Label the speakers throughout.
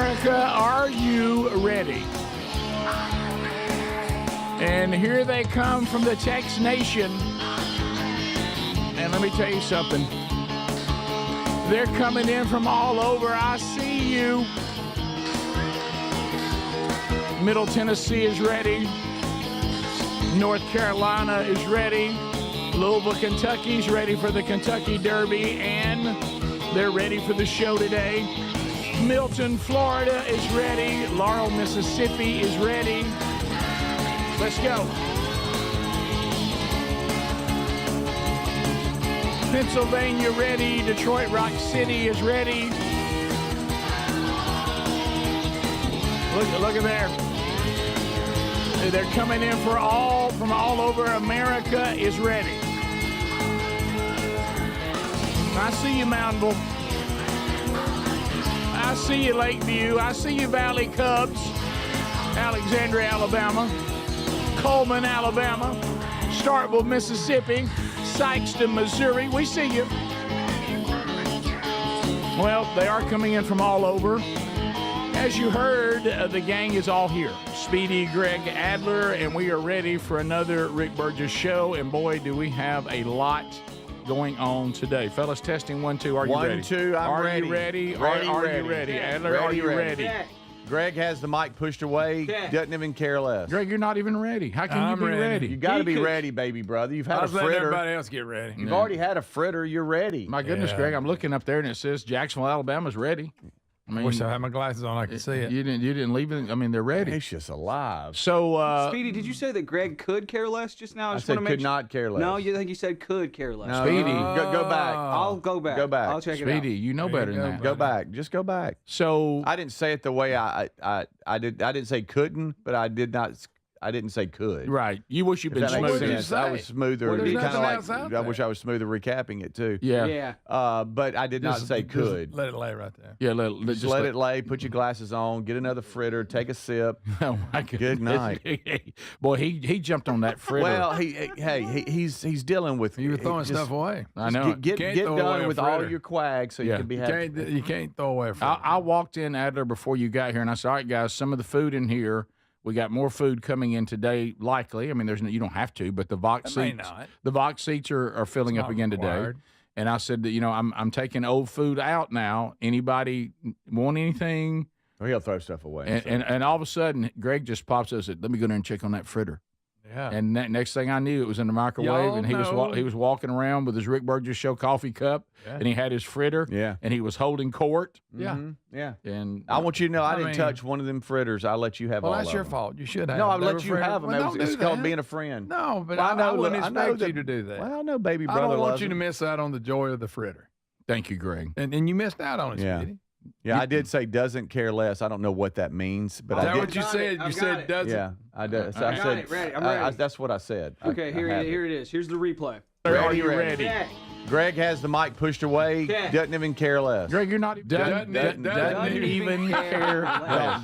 Speaker 1: America, are you ready? And here they come from the Tex Nation. And let me tell you something. They're coming in from all over. I see you. Middle Tennessee is ready. North Carolina is ready. Louisville, Kentucky's ready for the Kentucky Derby, and they're ready for the show today. Milton, Florida is ready. Laurel, Mississippi is ready. Let's go. Pennsylvania ready. Detroit Rock City is ready. Look at there. They're coming in from all over. America is ready. I see you, Mountainville. I see you, Lakeview. I see you, Valley Cubs. Alexandria, Alabama. Coleman, Alabama. Starkville, Mississippi. Sykeston, Missouri. We see you. Well, they are coming in from all over. As you heard, the gang is all here. Speedy, Greg Adler, and we are ready for another Rick Burgess show. And boy, do we have a lot going on today. Fellas, testing 1, 2. Are you ready?
Speaker 2: 1, 2, I'm ready.
Speaker 1: Are you ready? Are you ready? Adler, are you ready?
Speaker 2: Greg has the mic pushed away. Doesn't even care less.
Speaker 1: Greg, you're not even ready. How can you be ready?
Speaker 2: You got to be ready, baby brother. You've had a fritter.
Speaker 3: Everybody else get ready.
Speaker 2: You've already had a fritter. You're ready.
Speaker 1: My goodness, Greg, I'm looking up there and it says Jacksonville, Alabama's ready.
Speaker 3: I wish I had my glasses on. I could see it.
Speaker 1: You didn't leave it. I mean, they're ready.
Speaker 2: Gracious alive.
Speaker 1: So,
Speaker 4: Speedy, did you say that Greg could care less just now?
Speaker 2: I said could not care less.
Speaker 4: No, you think you said could care less.
Speaker 2: No,
Speaker 1: Speedy.
Speaker 2: Go back.
Speaker 4: I'll go back.
Speaker 2: Go back.
Speaker 4: I'll check it out.
Speaker 1: Speedy, you know better than that.
Speaker 2: Go back. Just go back.
Speaker 1: So
Speaker 2: I didn't say it the way I didn't say couldn't, but I didn't say could.
Speaker 1: right. You wish you'd been
Speaker 2: If that makes
Speaker 1: smoother.
Speaker 2: sense. I was smoother.
Speaker 3: Well, there's
Speaker 2: Kind
Speaker 3: nothing
Speaker 2: of
Speaker 3: else
Speaker 2: like
Speaker 3: out
Speaker 2: I
Speaker 3: there.
Speaker 2: wish I was smoother recapping it too.
Speaker 1: Yeah.
Speaker 4: Yeah.
Speaker 2: But I did not say could.
Speaker 3: Let it lay right there.
Speaker 1: Yeah.
Speaker 2: Just let it lay. Put your glasses on. Get another fritter. Take a sip.
Speaker 1: Oh my goodness.
Speaker 2: Good night.
Speaker 1: Boy, he jumped on that fritter.
Speaker 2: Well, he's dealing with.
Speaker 3: You were throwing stuff away.
Speaker 1: I know.
Speaker 2: Get
Speaker 3: Can't throw away
Speaker 2: done
Speaker 3: a
Speaker 2: with all
Speaker 3: fritter.
Speaker 2: your quags so you can be happy.
Speaker 3: You can't throw away a fritter.
Speaker 1: I walked in, Adler, before you got here, and I said, all right, guys, some of the food in here, we got more food coming in today, likely. I mean, you don't have to, but the Vox
Speaker 3: May
Speaker 1: seats,
Speaker 3: not.
Speaker 1: the Vox seats are filling
Speaker 3: It's
Speaker 1: up
Speaker 3: not
Speaker 1: again
Speaker 3: required.
Speaker 1: today. And I said that, I'm taking old food out now. Anybody want anything?
Speaker 2: Well, he'll throw stuff away.
Speaker 1: And all of a sudden, Greg just pops up and said, let me go there and check on that fritter.
Speaker 3: Yeah.
Speaker 1: And next thing I knew, it was in the microwave,
Speaker 3: Y'all
Speaker 1: and he was walking around with his Rick Burgess Show coffee cup, and he had his fritter, and he was holding court.
Speaker 3: Yeah.
Speaker 2: Yeah.
Speaker 1: And
Speaker 2: I want you to know I didn't
Speaker 3: mean-
Speaker 2: touch one of them fritters. I'll let you have all
Speaker 3: Well, that's
Speaker 2: of
Speaker 3: your
Speaker 2: them.
Speaker 3: fault. You should have.
Speaker 2: No, I'll
Speaker 3: They
Speaker 2: let
Speaker 3: were
Speaker 2: you
Speaker 3: friends.
Speaker 2: have them.
Speaker 3: Well, don't
Speaker 2: It's
Speaker 3: do
Speaker 2: called
Speaker 3: that.
Speaker 2: being a friend.
Speaker 3: No, but
Speaker 2: Well,
Speaker 3: I wouldn't
Speaker 2: I know
Speaker 3: expect
Speaker 2: that-
Speaker 3: you to do that.
Speaker 2: Well, I know baby
Speaker 3: I
Speaker 2: brother
Speaker 3: don't want
Speaker 2: loves
Speaker 3: you to
Speaker 2: them.
Speaker 3: miss out on the joy of the fritter.
Speaker 1: thank you, Greg.
Speaker 3: And you missed out on it,
Speaker 2: Yeah.
Speaker 3: Speedy.
Speaker 2: Yeah, I did say doesn't care less. I don't know what that means, but
Speaker 3: Is
Speaker 2: I
Speaker 3: that
Speaker 2: did.
Speaker 3: what you
Speaker 4: got
Speaker 3: said?
Speaker 4: it.
Speaker 3: You
Speaker 4: I've
Speaker 3: said
Speaker 4: got it.
Speaker 3: doesn't.
Speaker 2: Yeah, I did. So I
Speaker 4: got
Speaker 2: said,
Speaker 4: it. Ready. I'm ready.
Speaker 2: that's what I said.
Speaker 4: Okay,
Speaker 2: I
Speaker 4: here
Speaker 2: have
Speaker 4: it is. Here's the replay.
Speaker 1: Are you ready?
Speaker 4: Okay.
Speaker 2: Greg has the mic pushed away.
Speaker 4: Okay.
Speaker 2: Doesn't even care less.
Speaker 1: Greg, you're not doesn't even care.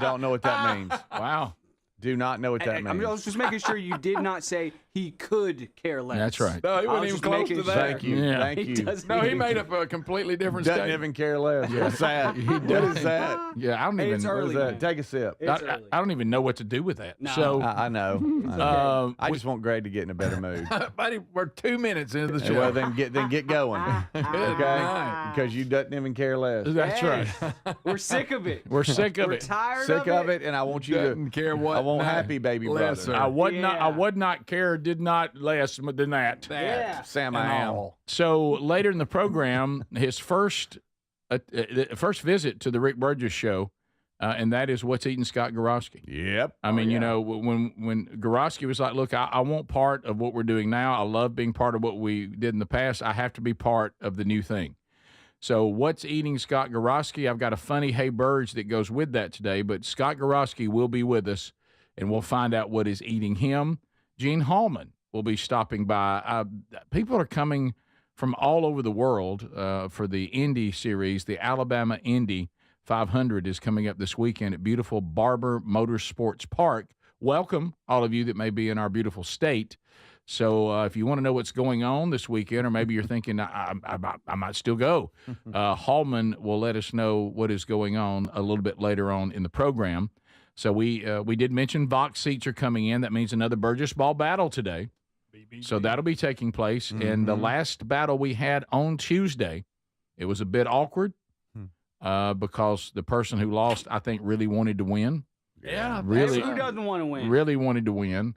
Speaker 2: Don't know what that means.
Speaker 1: Wow.
Speaker 2: Do not know what that
Speaker 4: I
Speaker 2: means.
Speaker 4: was just making sure you did not say he could care less.
Speaker 1: That's right.
Speaker 3: No, he
Speaker 4: I
Speaker 3: wasn't
Speaker 4: was
Speaker 3: even
Speaker 4: just
Speaker 3: close
Speaker 4: making
Speaker 3: to
Speaker 4: sure.
Speaker 3: that.
Speaker 2: Thank you.
Speaker 1: Yeah.
Speaker 2: Thank
Speaker 4: He
Speaker 2: you.
Speaker 4: doesn't
Speaker 3: No, he
Speaker 4: even-
Speaker 3: made up a completely different
Speaker 2: Doesn't
Speaker 3: statement.
Speaker 2: even care less. What's that? What is that?
Speaker 1: Yeah, I don't
Speaker 4: Hey,
Speaker 1: even.
Speaker 4: it's
Speaker 2: What
Speaker 4: early,
Speaker 2: is that?
Speaker 4: man.
Speaker 2: Take a sip.
Speaker 4: It's
Speaker 1: I
Speaker 4: early.
Speaker 1: don't even know what to do with that.
Speaker 4: No.
Speaker 1: So,
Speaker 2: I know. I just want Greg to get in a better mood.
Speaker 3: Buddy, we're 2 minutes into the show.
Speaker 2: Well, then get going.
Speaker 3: Good
Speaker 2: Okay,
Speaker 3: night.
Speaker 2: because you doesn't even care less.
Speaker 1: that's
Speaker 4: Hey,
Speaker 1: right.
Speaker 4: We're sick of it.
Speaker 1: We're sick of
Speaker 4: We're
Speaker 1: it.
Speaker 4: tired
Speaker 2: Sick of it, and I want you
Speaker 3: Doesn't
Speaker 2: to
Speaker 3: care what
Speaker 2: I want
Speaker 3: night.
Speaker 2: happy baby
Speaker 3: Lesser.
Speaker 2: brother.
Speaker 1: I would not. I
Speaker 4: Yeah.
Speaker 1: would not care. Did not less than that.
Speaker 4: Yeah.
Speaker 2: Sam,
Speaker 3: And
Speaker 2: I am.
Speaker 3: all.
Speaker 1: So later in the program, his first visit to the Rick Burgess Show, and that is what's eating Scott Gorosky.
Speaker 2: Yep.
Speaker 1: I mean, when Gorosky was like, "Look, I want part of what we're doing now. I love being part of what we did in the past. I have to be part of the new thing." So, what's eating Scott Gorosky? I've got a funny "Hey Birds" that goes with that today, but Scott Gorosky will be with us, and we'll find out what is eating him. Gene Hallman will be stopping by. People are coming from all over the world for the Indy Series. The Alabama Indy 500 is coming up this weekend at beautiful Barber Motorsports Park. Welcome, all of you that may be in our beautiful state. So if you want to know what's going on this weekend, or maybe you're thinking I might still go, Hallman will let us know what is going on a little bit later on in the program. So we did mention Vox seats are coming in. That means another Burgess Ball battle today. So that'll be taking place. And the last battle we had on Tuesday, it was a bit awkward because the person who lost, I think, really wanted to win.
Speaker 3: Yeah,
Speaker 1: really.
Speaker 4: Who doesn't want to win?
Speaker 1: Really wanted to win.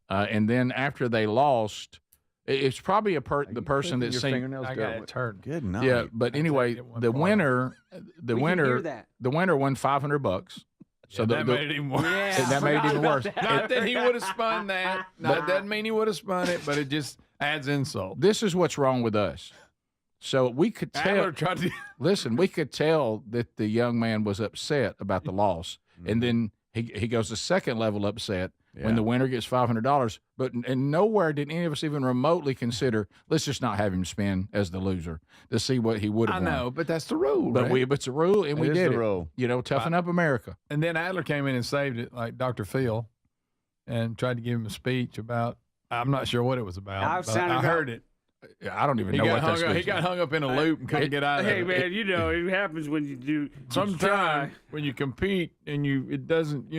Speaker 1: And then after they lost, it's probably the person that's saying,
Speaker 3: I got it turned.
Speaker 2: Good night.
Speaker 1: yeah. But anyway, the winner
Speaker 4: We can hear that.
Speaker 1: the winner won $500. So
Speaker 3: that made it even worse.
Speaker 4: Yeah,
Speaker 1: that made it even worse.
Speaker 3: Not that he would have spun that. That doesn't mean he would have spun it, but it just adds insult.
Speaker 1: This is what's wrong with us. So we could tell.
Speaker 3: Adler tried to.
Speaker 1: Listen, we could tell that the young man was upset about the loss, and then he goes the second level upset when the winner gets $500. But and nowhere did any of us even remotely consider, let's just not have him spin as the loser to see what he would have
Speaker 3: I
Speaker 1: won.
Speaker 3: know, but that's the rule.
Speaker 1: But
Speaker 3: right?
Speaker 1: it's a rule, and we
Speaker 2: It is
Speaker 1: did
Speaker 2: the
Speaker 1: it.
Speaker 2: rule.
Speaker 1: You know, toughen up America.
Speaker 3: And then Adler came in and saved it, like Dr. Phil, and tried to give him a speech about. I'm not sure what it was about. But I heard it.
Speaker 1: I don't even
Speaker 3: He
Speaker 1: know
Speaker 3: got
Speaker 1: what that
Speaker 3: he got hung up in a loop and couldn't get out of
Speaker 4: Hey
Speaker 3: it.
Speaker 4: man, you know it happens when you do.
Speaker 3: Sometimes when you compete and it doesn't,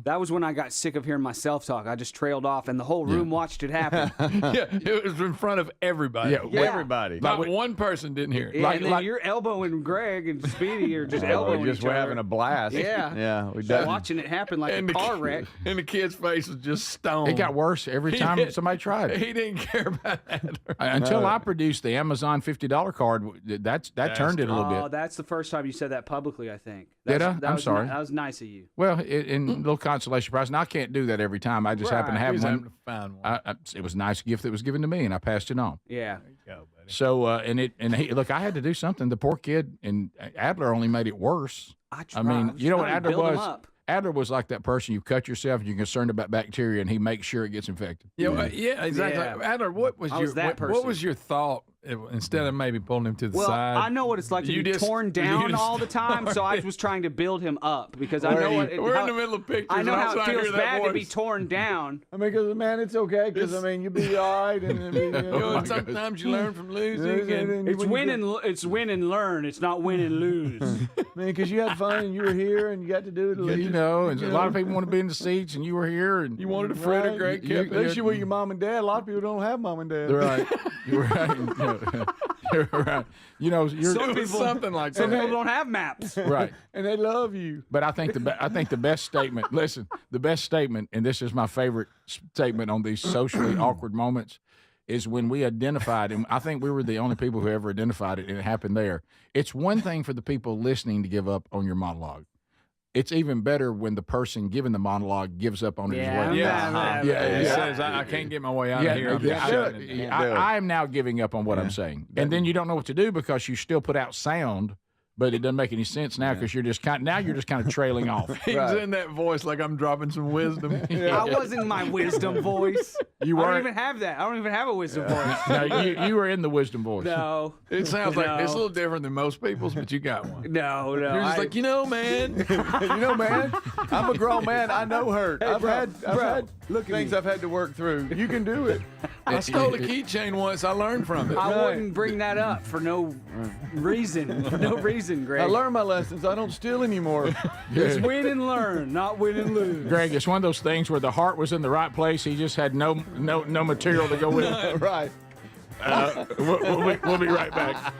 Speaker 4: That was when I got sick of hearing myself talk. I just trailed off, and the whole room watched it happen.
Speaker 3: yeah, it was in front of everybody.
Speaker 1: Yeah,
Speaker 2: Everybody.
Speaker 3: Not one person didn't hear it.
Speaker 4: Yeah,
Speaker 1: Like-
Speaker 4: and then
Speaker 1: like-
Speaker 4: you're elbowing Greg and Speedy are just
Speaker 2: Oh,
Speaker 4: elbowing
Speaker 2: we just
Speaker 4: each
Speaker 2: were
Speaker 4: other.
Speaker 2: having a blast.
Speaker 4: Yeah.
Speaker 2: Yeah. We
Speaker 4: Just
Speaker 2: done.
Speaker 4: watching it happen like a car wreck.
Speaker 3: And the kid's face was just stone.
Speaker 1: It got worse every
Speaker 3: He
Speaker 1: time
Speaker 3: did.
Speaker 1: somebody tried it.
Speaker 3: He didn't care about Adler.
Speaker 1: Until I produced the Amazon $50 card, that turned it a little
Speaker 4: Oh,
Speaker 1: bit.
Speaker 4: that's the first time you said that publicly, I think.
Speaker 1: Did I?
Speaker 4: That
Speaker 1: I'm
Speaker 4: was
Speaker 1: sorry.
Speaker 4: That was nice of you.
Speaker 1: Well, in a little consolation prize. And I can't do that every time. I just happen to
Speaker 4: Right.
Speaker 1: have
Speaker 3: He's
Speaker 1: one.
Speaker 3: having to find one.
Speaker 1: It was a nice gift that was given to me, and I passed it on.
Speaker 4: Yeah.
Speaker 3: Go, buddy.
Speaker 1: So, look, I had to do something. The poor kid, and Adler only made it worse. I mean, you know what Adler was? Adler was like that person. You cut yourself, and you're concerned about bacteria, and he makes sure it gets infected.
Speaker 3: Yeah, exactly.
Speaker 4: Yeah.
Speaker 3: Adler, what was
Speaker 4: I
Speaker 3: your
Speaker 4: was that
Speaker 3: what
Speaker 4: person.
Speaker 3: was your thought instead of maybe pulling him to the
Speaker 4: Well,
Speaker 3: side?
Speaker 4: I know what it's like to
Speaker 3: You
Speaker 4: be
Speaker 3: just-
Speaker 4: torn
Speaker 3: you
Speaker 4: down
Speaker 3: just-
Speaker 4: all the time, so I was trying to build him up because I know what
Speaker 3: We're in the middle of pictures.
Speaker 4: I know
Speaker 3: and I'm
Speaker 4: how it
Speaker 3: trying to
Speaker 4: feels
Speaker 3: hear that
Speaker 4: bad to be
Speaker 3: voice.
Speaker 4: torn down.
Speaker 2: I mean, because man, it's okay. Because I mean, you'll be all right. And
Speaker 3: You know, sometimes you learn from losing. And
Speaker 4: It's win and learn. It's not win and lose.
Speaker 2: Man, because you had fun and you were here and you got to do it.
Speaker 1: You know, and a lot of people want to be in the seats, and you were here, and
Speaker 3: you wanted a friend of Greg
Speaker 2: At
Speaker 3: Kemp.
Speaker 2: least you were your mom and dad. A lot of people don't have mom and dad.
Speaker 1: right. You're right. You're right. You know, you're
Speaker 4: Some
Speaker 3: It was
Speaker 4: people-
Speaker 3: something like
Speaker 4: Some
Speaker 3: that.
Speaker 4: people don't have maps.
Speaker 1: right.
Speaker 2: And they love you.
Speaker 1: But I think the best statement. Listen, the best statement, and this is my favorite statement on these socially awkward moments, is when we identified, and I think we were the only people who ever identified it, and it happened there. It's one thing for the people listening to give up on your monologue. It's even better when the person giving the monologue gives up on it as well.
Speaker 3: He says, I can't get my way out of here. I'm just shutting it down.
Speaker 1: I am now giving up on what I'm saying. And then you don't know what to do because you still put out sound, but it doesn't make any sense now because you're just kind of trailing off.
Speaker 3: He was in that voice like I'm dropping some wisdom.
Speaker 4: I wasn't my wisdom voice.
Speaker 1: You
Speaker 4: I don't
Speaker 1: weren't.
Speaker 4: even have that. I don't even have a wisdom voice.
Speaker 1: No, you were in the wisdom voice.
Speaker 4: No.
Speaker 3: It sounds like it's a
Speaker 4: No.
Speaker 3: little different than most people's, but you got one.
Speaker 4: No.
Speaker 3: You're just like, man.
Speaker 2: You know, man, I'm a grown man. I know hurt. I've had things I've had to work through. You can do it.
Speaker 3: I stole a keychain once. I learned from it.
Speaker 4: I wouldn't bring that up for no reason. For no reason, Greg.
Speaker 2: I learned my lessons. I don't steal anymore.
Speaker 4: It's win and learn, not win and lose.
Speaker 1: Greg, it's one of those things where the heart was in the right place. He just had no material to go with it.
Speaker 2: Right.
Speaker 1: We'll be right back.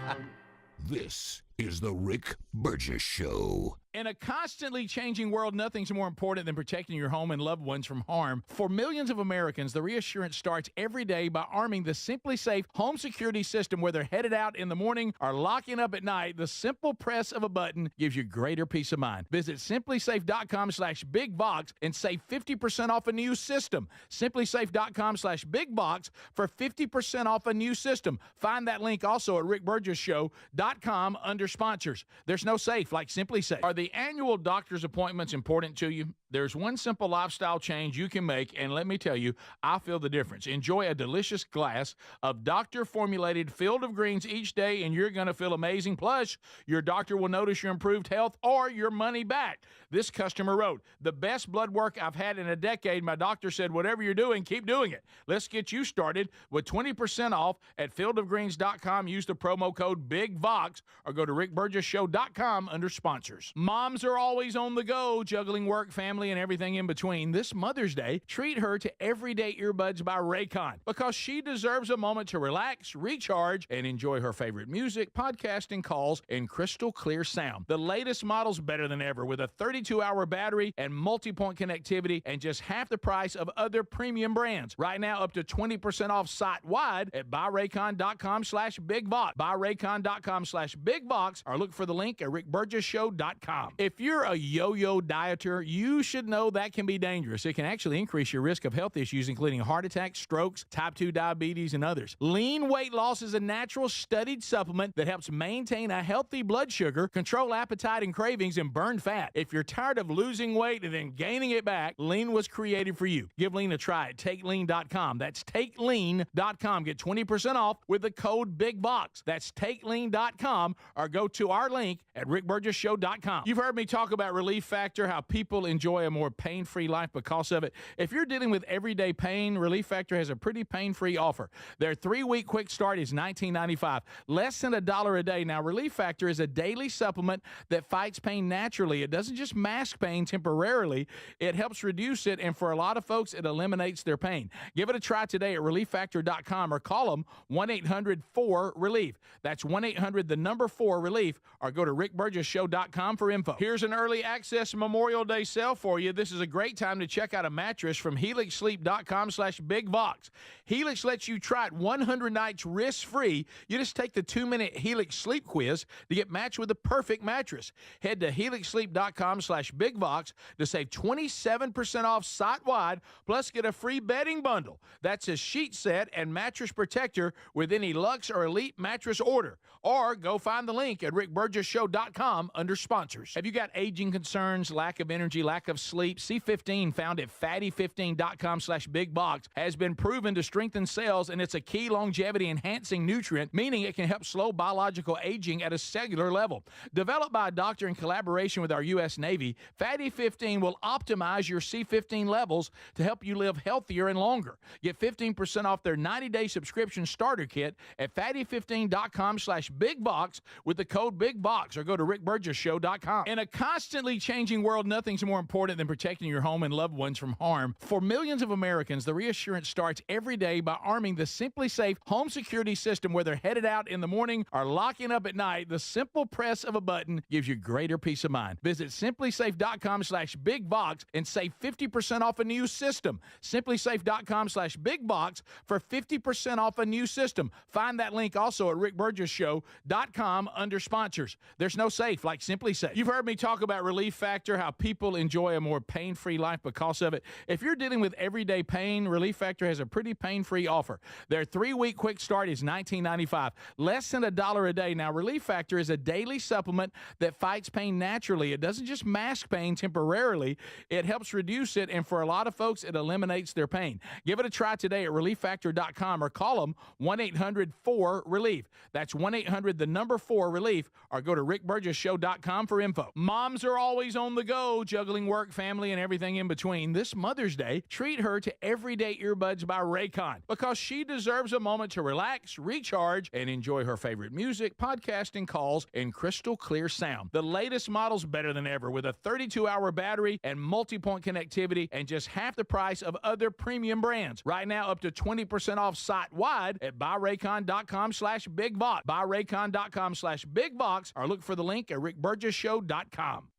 Speaker 5: This is the Rick Burgess Show.
Speaker 1: In a constantly changing world, nothing's more important than protecting your home and loved ones from harm. For millions of Americans, the reassurance starts every day by arming the Simply Safe home security system. Whether headed out in the morning or locking up at night, the simple press of a button gives you greater peace of mind. Visit simplysafe.com/bigbox and save 50% off a new system. Simplysafe.com/bigbox for 50% off a new system. Find that link also at rickburgessshow.com under sponsors. There's no safe like Simply Safe. Are the annual doctor's appointments important to you? There's one simple lifestyle change you can make, and let me tell you, I feel the difference. Enjoy a delicious glass of doctor-formulated Field of Greens each day, and you're going to feel amazing. Plus, your doctor will notice your improved health or your money back. This customer wrote, the best blood work I've had in a decade. My doctor said, whatever you're doing, keep doing it. Let's get you started with 20% off at fieldofgreens.com. Use the promo code BIGVOX or go to rickburgessshow.com under sponsors. Moms are always on the go, juggling work, family, and everything in between. This Mother's Day, treat her to Everyday Earbuds by Raycon because she deserves a moment to relax, recharge, and enjoy her favorite music, podcasting, calls, and crystal clear sound. The latest model's better than ever with a 32-hour battery and multi-point connectivity and just half the price of other premium brands. Right now, up to 20% off site-wide at buyraycon.com/bigbox. Buyraycon.com/bigbox or look for the link at rickburgessshow.com. If you're a yo-yo dieter, you should know that can be dangerous. It can actually increase your risk of health issues, including heart attacks, strokes, type 2 diabetes, and others. Lean weight loss is a natural studied supplement that helps maintain a healthy blood sugar, control appetite and cravings, and burn fat. If you're tired of losing weight and then gaining it back, Lean was created for you. Give Lean a try at TakeLean.com. That's TakeLean.com. Get 20% off with the code BIGBOX. That's TakeLean.com or go to our link at rickburgessshow.com. You've heard me talk about Relief Factor, how people enjoy a more pain-free life because of it. If you're dealing with everyday pain, Relief Factor has a pretty pain-free offer. Their 3-week quick start is $19.95, less than $1 a day. Now, Relief Factor is a daily supplement that fights pain naturally. It doesn't just mask pain temporarily. It helps reduce it, and for a lot of folks, it eliminates their pain. Give it a try today at relieffactor.com or call them 1-800-4-RELIEF. That's 1-800-4-RELIEF or go to rickburgessshow.com for info. Here's an early access Memorial Day sale for you. This is a great time to check out a mattress from helixsleep.com/bigvox. Helix lets you try it 100 nights risk-free. You just take the 2-minute Helix sleep quiz to get matched with the perfect mattress. Head to helixsleep.com/bigvox to save 27% off site-wide, plus get a free bedding bundle. That's a sheet set and mattress protector with any Luxe or Elite mattress order. Or go find the link at rickburgessshow.com under sponsors. Have you got aging concerns, lack of energy, lack of sleep? C15, found at fatty15.com/bigbox, has been proven to strengthen cells, and it's a key longevity enhancing nutrient, meaning it can help slow biological aging at a cellular level. Developed by a doctor in collaboration with our U.S. Navy, Fatty 15 will optimize your C15 levels to help you live healthier and longer. Get 15% off their 90-day subscription starter kit at fatty15.com/bigbox with the code BIGBOX or go to rickburgessshow.com. In a constantly changing world, nothing's more important than protecting your home and loved ones from harm. For millions of Americans, the reassurance starts every day by arming the Simply Safe home security system. Whether headed out in the morning or locking up at night, the simple press of a button gives you greater peace of mind. Visit simplysafe.com/bigbox and save 50% off a new system. simplysafe.com/bigbox for 50% off a new system. Find that link also at rickburgessshow.com under sponsors. There's no safe like Simply Safe. You've heard me talk about Relief Factor, how people enjoy a more pain-free life because of it. If you're dealing with everyday pain, Relief Factor has a pretty pain-free offer. Their 3-week quick start is $19.95, less than $1 a day. Now, Relief Factor is a daily supplement that fights pain naturally. It doesn't just mask pain temporarily. It helps reduce it, and for a lot of folks, it eliminates their pain. Give it a try today at relieffactor.com or call them 1-800-4-RELIEF. That's 1-800-4-RELIEF or go to rickburgessshow.com for info. Moms are always on the go, juggling work, family, and everything in between. This Mother's Day, treat her to Everyday Earbuds by Raycon because she deserves a moment to relax, recharge, and enjoy her favorite music, podcasting, calls, and crystal clear sound. The latest model's better than ever with a 32-hour battery and multi-point connectivity and just half the price of other premium brands. Right now, up to 20% off site-wide at buyraycon.com/bigbox. Buyraycon.com/bigbox or look for the link at rickburgessshow.com.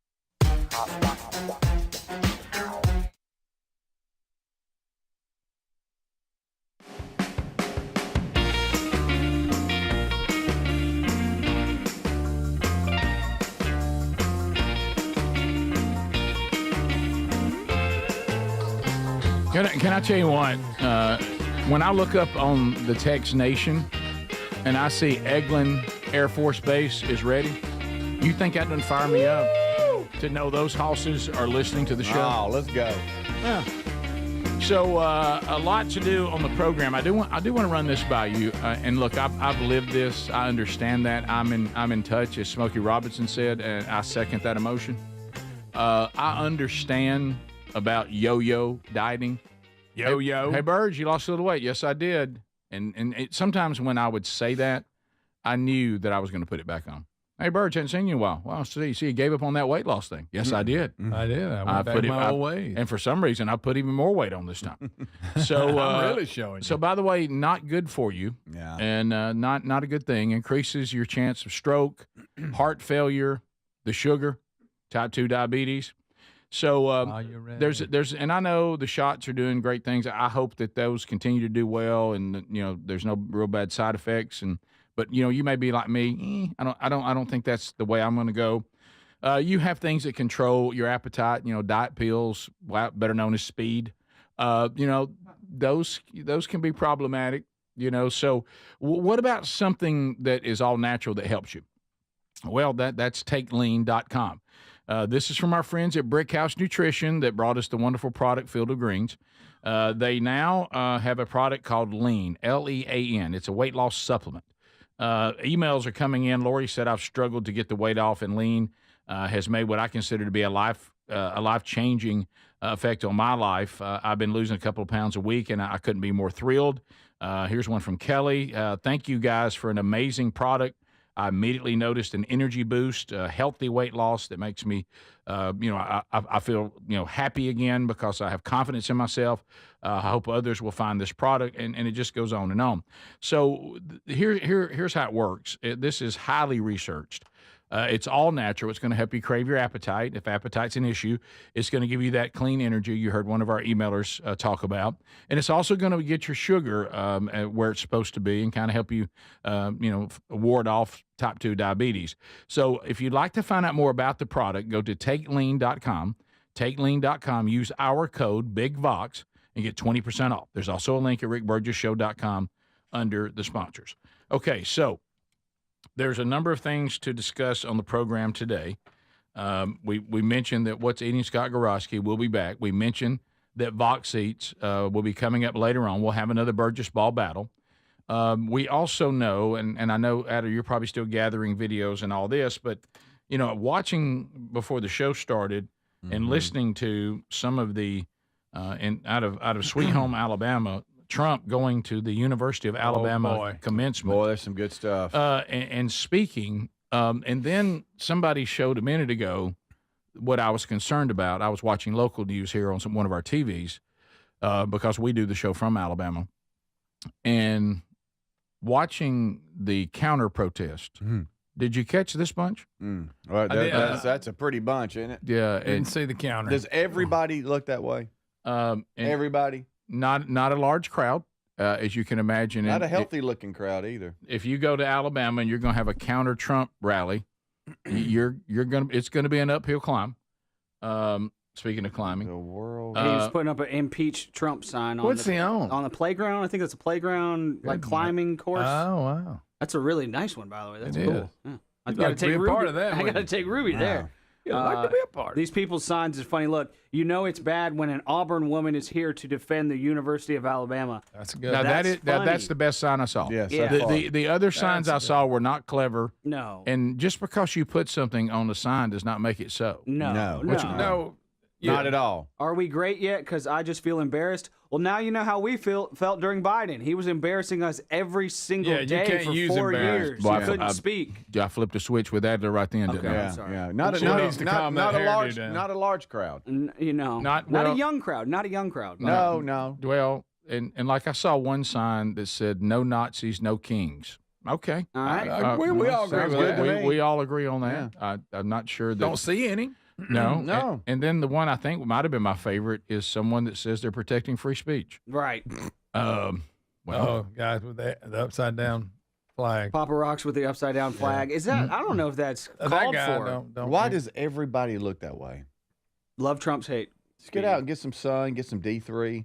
Speaker 1: Can I tell you what? When I look up on the Text Nation and I see Eglin Air Force Base is ready, you think that doesn't fire me up? to know those hosses are listening to the show.
Speaker 2: Oh, let's go.
Speaker 1: Yeah. So a lot to do on the program. I do want to run this by you. And look, I've lived this. I understand that. I'm in touch, as Smokey Robinson said, and I second that emotion. I understand about yo-yo dieting.
Speaker 3: Yo-yo.
Speaker 1: Hey, Burge, you lost a little weight. Yes, I did. And sometimes when I would say that, I knew that I was going to put it back on. Hey, Burge, hadn't seen you in a while. Well, see, you gave up on that weight loss thing. Yes, I did.
Speaker 3: I did. I went back my old ways.
Speaker 1: And for some reason, I put even more weight on this time. So
Speaker 3: I'm really showing you.
Speaker 1: So, by the way, not good for you.
Speaker 2: Yeah.
Speaker 1: And not a good thing. Increases your chance of stroke, heart failure, the sugar, type 2 diabetes. So there's and I know the shots are doing great things. I hope that those continue to do well, and there's no real bad side effects. But you may be like me. I don't think that's the way I'm going to go. You have things that control your appetite. Diet pills, better known as speed. Those can be problematic. So what about something that is all natural that helps you? Well, that's TakeLean.com. This is from our friends at Brickhouse Nutrition that brought us the wonderful product Field of Greens. They now have a product called Lean, Lean. It's a weight loss supplement. Emails are coming in. Lori said, I've struggled to get the weight off, and Lean has made what I consider to be a life-changing effect on my life. I've been losing a couple of pounds a week, and I couldn't be more thrilled. Here's one from Kelly. Thank you guys for an amazing product. I immediately noticed an energy boost, healthy weight loss that makes me, I feel, happy again because I have confidence in myself. I hope others will find this product, and it just goes on and on. So here's how it works. This is highly researched. It's all natural. It's going to help you crave your appetite. If appetite's an issue, it's going to give you that clean energy you heard one of our emailers talk about. And it's also going to get your sugar where it's supposed to be and kind of help you, ward off type 2 diabetes. So if you'd like to find out more about the product, go to TakeLean.com. TakeLean.com. Use our code BIGVOX and get 20% off. There's also a link at rickburgesshow.com under the sponsors. Okay, so there's a number of things to discuss on the program today. We mentioned that What's Eating Scott Gorosky will be back. We mentioned that Vox Eats will be coming up later on. We'll have another Burgess Ball battle. We also know, and I know, Adam, you're probably still gathering videos and all this, but, watching before the show started and listening to some of the, out of Sweet Home, Alabama, Trump going to the University of Alabama commencement.
Speaker 2: Boy, there's some good stuff.
Speaker 1: And speaking, and then somebody showed a minute ago what I was concerned about. I was watching local news here on one of our TVs because we do the show from Alabama, and watching the counter protest. Did you catch this bunch?
Speaker 2: Well, that's a pretty bunch, isn't it?
Speaker 1: Yeah.
Speaker 3: Didn't see the counter.
Speaker 2: Does everybody look that way? Everybody?
Speaker 1: Not a large crowd, as you can imagine.
Speaker 2: Not a healthy-looking crowd either.
Speaker 1: If you go to Alabama and you're going to have a counter Trump rally, it's going to be an uphill climb. Speaking of climbing,
Speaker 2: the world.
Speaker 4: He was putting up an impeach Trump sign on
Speaker 3: What's he on?
Speaker 4: On the playground. I think that's a playground climbing course.
Speaker 3: Oh wow,
Speaker 4: that's a really nice one, by the way. That's
Speaker 3: it
Speaker 4: cool.
Speaker 3: Is.
Speaker 4: Yeah.
Speaker 3: I'd like to be a part of that.
Speaker 4: I got to take Ruby there.
Speaker 3: I'd like to be a part.
Speaker 4: These people's signs is funny. Look, it's bad when an Auburn woman is here to defend the University of Alabama.
Speaker 3: That's good.
Speaker 1: Now that's the best sign I saw.
Speaker 2: Yes,
Speaker 4: yeah.
Speaker 1: The other signs I saw were not clever.
Speaker 4: No.
Speaker 1: And just because you put something on the sign does not make it so.
Speaker 4: No.
Speaker 2: Not at all.
Speaker 4: Are we great yet? Because I just feel embarrassed. Well, now you know how we felt during Biden. He was embarrassing us every single day for 4 years.
Speaker 1: Boy,
Speaker 4: He couldn't speak.
Speaker 1: I flipped a switch with Adler right then.
Speaker 4: Okay.
Speaker 2: Yeah,
Speaker 4: sorry.
Speaker 2: yeah.
Speaker 3: Not
Speaker 2: Not a large crowd.
Speaker 4: Not a young crowd. Not a young crowd.
Speaker 2: No.
Speaker 1: Well, and like I saw one sign that said "No Nazis, no Kings." Okay.
Speaker 4: All right.
Speaker 3: We all agree with that.
Speaker 1: We all agree on that. Yeah. I'm not sure that.
Speaker 3: Don't see any.
Speaker 1: No. And then the one I think might have been my favorite is someone that says they're protecting free speech.
Speaker 4: Right.
Speaker 3: Guys with the upside down flag.
Speaker 4: Papa Rocks with the upside down flag. Is that? I don't know if that's called for.
Speaker 2: Why does everybody look that way?
Speaker 4: Love Trump's hate.
Speaker 2: Just get out and get some sun, get some D3.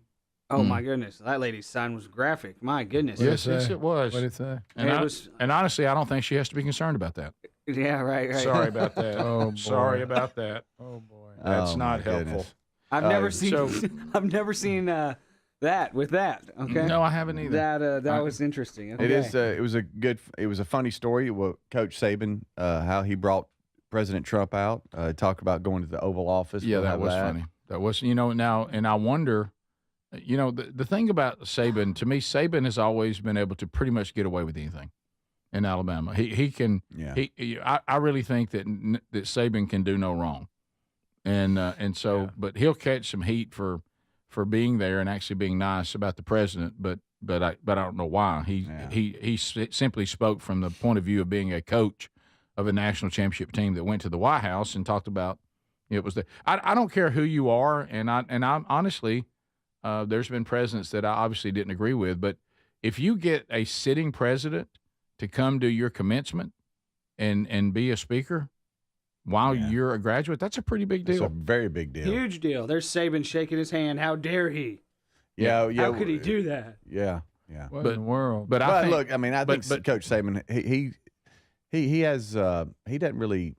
Speaker 4: Oh my goodness, that lady's sign was graphic. My goodness.
Speaker 1: Yes, it was.
Speaker 3: What did it say?
Speaker 1: And honestly, I don't think she has to be concerned about that.
Speaker 4: Yeah, right.
Speaker 1: Sorry about that.
Speaker 3: Oh, boy.
Speaker 1: Sorry about that.
Speaker 3: Oh boy.
Speaker 1: That's
Speaker 2: Oh,
Speaker 1: not
Speaker 2: my
Speaker 1: helpful.
Speaker 2: goodness.
Speaker 4: I've never seen. I've never seen that with that. Okay.
Speaker 1: No, I haven't either.
Speaker 4: That was interesting. Okay.
Speaker 2: It is. It was a funny story. What Coach Saban, how he brought President Trump out, talked about going to the Oval Office.
Speaker 1: Yeah,
Speaker 2: We'll
Speaker 1: that
Speaker 2: have
Speaker 1: was funny. That was, now, and I wonder, the thing about Saban, to me, Saban has always been able to pretty much get away with anything in Alabama. He can.
Speaker 2: Yeah.
Speaker 1: I really think that Saban can do no wrong, and so, but he'll catch some heat for being there and actually being nice about the president. But I don't know why. He simply spoke from the point of view of being a coach of a national championship team that went to the White House and talked about it was I don't care who you are, and I'm honestly, there's been presidents that I obviously didn't agree with, but if you get a sitting president to come to your commencement and be a speaker while you're a graduate, that's a pretty big deal.
Speaker 2: It's a very big deal.
Speaker 4: Huge deal. There's Saban shaking his hand. How dare he?
Speaker 2: Yeah.
Speaker 4: How could he do that?
Speaker 2: Yeah.
Speaker 3: What in the world?
Speaker 1: But
Speaker 2: I think Coach Saban, he doesn't really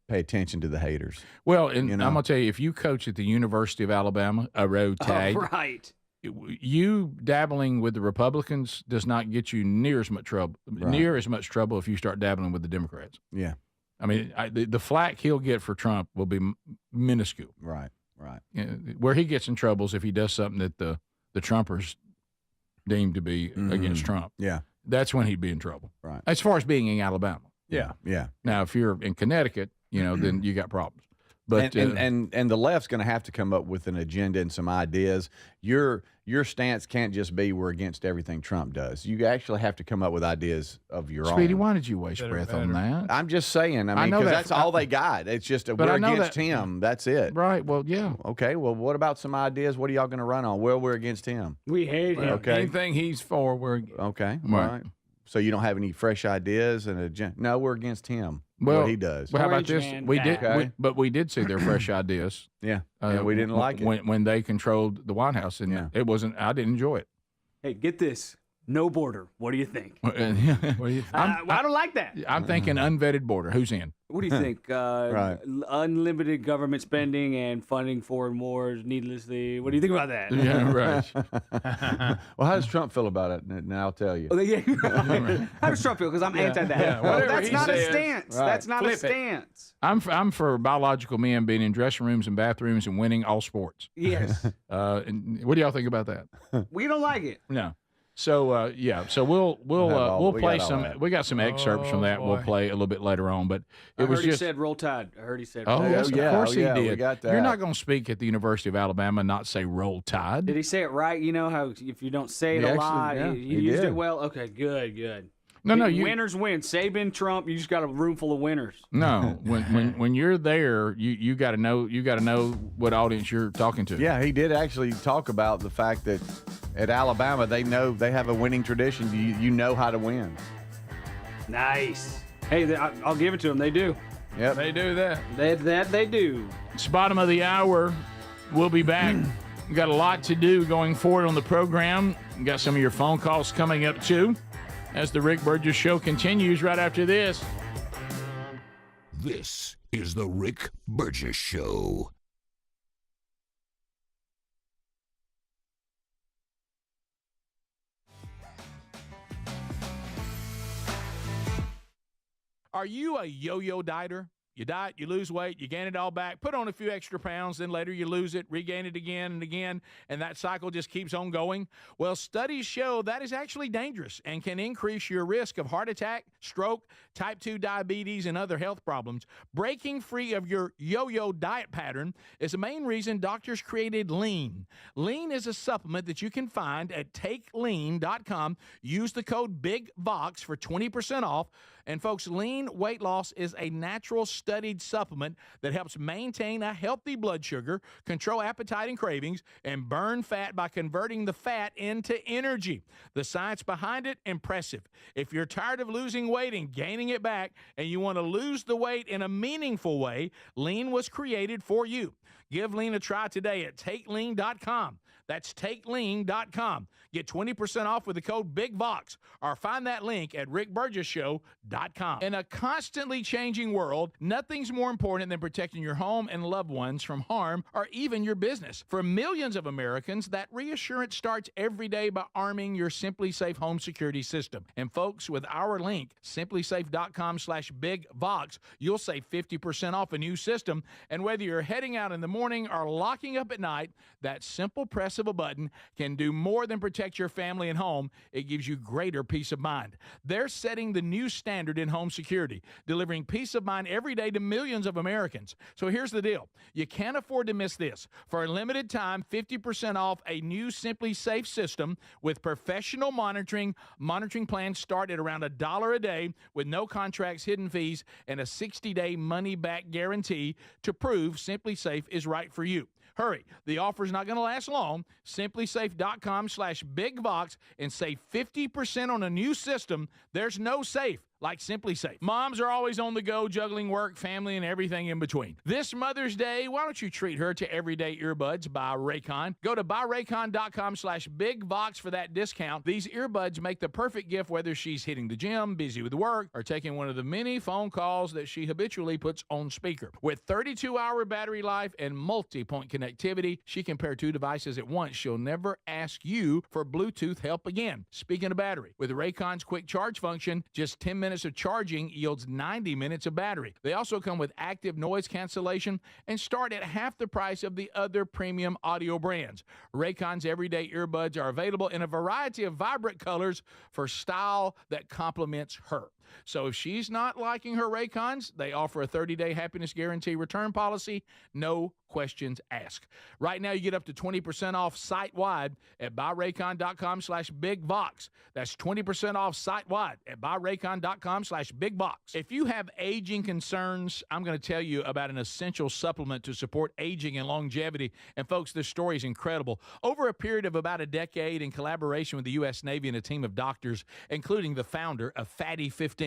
Speaker 2: pay attention to the haters.
Speaker 1: Well, and I'm gonna tell you, if you coach at the University of Alabama, a road tag,
Speaker 4: right.
Speaker 1: You dabbling with the Republicans does not get you near as much trouble. Near as much trouble if you start dabbling with the Democrats.
Speaker 2: Yeah.
Speaker 1: I mean, the flack he'll get for Trump will be minuscule.
Speaker 2: Right.
Speaker 1: Where he gets in trouble is if he does something that the Trumpers deem to be against Trump.
Speaker 2: Yeah.
Speaker 1: That's when he'd be in trouble.
Speaker 2: Right.
Speaker 1: As far as being in Alabama.
Speaker 2: Yeah.
Speaker 1: Now, if you're in Connecticut, then you got problems. But
Speaker 2: and the left's going to have to come up with an agenda and some ideas. Your stance can't just be we're against everything Trump does. You actually have to come up with ideas of your
Speaker 1: Speedy,
Speaker 2: own.
Speaker 1: why did you waste breath on that?
Speaker 2: I'm just saying. I mean,
Speaker 1: know
Speaker 2: because
Speaker 1: that-
Speaker 2: that's all they got. It's just we're against him. That's it.
Speaker 1: Right. Well, yeah.
Speaker 2: Okay. Well, what about some ideas? What are y'all going to run on? Well, we're against him.
Speaker 4: We hate him.
Speaker 2: Okay.
Speaker 3: Anything he's for, we're against.
Speaker 2: Okay.
Speaker 1: Right.
Speaker 2: All right. So you don't have any fresh ideas and agenda? No, we're against him.
Speaker 1: Well,
Speaker 2: what he does.
Speaker 1: Well, how about
Speaker 4: Orange
Speaker 1: this?
Speaker 4: man
Speaker 1: We
Speaker 4: bad.
Speaker 1: did, but we did see their fresh ideas.
Speaker 2: Yeah. And we didn't like it.
Speaker 1: when they controlled the White House, and it wasn't. I didn't enjoy it.
Speaker 4: Hey, get this. No border. What do you think?
Speaker 3: What do you think?
Speaker 4: I don't like that.
Speaker 1: I'm thinking unvetted border. Who's in?
Speaker 4: What do you think?
Speaker 2: Right.
Speaker 4: Unlimited government spending and funding foreign wars needlessly. What do you think about that?
Speaker 1: Yeah, right.
Speaker 2: Well, how does Trump feel about it? Now I'll tell you.
Speaker 4: Oh, yeah. How does Trump feel? Because I'm anti that.
Speaker 3: Yeah,
Speaker 4: Well,
Speaker 3: whatever
Speaker 4: that's
Speaker 3: he
Speaker 4: not a
Speaker 3: says.
Speaker 4: stance.
Speaker 2: Right.
Speaker 4: That's not a
Speaker 1: Flip it.
Speaker 4: stance.
Speaker 1: I'm for biological men being in dressing rooms and bathrooms and winning all sports.
Speaker 4: Yes.
Speaker 1: And what do y'all think about that?
Speaker 4: We don't like it.
Speaker 1: No. So so we'll
Speaker 2: we
Speaker 1: play
Speaker 2: got all
Speaker 1: some.
Speaker 2: that.
Speaker 1: We got some excerpts from that. We'll
Speaker 3: boy.
Speaker 1: play a little bit later on. But
Speaker 4: I
Speaker 1: it was
Speaker 4: heard
Speaker 1: just.
Speaker 4: he said roll tide. I heard he said
Speaker 1: Oh,
Speaker 4: roll
Speaker 1: yes,
Speaker 4: tide.
Speaker 2: yeah,
Speaker 1: of course
Speaker 2: oh, yeah,
Speaker 1: he
Speaker 2: we
Speaker 1: did.
Speaker 2: got that.
Speaker 1: You're not going to speak at the University of Alabama and not say roll tide.
Speaker 4: Did he say it right? You know how if you don't say it
Speaker 2: He
Speaker 4: a
Speaker 2: actually-
Speaker 4: lot,
Speaker 2: yeah,
Speaker 4: you
Speaker 2: he
Speaker 4: used
Speaker 2: did.
Speaker 4: it well? Okay, good.
Speaker 1: No, you
Speaker 4: Winners win. Saban, Trump, you just got a room full of winners.
Speaker 1: no. When you're there, you got to know what audience you're talking to.
Speaker 2: Yeah, he did actually talk about the fact that at Alabama they have a winning tradition. You know how to win.
Speaker 4: Nice. Hey, I'll give it to them. They do.
Speaker 2: Yep.
Speaker 3: They do that.
Speaker 4: They do.
Speaker 1: It's bottom of the hour. We'll be back. We got a lot to do going forward on the program. We got some of your phone calls coming up too, as the Rick Burgess Show continues right after this.
Speaker 5: This is the Rick Burgess Show.
Speaker 1: Are you a yo-yo dieter? You diet, you lose weight, you gain it all back, put on a few extra pounds, then later you lose it, regain it again and again, and that cycle just keeps on going? Well, studies show that is actually dangerous and can increase your risk of heart attack, stroke, type 2 diabetes, and other health problems. Breaking free of your yo-yo diet pattern is the main reason doctors created Lean. Lean is a supplement that you can find at takelean.com. Use the code BIGVOX for 20% off. And folks, Lean weight loss is a natural studied supplement that helps maintain a healthy blood sugar, control appetite and cravings, and burn fat by converting the fat into energy. The science behind it, impressive. If you're tired of losing weight and gaining it back, and you want to lose the weight in a meaningful way, Lean was created for you. Give Lean a try today at takelean.com. That's takelean.com. Get 20% off with the code BIGVOX, or find that link at rickburgessshow.com. In a constantly changing world, nothing's more important than protecting your home and loved ones from harm or even your business. For millions of Americans, that reassurance starts every day by arming your Simply Safe home security system. And folks, with our link, simplysafe.com/BigVox, you'll save 50% off a new system. And whether you're heading out in the morning or locking up at night, that simple press of a button can do more than protect your family and home. It gives you greater peace of mind. They're setting the new standard in home security, delivering peace of mind every day to millions of Americans. So here's the deal. You can't afford to miss this. For a limited time, 50% off a new Simply Safe system with professional monitoring. Monitoring plans start at around $1 a day with no contracts, hidden fees, and a 60-day money-back guarantee to prove Simply Safe is right for you. Hurry. The offer's not going to last long. Simplysafe.com/BigVox and save 50% on a new system. There's no safe like Simply Safe. Moms are always on the go, juggling work, family, and everything in between. This Mother's Day, why don't you treat her to everyday earbuds by Raycon? Go to buyraycon.com/BigVox for that discount. These earbuds make the perfect gift whether she's hitting the gym, busy with work, or taking one of the many phone calls that she habitually puts on speaker. With 32-hour battery life and multi-point connectivity, she can pair two devices at once. She'll never ask you for Bluetooth help again. Speaking of battery, with Raycon's quick charge function, just 10 minutes of charging yields 90 minutes of battery. They also come with active noise cancellation and start at half the price of the other premium audio brands. Raycon's everyday earbuds are available in a variety of vibrant colors for style that complements her. So if she's not liking her Raycons, they offer a 30-day happiness guarantee return policy, no questions asked. Right now, you get up to 20% off site-wide at buyraycon.com/BigVox. That's 20% off site-wide at buyraycon.com/BigVox. If you have aging concerns, I'm going to tell you about an essential supplement to support aging and longevity. And folks, this story is incredible. Over a period of about a decade, in collaboration with the U.S. Navy and a team of doctors, including the founder of Fatty 15,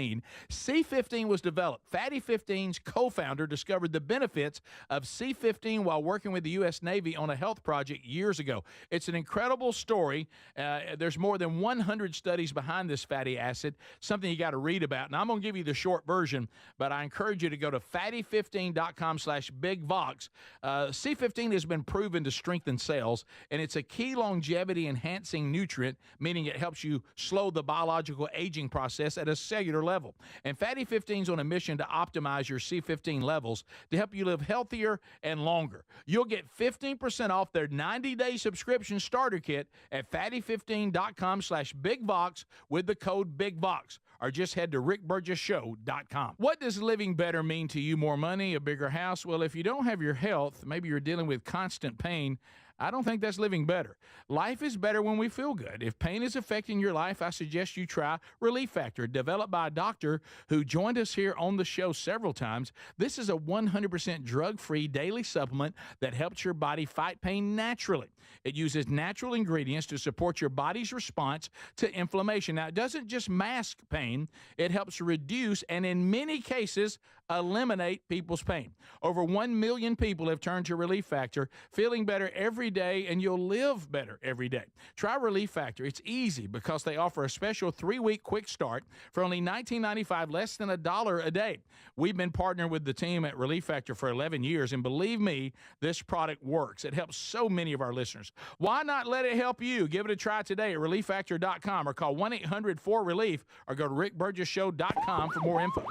Speaker 1: C15 was developed. Fatty 15's co-founder discovered the benefits of C15 while working with the U.S. Navy on a health project years ago. It's an incredible story. There's more than 100 studies behind this fatty acid, something you got to read about. Now, I'm going to give you the short version, but I encourage you to go to fatty15.com/BigVox. C15 has been proven to strengthen cells, and it's a key longevity-enhancing nutrient, meaning it helps you slow the biological aging process at a cellular level. And Fatty 15 is on a mission to optimize your C15 levels to help you live healthier and longer. You'll get 15% off their 90-day subscription starter kit at fatty15.com/BigVox with the code BigVox, or just head to rickburgessshow.com. What does living better mean to you? More money, a bigger house? Well, if you don't have your health, maybe you're dealing with constant pain, I don't think that's living better. Life is better when we feel good. If pain is affecting your life, I suggest you try Relief Factor, developed by a doctor who joined us here on the show several times. This is a 100% drug-free daily supplement that helps your body fight pain naturally. It uses natural ingredients to support your body's response to inflammation. Now, it doesn't just mask pain. It helps reduce and, in many cases, eliminate people's pain. Over 1 million people have turned to Relief Factor, feeling better every day, and you'll live better every day. Try Relief Factor. It's easy because they offer a special 3-week quick start for only $19.95, less than $1 a day. We've been partnering with the team at Relief Factor for 11 years, and believe me, this product works. It helps so many of our listeners. Why not let it help you? Give it a try today at ReliefFactor.com or call 1-800-4RELIEF or go to rickburgessshow.com for more info.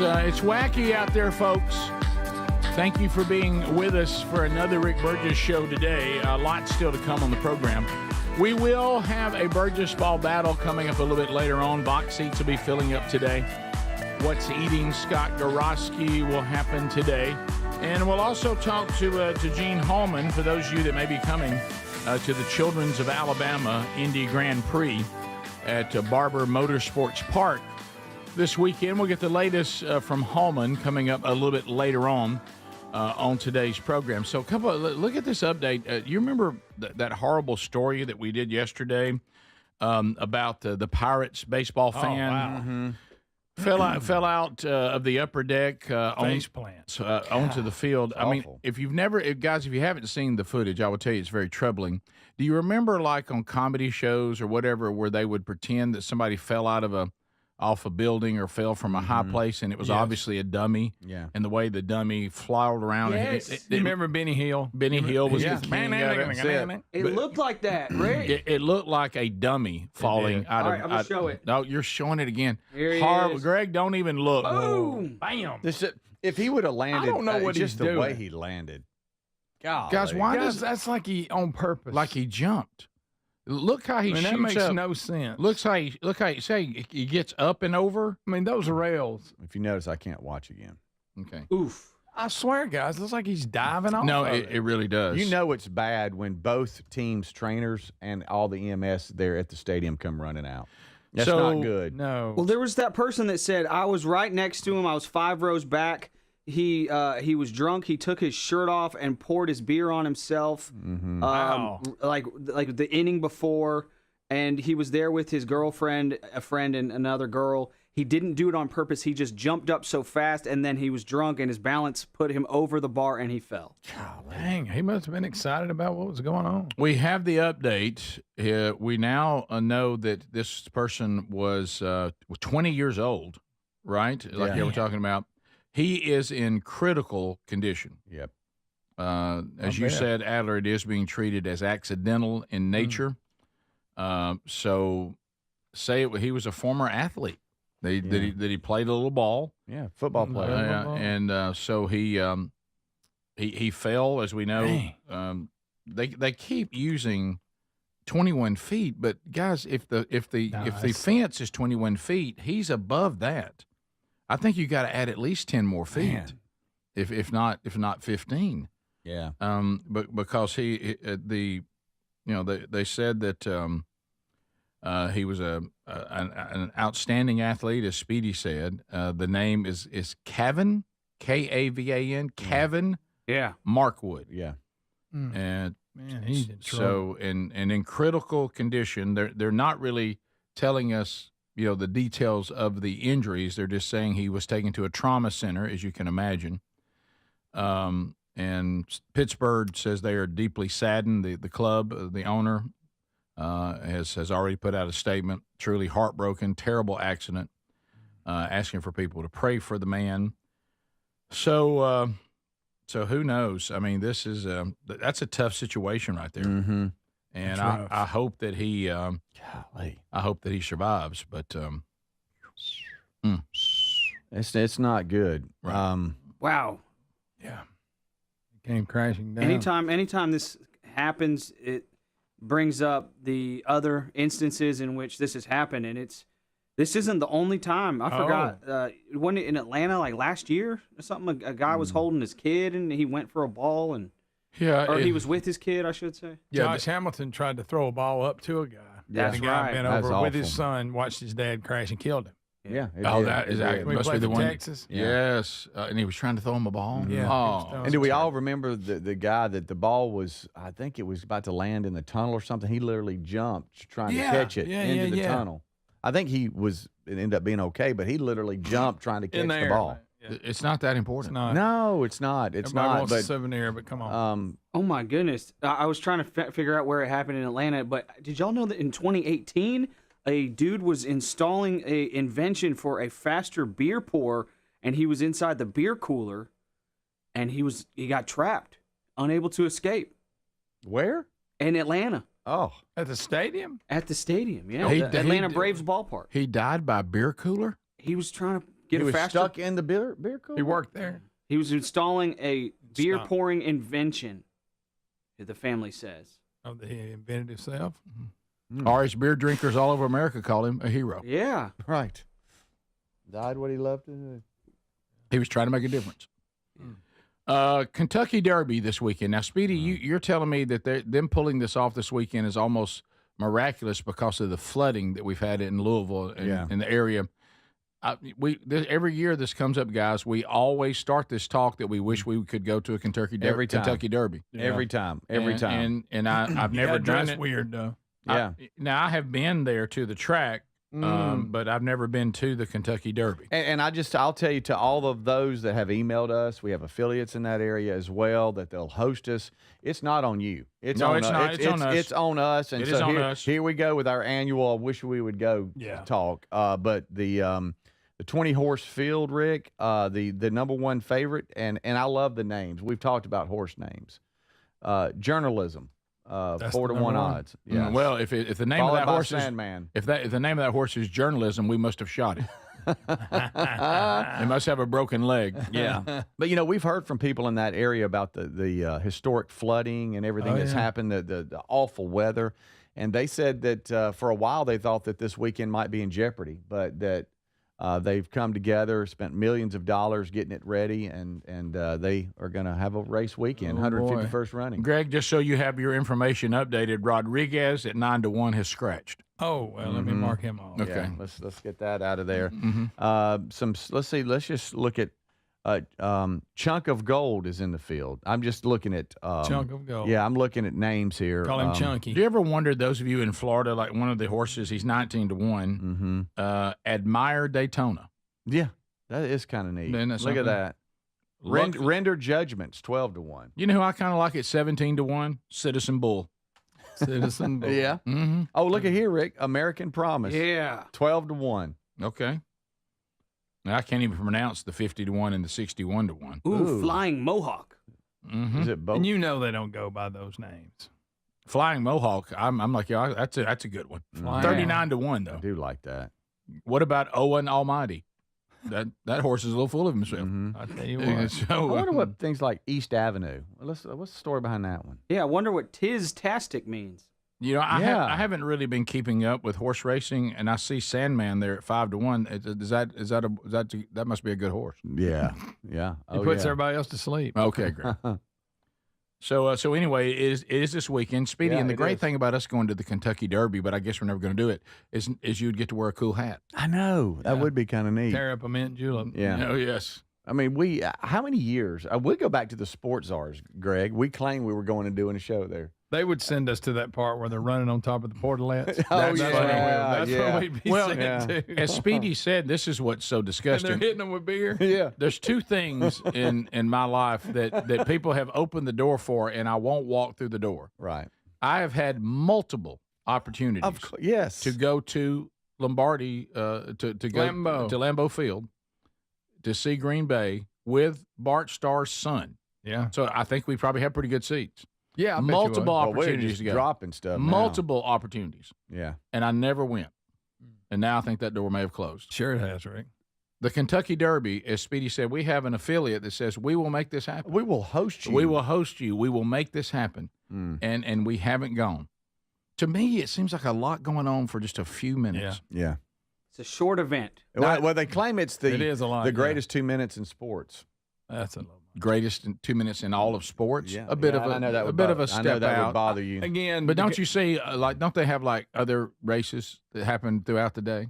Speaker 1: It's wacky out there, folks. Thank you for being with us for another Rick Burgess show today. A lot still to come on the program. We will have a Burgess Ball battle coming up a little bit later on. Box seats will be filling up today. What's Eating Scott Gorosky will happen today. And we'll also talk to Gene Hallman, for those of you that may be coming to the Children's of Alabama Indy Grand Prix at Barber Motorsports Park this weekend. We'll get the latest from Hallman coming up a little bit later on. on today's program. So, look at this update. You remember that horrible story that we did yesterday about the Pirates baseball fan?
Speaker 3: Oh, wow.
Speaker 1: Fell out of the upper deck
Speaker 3: Face plants
Speaker 1: onto the field. I mean,
Speaker 2: awful.
Speaker 1: if you haven't seen the footage, I will tell you it's very troubling. Do you remember, like on comedy shows or whatever, where they would pretend that somebody fell out of off a building or fell from a high place, and it was obviously a dummy?
Speaker 2: Yeah.
Speaker 1: And the way the dummy flowed around.
Speaker 4: Yes.
Speaker 1: And
Speaker 3: You remember Benny Hill?
Speaker 1: Benny Hill was the king of it.
Speaker 4: It looked like that, Rick.
Speaker 1: It looked like a dummy falling out
Speaker 4: All
Speaker 1: of.
Speaker 4: right, I'm gonna show it.
Speaker 1: No, you're showing it again.
Speaker 4: Here he
Speaker 1: Horrible.
Speaker 4: is.
Speaker 1: Greg, don't even look.
Speaker 4: Boom.
Speaker 3: Bam.
Speaker 2: If he would have landed,
Speaker 3: don't know what
Speaker 2: just
Speaker 3: he's
Speaker 2: the way
Speaker 3: doing.
Speaker 2: he landed. God,
Speaker 1: Guys, why
Speaker 3: Guys,
Speaker 1: does
Speaker 3: that's like he on purpose.
Speaker 1: like he jumped? Look how he
Speaker 3: I mean,
Speaker 1: shoots
Speaker 3: that makes
Speaker 1: up.
Speaker 3: no sense.
Speaker 1: Look how he say he gets up and over.
Speaker 3: I mean, those rails.
Speaker 2: If you notice, I can't watch again.
Speaker 1: Okay.
Speaker 4: Oof.
Speaker 3: I swear, guys, looks like he's diving off.
Speaker 1: No,
Speaker 3: of
Speaker 1: it really does.
Speaker 2: You know it's bad when both teams' trainers and all the EMS there at the stadium come running out. That's
Speaker 1: So-
Speaker 2: not good.
Speaker 3: No.
Speaker 4: Well, there was that person that said I was right next to him. I was 5 rows back. He was drunk. He took his shirt off and poured his beer on himself.
Speaker 3: Wow.
Speaker 4: Like the inning before, and he was there with his girlfriend, a friend, and another girl. He didn't do it on purpose. He just jumped up so fast, and then he was drunk, and his balance put him over the bar, and he fell.
Speaker 3: Dang, he must have been excited about what was going on.
Speaker 1: We have the update. We now know that this person was 20 years old, right? Like
Speaker 2: Yeah.
Speaker 1: you were talking about. He is in critical condition.
Speaker 2: Yep.
Speaker 1: As you
Speaker 3: bad.
Speaker 1: said, Adler, it is being treated as accidental in nature. So, he was a former athlete. That he played a little ball.
Speaker 2: Yeah, football player.
Speaker 1: And so he fell, as we know.
Speaker 3: Dang.
Speaker 1: They keep using 21 feet, but guys, if the fence is 21 feet, he's above that. I think you got to add at least 10 more feet,
Speaker 2: Man.
Speaker 1: if not 15.
Speaker 2: Yeah.
Speaker 1: But because they said that he was an outstanding athlete, as Speedy said. The name is Kevin, Kavan, Kevin
Speaker 4: Yeah.
Speaker 1: Markwood,
Speaker 2: Yeah.
Speaker 1: and
Speaker 3: Man, he's in trouble.
Speaker 1: so and in critical condition. They're not really telling us the details of the injuries. They're just saying he was taken to a trauma center, as you can imagine. And Pittsburgh says they are deeply saddened. The club, the owner, has already put out a statement. Truly heartbroken, terrible accident. Asking for people to pray for the man. So who knows? I mean, this is that's a tough situation right there.
Speaker 2: Mm-hmm.
Speaker 1: And
Speaker 3: That's rough.
Speaker 1: I hope that he
Speaker 2: Golly.
Speaker 1: I hope that he survives. But
Speaker 2: It's not good.
Speaker 1: Right.
Speaker 4: Wow.
Speaker 3: Yeah. He came crashing down.
Speaker 4: Anytime this happens, it brings up the other instances in which this has happened, and this isn't the only time. I forgot. Wasn't it in Atlanta like last year or something? A guy was holding his kid, and he went for a ball, and or he was with his kid, I should say.
Speaker 3: Josh Hamilton tried to throw a ball up to a guy.
Speaker 4: That's
Speaker 3: the guy
Speaker 4: right.
Speaker 3: bent
Speaker 2: That's
Speaker 3: over with his
Speaker 2: awful.
Speaker 3: son, watched his dad crash and killed him.
Speaker 2: Yeah.
Speaker 1: That is
Speaker 3: We
Speaker 1: must be
Speaker 3: played
Speaker 1: the
Speaker 3: for
Speaker 1: one.
Speaker 3: Texas.
Speaker 1: Yes, and he was trying to throw him a ball.
Speaker 3: Yeah.
Speaker 1: Oh,
Speaker 2: And do we all remember the guy that the ball was, I think it was about to land in the tunnel or something. He literally jumped trying to catch it into the tunnel. I think it ended up being okay, but he literally jumped trying to catch
Speaker 3: In
Speaker 2: the
Speaker 3: there.
Speaker 2: ball.
Speaker 3: Yeah.
Speaker 1: it's not that
Speaker 3: It's
Speaker 1: important.
Speaker 3: not.
Speaker 2: No, it's not. It's
Speaker 3: Everybody
Speaker 2: not.
Speaker 3: wants a
Speaker 2: But
Speaker 3: souvenir, but come on.
Speaker 4: Oh my goodness! I was trying to figure out where it happened in Atlanta, but did y'all know that in 2018, a dude was installing a invention for a faster beer pour, and he was inside the beer cooler, and he got trapped, unable to escape
Speaker 2: where?
Speaker 4: in Atlanta
Speaker 2: Oh,
Speaker 3: At the stadium?
Speaker 4: at the stadium. Yeah,
Speaker 1: He-
Speaker 4: the
Speaker 1: he-
Speaker 4: Atlanta Braves ballpark.
Speaker 1: He died by a beer cooler.
Speaker 4: He was trying to get
Speaker 2: he
Speaker 4: a
Speaker 2: was
Speaker 4: faster.
Speaker 2: stuck in the beer cooler.
Speaker 3: He worked there.
Speaker 4: He was installing a beer
Speaker 3: Stop.
Speaker 4: pouring invention. The family says.
Speaker 3: Oh, that he invented himself.
Speaker 1: Irish beer drinkers all over America call him a hero.
Speaker 4: Yeah.
Speaker 2: Right. Died what he loved to do.
Speaker 1: He was trying to make a difference. Kentucky Derby this weekend. Now, Speedy, you're telling me that them pulling this off this weekend is almost miraculous because of the flooding that we've had in Louisville and in the area. every year this comes up, guys. We always start this talk that we wish we could go to a Kentucky Derby.
Speaker 2: Yeah. Every time.
Speaker 1: And I've never done it.
Speaker 3: Weird though.
Speaker 2: Yeah.
Speaker 1: Now I have been there to the track, but I've never been to the Kentucky Derby.
Speaker 2: And I'll tell you, to all of those that have emailed us, we have affiliates in that area as well that they'll host us. It's not on you. It's on us. It's on us. And
Speaker 1: it is on us.
Speaker 2: Here we go with our annual "I wish we would go" talk. But the 20-horse field, Rick, the number one favorite, and I love the names. We've talked about horse names. Journalism. 4-to-1 odds. Yeah.
Speaker 1: Well, if the name
Speaker 2: Followed
Speaker 1: of that
Speaker 2: by
Speaker 1: horse
Speaker 2: Sandman.
Speaker 1: if the name of that horse is journalism, we must have shot it. It must have a broken leg.
Speaker 2: Yeah. But we've heard from people in that area about the historic flooding and everything that's happened, the awful weather, and they said that for a while they thought that this weekend might be in jeopardy, but that they've come together, spent millions of dollars getting it ready, and they are going to have a race weekend, 151st running.
Speaker 1: Greg, just so you have your information updated, Rodriguez at 9-1 has scratched.
Speaker 3: Oh, well, let me mark him off.
Speaker 1: Okay.
Speaker 2: Yeah, let's get that out of there. Let's see. Let's just look at Chunk of Gold is in the field. I'm just looking at
Speaker 3: Chunk of Gold.
Speaker 2: Yeah, I'm looking at names here.
Speaker 3: Call him Chunky.
Speaker 1: Do you ever wonder, those of you in Florida, like one of the horses, he's 19-1, Admire Daytona.
Speaker 2: Yeah, that is kind of neat. Look at that.
Speaker 1: Look,
Speaker 2: Render Judgments 12-1.
Speaker 1: you know who I kind of like at 17-1? Citizen Bull.
Speaker 3: Citizen Bull.
Speaker 2: Yeah.
Speaker 1: Mm-hmm.
Speaker 2: Oh, look at here, Rick. American Promise.
Speaker 4: Yeah.
Speaker 2: 12-1.
Speaker 1: Okay. Now, I can't even pronounce the 50-1 and the 61-1.
Speaker 4: Ooh, Flying Mohawk.
Speaker 1: Mm-hmm.
Speaker 2: Is it both?
Speaker 3: And they don't go by those names.
Speaker 1: Flying Mohawk, I'm like, yeah, that's a good one. 39-1 though.
Speaker 2: I do like that.
Speaker 1: What about Owen Almighty? That horse is a little full of himself.
Speaker 3: I'll tell you what.
Speaker 1: So,
Speaker 2: I wonder what things like East Avenue. What's the story behind that one?
Speaker 4: Yeah, I wonder what Tiz-tastic means.
Speaker 1: I haven't really been keeping up with horse racing, and I see Sandman there at 5-1. That must be a good horse?
Speaker 2: Yeah, yeah.
Speaker 3: He puts everybody else to sleep.
Speaker 1: Okay, great. So anyway, it is this weekend, Speedy, and the great thing about us going to the Kentucky Derby, but I guess we're never going to do it, is you'd get to wear a cool hat.
Speaker 2: I know that would be kind of neat.
Speaker 3: Tear up a mint julep.
Speaker 2: Yeah.
Speaker 1: Oh yes.
Speaker 2: I mean, how many years? We go back to the sports czars, Greg. We claimed we were going and doing a show there.
Speaker 3: They would send us to that part where they're running on top of the portalets.
Speaker 2: Oh,
Speaker 3: That's where we'd be sent to.
Speaker 1: As Speedy said, this is what's so disgusting.
Speaker 3: And they're hitting them with beer.
Speaker 2: Yeah.
Speaker 1: There's two things in my life that people have opened the door for, and I won't walk through the door.
Speaker 2: Right.
Speaker 1: I have had multiple opportunities to go to Lombardi, to go to Lambeau Field to see Green Bay with Bart Starr's son.
Speaker 3: Yeah.
Speaker 1: So I think we probably have pretty good seats.
Speaker 3: Yeah, I bet
Speaker 1: multiple
Speaker 2: we're
Speaker 1: opportunities
Speaker 2: just
Speaker 1: to go.
Speaker 2: dropping stuff.
Speaker 1: Multiple opportunities.
Speaker 2: Yeah.
Speaker 1: And I never went. And now I think that door may have closed.
Speaker 3: Sure it has, Rick.
Speaker 1: The Kentucky Derby, as Speedy said, we have an affiliate that says we will make this happen.
Speaker 2: We will host you.
Speaker 1: We will host you. We will make this happen. And we haven't gone. To me, it seems like a lot going on for just a few minutes.
Speaker 2: Yeah.
Speaker 4: It's a short event.
Speaker 2: Well, they claim it is
Speaker 3: a lot,
Speaker 2: the greatest 2 minutes in sports.
Speaker 3: That's a lot.
Speaker 1: Greatest in 2 minutes in all of sports.
Speaker 2: Yeah.
Speaker 1: A bit of
Speaker 2: I know that
Speaker 1: a bit of a
Speaker 2: I know
Speaker 1: step
Speaker 2: that
Speaker 1: out.
Speaker 2: would bother you.
Speaker 3: Again,
Speaker 1: But don't you see, don't they have like other races that happen throughout the day?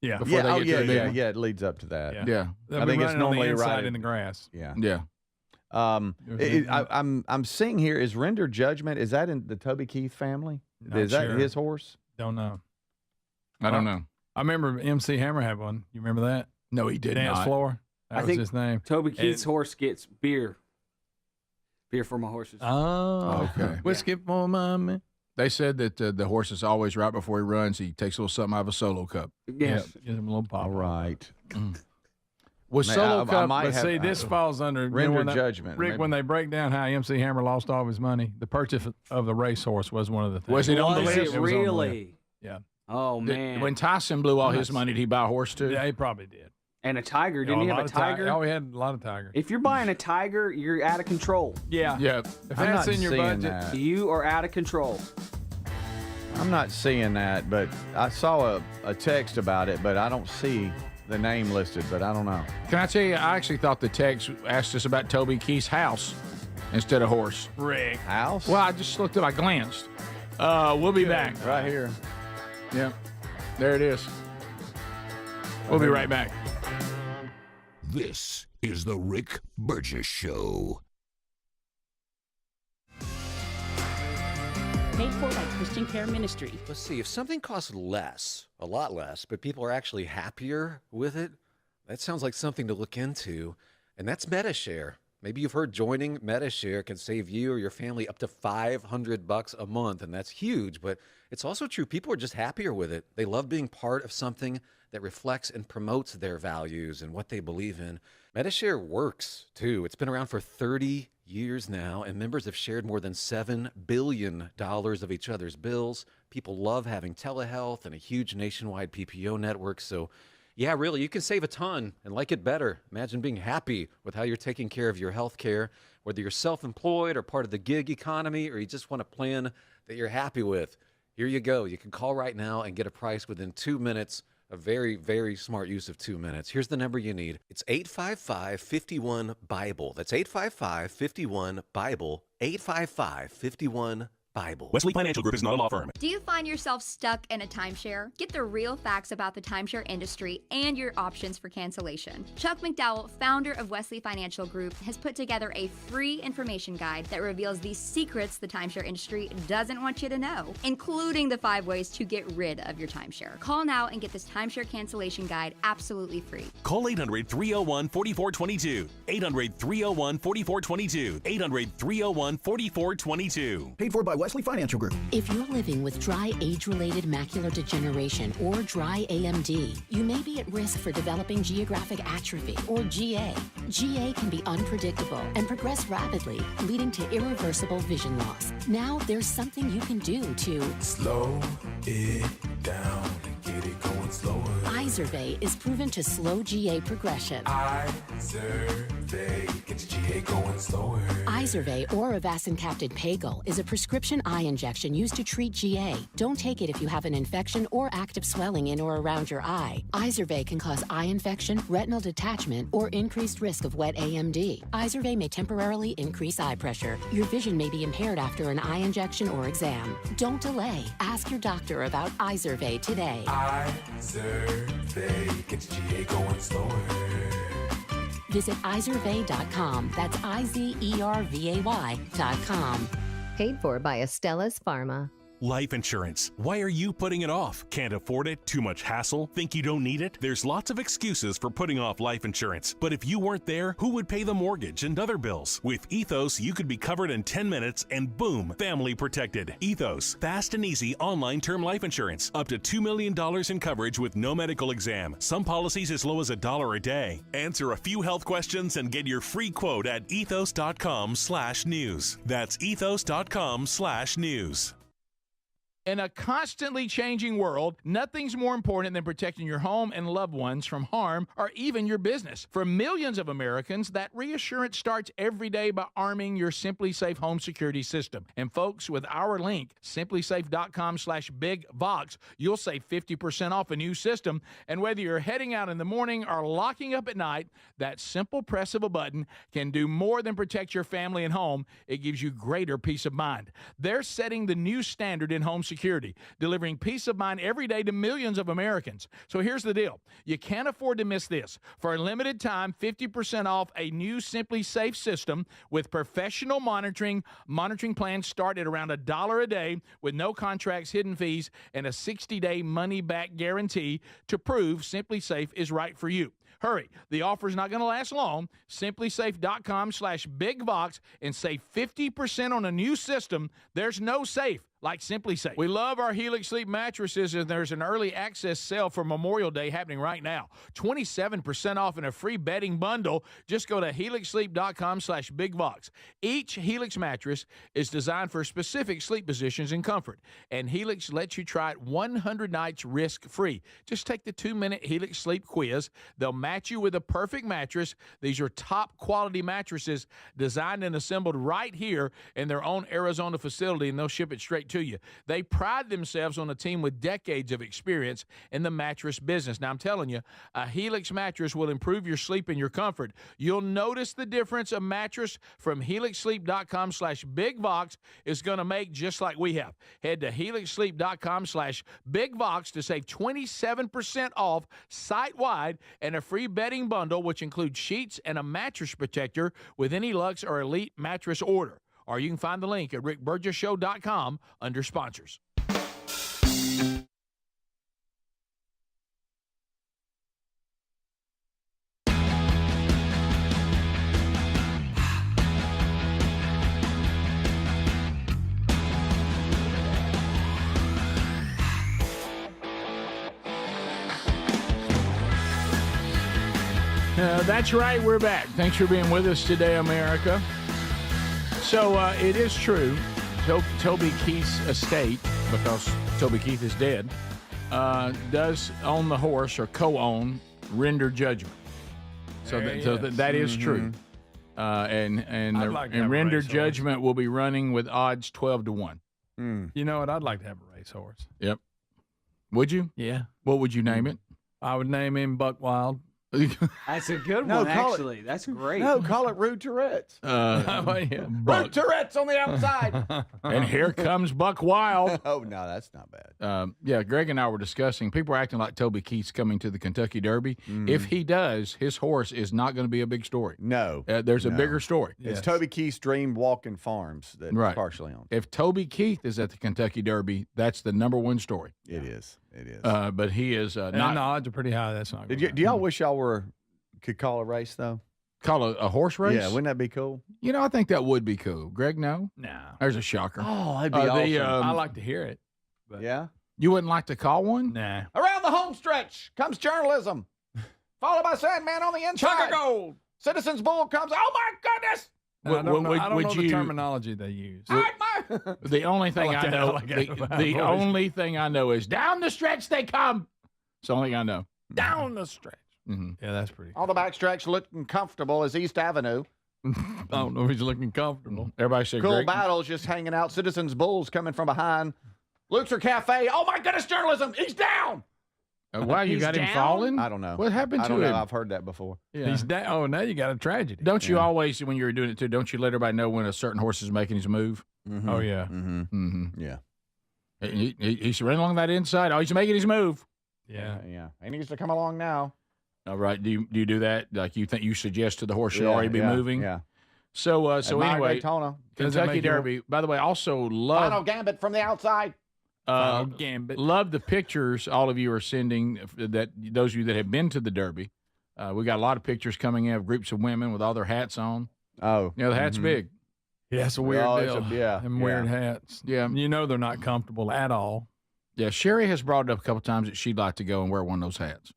Speaker 3: Yeah.
Speaker 1: Before they get to the big one?
Speaker 2: Yeah. It leads up to that.
Speaker 1: Yeah.
Speaker 3: They'll
Speaker 2: I
Speaker 3: be
Speaker 2: think it's
Speaker 3: running on
Speaker 2: normally
Speaker 3: the inside
Speaker 2: right
Speaker 3: in the grass.
Speaker 2: Yeah.
Speaker 1: Yeah.
Speaker 2: I'm seeing here, is Render Judgment, is that in the Toby Keith family? Is that his horse?
Speaker 3: Don't know.
Speaker 1: I don't know.
Speaker 3: I remember MC Hammer had one. You remember that?
Speaker 1: No, he did
Speaker 3: Dance
Speaker 1: not.
Speaker 3: floor. That was his name.
Speaker 4: Toby Keith's horse gets beer. Beer for my horses.
Speaker 3: Oh,
Speaker 1: okay.
Speaker 3: Whiskey for my man.
Speaker 1: They said that the horse is always right before he runs. He takes a little something out of a solo cup.
Speaker 4: Yes.
Speaker 3: Give him a little pop.
Speaker 2: All right.
Speaker 1: Was solo cup?
Speaker 3: But see, this falls under
Speaker 2: Render Judgment.
Speaker 3: Rick, when they break down how MC Hammer lost all of his money, the purchase of the racehorse was one of the things.
Speaker 1: Was it on the list?
Speaker 4: It really?
Speaker 3: Yeah.
Speaker 4: Oh, man.
Speaker 1: When Tyson blew all his money, did he buy a horse too?
Speaker 3: Yeah, he probably did.
Speaker 4: And a tiger. Didn't he have a tiger?
Speaker 3: Oh, he had a lot of tigers.
Speaker 4: If you're buying a tiger, you're out of control.
Speaker 3: Yeah.
Speaker 1: Yeah.
Speaker 3: If
Speaker 2: I'm
Speaker 3: that's
Speaker 2: not
Speaker 3: in your
Speaker 2: seeing
Speaker 3: budget.
Speaker 2: that.
Speaker 4: You are out of control.
Speaker 2: I'm not seeing that, but I saw a text about it, but I don't see the name listed, but I don't know.
Speaker 1: Can I tell you, I actually thought the text asked us about Toby Keith's house instead of horse.
Speaker 3: Rick.
Speaker 2: House?
Speaker 1: Well, I just looked at it. I glanced. We'll be back.
Speaker 2: Right here.
Speaker 1: Yeah. There it is. We'll be right back.
Speaker 5: This is the Rick Burgess Show.
Speaker 6: Paid for by Christian Care Ministry.
Speaker 7: Let's see, if something costs less, a lot less, but people are actually happier with it, that sounds like something to look into, and that's MetaShare. Maybe you've heard joining MetaShare can save you or your family up to $500 a month, and that's huge, but it's also true. People are just happier with it. They love being part of something that reflects and promotes their values and what they believe in. MetaShare works, too. It's been around for 30 years now, and members have shared more than $7 billion of each other's bills. People love having telehealth and a huge nationwide PPO network, so yeah, really, you can save a ton and like it better. Imagine being happy with how you're taking care of your health care, whether you're self-employed or part of the gig economy, or you just want a plan that you're happy with. Here you go. You can call right now and get a price within 2 minutes. A very, very smart use of 2 minutes. Here's the number you need. It's 855-51-BIBLE. That's 855-51-BIBLE. 855-51-BIBLE.
Speaker 8: Wesley Financial Group is not a law firm.
Speaker 9: Do you find yourself stuck in a timeshare? Get the real facts about the timeshare industry and your options for cancellation. Chuck McDowell, founder of Wesley Financial Group, has put together a free information guide that reveals the secrets the timeshare industry doesn't want you to know, including the 5 ways to get rid of your timeshare. Call now and get this timeshare cancellation guide absolutely free.
Speaker 8: Call 800-301-4422. 800-301-4422. 800-301-4422.
Speaker 10: Paid for by Wesley Financial Group.
Speaker 6: If you're living with dry age-related macular degeneration or dry AMD, you may be at risk for developing geographic atrophy or GA. GA can be unpredictable and progress rapidly, leading to irreversible vision loss. Now there's something you can do to
Speaker 11: slow it down and get it going slower.
Speaker 6: Izervay is proven to slow GA progression.
Speaker 11: Izervay gets GA going slower.
Speaker 6: Izervay or avacincaptad pagel is a prescription eye injection used to treat GA. Don't take it if you have an infection or active swelling in or around your eye. Izervay can cause eye infection, retinal detachment, or increased risk of wet AMD. Izervay may temporarily increase eye pressure. Your vision may be impaired after an eye injection or exam. Don't delay. Ask your doctor about Izervay today.
Speaker 11: Izervay gets GA going slower.
Speaker 6: Visit Izervay.com. That's IZERVAY.com.
Speaker 12: Paid for by Astellas Pharma.
Speaker 8: Life insurance. Why are you putting it off? Can't afford it? Too much hassle? Think you don't need it? There's lots of excuses for putting off life insurance. But if you weren't there, who would pay the mortgage and other bills? With Ethos, you could be covered in 10 minutes and boom, family protected. Ethos, fast and easy online term life insurance. Up to $2 million in coverage with no medical exam. Some policies as low as $1 a day. Answer a few health questions and get your free quote at ethos.com/news. That's ethos.com/news.
Speaker 1: In a constantly changing world, nothing's more important than protecting your home and loved ones from harm or even your business. For millions of Americans, that reassurance starts every day by arming your SimpliSafe home security system. And folks, with our link, simplysafe.com/bigvox, you'll save 50% off a new system. And whether you're heading out in the morning or locking up at night, that simple press of a button can do more than protect your family and home. It gives you greater peace of mind. They're setting the new standard in home security, delivering peace of mind every day to millions of Americans. So here's the deal. You can't afford to miss this. For a limited time, 50% off a new SimpliSafe system with professional monitoring. Monitoring plans start at around $1 a day with no contracts, hidden fees, and a 60-day money-back guarantee to prove SimpliSafe is right for you. Hurry. The offer's not going to last long. simplysafe.com/bigvox and save 50% on a new system. There's no safe like SimpliSafe. We love our Helix Sleep mattresses, and there's an early access sale for Memorial Day happening right now. 27% off and a free bedding bundle. Just go to helixsleep.com/bigvox. Each Helix mattress is designed for specific sleep positions and comfort, and Helix lets you try it 100 nights risk-free. Just take the 2-minute Helix Sleep quiz. They'll match you with a perfect mattress. These are top-quality mattresses designed and assembled right here in their own Arizona facility, and they'll ship it straight to you. They pride themselves on a team with decades of experience in the mattress business. Now, I'm telling you, a Helix mattress will improve your sleep and your comfort. You'll notice the difference a mattress from HelixSleep.com/BigVox is going to make, just like we have. Head to HelixSleep.com/BigVox to save 27% off site-wide and a free bedding bundle, which includes sheets and a mattress protector with any Luxe or Elite mattress order. Or you can find the link at rickburgessshow.com under sponsors. That's right, we're back. Thanks for being with us today, America. So it is true, Toby Keith's estate, because Toby Keith is dead, does own the horse or co-own Render Judgment. So that is true. And Render Judgment will be running with odds 12-1.
Speaker 3: You know what? I'd like to have a racehorse.
Speaker 1: Yep. Would you?
Speaker 3: Yeah.
Speaker 1: What would you name it?
Speaker 3: I would name him Buck Wild.
Speaker 4: That's a good one, actually. That's great.
Speaker 2: No, call it Rude Tourette's.
Speaker 1: Rude
Speaker 2: Tourette's on the outside.
Speaker 1: And here comes Buck Wild.
Speaker 2: Oh, no, that's not bad.
Speaker 1: Yeah, Greg and I were discussing. People are acting like Toby Keith's coming to the Kentucky Derby. If he does, his horse is not going to be a big story.
Speaker 2: No.
Speaker 1: There's a bigger story.
Speaker 2: It's Toby Keith's Dream Walking Farms that's partially owned.
Speaker 1: If Toby Keith is at the Kentucky Derby, that's the number one story.
Speaker 2: It is. It is.
Speaker 1: But he is not.
Speaker 3: And the odds are pretty high. That's not.
Speaker 2: Do y'all wish y'all could call a race though?
Speaker 1: Call a horse race?
Speaker 2: Yeah, wouldn't that be cool?
Speaker 1: You know, I think that would be cool. Greg, no?
Speaker 3: No.
Speaker 1: There's a shocker.
Speaker 2: Oh, that'd be awesome.
Speaker 3: I like to hear it. But
Speaker 2: Yeah.
Speaker 1: You wouldn't like to call one?
Speaker 3: Nah.
Speaker 2: Around the home stretch comes journalism, followed by Sandman on the inside.
Speaker 3: Chuck a gold.
Speaker 2: Citizens Bull comes. Oh my goodness!
Speaker 3: I don't know the terminology they use.
Speaker 1: The only thing I know, the only thing I know is down the stretch they come. It's the only thing I know.
Speaker 3: Down the stretch.
Speaker 1: Mm-hmm.
Speaker 3: Yeah, that's pretty.
Speaker 2: On the back stretch, looking comfortable as East Avenue.
Speaker 3: I don't know if he's looking comfortable.
Speaker 1: Everybody said
Speaker 2: Cool
Speaker 1: Greg.
Speaker 2: battles just hanging out. Citizens Bulls coming from behind. Luxor Cafe. Oh my goodness, journalism. He's down.
Speaker 1: Wow, you got him
Speaker 4: down?
Speaker 1: falling?
Speaker 2: I don't know.
Speaker 1: What happened
Speaker 2: I
Speaker 1: to
Speaker 2: don't
Speaker 1: him?
Speaker 2: know. I've heard that before.
Speaker 1: Yeah.
Speaker 3: He's down. Oh, now you got a tragedy.
Speaker 1: Don't you always, when you're doing it too, don't you let everybody know when a certain horse is making his move?
Speaker 2: Mm-hmm.
Speaker 3: Oh, yeah.
Speaker 2: Mm-hmm.
Speaker 1: Mm-hmm.
Speaker 2: Yeah.
Speaker 1: He's running along that inside. Oh, he's making his move.
Speaker 3: Yeah.
Speaker 2: Yeah. He needs to come along now.
Speaker 1: All right. Do you do that? Like you think you suggest to the horse should already be moving?
Speaker 2: Yeah.
Speaker 1: So anyway,
Speaker 2: Daytona.
Speaker 1: Kentucky Derby. By the way, also love
Speaker 2: Final Gambit from the outside.
Speaker 3: Gambit.
Speaker 1: Love the pictures all of you are sending. That those of you that have been to the Derby, we got a lot of pictures coming in of groups of women with all their hats on.
Speaker 2: Oh,
Speaker 1: The hat's big.
Speaker 3: Yeah, it's a weird deal. Them weird hats.
Speaker 1: Yeah.
Speaker 3: You know they're not comfortable at all.
Speaker 1: Yeah, Sherry has brought it up a couple times that she'd like to go and wear one of those hats.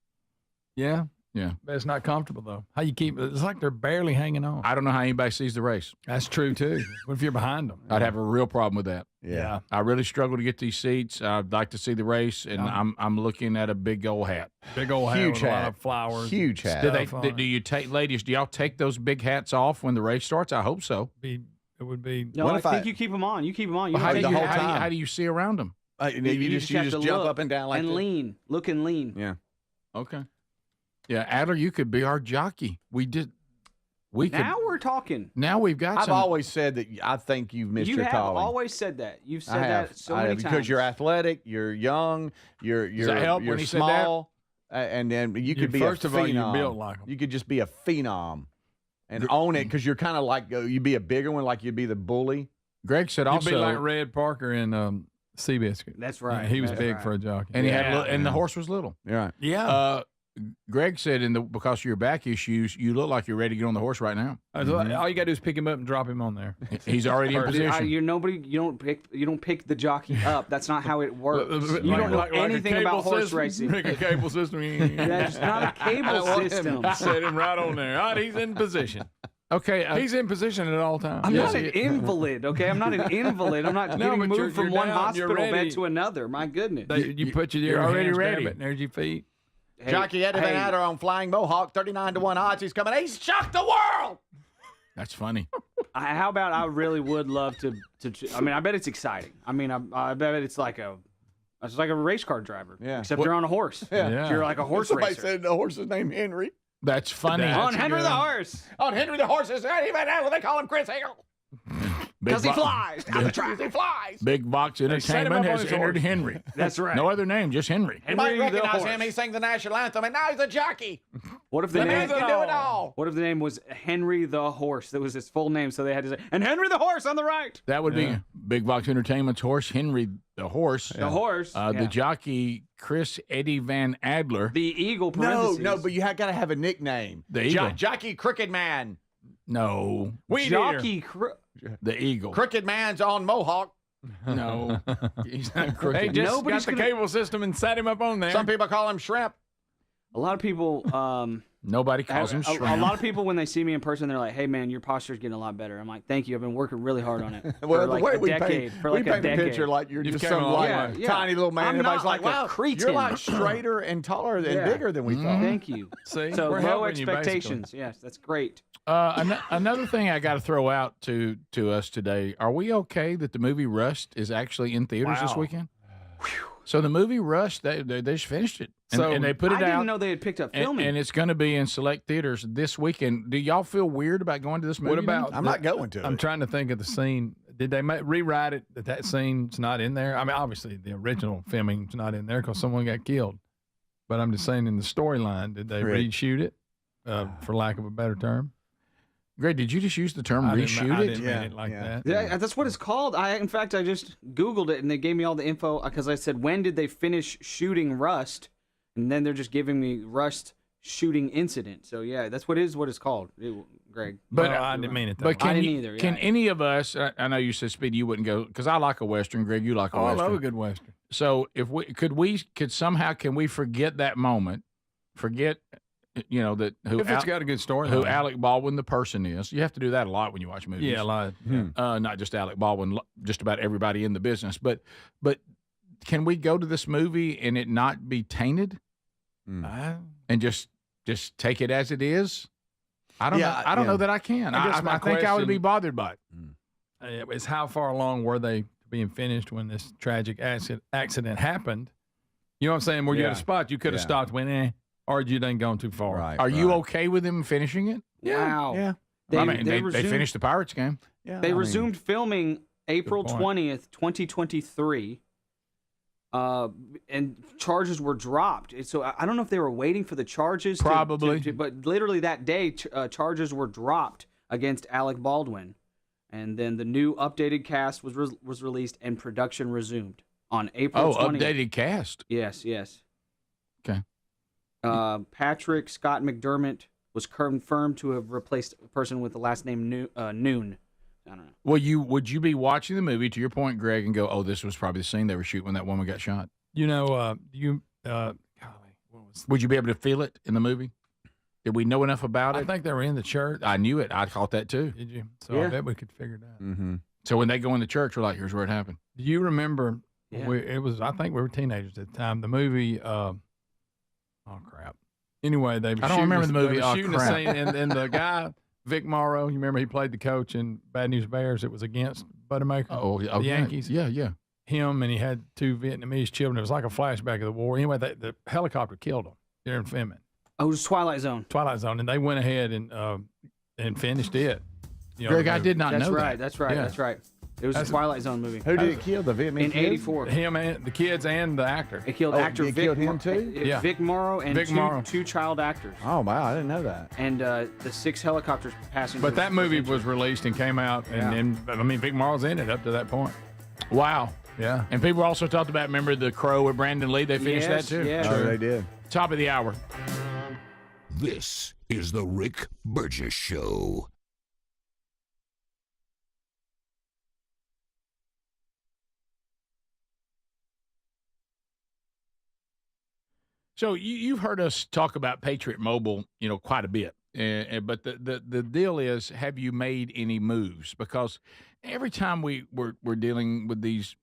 Speaker 3: Yeah.
Speaker 1: Yeah.
Speaker 3: But it's not comfortable, though. How you keep it? It's like they're barely hanging on.
Speaker 1: I don't know how anybody sees the race.
Speaker 3: That's true, too. What if you're behind them?
Speaker 1: I'd have a real problem with that.
Speaker 2: Yeah.
Speaker 1: I really struggle to get these seats. I'd like to see the race, and I'm looking at a big old hat.
Speaker 3: Big old hat
Speaker 2: Huge
Speaker 3: with a lot
Speaker 2: hat.
Speaker 3: of flowers.
Speaker 2: Huge hat.
Speaker 1: Do you take, ladies, do y'all take those big hats off when the race starts? I hope so.
Speaker 3: It would be.
Speaker 4: No, I think you keep them on. You keep them on. You
Speaker 1: Well,
Speaker 4: don't
Speaker 1: how do you see around them?
Speaker 2: You just
Speaker 4: have to
Speaker 2: jump
Speaker 4: look
Speaker 2: up and down like
Speaker 4: and
Speaker 2: this.
Speaker 4: lean. Look and lean.
Speaker 2: Yeah.
Speaker 1: Okay. Yeah, Adler, you could be our jockey.
Speaker 4: Now we're talking.
Speaker 1: Now we've got
Speaker 2: I've
Speaker 1: some.
Speaker 2: always said that I think you've missed your calling.
Speaker 4: You have always said that. You've said that so many times.
Speaker 2: Because you're athletic, you're young, you're small, and then you could be
Speaker 3: first
Speaker 2: a
Speaker 3: of all,
Speaker 2: phenom.
Speaker 3: you're built like 'em.
Speaker 2: You could just be a phenom and own it because you're kind of like you'd be a bigger one, like you'd be the bully.
Speaker 1: Greg said
Speaker 3: You'd
Speaker 1: also
Speaker 3: be like Red Parker in Seabiscuit.
Speaker 4: That's right.
Speaker 3: He was
Speaker 4: That's
Speaker 3: big
Speaker 4: right.
Speaker 3: for a jockey.
Speaker 1: and he had and the horse was little.
Speaker 2: Right.
Speaker 3: Yeah.
Speaker 1: Greg said because of your back issues, you look like you're ready to get on the horse right now.
Speaker 3: All you got to do is pick him up and drop him on there.
Speaker 1: He's already in position.
Speaker 4: You're nobody. You don't pick the jockey up. That's not how it works. You don't know anything about horse racing.
Speaker 3: Like a cable system.
Speaker 4: That's not a cable system.
Speaker 3: Set him right on there. All right, he's in position.
Speaker 1: Okay,
Speaker 3: he's in position at all times.
Speaker 4: I'm not an invalid, okay? I'm not an invalid. I'm not getting moved from one hospital bed to another. My goodness.
Speaker 3: You put your
Speaker 1: already
Speaker 3: hands,
Speaker 1: ready.
Speaker 3: grab it, and there's your feet.
Speaker 4: Hey,
Speaker 2: Jockey Eddie Van Adder on Flying Mohawk, 39-1 odds. He's coming. He's shocked the world.
Speaker 1: That's funny.
Speaker 4: How about I really would love to. I mean, I bet it's exciting. I mean, I bet it's like a race car driver.
Speaker 2: Yeah.
Speaker 4: Except you're on a horse.
Speaker 2: Yeah.
Speaker 4: You're like a horse
Speaker 2: Somebody
Speaker 4: racer.
Speaker 2: said the horse's name Henry.
Speaker 1: That's funny.
Speaker 4: On Henry the horse.
Speaker 2: On Henry the horse is they call him Chris Hale.
Speaker 4: Because he flies down the track.
Speaker 2: He flies.
Speaker 1: Big Box Entertainment has entered Henry.
Speaker 4: That's right.
Speaker 1: No other name, just Henry.
Speaker 2: You might recognize him. He sang the national anthem, and now he's a jockey.
Speaker 4: What if the
Speaker 2: The
Speaker 4: name
Speaker 2: man can do it all.
Speaker 4: What if the name was Henry the Horse? That was his full name, so they had to say, and Henry the Horse on the right.
Speaker 1: That would be Big Box Entertainment's horse, Henry the horse.
Speaker 4: The horse.
Speaker 1: The jockey, Chris Eddie Van Adler.
Speaker 4: The Eagle parentheses.
Speaker 2: No, but you got to have a nickname.
Speaker 1: The Eagle.
Speaker 2: Jockey Crooked Man.
Speaker 1: No.
Speaker 4: Jockey
Speaker 1: The Eagle.
Speaker 2: Crooked Man's on Mohawk.
Speaker 1: No. He's not crooked.
Speaker 3: They just got the cable system and set him up on there.
Speaker 2: Some people call him Shrimp.
Speaker 4: A lot of people.
Speaker 1: Nobody calls him shrimp.
Speaker 4: A lot of people, when they see me in person, they're like, "Hey, man, your posture's getting a lot better." I'm like, "Thank you. I've been working really hard on it for
Speaker 2: Well,
Speaker 4: like
Speaker 2: the way
Speaker 4: a
Speaker 2: we
Speaker 4: decade."
Speaker 2: paint,
Speaker 4: For like
Speaker 2: we
Speaker 4: a
Speaker 2: paint a
Speaker 4: decade.
Speaker 2: picture like you're
Speaker 3: You've
Speaker 2: just
Speaker 3: come
Speaker 2: some
Speaker 3: a long
Speaker 2: like,
Speaker 3: way.
Speaker 2: tiny little man.
Speaker 4: I'm
Speaker 2: Everybody's
Speaker 4: not
Speaker 2: like,
Speaker 4: like a
Speaker 2: wow,
Speaker 4: cretin.
Speaker 2: you're like straighter and taller and bigger than we thought.
Speaker 4: Thank you.
Speaker 3: See,
Speaker 4: So
Speaker 3: we're
Speaker 4: low
Speaker 3: helping you,
Speaker 4: expectations. Yes, that's great.
Speaker 1: Another thing I got to throw out to us today. Are we okay that the movie Rust is actually in theaters this weekend? So the movie Rust, they just finished it. And they put it out.
Speaker 4: I didn't know they had picked up filming.
Speaker 1: And it's going to be in select theaters this weekend. Do y'all feel weird about going to this movie?
Speaker 3: What about?
Speaker 2: I'm not going to.
Speaker 3: I'm trying to think of the scene. Did they rewrite it that scene's not in there? I mean, obviously the original filming's not in there because someone got killed. But I'm just saying in the storyline, did they reshoot it, for lack of a better term?
Speaker 1: Greg, did you just use the term reshoot
Speaker 3: I
Speaker 1: it?
Speaker 3: didn't mean it like that.
Speaker 4: Yeah, that's what it's called. In fact, I just Googled it and they gave me all the info because I said, when did they finish shooting Rust? And then they're just giving me Rust shooting incident. So yeah, that's what it's called, Greg.
Speaker 1: But
Speaker 3: I didn't mean it that
Speaker 1: But
Speaker 3: way.
Speaker 4: I didn't either.
Speaker 1: Can any of us? I know you said Speedy, you wouldn't go because I like a Western. Greg, you like a
Speaker 3: I
Speaker 1: Western.
Speaker 3: love a good Western.
Speaker 1: So if we could somehow forget that moment, forget that
Speaker 3: If it's got a good story,
Speaker 1: who Alec Baldwin the person is. You have to do that a lot when you watch movies.
Speaker 3: Yeah, a lot.
Speaker 1: Not just Alec Baldwin, just about everybody in the business. But can we go to this movie and it not be tainted, and just take it as it is? I don't know. I don't know that I can.
Speaker 3: I guess
Speaker 1: I think I would be bothered by it.
Speaker 3: It's how far along were they being finished when this tragic accident happened? You know what I'm saying? Were you at a spot you could have stopped when, or you done gone too far?
Speaker 2: Right.
Speaker 1: Are you okay with him finishing it?
Speaker 4: Wow.
Speaker 2: Yeah.
Speaker 1: They finished the Pirates game.
Speaker 2: Yeah.
Speaker 4: They resumed filming April 20th, 2023. And charges were dropped. So I don't know if they were waiting for the charges.
Speaker 1: Probably.
Speaker 4: But literally that day, charges were dropped against Alec Baldwin. And then the new updated cast was released and production resumed on April 20th.
Speaker 1: Updated cast.
Speaker 4: Yes.
Speaker 1: Okay.
Speaker 4: Patrick Scott McDermott was confirmed to have replaced a person with the last name Noon. I don't know.
Speaker 1: Well, would you be watching the movie, to your point, Greg, and go, "Oh, this was probably the scene they were shooting when that woman got shot"? Would you be able to feel it in the movie? Did we know enough about it?
Speaker 3: I think they were in the church.
Speaker 1: I knew it. I caught that too.
Speaker 3: Did you? So I bet we could figure it out.
Speaker 2: Mm-hmm.
Speaker 1: So when they go in the church, we're like, "Here's where it happened."
Speaker 3: Do you remember?
Speaker 4: Yeah.
Speaker 3: I think we were teenagers at the time. The movie. Oh crap. Anyway, they.
Speaker 1: I don't remember the movie.
Speaker 3: They were shooting
Speaker 1: crap.
Speaker 3: a scene, and the guy. Vic Morrow, you remember he played the coach in Bad News Bears. It was against Buttermaker, the Yankees.
Speaker 1: Yeah.
Speaker 3: Him, and he had 2 Vietnamese children. It was like a flashback of the war. Anyway, the helicopter killed them during filming.
Speaker 4: Oh, it was Twilight Zone.
Speaker 3: And they went ahead and finished it.
Speaker 1: Greg, I did not know that.
Speaker 4: That's right.
Speaker 3: Yeah.
Speaker 4: That's right. It was a Twilight Zone movie.
Speaker 2: Who did it kill? The Vietnamese
Speaker 4: in
Speaker 2: kids?
Speaker 4: '84.
Speaker 3: Him and the kids and the actor.
Speaker 4: It killed actor
Speaker 2: it
Speaker 4: Vic.
Speaker 2: killed him too?
Speaker 3: Yeah.
Speaker 4: Vic Morrow and
Speaker 3: Vic Morrow.
Speaker 4: two child actors.
Speaker 2: Oh, wow. I didn't know that.
Speaker 4: And the 6 helicopters passing.
Speaker 3: But that movie was released and came out, and Vic Morrow's in it up to that point.
Speaker 1: Wow.
Speaker 3: Yeah.
Speaker 1: And people also talked about, remember The Crow with Brandon Lee? They finished that too.
Speaker 4: Yeah.
Speaker 2: Oh, they did.
Speaker 1: Top of the hour.
Speaker 5: This is the Rick Burgess Show.
Speaker 1: So you've heard us talk about Patriot Mobile, quite a bit. But the deal is, have you made any moves? Because every time we're dealing with these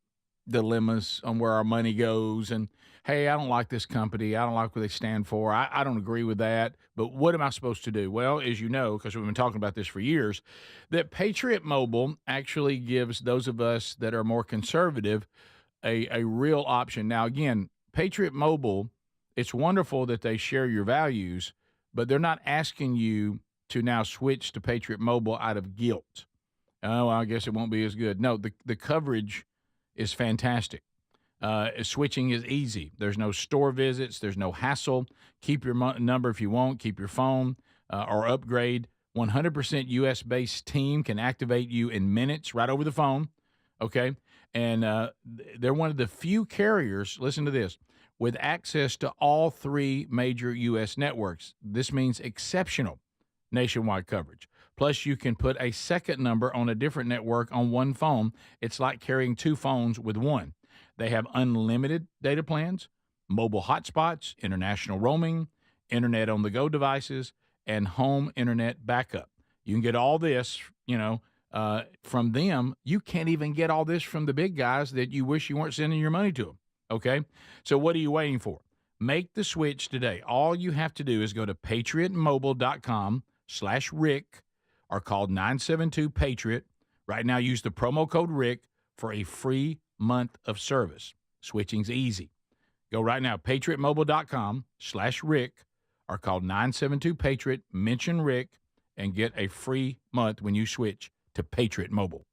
Speaker 1: dilemmas on where our money goes. And, hey, I don't like this company. I don't like what they stand for. I don't agree with that. But what am I supposed to do? Well, as you know, because we've been talking about this for years, that Patriot Mobile actually gives those of us that are more conservative a real option. Now, again, Patriot Mobile, it's wonderful that they share your values, but they're not asking you to now switch to Patriot Mobile out of guilt. Oh, I guess it won't be as good. No, the coverage is fantastic. Switching is easy. There's no store visits. There's no hassle. Keep your number if you want. Keep your phone or upgrade. 100% U.S.-based team can activate you in minutes right over the phone, okay? And they're one of the few carriers, listen to this, with access to all 3 major U.S. networks. This means exceptional nationwide coverage. Plus, you can put a second number on a different network on one phone. It's like carrying 2 phones with one. They have unlimited data plans, mobile hotspots, international roaming, internet on the go devices, and home internet backup. You can get all this, from them. You can't even get all this from the big guys that you wish you weren't sending your money to them. Okay? So what are you waiting for? Make the switch today. All you have to do is go to patriotmobile.com/Rick or call 972-PATRIOT. Right now, use the promo code Rick for a free month of service. Switching's easy. Go right now, patriotmobile.com/Rick or call 972-PATRIOT, mention Rick, and get a free month when you switch to Patriot Mobile.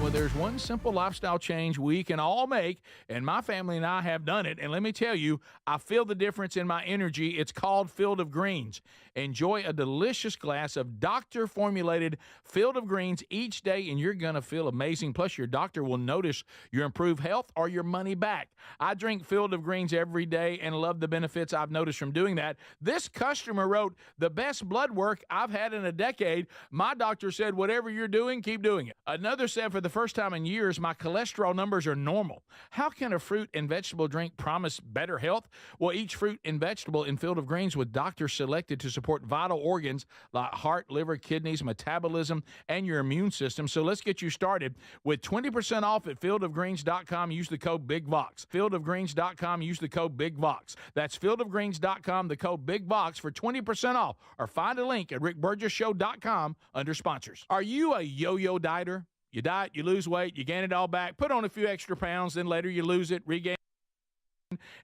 Speaker 1: Well, there's one simple lifestyle change we can all make, and my family and I have done it. And let me tell you, I feel the difference in my energy. It's called Field of Greens. Enjoy a delicious glass of doctor-formulated Field of Greens each day, and you're going to feel amazing. Plus, your doctor will notice your improved health or your money back. I drink Field of Greens every day and love the benefits I've noticed from doing that. This customer wrote, the best blood work I've had in a decade. My doctor said, whatever you're doing, keep doing it. Another said, for the first time in years, my cholesterol numbers are normal. How can a fruit and vegetable drink promise better health? Well, each fruit and vegetable in Field of Greens with doctors selected to support vital organs like heart, liver, kidneys, metabolism, and your immune system. So let's get you started with 20% off at fieldofgreens.com. Use the code BIGVOX. Fieldofgreens.com. Use the code BIGVOX. That's fieldofgreens.com, the code BIGVOX for 20% off. Or find a link at rickburgesshow.com under sponsors. Are you a yo-yo dieter? You diet, you lose weight, you gain it all back, put on a few extra pounds, then later you lose it, regain,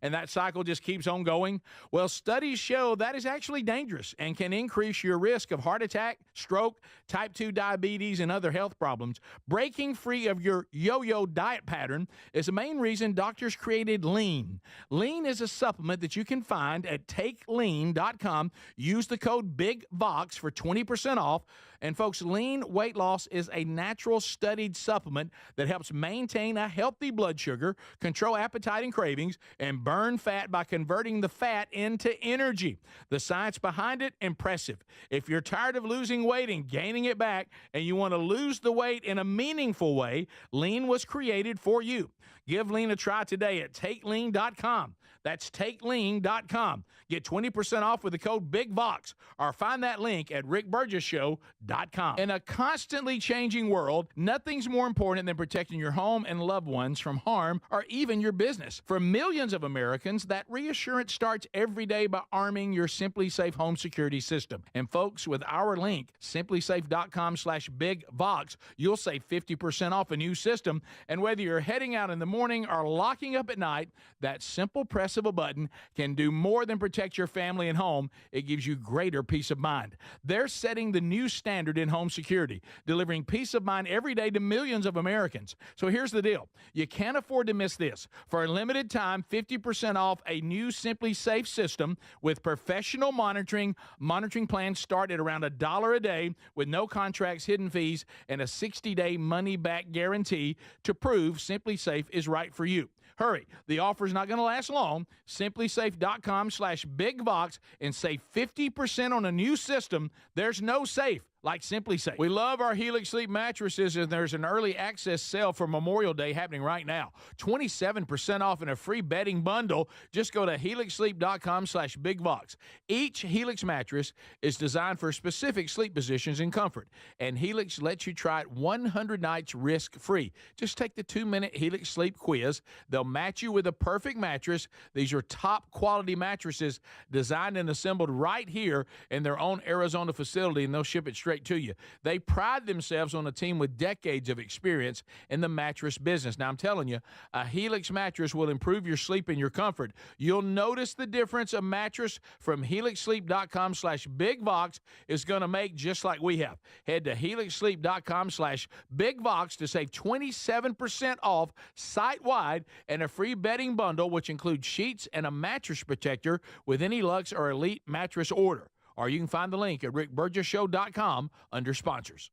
Speaker 1: and that cycle just keeps on going? Well, studies show that is actually dangerous and can increase your risk of heart attack, stroke, type 2 diabetes, and other health problems. Breaking free of your yo-yo diet pattern is the main reason doctors created Lean. Lean is a supplement that you can find at takelean.com. Use the code BIGVOX for 20% off. And folks, Lean weight loss is a natural studied supplement that helps maintain a healthy blood sugar, control appetite and cravings, and burn fat by converting the fat into energy. The science behind it, impressive. If you're tired of losing weight and gaining it back, and you want to lose the weight in a meaningful way, Lean was created for you. Give Lean a try today at takelean.com. That's takelean.com. Get 20% off with the code BIGVOX or find that link at rickburgesshow.com. In a constantly changing world, nothing's more important than protecting your home and loved ones from harm or even your business. For millions of Americans, that reassurance starts every day by arming your Simply Safe home security system. And folks, with our link, simplysafe.com/BIGVOX, you'll save 50% off a new system. And whether you're heading out in the morning or locking up at night, that simple press of a button can do more than protect your family and home. It gives you greater peace of mind. They're setting the new standard in home security, delivering peace of mind every day to millions of Americans. So here's the deal. You can't afford to miss this. For a limited time, 50% off a new Simply Safe system with professional monitoring. Monitoring plans start at around $1 a day with no contracts, hidden fees, and a 60-day money-back guarantee to prove Simply Safe is right for you. Hurry. The offer's not going to last long. Simplysafe.com/BIGVOX and save 50% on a new system. There's no safe like Simply Safe. We love our Helix Sleep mattresses, and there's an early access sale for Memorial Day happening right now. 27% off and a free bedding bundle. Just go to helixsleep.com/bigvox. Each Helix mattress is designed for specific sleep positions and comfort, and Helix lets you try it 100 nights risk-free. Just take the 2-minute Helix Sleep quiz. They'll match you with a perfect mattress. These are top-quality mattresses designed and assembled right here in their own Arizona facility, and they'll ship it straight to you. They pride themselves on a team with decades of experience in the mattress business. Now, I'm telling you, a Helix mattress will improve your sleep and your comfort. You'll notice the difference a mattress from helixsleep.com/bigvox is going to make, just like we have. Head to helixsleep.com/bigvox to save 27% off site-wide and a free bedding bundle, which includes sheets and a mattress protector with any Luxe or Elite mattress order. Or you can find the link at rickburgessshow.com under sponsors.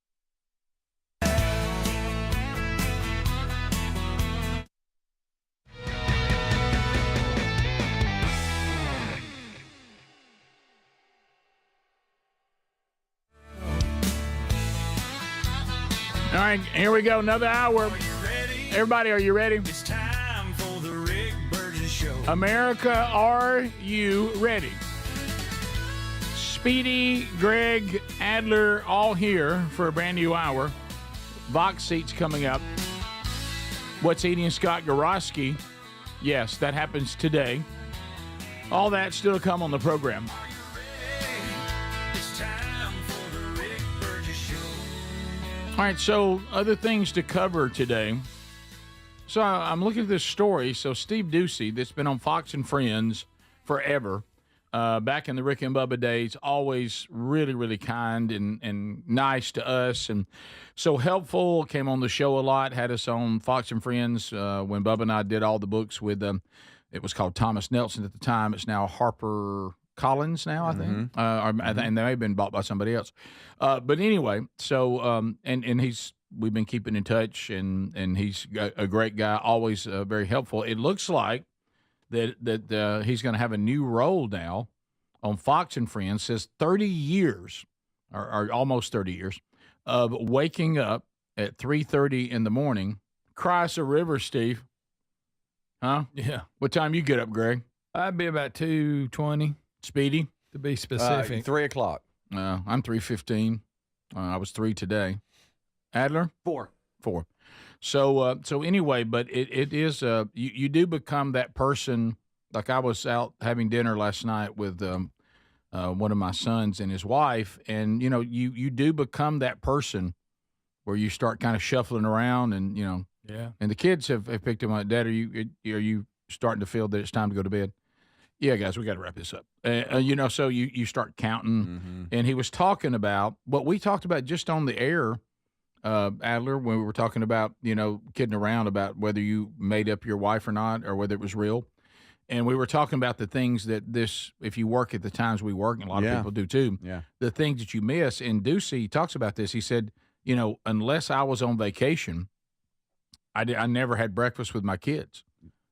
Speaker 1: All right, here we go. Another hour. Everybody, are you ready?
Speaker 11: It's time for the Rick Burgess Show.
Speaker 1: America, are you ready? Speedy, Greg, Adler, all here for a brand new hour. Vox seats coming up. What's eating Scott Gorosky? Yes, that happens today. All that still to come on the program.
Speaker 11: It's time for the Rick Burgess Show.
Speaker 1: All right, so other things to cover today. So I'm looking at this story. So Steve Ducey, that's been on Fox and Friends forever, back in the Rick and Bubba days, always really, really kind and nice to us, and so helpful, came on the show a lot, had us on Fox and Friends when Bubba and I did all the books with them. It was called Thomas Nelson at the time. It's now Harper Collins now, I think. And they may have been bought by somebody else. But anyway, so and we've been keeping in touch, and he's a great guy, always very helpful. It looks like that he's going to have a new role now on Fox and Friends. Says 30 years, or almost 30 years, of waking up at 3:30 in the morning. Cry us a river, Steve. Huh?
Speaker 3: Yeah.
Speaker 1: What time you get up, Greg?
Speaker 3: I'd be about 2:20.
Speaker 1: Speedy?
Speaker 3: To be specific.
Speaker 2: 3 o'clock.
Speaker 1: I'm 3:15. I was 3 today. Adler?
Speaker 4: 4.
Speaker 1: 4. So anyway, but it is you do become that person. Like I was out having dinner last night with one of my sons and his wife, and you do become that person where you start kind of shuffling around, and
Speaker 3: Yeah.
Speaker 1: and the kids have picked him up. Dad, are you starting to feel that it's time to go to bed? Yeah, guys, we got to wrap this up. So you start counting, and he was talking about what we talked about just on the air, Adler, when we were talking about, kidding around about whether you made up your wife or not, or whether it was real. And we were talking about the things that if you work at the times we work, and a lot of people do too, the things that you miss. And Ducey talks about this. He said, unless I was on vacation, I never had breakfast with my kids.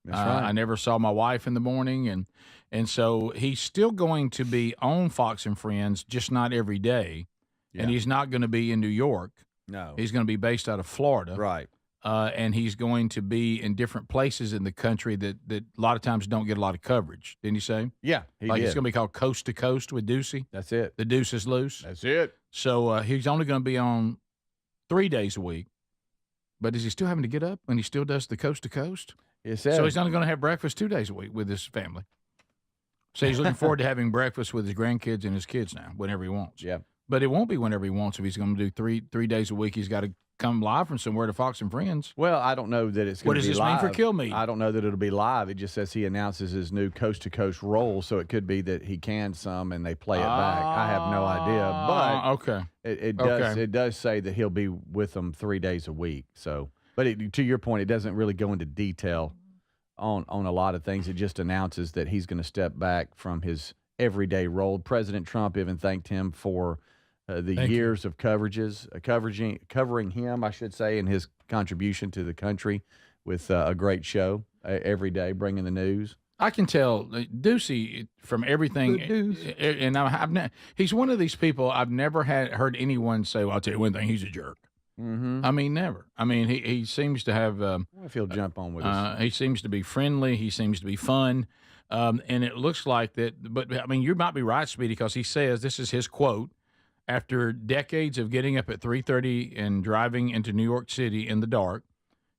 Speaker 2: That's right.
Speaker 1: I never saw my wife in the morning. And so he's still going to be on Fox and Friends, just not every day. Yeah. And he's not going to be in New York.
Speaker 2: No.
Speaker 1: He's going to be based out of Florida.
Speaker 2: Right.
Speaker 1: And he's going to be in different places in the country that a lot of times don't get a lot of coverage. Didn't you say?
Speaker 2: Yeah,
Speaker 1: It's going to be called Coast to Coast with Ducey.
Speaker 2: That's it.
Speaker 1: The Deuce is loose.
Speaker 2: That's it.
Speaker 1: So he's only going to be on 3 days a week. But is he still having to get up when he still does the Coast to Coast?
Speaker 2: Yes,
Speaker 1: so he's only going to have breakfast 2 days a week with his family. So he's looking forward to having breakfast with his grandkids and his kids now, whenever he wants.
Speaker 2: Yeah.
Speaker 1: But it won't be whenever he wants. If he's going to do three days a week, he's got to come live from somewhere to Fox and Friends.
Speaker 2: Well, I don't know that it's going to be live.
Speaker 1: What does this mean for Kill Me?
Speaker 2: I don't know that it'll be live. It just says he announces his new coast-to-coast role, so it could be that he cans some and they play it back. I have no idea. But
Speaker 1: okay.
Speaker 2: It does say that he'll be with them 3 days a week. So, but to your point, it doesn't really go into detail on a lot of things. It just announces that he's going to step back from his everyday role. President Trump even thanked him for the years of covering him, I should say, and his contribution to the country with a great show every day, bringing the news.
Speaker 1: I can tell Ducey from everything, and he's one of these people I've never heard anyone say, well, I'll tell you one thing, he's a jerk.
Speaker 2: Mm-hmm.
Speaker 1: I mean, never. I mean, he seems to have.
Speaker 2: If he'll jump on with us.
Speaker 1: He seems to be friendly. He seems to be fun. And it looks like that. But, I mean, you might be right, Speedy, because he says, this is his quote, after decades of getting up at 3:30 and driving into New York City in the dark,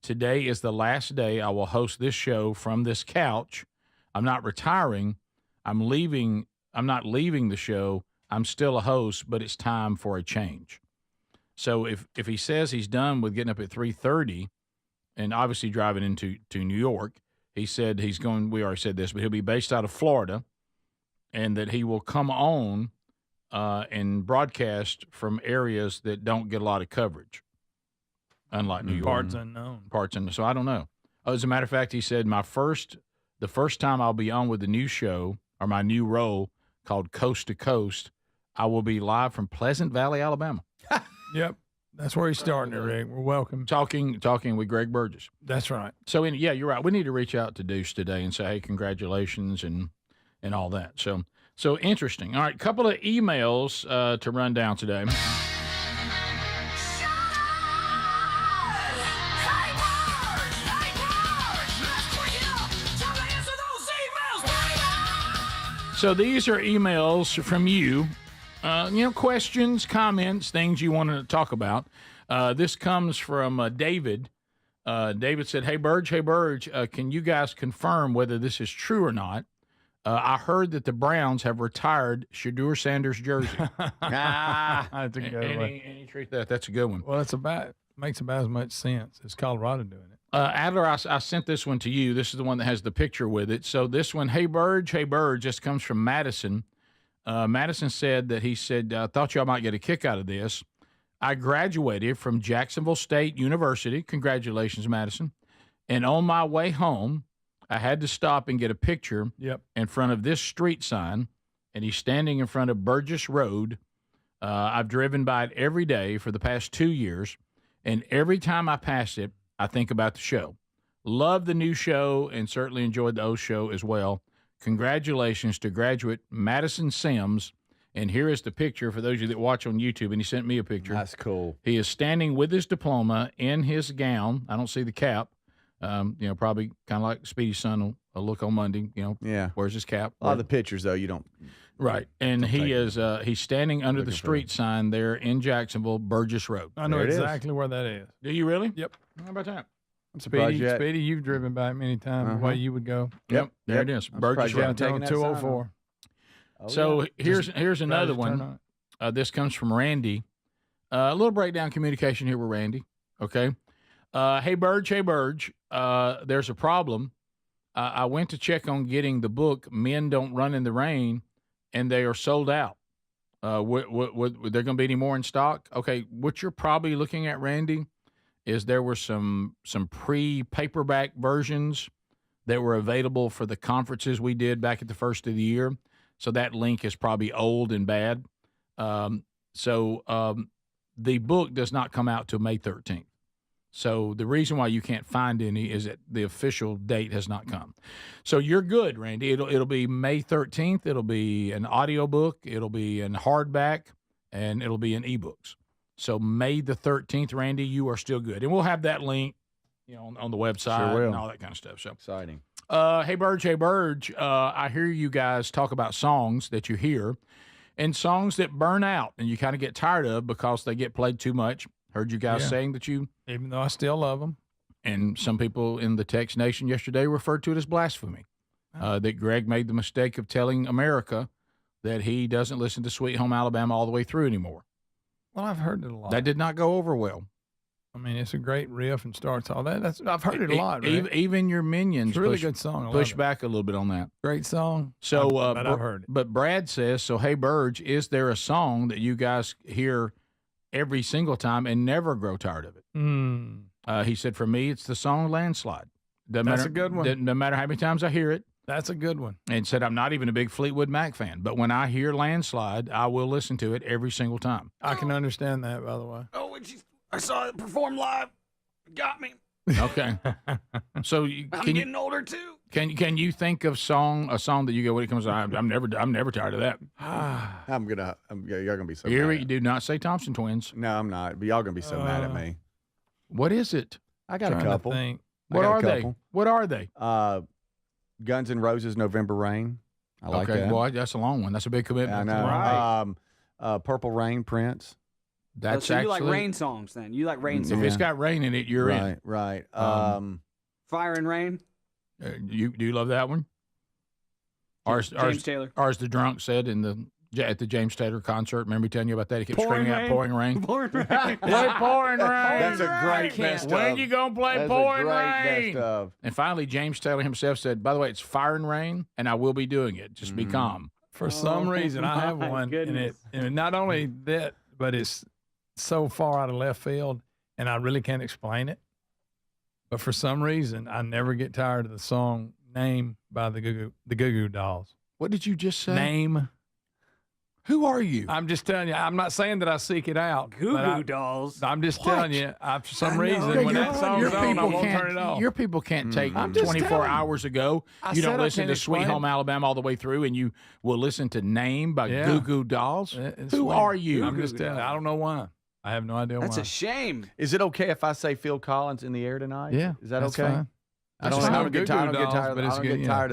Speaker 1: today is the last day I will host this show from this couch. I'm not retiring. I'm not leaving the show. I'm still a host, but it's time for a change. So if he says he's done with getting up at 3:30 and obviously driving into New York, he said he's going, we already said this, but he'll be based out of Florida, and that he will come on and broadcast from areas that don't get a lot of coverage, unlike New York.
Speaker 3: Parts unknown.
Speaker 1: So I don't know. As a matter of fact, he said the first time I'll be on with the new show or my new role called Coast to Coast, I will be live from Pleasant Valley, Alabama.
Speaker 3: Yep. That's where he's starting it, Rick. We're welcome.
Speaker 1: Talking with Greg Burgess.
Speaker 3: That's right.
Speaker 1: So, yeah, you're right. We need to reach out to Deuce today and say, hey, congratulations and all that. So interesting. All right, a couple of emails to run down today. So these are emails from you. Questions, comments, things you want to talk about. This comes from David. David said, Hey, Burge, can you guys confirm whether this is true or not? I heard that the Browns have retired Shedeur Sanders' jersey.
Speaker 3: That's a good one.
Speaker 1: Any truth to that? That's a good one.
Speaker 3: Well, makes about as much sense as Colorado doing it.
Speaker 1: Adler, I sent this one to you. This is the one that has the picture with it. So this one, Hey, Burge, just comes from Madison. Madison said that I thought y'all might get a kick out of this. I graduated from Jacksonville State University. Congratulations, Madison. And on my way home, I had to stop and get a picture in front of this street sign, and he's standing in front of Burgess Road. I've driven by it every day for the past 2 years, and every time I pass it, I think about the show. Love the new show and certainly enjoyed the old show as well. Congratulations to graduate Madison Sims. And here is the picture for those of you that watch on YouTube, and he sent me a picture.
Speaker 2: That's cool.
Speaker 1: He is standing with his diploma in his gown. I don't see the cap. Probably kind of like Speedy's son will look on Monday. Where's his cap?
Speaker 2: A lot of the pictures, though, you don't.
Speaker 1: Right. And he's standing under the street sign there in Jacksonville, Burgess Road.
Speaker 3: I know exactly where that is.
Speaker 1: Do you really?
Speaker 3: Yep.
Speaker 1: How about that?
Speaker 3: Speedy, you've driven by it many times. The way you would go.
Speaker 1: Yep. There it is. Burgess Road.
Speaker 3: 204.
Speaker 1: So here's another one. This comes from Randy. A little breakdown communication here with Randy. Okay. Hey, Burge. There's a problem. I went to check on getting the book, Men Don't Run in the Rain, and they are sold out. Would there going to be any more in stock? Okay. What you're probably looking at, Randy, is there were some pre-paperback versions that were available for the conferences we did back at the first of the year. So that link is probably old and bad. The book does not come out till May 13th. So the reason why you can't find any is that the official date has not come. So you're good, Randy. It'll be May 13th. It'll be an audiobook. It'll be in hardback, and it'll be in ebooks. So May the 13th, Randy, you are still good. And we'll have that link, on the website and all that kind of stuff. So
Speaker 2: exciting.
Speaker 1: Hey, Burge. I hear you guys talk about songs that you hear and songs that burn out and you kind of get tired of because they get played too much. Heard you guys saying that
Speaker 3: even though I still love them.
Speaker 1: And some people in the text nation yesterday referred to it as blasphemy. That Greg made the mistake of telling America that he doesn't listen to Sweet Home Alabama all the way through anymore.
Speaker 3: Well, I've heard it a lot.
Speaker 1: That did not go over well.
Speaker 3: I mean, it's a great riff and starts all that. I've heard it a lot. Right?
Speaker 1: Even your minions
Speaker 3: it's a really good song.
Speaker 1: Push back a little bit on that.
Speaker 3: Great song.
Speaker 1: So,
Speaker 3: but I've heard it.
Speaker 1: But Brad says, so, hey, Burge, is there a song that you guys hear every single time and never grow tired of it? He said, for me, it's the song Landslide.
Speaker 3: That's a good one.
Speaker 1: No matter how many times I hear it.
Speaker 3: That's a good one.
Speaker 1: And said, I'm not even a big Fleetwood Mac fan, but when I hear Landslide, I will listen to it every single time.
Speaker 3: I can understand that, by the way.
Speaker 4: Oh, I saw it perform live. Got me.
Speaker 1: Okay. So
Speaker 4: I'm getting older too.
Speaker 1: Can you think of a song that you go when it comes? I'm never tired of that.
Speaker 2: Y'all gonna be so.
Speaker 1: Here
Speaker 2: mad.
Speaker 1: you do not say Thompson Twins.
Speaker 2: No, I'm not. But y'all gonna be so mad at me.
Speaker 1: What is it?
Speaker 2: I got a couple.
Speaker 1: What are they? What are they?
Speaker 2: Guns N' Roses, November Rain. I like that.
Speaker 1: Boy, that's a long one. That's a big commitment.
Speaker 2: I know. Right. Purple Rain, Prince.
Speaker 1: That's
Speaker 4: so you
Speaker 1: actually,
Speaker 4: like rain songs then? You like rain songs?
Speaker 1: If it's got rain in it, you're in.
Speaker 2: Right.
Speaker 4: Fire and Rain.
Speaker 1: Do you love that one?
Speaker 4: James Taylor.
Speaker 1: Or as the drunk said at the James Taylor concert. Remember me telling you about that? He kept screaming out pouring rain.
Speaker 4: Pouring rain.
Speaker 1: Play pouring rain.
Speaker 2: That's a great best of.
Speaker 1: When you going to play
Speaker 2: That's
Speaker 1: pouring
Speaker 2: a great
Speaker 1: rain?
Speaker 2: Best of.
Speaker 1: And finally, James Taylor himself said, by the way, it's fire and rain, and I will be doing it. Just be calm.
Speaker 3: For some reason, I have one, and not only that, but it's so far out of left field, and I really can't explain it. But for some reason, I never get tired of the song "Name" by the Goo Goo Dolls.
Speaker 1: What did you just say?
Speaker 3: Name.
Speaker 1: Who are you?
Speaker 3: I'm just telling you. I'm not saying that I seek it out.
Speaker 4: Goo Goo Dolls.
Speaker 3: I'm just telling you. For some reason, when that song's on, I won't turn it off.
Speaker 1: Your people can't take 24 hours ago. You don't listen to Sweet Home Alabama all the way through, and you will listen to Name by Goo Goo Dolls. Who are you?
Speaker 3: I'm just telling you. I don't know why. I have no idea why.
Speaker 4: That's a shame.
Speaker 2: Is it okay if I say Phil Collins in the air tonight?
Speaker 3: Yeah.
Speaker 2: Is that
Speaker 3: that's
Speaker 2: okay?
Speaker 3: Fine.
Speaker 2: I don't get tired of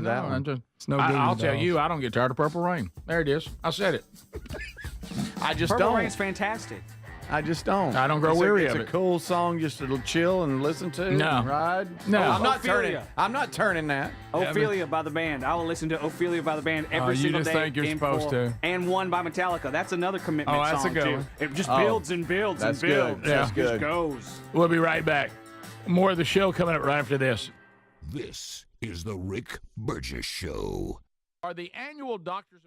Speaker 2: that one.
Speaker 1: I'll tell you, I don't get tired of Purple Rain. There it is. I said it.
Speaker 2: I just
Speaker 4: Purple
Speaker 2: don't.
Speaker 4: Rain's fantastic.
Speaker 2: I just don't.
Speaker 1: I don't grow weary of it.
Speaker 2: It's a cool song just to chill and listen to.
Speaker 1: No.
Speaker 2: And ride.
Speaker 1: No.
Speaker 2: I'm not
Speaker 4: Ophelia.
Speaker 2: turning. I'm not turning that.
Speaker 4: Ophelia by the band. I will listen to Ophelia by the band every single
Speaker 3: you just
Speaker 4: day.
Speaker 3: think you're
Speaker 4: in
Speaker 3: supposed
Speaker 4: full.
Speaker 3: to.
Speaker 4: And One by Metallica. That's another commitment
Speaker 3: Oh, that's
Speaker 4: song
Speaker 3: a good
Speaker 4: too.
Speaker 3: one.
Speaker 4: It just builds and builds
Speaker 2: that's
Speaker 4: and builds.
Speaker 2: good. That's
Speaker 4: It
Speaker 2: good.
Speaker 4: just goes.
Speaker 1: We'll be right back. More of the show coming up right after this.
Speaker 5: This is the Rick Burgess Show.
Speaker 1: Are the annual doctor's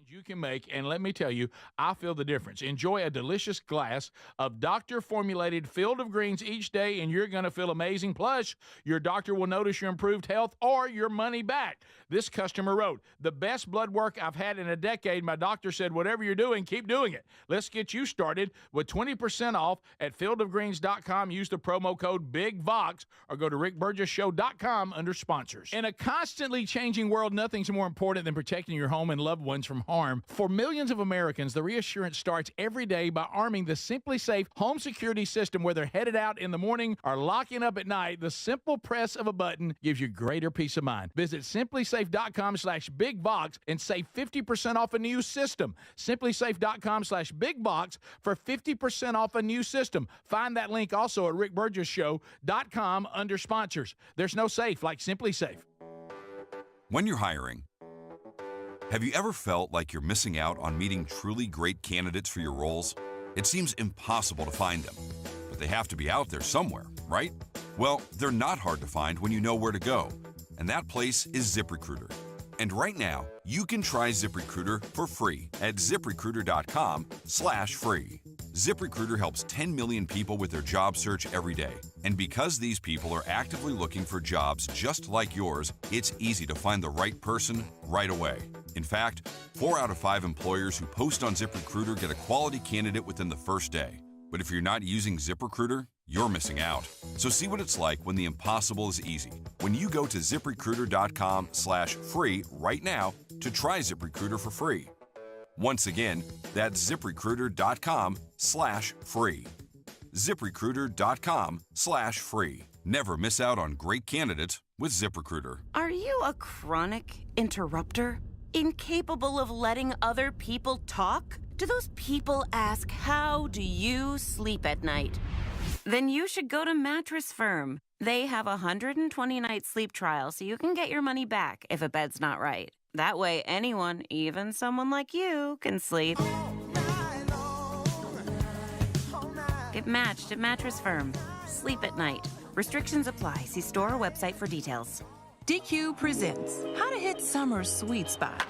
Speaker 1: you can make, and let me tell you, I feel the difference. Enjoy a delicious glass of doctor-formulated Field of Greens each day, and you're going to feel amazing. Plus, your doctor will notice your improved health or your money back. This customer wrote, the best blood work I've had in a decade. My doctor said, whatever you're doing, keep doing it. Let's get you started with 20% off at fieldofgreens.com. Use the promo code BIGVOX or go to rickburgessshow.com under sponsors. In a constantly changing world, nothing's more important than protecting your home and loved ones from harm. For millions of Americans, the reassurance starts every day by arming the Simply Safe home security system. Whether headed out in the morning or locking up at night, the simple press of a button gives you greater peace of mind. Visit simplysafe.com/bigbox and save 50% off a new system. Simplysafe.com/bigbox for 50% off a new system. Find that link also at rickburgessshow.com under sponsors. There's no safe like Simply Safe.
Speaker 10: When you're hiring, have you ever felt like you're missing out on meeting truly great candidates for your roles? It seems impossible to find them, but they have to be out there somewhere, right? Well, they're not hard to find when you know where to go, and that place is ZipRecruiter. And right now, you can try ZipRecruiter for free at ZipRecruiter.com/free. ZipRecruiter helps 10 million people with their job search every day. And because these people are actively looking for jobs just like yours, it's easy to find the right person right away. In fact, 4 out of 5 employers who post on ZipRecruiter get a quality candidate within the first day. But if you're not using ZipRecruiter, you're missing out. So see what it's like when the impossible is easy. When you go to ZipRecruiter.com/free right now to try ZipRecruiter for free. Once again, that's ZipRecruiter.com/free. ZipRecruiter.com/free. Never miss out on great candidates with ZipRecruiter.
Speaker 13: Are you a chronic interrupter? Incapable of letting other people talk? Do those people ask, how do you sleep at night? Then you should go to Mattress Firm. They have a 120-night sleep trial so you can get your money back if a bed's not right. That way anyone, even someone like you, can sleep. Get matched at Mattress Firm. Sleep at night. Restrictions apply. See store or website for details.
Speaker 14: DQ presents how to hit summer's sweet spot.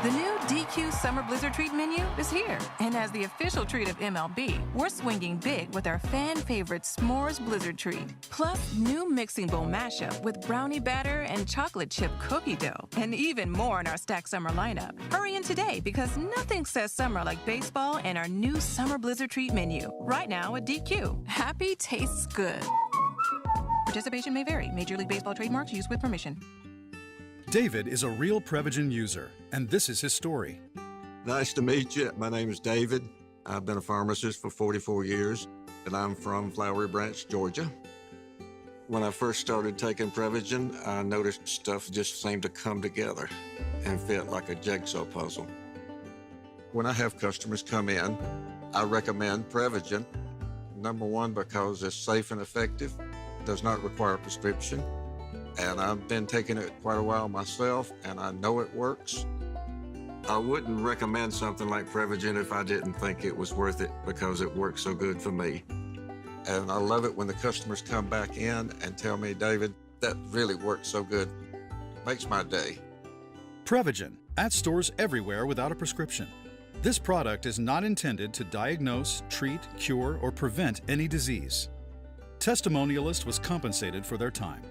Speaker 14: The new DQ Summer Blizzard Treat menu is here. And as the official treat of MLB, we're swinging big with our fan favorite S'mores Blizzard Treat. Plus, new mixing bowl mashup with brownie batter and chocolate chip cookie dough. And even more in our Stack Summer lineup. Hurry in today because nothing says summer like baseball and our new Summer Blizzard Treat menu. Right now at DQ. Happy tastes good. Participation may vary. Major League Baseball trademarks used with permission.
Speaker 15: David is a real Prevagen user, and this is his story.
Speaker 16: Nice to meet you. My name is David. I've been a pharmacist for 44 years, and I'm from Flowery Branch, Georgia. When I first started taking Prevagen, I noticed stuff just seemed to come together and fit like a jigsaw puzzle. When I have customers come in, I recommend Prevagen. Number one, because it's safe and effective, does not require a prescription. And I've been taking it quite a while myself, and I know it works. I wouldn't recommend something like Prevagen if I didn't think it was worth it because it works so good for me. And I love it when the customers come back in and tell me, David, that really works so good. Makes my day.
Speaker 15: Prevagen, at stores everywhere without a prescription. This product is not intended to diagnose, treat, cure, or prevent any disease. Testimonialist was compensated for their time.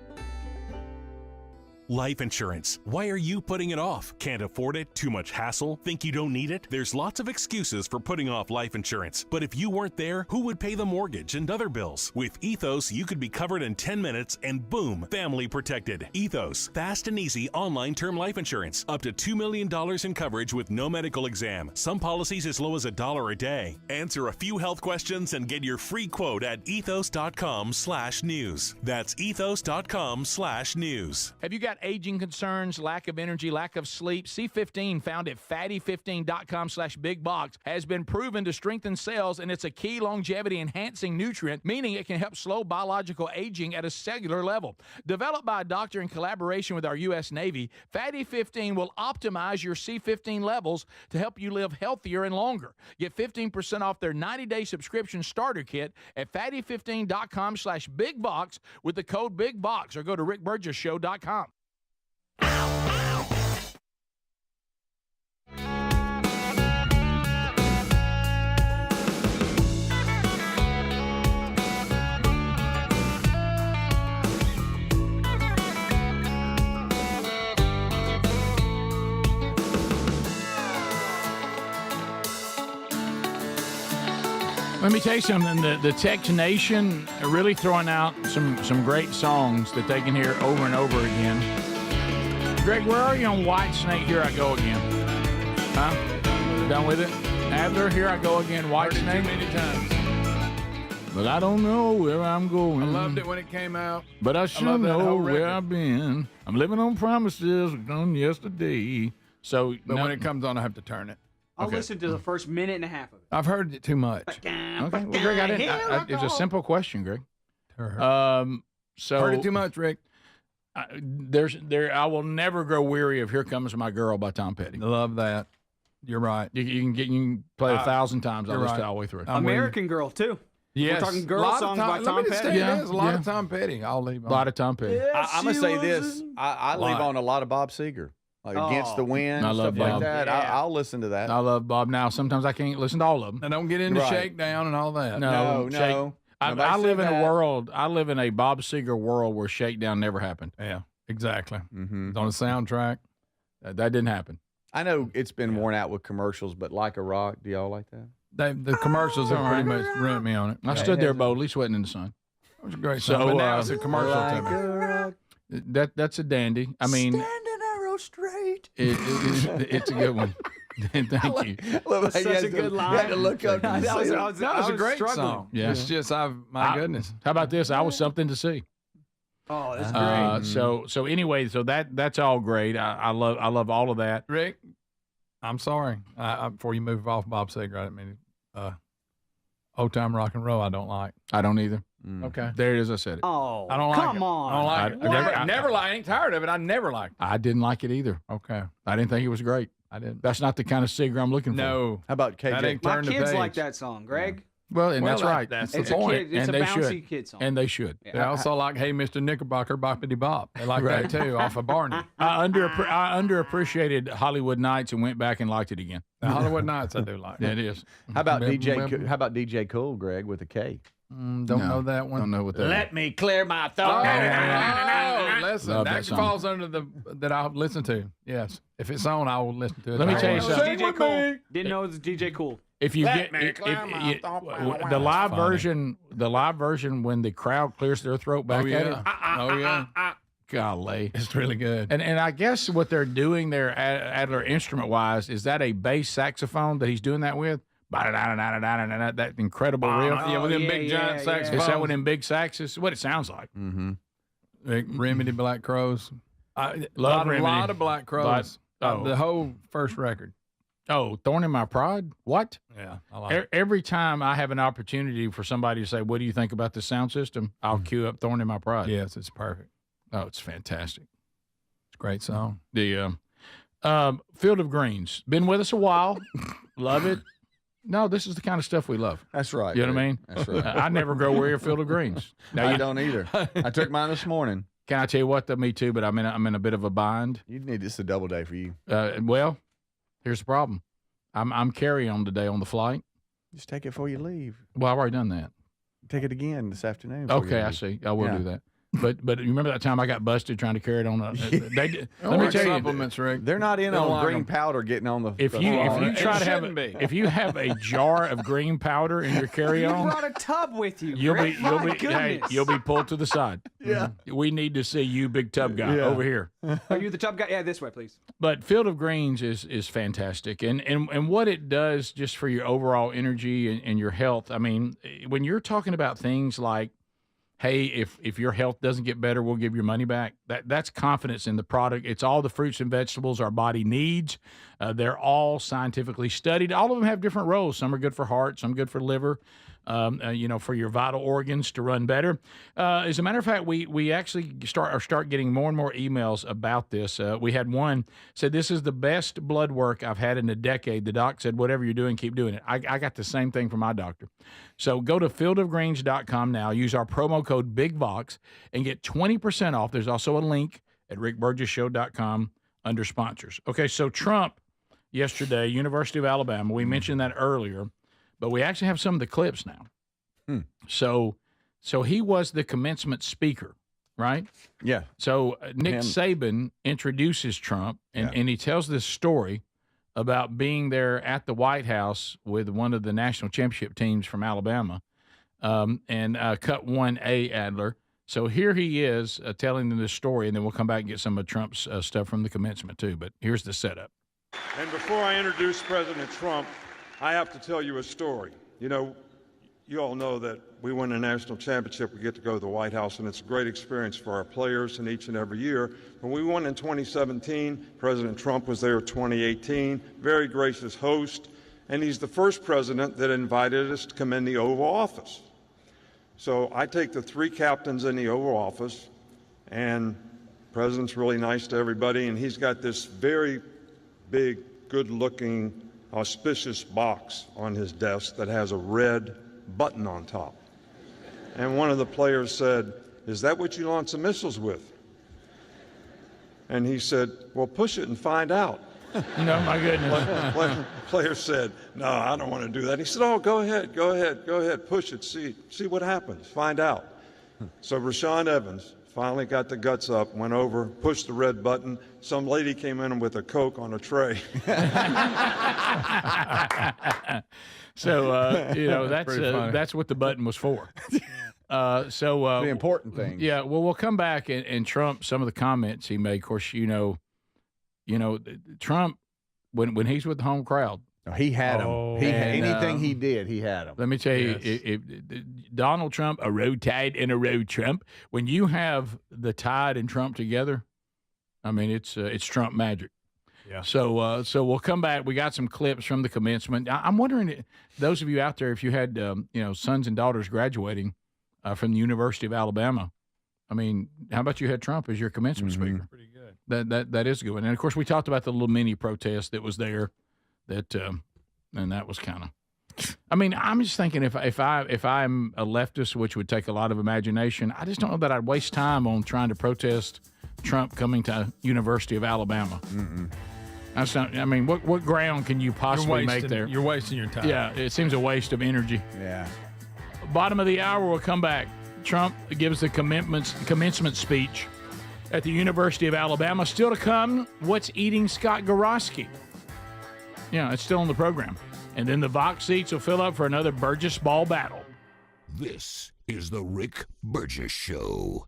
Speaker 8: Life insurance. Why are you putting it off? Can't afford it? Too much hassle? Think you don't need it? There's lots of excuses for putting off life insurance. But if you weren't there, who would pay the mortgage and other bills? With Ethos, you could be covered in 10 minutes and boom, family protected. Ethos, fast and easy online term life insurance. Up to $2 million in coverage with no medical exam. Some policies as low as $1 a day. Answer a few health questions and get your free quote at ethos.com/news. That's ethos.com/news.
Speaker 1: Have you got aging concerns, lack of energy, lack of sleep? C15, found at fatty15.com/bigbox, has been proven to strengthen cells, and it's a key longevity enhancing nutrient, meaning it can help slow biological aging at a cellular level. Developed by a doctor in collaboration with our U.S. Navy, Fatty 15 will optimize your C15 levels to help you live healthier and longer. Get 15% off their 90-day subscription starter kit at fatty15.com/bigbox with the code BIGBOX, or go to rickburgessshow.com. Let me tell you something. The Tech Nation are really throwing out some great songs that they can hear over and over again. Greg, where are you on White Snake? Here I Go Again. Huh? Done with it? Adler, Here I Go Again, White Snake?
Speaker 3: Too many times.
Speaker 1: But I don't know where I'm going.
Speaker 3: I loved it when it came out.
Speaker 1: But I sure know where I've been. I'm living on promises done yesterday. So,
Speaker 3: but when it comes on, I have to turn it.
Speaker 4: I'll listen to the first minute and a half of it.
Speaker 3: I've heard it too much.
Speaker 1: Okay, well, Greg, it's a simple question, Greg. So
Speaker 3: heard it too much, Rick.
Speaker 1: I will never grow weary of "Here Comes My Girl" by Tom Petty.
Speaker 3: Love that. You're right.
Speaker 1: You can play 1,000 times. I'll listen all the way through.
Speaker 4: American Girl too.
Speaker 3: Yes.
Speaker 4: We're talking girl songs by Tom Petty.
Speaker 3: There's a lot of Tom Petty. I'll leave.
Speaker 1: A lot of Tom Petty.
Speaker 2: I'm gonna say this. I leave on a lot of Bob Seger. Like Against the Wind,
Speaker 1: I love
Speaker 2: stuff
Speaker 1: Bob.
Speaker 2: like that.
Speaker 4: Yeah.
Speaker 2: I'll listen to that.
Speaker 1: I love Bob. Now, sometimes I can't listen to all of them.
Speaker 3: I don't get into
Speaker 2: Right.
Speaker 3: Shakedown and all that.
Speaker 2: No.
Speaker 1: I live in a world. I live in a Bob Seger world where Shakedown never happened.
Speaker 3: Yeah, exactly.
Speaker 2: Mm-hmm.
Speaker 3: It's on a soundtrack.
Speaker 1: That didn't happen.
Speaker 2: I know it's been worn out with commercials, but Like a Rock, do y'all like that?
Speaker 3: The commercials have pretty much ruined me on it.
Speaker 1: I stood there boldly, sweating in the sun.
Speaker 3: It was a great song. But now it's a commercial to me.
Speaker 1: That's a dandy. I mean,
Speaker 4: straight.
Speaker 1: It's a good one. Thank you.
Speaker 4: That's such a good line.
Speaker 2: You had to look up.
Speaker 3: That was a great song.
Speaker 1: Yeah.
Speaker 3: It's just, my goodness.
Speaker 1: How about this? I was something to see.
Speaker 4: Oh, that's great.
Speaker 1: So anyway, so that's all great. I love all of that.
Speaker 3: Rick, I'm sorry. Before you move off Bob Seger, I didn't mean Old Time Rock and Roll I don't like.
Speaker 1: I don't either.
Speaker 3: Okay.
Speaker 1: There it is. I said it.
Speaker 4: Oh,
Speaker 3: I don't like
Speaker 4: come
Speaker 3: it.
Speaker 4: on.
Speaker 3: I don't like it.
Speaker 1: I
Speaker 3: Never liked it. I ain't tired of it. I never liked it.
Speaker 1: I didn't like it either.
Speaker 3: Okay.
Speaker 1: I didn't think it was great.
Speaker 3: I didn't.
Speaker 1: That's not the kind of Seger I'm looking for.
Speaker 3: No.
Speaker 2: How about KJ?
Speaker 3: That ain't
Speaker 4: My
Speaker 3: turn the
Speaker 4: kids
Speaker 3: page.
Speaker 4: like that song, Greg.
Speaker 1: Well, and that's right.
Speaker 3: That's
Speaker 4: It's
Speaker 3: the
Speaker 4: a
Speaker 3: point.
Speaker 4: kid. It's
Speaker 1: And
Speaker 4: a
Speaker 1: they
Speaker 4: bouncy
Speaker 1: should.
Speaker 4: kid song.
Speaker 1: And they should.
Speaker 3: They also like Hey Mr. Knickerbocker Boppity Bop. They like
Speaker 1: Right.
Speaker 3: that too, off of Barney.
Speaker 1: I underappreciated Hollywood Nights and went back and liked it again.
Speaker 3: The Hollywood Nights I do like.
Speaker 1: Yeah, it is.
Speaker 2: How about DJ Cool, Greg, with a K?
Speaker 3: Don't know that one.
Speaker 1: Don't know what that is.
Speaker 2: Let me clear my
Speaker 3: Oh,
Speaker 2: thoughts.
Speaker 3: listen,
Speaker 1: Love
Speaker 3: that
Speaker 1: that song.
Speaker 3: falls under that I'll listen to. Yes, if it's on, I will listen to it.
Speaker 1: Let me tell you
Speaker 4: It was
Speaker 1: something.
Speaker 4: DJ Cool. Didn't know it was DJ Cool.
Speaker 1: If you
Speaker 2: Let
Speaker 1: get
Speaker 2: me clear my thoughts.
Speaker 1: the live
Speaker 3: Funny.
Speaker 1: version when the crowd clears their throat back
Speaker 3: Oh
Speaker 1: at it.
Speaker 3: yeah, oh yeah,
Speaker 1: Golly.
Speaker 3: it's really good.
Speaker 1: And I guess what they're doing there, Adler, instrument wise, is that a bass saxophone that he's doing that with? That incredible riff.
Speaker 3: Yeah, with them big giant
Speaker 1: Is that
Speaker 3: saxophones.
Speaker 1: one of them big saxes? What it sounds like.
Speaker 2: Mm-hmm.
Speaker 3: Remedy Black Crows.
Speaker 1: Love
Speaker 3: lot
Speaker 1: Remedy.
Speaker 3: of Black Crows. The whole first record.
Speaker 1: Oh, Thorn in My Pride? What?
Speaker 3: Yeah, I like it.
Speaker 1: Every time I have an opportunity for somebody to say, what do you think about the sound system? I'll cue up Thorn in My Pride.
Speaker 3: Yes, it's perfect.
Speaker 1: Oh, it's fantastic.
Speaker 3: It's a great song.
Speaker 1: The Field of Greens. Been with us a while. Love it. No, this is the kind of stuff we love.
Speaker 2: That's right.
Speaker 1: You know what I
Speaker 2: Greg.
Speaker 1: mean?
Speaker 2: That's right.
Speaker 1: I never grow weary of Field of Greens. Now,
Speaker 2: I don't either. I took mine this morning.
Speaker 1: Can I tell you what? Me too, but I'm in a bit of a bind.
Speaker 2: You need this a double day for you.
Speaker 1: Well, here's the problem. I'm carry-on today on the flight.
Speaker 2: Just take it before you leave.
Speaker 1: Well, I've already done that.
Speaker 2: Take it again this afternoon. before you
Speaker 1: Okay, I
Speaker 2: leave.
Speaker 1: see. I will
Speaker 2: Yeah.
Speaker 1: do that. But you remember that time I got busted trying to carry it on? Let me
Speaker 3: Or
Speaker 1: tell you,
Speaker 3: supplements, Rick.
Speaker 2: They're not in
Speaker 3: They don't
Speaker 2: on
Speaker 3: like
Speaker 2: green
Speaker 3: 'em.
Speaker 2: powder getting on the.
Speaker 1: if you
Speaker 3: It
Speaker 1: try to have
Speaker 3: shouldn't be.
Speaker 1: if you have a jar of green powder in your
Speaker 4: You
Speaker 1: carry-on,
Speaker 4: brought a tub with you.
Speaker 1: you'll
Speaker 4: Greg. My goodness.
Speaker 1: you'll be pulled to the side.
Speaker 2: Yeah.
Speaker 1: We need to see you, big tub guy,
Speaker 2: Yeah.
Speaker 1: over here.
Speaker 4: Are you the tub guy? Yeah, this way, please.
Speaker 1: But Field of Greens is fantastic, and what it does just for your overall energy and your health. I mean, when you're talking about things like, hey, if your health doesn't get better, we'll give your money back. That's confidence in the product. It's all the fruits and vegetables our body needs. They're all scientifically studied. All of them have different roles. Some are good for heart, some good for liver. For your vital organs to run better. As a matter of fact, we actually start getting more and more emails about this. We had one said, this is the best blood work I've had in a decade. The doc said, whatever you're doing, keep doing it. I got the same thing from my doctor. So go to fieldofgreens.com now, use our promo code BIGVOX, and get 20% off. There's also a link at rickburgessshow.com under sponsors. Okay, so Trump yesterday, University of Alabama, we mentioned that earlier. But we actually have some of the clips now. So he was the commencement speaker, right?
Speaker 2: Yeah.
Speaker 1: So Nick
Speaker 2: Him.
Speaker 1: Saban introduces Trump, and he tells this story about being there at the White House with one of the national championship teams from Alabama, and cut 1A, Adler. So here he is telling them this story, and then we'll come back and get some of Trump's stuff from the commencement too. But here's the setup.
Speaker 17: And before I introduce President Trump, I have to tell you a story. You know, you all know that we win a national championship, we get to go to the White House, and it's a great experience for our players and each and every year. When we won in 2017, President Trump was there in 2018, very gracious host, and he's the first president that invited us to come in the Oval Office. So I take the three captains in the Oval Office, and the president's really nice to everybody, and he's got this very big, good-looking, auspicious box on his desk that has a red button on top. And one of the players said, "Is that what you launch the missiles with?" And he said, "Well, push it and find out."
Speaker 1: No, my goodness.
Speaker 17: The player said, "No, I don't want to do that." He said, "Oh, go ahead, push it, see what happens, find out." So Rashawn Evans finally got the guts up, went over, pushed the red button. Some lady came in with a Coke on a tray.
Speaker 1: So
Speaker 3: Pretty funny.
Speaker 1: that's what the button was for.
Speaker 2: The important thing.
Speaker 1: Yeah, well, we'll come back and Trump. Some of the comments he made. Of course, Trump when he's with the home crowd.
Speaker 2: He had him. Anything he
Speaker 1: did.
Speaker 2: did, he had him.
Speaker 1: Let me tell you, if Donald Trump, a road tide and a road Trump. When you have the tide and Trump together, I mean it's Trump magic.
Speaker 3: Yeah.
Speaker 1: So we'll come back. We got some clips from the commencement. I'm wondering, those of you out there, if you had sons and daughters graduating from the University of Alabama, I mean, how about you had Trump as your commencement speaker?
Speaker 3: Pretty good.
Speaker 1: That is a good one. And of course, we talked about the little mini protest that was there. And that was kind of I mean, I'm just thinking if I'm a leftist, which would take a lot of imagination, I just don't know that I'd waste time on trying to protest Trump coming to University of Alabama. That's not, I mean, what ground can you possibly make there?
Speaker 3: You're wasting your time.
Speaker 1: Yeah, it seems a waste of energy.
Speaker 2: Yeah.
Speaker 1: Bottom of the hour, we'll come back. Trump gives the commencement speech at the University of Alabama. Still to come, what's eating Scott Gorosky? Yeah, it's still on the program. And then the Vox seats will fill up for another Burgess Ball battle.
Speaker 5: This is the Rick Burgess Show.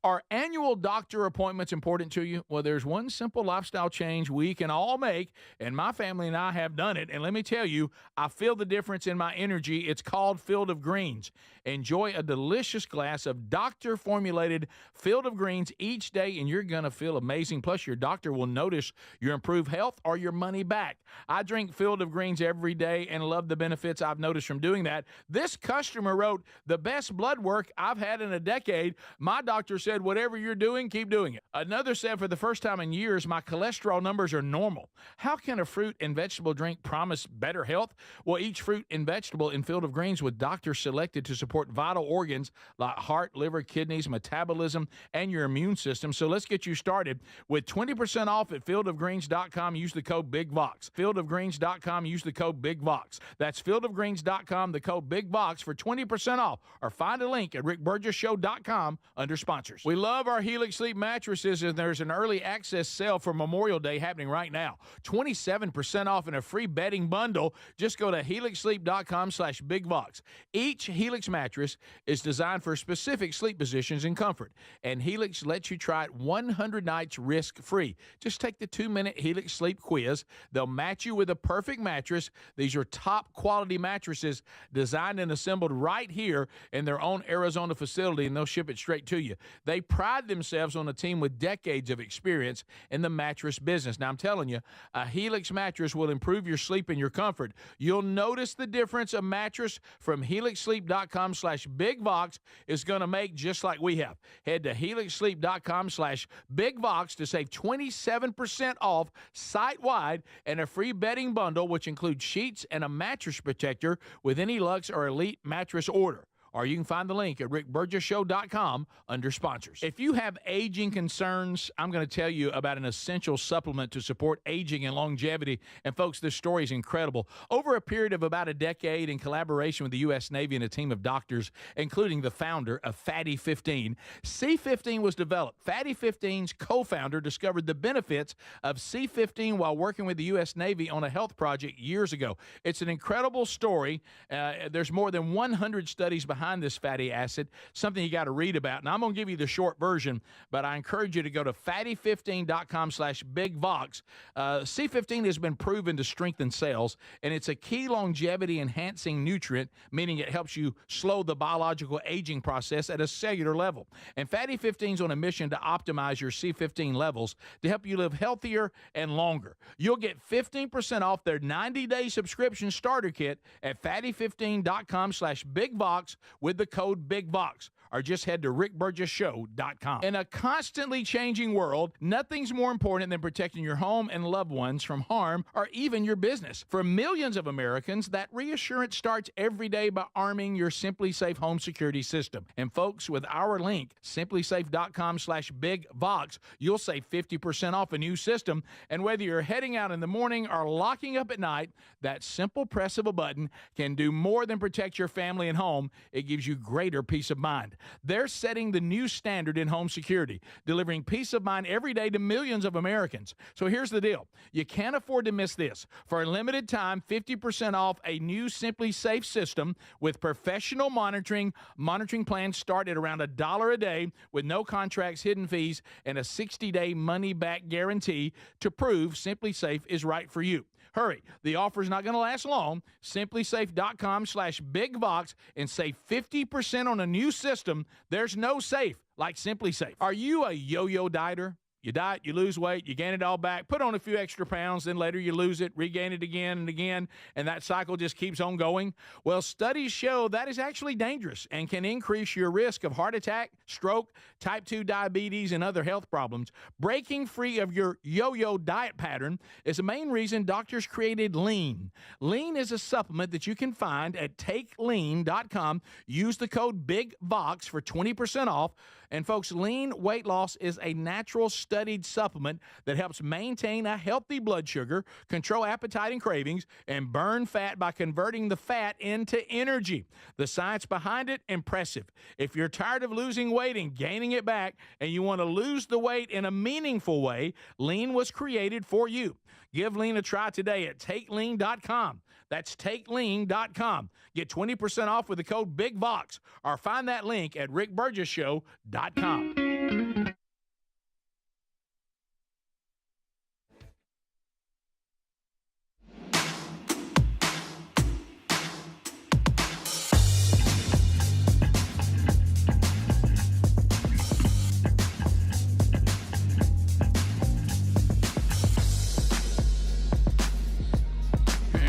Speaker 1: Are annual doctor appointments important to you? Well, there's one simple lifestyle change we can all make, and my family and I have done it. And let me tell you, I feel the difference in my energy. It's called Field of Greens. Enjoy a delicious glass of doctor-formulated Field of Greens each day, and you're going to feel amazing. Plus, your doctor will notice your improved health or your money back. I drink Field of Greens every day and love the benefits I've noticed from doing that. This customer wrote, the best blood work I've had in a decade. My doctor said, whatever you're doing, keep doing it. Another said, for the first time in years, my cholesterol numbers are normal. How can a fruit and vegetable drink promise better health? Well, each fruit and vegetable in Field of Greens with doctors selected to support vital organs like heart, liver, kidneys, metabolism, and your immune system. So let's get you started with 20% off at fieldofgreens.com. Use the code BIGVOX. Fieldofgreens.com. Use the code BIGVOX. That's fieldofgreens.com, the code BIGVOX for 20% off. Or find a link at rickburgessshow.com under sponsors. We love our Helix Sleep mattresses, and there's an early access sale for Memorial Day happening right now. 27% off and a free bedding bundle. Just go to helixsleep.com/BigVox. Each Helix mattress is designed for specific sleep positions and comfort, and Helix lets you try it 100 nights risk-free. Just take the 2-minute Helix Sleep quiz. They'll match you with a perfect mattress. These are top-quality mattresses designed and assembled right here in their own Arizona facility, and they'll ship it straight to you. They pride themselves on a team with decades of experience in the mattress business. Now, I'm telling you, a Helix mattress will improve your sleep and your comfort. You'll notice the difference a mattress from helixsleep.com/BigVox is going to make, just like we have. Head to helixsleep.com/BigVox to save 27% off site-wide and a free bedding bundle, which includes sheets and a mattress protector with any Luxe or Elite mattress order. Or you can find the link at rickburgessshow.com under sponsors. If you have aging concerns, I'm going to tell you about an essential supplement to support aging and longevity. And folks, this story is incredible. Over a period of about a decade, in collaboration with the U.S. Navy and a team of doctors, including the founder of Fatty 15, C15 was developed. Fatty 15's co-founder discovered the benefits of C15 while working with the U.S. Navy on a health project years ago. It's an incredible story. There's more than 100 studies behind this fatty acid, something you got to read about. And I'm going to give you the short version, but I encourage you to go to fatty15.com/BigVox. C15 has been proven to strengthen cells, and it's a key longevity enhancing nutrient, meaning it helps you slow the biological aging process at a cellular level. And Fatty 15 is on a mission to optimize your C15 levels to help you live healthier and longer. You'll get 15% off their 90-day subscription starter kit at fatty15.com/BigVox with the code BIGVOX, or just head to rickburgessshow.com. In a constantly changing world, nothing's more important than protecting your home and loved ones from harm or even your business. For millions of Americans, that reassurance starts every day by arming your Simply Safe home security system. And folks, with our link, simplysafe.com/BigVox, you'll save 50% off a new system. And whether you're heading out in the morning or locking up at night, that simple press of a button can do more than protect your family and home. It gives you greater peace of mind. They're setting the new standard in home security, delivering peace of mind every day to millions of Americans. So here's the deal. You can't afford to miss this. For a limited time, 50% off a new Simply Safe system with professional monitoring. Monitoring plans start at around $1 a day with no contracts, hidden fees, and a 60-day money-back guarantee to prove Simply Safe is right for you. Hurry. The offer's not going to last long. simplysafe.com/BigVox and save 50% on a new system. There's no safe like Simply Safe. Are you a yo-yo dieter? You diet, you lose weight, you gain it all back, put on a few extra pounds, then later you lose it, regain it again and again, and that cycle just keeps on going. Well, studies show that is actually dangerous and can increase your risk of heart attack, stroke, type 2 diabetes, and other health problems. Breaking free of your yo-yo diet pattern is the main reason doctors created Lean. Lean is a supplement that you can find at takelean.com. Use the code BIGVOX for 20% off. And folks, Lean weight loss is a natural studied supplement that helps maintain a healthy blood sugar, control appetite and cravings, and burn fat by converting the fat into energy. The science behind it, impressive. If you're tired of losing weight and gaining it back, and you want to lose the weight in a meaningful way, Lean was created for you. Give Lean a try today at takelean.com. That's takelean.com. Get 20% off with the code BIGVOX, or find that link at rickburgessshow.com.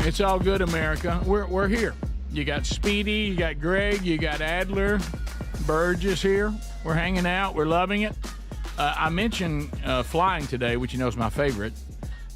Speaker 1: It's all good, America. We're here. You got Speedy, you got Greg, you got Adler, Burgess here. We're hanging out. We're loving it. I mentioned flying today, which you know is my favorite,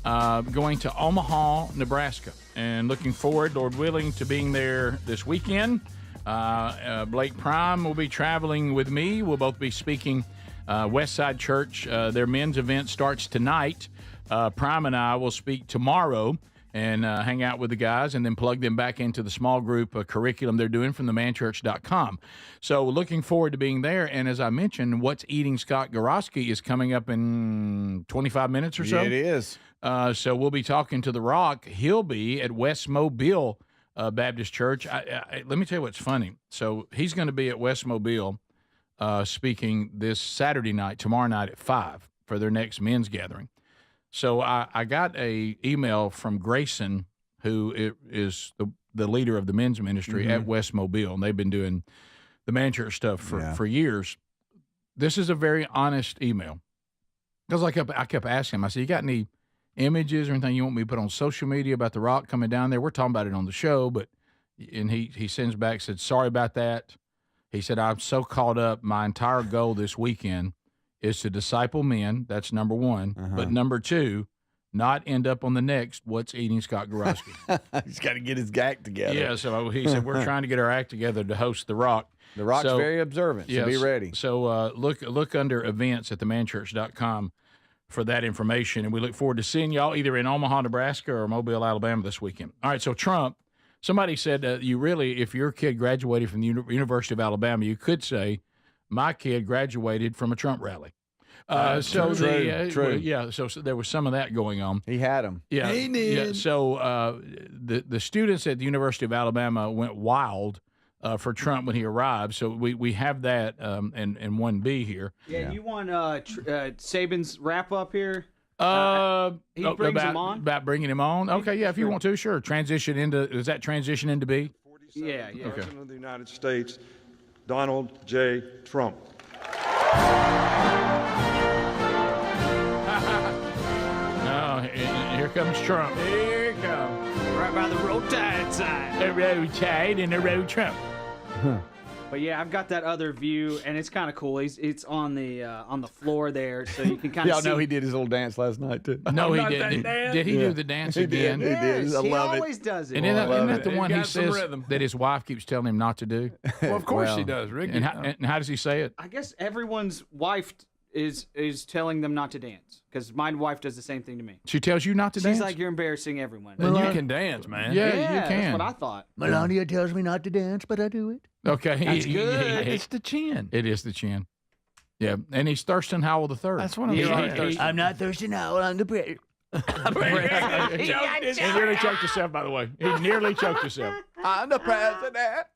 Speaker 1: going to Omaha, Nebraska, and looking forward, Lord willing, to being there this weekend. Blake Prime will be traveling with me. We'll both be speaking Westside Church. Their men's event starts tonight. Prime and I will speak tomorrow and hang out with the guys and then plug them back into the small group curriculum they're doing from themanchurch.com. So looking forward to being there. And as I mentioned, What's Eating Scott Gorosky is coming up in 25 minutes or so.
Speaker 2: Yeah, it is.
Speaker 1: So we'll be talking to The Rock. He'll be at West Mobile Baptist Church. Let me tell you what's funny. So he's going to be at West Mobile speaking this Saturday night, tomorrow night at 5 for their next men's gathering. So I got a email from Grayson, who is the leader of the men's ministry at West Mobile, and they've been doing the Man Church stuff for years. This is a very honest email. Because I kept asking him, I said, you got any images or anything you want me to put on social media about The Rock coming down there? We're talking about it on the show, and he sends back, said, sorry about that. He said, I'm so caught up. My entire goal this weekend is to disciple men. That's number one. But number two, not end up on the next What's Eating Scott Gorosky.
Speaker 2: He's got to get his act together.
Speaker 1: Yeah, so he said, we're trying to get our act together to host The Rock.
Speaker 2: The Rock's very observant, so be ready.
Speaker 1: So look under events at themanchurch.com for that information, and we look forward to seeing y'all either in Omaha, Nebraska or Mobile, Alabama this weekend. All right, so Trump, somebody said you really, if your kid graduated from the University of Alabama, you could say, my kid graduated from a Trump rally.
Speaker 2: True.
Speaker 1: So there was some of that going on.
Speaker 2: He had them.
Speaker 1: Yeah.
Speaker 2: He did.
Speaker 1: Yeah. So the students at the University of Alabama went wild for Trump when he arrived. So we have that in 1B here.
Speaker 4: Yeah. You want Saban's wrap up here? He brings him on. About
Speaker 1: bringing him on. Okay. Yeah. If you want to, sure. Transition into B?
Speaker 4: Yeah.
Speaker 17: President of the United States, Donald J. Trump.
Speaker 1: No, here comes Trump. Here he comes.
Speaker 4: Right by the road tide sign.
Speaker 1: The road tide and the road Trump.
Speaker 4: But yeah, I've got that other view, and it's kind of cool. It's on the floor there, so you can kind of see.
Speaker 2: Y'all know he did his little dance last night too.
Speaker 1: No, he didn't. Did he do the dance again?
Speaker 2: He did. I
Speaker 4: he
Speaker 2: love
Speaker 4: always does it.
Speaker 1: And isn't that the one he says that his wife keeps telling him not to do?
Speaker 3: Well, of course she does, Rick.
Speaker 1: And how does he say it?
Speaker 4: I guess everyone's wife is telling them not to dance, because my wife does the same thing to me.
Speaker 1: She tells you not to dance?
Speaker 4: She's like, you're embarrassing everyone.
Speaker 3: Then you can dance, man.
Speaker 1: Yeah, you can.
Speaker 4: That's what I thought.
Speaker 2: Melania tells me not to dance, but I do it.
Speaker 1: Okay.
Speaker 4: That's good.
Speaker 3: It's the chin.
Speaker 1: It is the chin. Yeah, and he's Thurston Howell III.
Speaker 3: That's what I'm saying.
Speaker 2: I'm not Thurston Howell. I'm the president.
Speaker 1: He nearly choked himself, by the way. He nearly choked himself.
Speaker 2: I'm the president.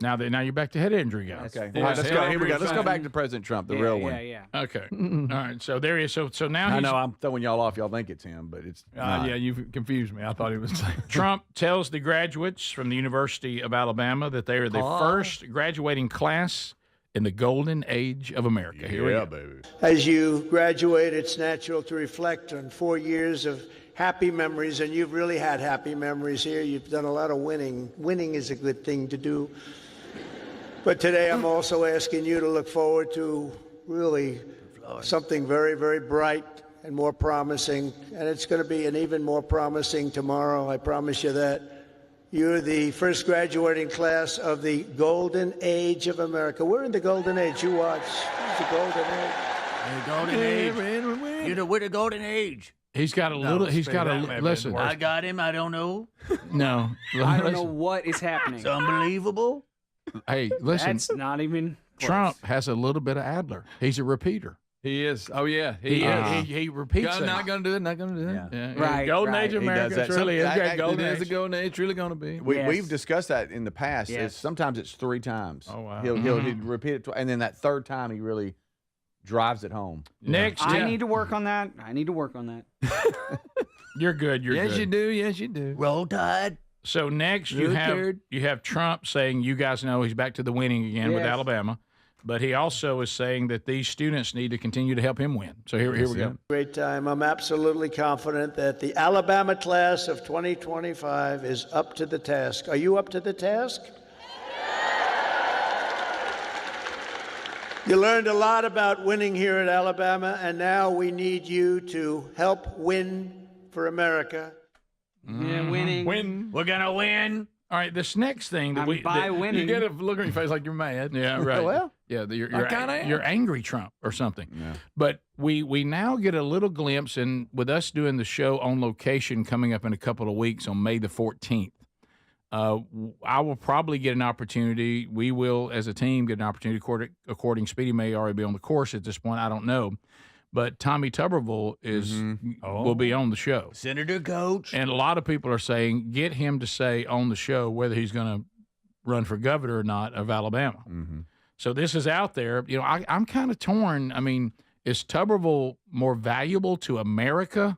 Speaker 1: Now you're back to head injury, guys.
Speaker 2: Okay. All right, let's go. Here we go. Let's go back to President Trump, the real one.
Speaker 4: Yeah.
Speaker 1: Okay. All right. So there he is. So now
Speaker 2: I know I'm throwing y'all off. Y'all think it's him, but it's not.
Speaker 3: Yeah, you've confused me. I thought he was.
Speaker 1: Trump tells the graduates from the University of Alabama that they are the first graduating class in the golden age of America. Here we go.
Speaker 2: Baby.
Speaker 18: As you graduate, it's natural to reflect on 4 years of happy memories, and you've really had happy memories here. You've done a lot of winning. Winning is a good thing to do. But today I'm also asking you to look forward to really something very, very bright and more promising, and it's going to be an even more promising tomorrow. I promise you that. You're the first graduating class of the golden age of America. We're in the golden age. You watch. It's the golden age.
Speaker 19: The golden age. We're the golden age.
Speaker 1: He's got a little. He's got a listen.
Speaker 19: I got him. I don't know.
Speaker 1: No,
Speaker 4: I don't know what is happening.
Speaker 19: It's unbelievable.
Speaker 1: Hey, listen.
Speaker 4: That's not even close.
Speaker 1: Trump has a little bit of Adler. He's a repeater.
Speaker 3: He is. Oh yeah, he is.
Speaker 1: He repeats.
Speaker 3: Not going to do it. Not going to do it.
Speaker 1: Yeah.
Speaker 3: Right. Golden age of America. It's really is. Golden
Speaker 2: age.
Speaker 3: is the golden age. It's really going to be.
Speaker 2: We've discussed that in the past.
Speaker 4: Yes.
Speaker 2: Sometimes it's 3 times.
Speaker 3: Oh wow.
Speaker 2: He'll repeat it, and then that 3rd time he really drives it home.
Speaker 1: Next,
Speaker 4: I need to work on that.
Speaker 1: You're good. You're good.
Speaker 3: Yes, you do. Yes, you do.
Speaker 19: Roll Tide.
Speaker 1: So next you have Trump saying, you guys know he's back to the winning again with Alabama, but he also is saying that these students need to continue to help him win. So here we go.
Speaker 18: Great time. I'm absolutely confident that the Alabama class of 2025 is up to the task. Are you up to the task? You learned a lot about winning here at Alabama, and now we need you to help win for America.
Speaker 4: Yeah, winning.
Speaker 3: Win.
Speaker 19: We're gonna win.
Speaker 1: All right, this next thing that
Speaker 4: winning.
Speaker 3: You get a look on your face like you're mad.
Speaker 1: Yeah, right.
Speaker 2: Well,
Speaker 1: yeah, you're angry Trump or something. Yeah. But we now get a little glimpse, and with us doing the show on location coming up in a couple of weeks on May the 14th, I will probably get an opportunity. We will, as a team, get an opportunity. According Speedy may already be on the course at this point. I don't know. But Tommy Tuberville will be on the show.
Speaker 19: Senator Coach.
Speaker 1: And a lot of people are saying, get him to say on the show whether he's going to run for governor or not of Alabama.
Speaker 2: Mm-hmm.
Speaker 1: So this is out there. You know, I'm kind of torn. I mean, is Tuberville more valuable to America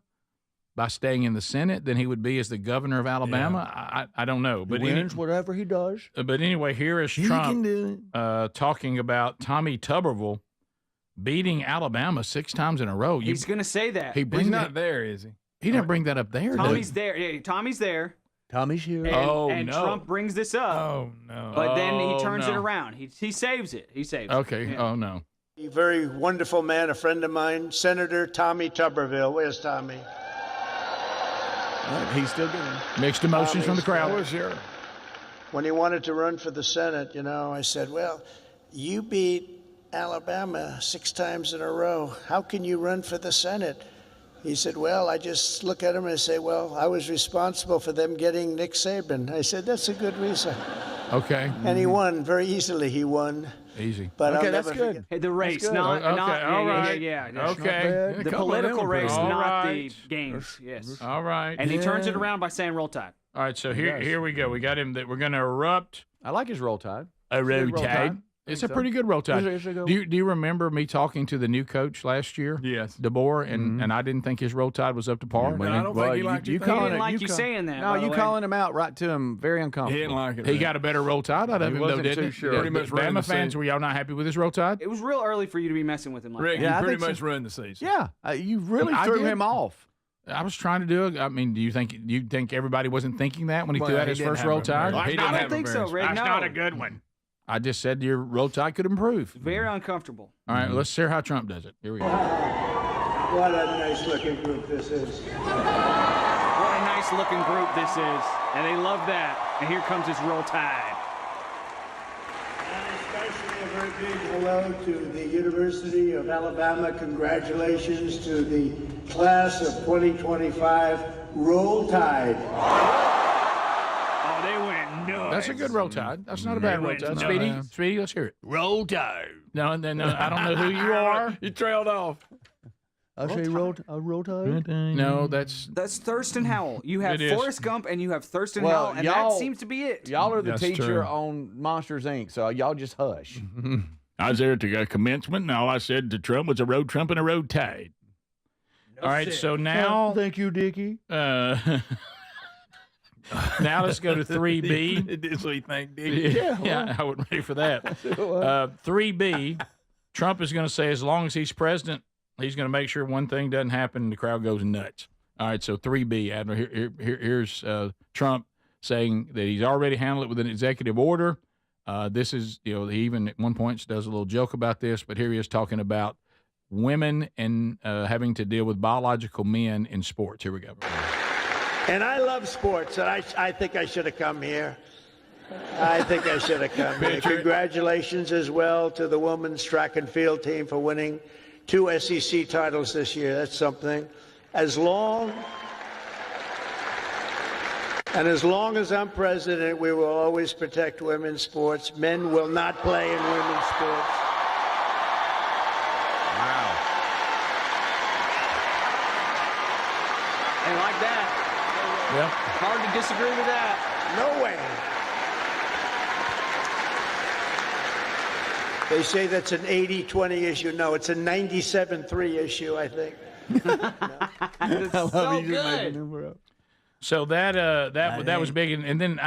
Speaker 1: by staying in the Senate than he would be as the governor of Alabama? Yeah. I don't know. But
Speaker 19: he wins whatever he does.
Speaker 1: But anyway, here is Trump talking about Tommy Tuberville beating Alabama 6 times in a row.
Speaker 4: He's going to say that.
Speaker 3: He's not there, is he?
Speaker 1: He didn't bring that up there.
Speaker 4: Tommy's there. Yeah, Tommy's there.
Speaker 2: Tommy's here.
Speaker 4: And Trump brings this up.
Speaker 3: Oh, no.
Speaker 4: But then he turns it around. He saves it. He saves it.
Speaker 1: Okay.
Speaker 4: Yeah.
Speaker 1: Oh, no.
Speaker 18: A very wonderful man, a friend of mine, Senator Tommy Tuberville. Where's Tommy?
Speaker 2: He's still getting
Speaker 1: mixed emotions from the crowd.
Speaker 18: When he wanted to run for the Senate, I said, well, you beat Alabama 6 times in a row. How can you run for the Senate? He said, well, I just look at him and say, well, I was responsible for them getting Nick Saban. I said, that's a good reason.
Speaker 1: Okay.
Speaker 18: And he won very easily. He won.
Speaker 1: Easy.
Speaker 18: But
Speaker 2: okay,
Speaker 18: I'll
Speaker 2: that's
Speaker 18: never
Speaker 2: good.
Speaker 18: forget.
Speaker 4: Hey, the race,
Speaker 1: all right. Okay.
Speaker 4: The political race,
Speaker 1: all
Speaker 4: not
Speaker 1: right.
Speaker 4: the games. Yes.
Speaker 1: All right.
Speaker 4: And he turns it around by saying roll tide.
Speaker 1: All right, so here we go. We got him that we're going to erupt.
Speaker 2: I like his roll tide.
Speaker 1: A roll tide. It's a pretty good roll tide.
Speaker 2: Do
Speaker 1: you remember me talking to the new coach last year?
Speaker 3: Yes.
Speaker 1: DeBoer, and I didn't think his roll tide was up to par.
Speaker 3: I don't think he liked
Speaker 4: you. He didn't like you saying that.
Speaker 2: No, you calling him out right to him. Very uncomfortable.
Speaker 3: He didn't like it.
Speaker 1: He got a better roll tide out of him, though, didn't he?
Speaker 2: Sure.
Speaker 3: Pretty much
Speaker 1: Bama fans, were y'all not happy with his roll tide?
Speaker 4: It was real early for you to be messing with him like
Speaker 3: Rick,
Speaker 4: that.
Speaker 3: you pretty much ruined the season.
Speaker 2: Yeah, you really threw him off.
Speaker 1: I was trying to do it. I mean, do you think everybody wasn't thinking that when he threw out his first roll tide?
Speaker 4: I don't think so, Rick.
Speaker 1: That's not a good one. I just said your roll tide could improve.
Speaker 4: Very uncomfortable.
Speaker 1: All right, let's hear how Trump does it. Here we go.
Speaker 18: What a nice looking group this is.
Speaker 4: What a nice looking group this is. And they love that. And here comes his roll tide.
Speaker 18: And especially a very big hello to the University of Alabama. Congratulations to the class of 2025. Roll Tide.
Speaker 1: That's a good roll tide. That's not a bad roll tide. Speedy, let's hear it.
Speaker 19: Roll Tide.
Speaker 1: No, I don't know who you are.
Speaker 3: You trailed off.
Speaker 2: I'll say roll tide.
Speaker 1: No, that's
Speaker 4: Thurston Howell. You have Forrest Gump and you have Thurston Howell, and
Speaker 2: y'all,
Speaker 4: that seems to be it.
Speaker 2: Y'all are the
Speaker 1: That's
Speaker 2: teacher
Speaker 1: true.
Speaker 2: on Monsters, Inc., so y'all just hush.
Speaker 1: I was there at the commencement, and all I said to Trump was a road Trump and a road tide. All right, so now
Speaker 2: Thank you, Dickie.
Speaker 1: Now let's go to 3B.
Speaker 3: That's what you think, Dick.
Speaker 1: Yeah, I wasn't ready for that. 3B, Trump is going to say as long as he's president, he's going to make sure one thing doesn't happen and the crowd goes nuts. All right, so 3B, Admiral, here's Trump saying that he's already handled it with an executive order. This is, he even at one point does a little joke about this, but here he is talking about women and having to deal with biological men in sports. Here we go.
Speaker 18: And I love sports, and I think I should have come here. I think I should have come here. Congratulations as well to the women's track and field team for winning 2 SEC titles this year. That's something. As long as I'm president, we will always protect women's sports. Men will not play in women's sports.
Speaker 2: Wow.
Speaker 4: And like that,
Speaker 1: yeah.
Speaker 4: Hard to disagree with that.
Speaker 18: No way. They say that's an 80-20 issue. No, it's a 97-3 issue, I think.
Speaker 4: It's so good.
Speaker 1: So that was big, and then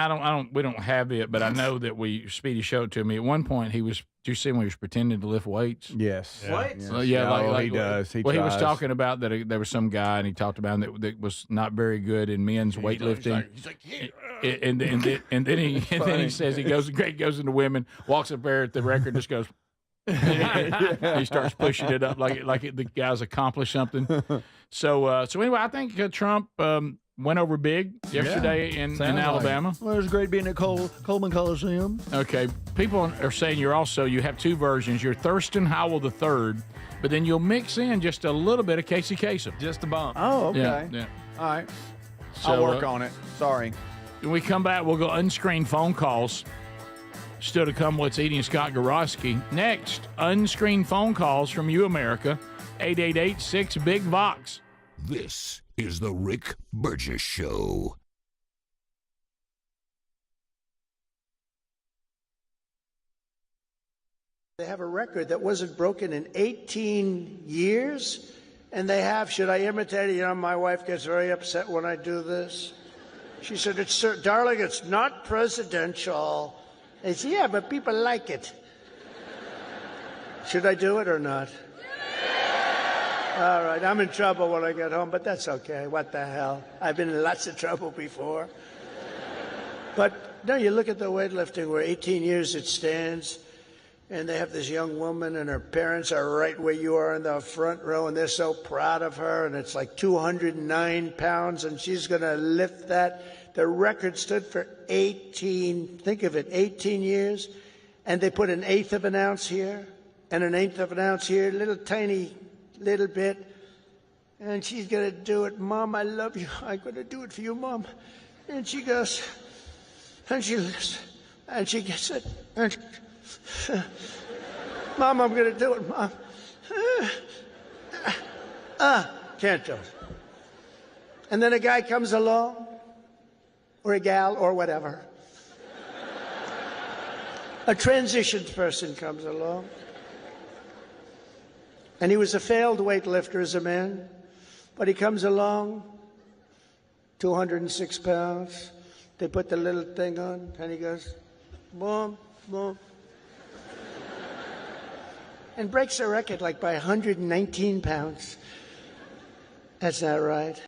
Speaker 1: we don't have it, but I know that Speedy showed it to me at one point. Did you see when he was pretending to lift weights?
Speaker 2: Yes.
Speaker 4: What?
Speaker 1: Yeah,
Speaker 2: he does. He
Speaker 1: was
Speaker 2: tries.
Speaker 1: talking about that there was some guy, and he talked about that was not very good in men's weightlifting.
Speaker 2: He's like
Speaker 1: and then he says Greg goes into women, walks up there at the record, just goes. He starts pushing it up like the guy's accomplished something. So anyway, I think Trump went over big yesterday in Alabama.
Speaker 19: Well, it was great being at Coleman Coliseum.
Speaker 1: Okay, people are saying you have two versions. You're Thurston Howell III, but then you'll mix in just a little bit of Casey Kasem.
Speaker 3: Just a bump.
Speaker 2: Oh, okay.
Speaker 1: Yeah.
Speaker 2: All right.
Speaker 1: So,
Speaker 2: I'll work on it. Sorry.
Speaker 1: When we come back, we'll go unscreened phone calls. Still to come, what's eating Scott Gorosky. Next, unscreened phone calls from you, America. 888-6-BIG-VOX.
Speaker 5: This is the Rick Burgess Show.
Speaker 18: They have a record that wasn't broken in 18 years, and they have. Should I imitate it? My wife gets very upset when I do this. She said, darling, it's not presidential. I said, yeah, but people like it. Should I do it or not? All right, I'm in trouble when I get home, but that's okay. What the hell? I've been in lots of trouble before. But no, you look at the weightlifting where 18 years it stands, and they have this young woman, and her parents are right where you are in the front row, and they're so proud of her, and it's like 209 pounds, and she's going to lift that. The record stood for 18, think of it, 18 years, and they put an eighth of an ounce here and an eighth of an ounce here, little bit, and she's going to do it. Mom, I love you. I'm going to do it for you, Mom. And she goes, and she lifts, and she gets it, and Mom, I'm going to do it, Mom. Can't do it. And then a guy comes along, or a gal, or whatever. A transitioned person comes along. And he was a failed weightlifter as a man, but he comes along, 206 pounds. They put the little thing on, and he goes, boom, boom. And breaks the record like by 119 pounds. That's not right.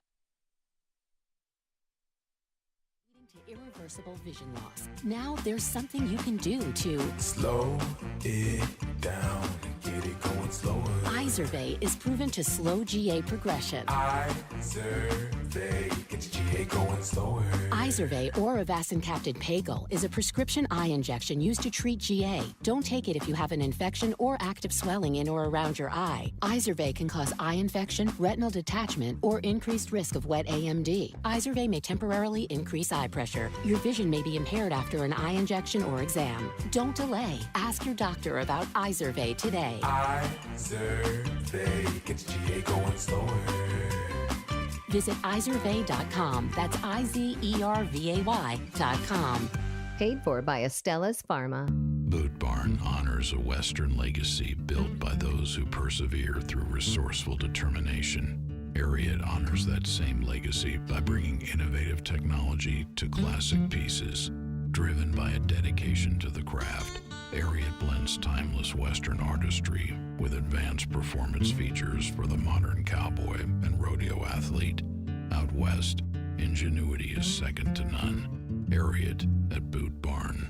Speaker 6: Irreversible vision loss. Now there's something you can do to
Speaker 11: slow it down and get it going slower.
Speaker 6: Izervay is proven to slow GA progression.
Speaker 11: Izervay gets GA going slower.
Speaker 6: Izervay or Avastin-capted Pagel is a prescription eye injection used to treat GA. Don't take it if you have an infection or active swelling in or around your eye. Izervay can cause eye infection, retinal detachment, or increased risk of wet AMD. Izervay may temporarily increase eye pressure. Your vision may be impaired after an eye injection or exam. Don't delay. Ask your doctor about Izervay today.
Speaker 11: Izervay gets GA going slower.
Speaker 6: Visit Izervay.com. That's IZERVAY.com.
Speaker 12: Paid for by Astellas Pharma.
Speaker 20: Boot Barn honors a Western legacy built by those who persevere through resourceful determination. Ariat honors that same legacy by bringing innovative technology to classic pieces. Driven by a dedication to the craft, Ariat blends timeless Western artistry with advanced performance features for the modern cowboy and rodeo athlete. Out west, ingenuity is second to none. Ariat at Boot Barn.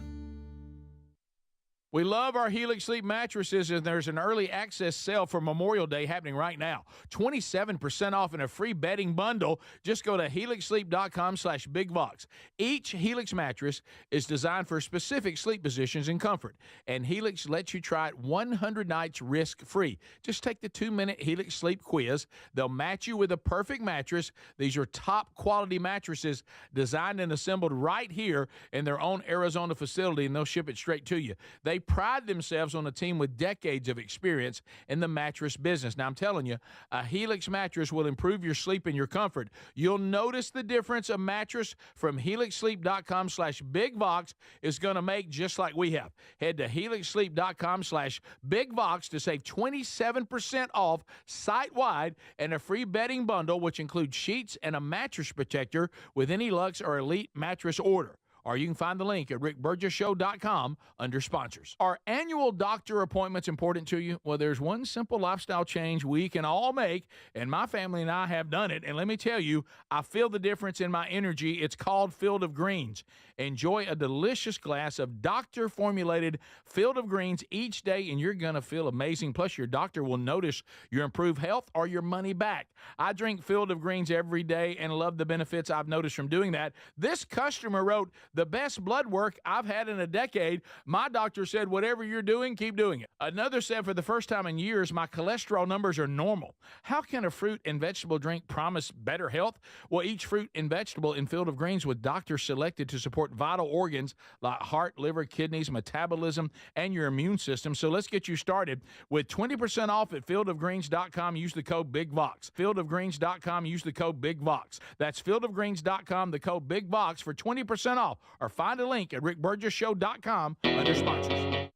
Speaker 1: We love our Helix Sleep mattresses, and there's an early access sale for Memorial Day happening right now. 27% off and a free bedding bundle. Just go to helixsleep.com/bigvox. Each Helix mattress is designed for specific sleep positions and comfort, and Helix lets you try it 100 nights risk-free. Just take the 2-minute Helix Sleep quiz. They'll match you with a perfect mattress. These are top-quality mattresses designed and assembled right here in their own Arizona facility, and they'll ship it straight to you. They pride themselves on a team with decades of experience in the mattress business. Now, I'm telling you, a Helix mattress will improve your sleep and your comfort. You'll notice the difference a mattress from helixsleep.com/bigvox is going to make, just like we have. Head to helixsleep.com/bigvox to save 27% off site-wide and a free bedding bundle, which includes sheets and a mattress protector with any Luxe or Elite mattress order. Or you can find the link at rickburgesshow.com under sponsors. Are annual doctor appointments important to you? Well, there's one simple lifestyle change we can all make, and my family and I have done it. And let me tell you, I feel the difference in my energy. It's called Field of Greens. Enjoy a delicious glass of doctor-formulated Field of Greens each day, and you're going to feel amazing. Plus, your doctor will notice your improved health or your money back. I drink Field of Greens every day and love the benefits I've noticed from doing that. This customer wrote, "The best blood work I've had in a decade. My doctor said, whatever you're doing, keep doing it." Another said, "For the first time in years, my cholesterol numbers are normal." How can a fruit and vegetable drink promise better health? Well, each fruit and vegetable in Field of Greens with doctors selected to support vital organs like heart, liver, kidneys, metabolism, and your immune system. So let's get you started with 20% off at fieldofgreens.com. Use the code BIGVOX. Fieldofgreens.com. Use the code BIGVOX. That's fieldofgreens.com, the code BIGVOX for 20% off. Or find a link at rickburgesshow.com under sponsors.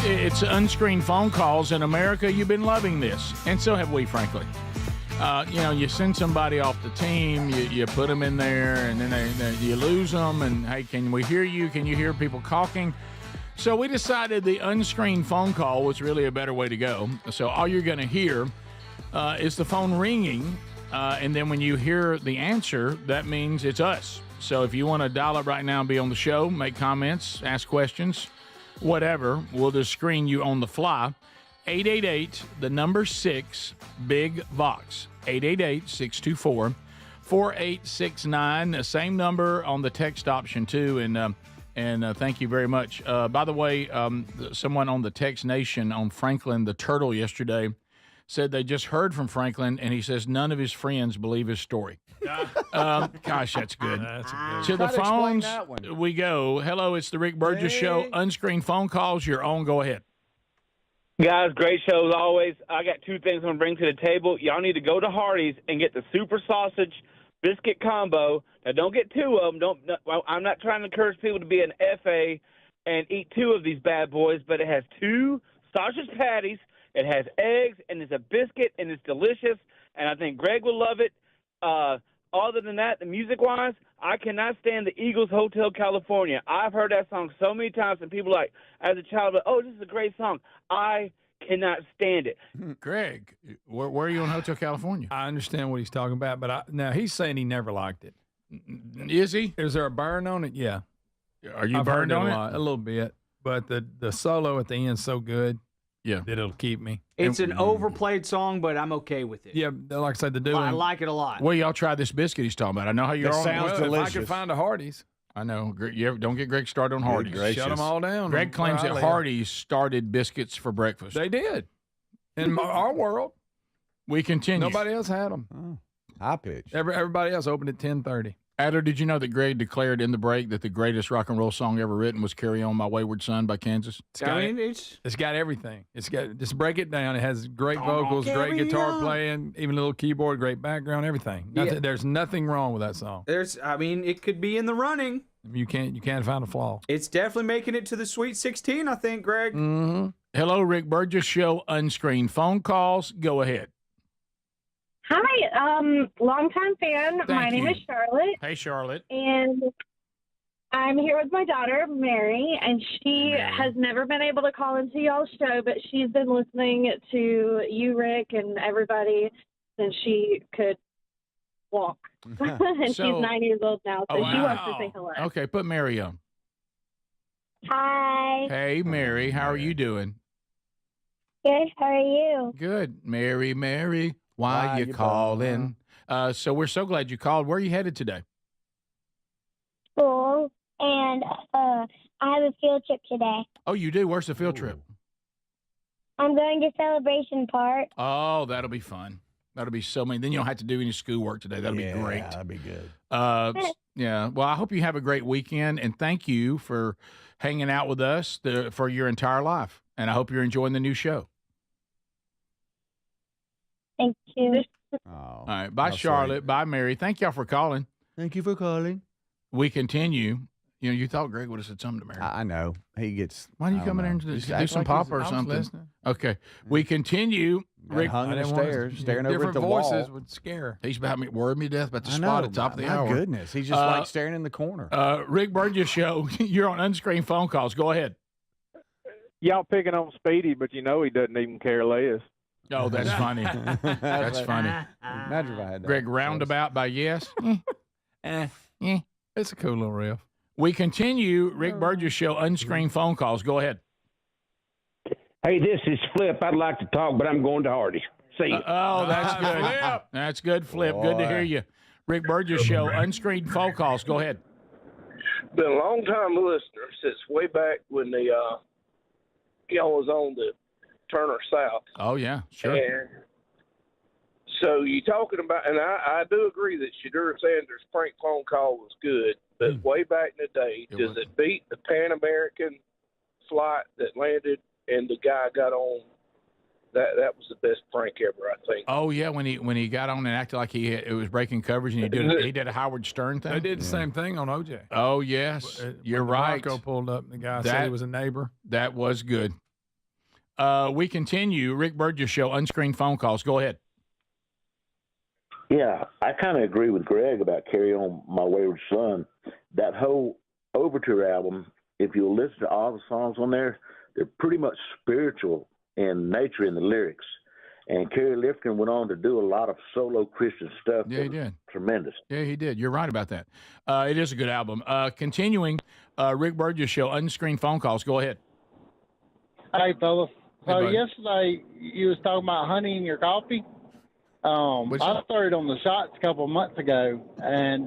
Speaker 1: It's unscreened phone calls in America. You've been loving this, and so have we, frankly. You send somebody off the team, you put them in there, and then you lose them, and, hey, can we hear you? Can you hear people caulking? So we decided the unscreened phone call was really a better way to go. So all you're going to hear is the phone ringing, and then when you hear the answer, that means it's us. So if you want to dial up right now and be on the show, make comments, ask questions, whatever, we'll just screen you on the fly. 888, the number 6, Big Vox. 888-624-4869. The same number on the text option, too. And thank you very much. By the way, someone on the Text Nation on Franklin the Turtle yesterday said they just heard from Franklin, and he says none of his friends believe his story. Gosh, that's good.
Speaker 3: That's a good
Speaker 1: To the phones we go. Hello, it's the Rick Burgess Show. Unscreened phone calls. Your own. Go ahead.
Speaker 21: Guys, great show as always. I got two things I'm going to bring to the table. Y'all need to go to Hardee's and get the super sausage biscuit combo. Now, don't get two of them. I'm not trying to encourage people to be an FA and eat two of these bad boys, but it has two sausage patties, it has eggs, and it's a biscuit, and it's delicious, and I think Greg will love it. Other than that, the music-wise, I cannot stand the Eagles Hotel California. I've heard that song so many times, and people like, as a child, oh, this is a great song. I cannot stand it.
Speaker 1: Greg, where are you on Hotel California?
Speaker 3: I understand what he's talking about, but now he's saying he never liked it.
Speaker 1: Is he?
Speaker 3: Is there a burn on it? Yeah.
Speaker 1: Are you
Speaker 3: I've
Speaker 1: burned
Speaker 3: heard
Speaker 1: on it?
Speaker 3: A little bit, but the solo at the end's so good.
Speaker 1: Yeah,
Speaker 3: that it'll keep me.
Speaker 4: It's an overplayed song, but I'm okay with it.
Speaker 3: Yeah, like I said, the dude.
Speaker 4: I like it a lot.
Speaker 1: Well, y'all try this biscuit he's talking about. I know how you're on.
Speaker 3: Sounds delicious. If I could find a Hardee's.
Speaker 1: I know. Don't get Greg started on Hardee's.
Speaker 3: Shut them all down.
Speaker 1: Greg claims that Hardee's started biscuits for breakfast.
Speaker 3: They did. In our world.
Speaker 1: We continue.
Speaker 3: Nobody else had them.
Speaker 2: Oh, high pitch.
Speaker 3: Everybody else opened at 10:30.
Speaker 1: Adler, did you know that Greg declared in the break that the greatest rock and roll song ever written was "Carry On, My Wayward Son" by Kansas?
Speaker 3: It's got everything. It's got, just break it down. It has great vocals, great guitar playing, even a little keyboard, great background, everything. There's nothing wrong with that song.
Speaker 4: It could be in the running.
Speaker 3: You can't find a flaw.
Speaker 4: It's definitely making it to the Sweet 16, I think, Greg.
Speaker 1: Mm-hmm. Hello, Rick Burgess Show, unscreened phone calls. Go ahead.
Speaker 7: Hi, longtime fan. My name is Charlotte.
Speaker 1: Hey, Charlotte.
Speaker 7: And I'm here with my daughter, Mary, and she has never been able to call into y'all's show, but she's been listening to you, Rick, and everybody since she could walk. And she's 9 years old now, so she wants to say hello.
Speaker 1: Okay, put Mary on.
Speaker 7: Hi.
Speaker 1: Hey, Mary, how are you doing?
Speaker 7: Good, how are you?
Speaker 1: Good. Mary, why you calling? So we're so glad you called. Where are you headed today?
Speaker 7: School, and I have a field trip today.
Speaker 1: Oh, you do? Where's the field trip?
Speaker 7: I'm going to Celebration Park.
Speaker 1: Oh, that'll be fun. That'll be so many. Then you don't have to do any schoolwork today. That'll be great.
Speaker 2: That'd be good.
Speaker 1: Yeah. Well, I hope you have a great weekend, and thank you for hanging out with us for your entire life. And I hope you're enjoying the new show.
Speaker 7: Thank you.
Speaker 1: All right. Bye, Charlotte. Sweet. Bye, Mary. Thank y'all for calling.
Speaker 2: Thank you for calling.
Speaker 1: We continue. You know, you thought Greg would have said something to Mary.
Speaker 2: I know. He gets.
Speaker 1: Why don't you come in there and do some pop or something? Okay. We continue.
Speaker 2: Rick hung in the stairs, staring over at the wall.
Speaker 3: Different voices would scare.
Speaker 1: He's about me, worried me to death about the spot at the top of the hour.
Speaker 2: My goodness. He's just like staring in the corner.
Speaker 1: Rick Burgess Show. You're on unscreened phone calls. Go ahead.
Speaker 22: Y'all picking on Speedy, but you know he doesn't even care less.
Speaker 1: Oh, that's funny. That's funny.
Speaker 2: Imagine if I had that.
Speaker 1: Greg, roundabout by yes.
Speaker 3: It's a cool little riff.
Speaker 1: We continue. Rick Burgess Show, unscreened phone calls. Go ahead.
Speaker 23: Hey, this is Flip. I'd like to talk, but I'm going to Hardy. See you.
Speaker 1: Oh, that's good. Flip. That's good, Flip. Boy. Good to hear you. Rick Burgess Show, unscreened phone calls. Go ahead.
Speaker 24: Been a long-time listener since way back when y'all was on the Turner South.
Speaker 1: Oh, yeah, sure.
Speaker 24: And so you talking about, and I do agree that Shadur Sanders' prank phone call was good, but way back in the day, does it beat the Pan American flight that landed and the guy got on? That was the best prank ever, I think.
Speaker 1: Oh yeah, when he got on and acted like it was breaking coverage, and he did a Howard Stern thing.
Speaker 3: They did the same thing on OJ.
Speaker 1: Oh yes, you're right.
Speaker 3: Marco pulled up, and the guy said he was a neighbor.
Speaker 1: That was good. We continue. Rick Burgess Show, unscreened phone calls. Go ahead.
Speaker 23: Yeah, I kind of agree with Greg about Carry On My Wayward Son. That whole Overture album, if you listen to all the songs on there, they're pretty much spiritual in nature in the lyrics. And Kerry Lifton went on to do a lot of solo Christian stuff.
Speaker 1: Yeah, he did.
Speaker 23: Tremendous.
Speaker 1: Yeah, he did. You're right about that. It is a good album. Continuing, Rick Burgess Show, unscreened phone calls. Go ahead.
Speaker 25: Hey, fellas.
Speaker 1: Hey,
Speaker 25: So
Speaker 1: buddy.
Speaker 25: yesterday you was talking about honey in your coffee. I started on the shots a couple of months ago and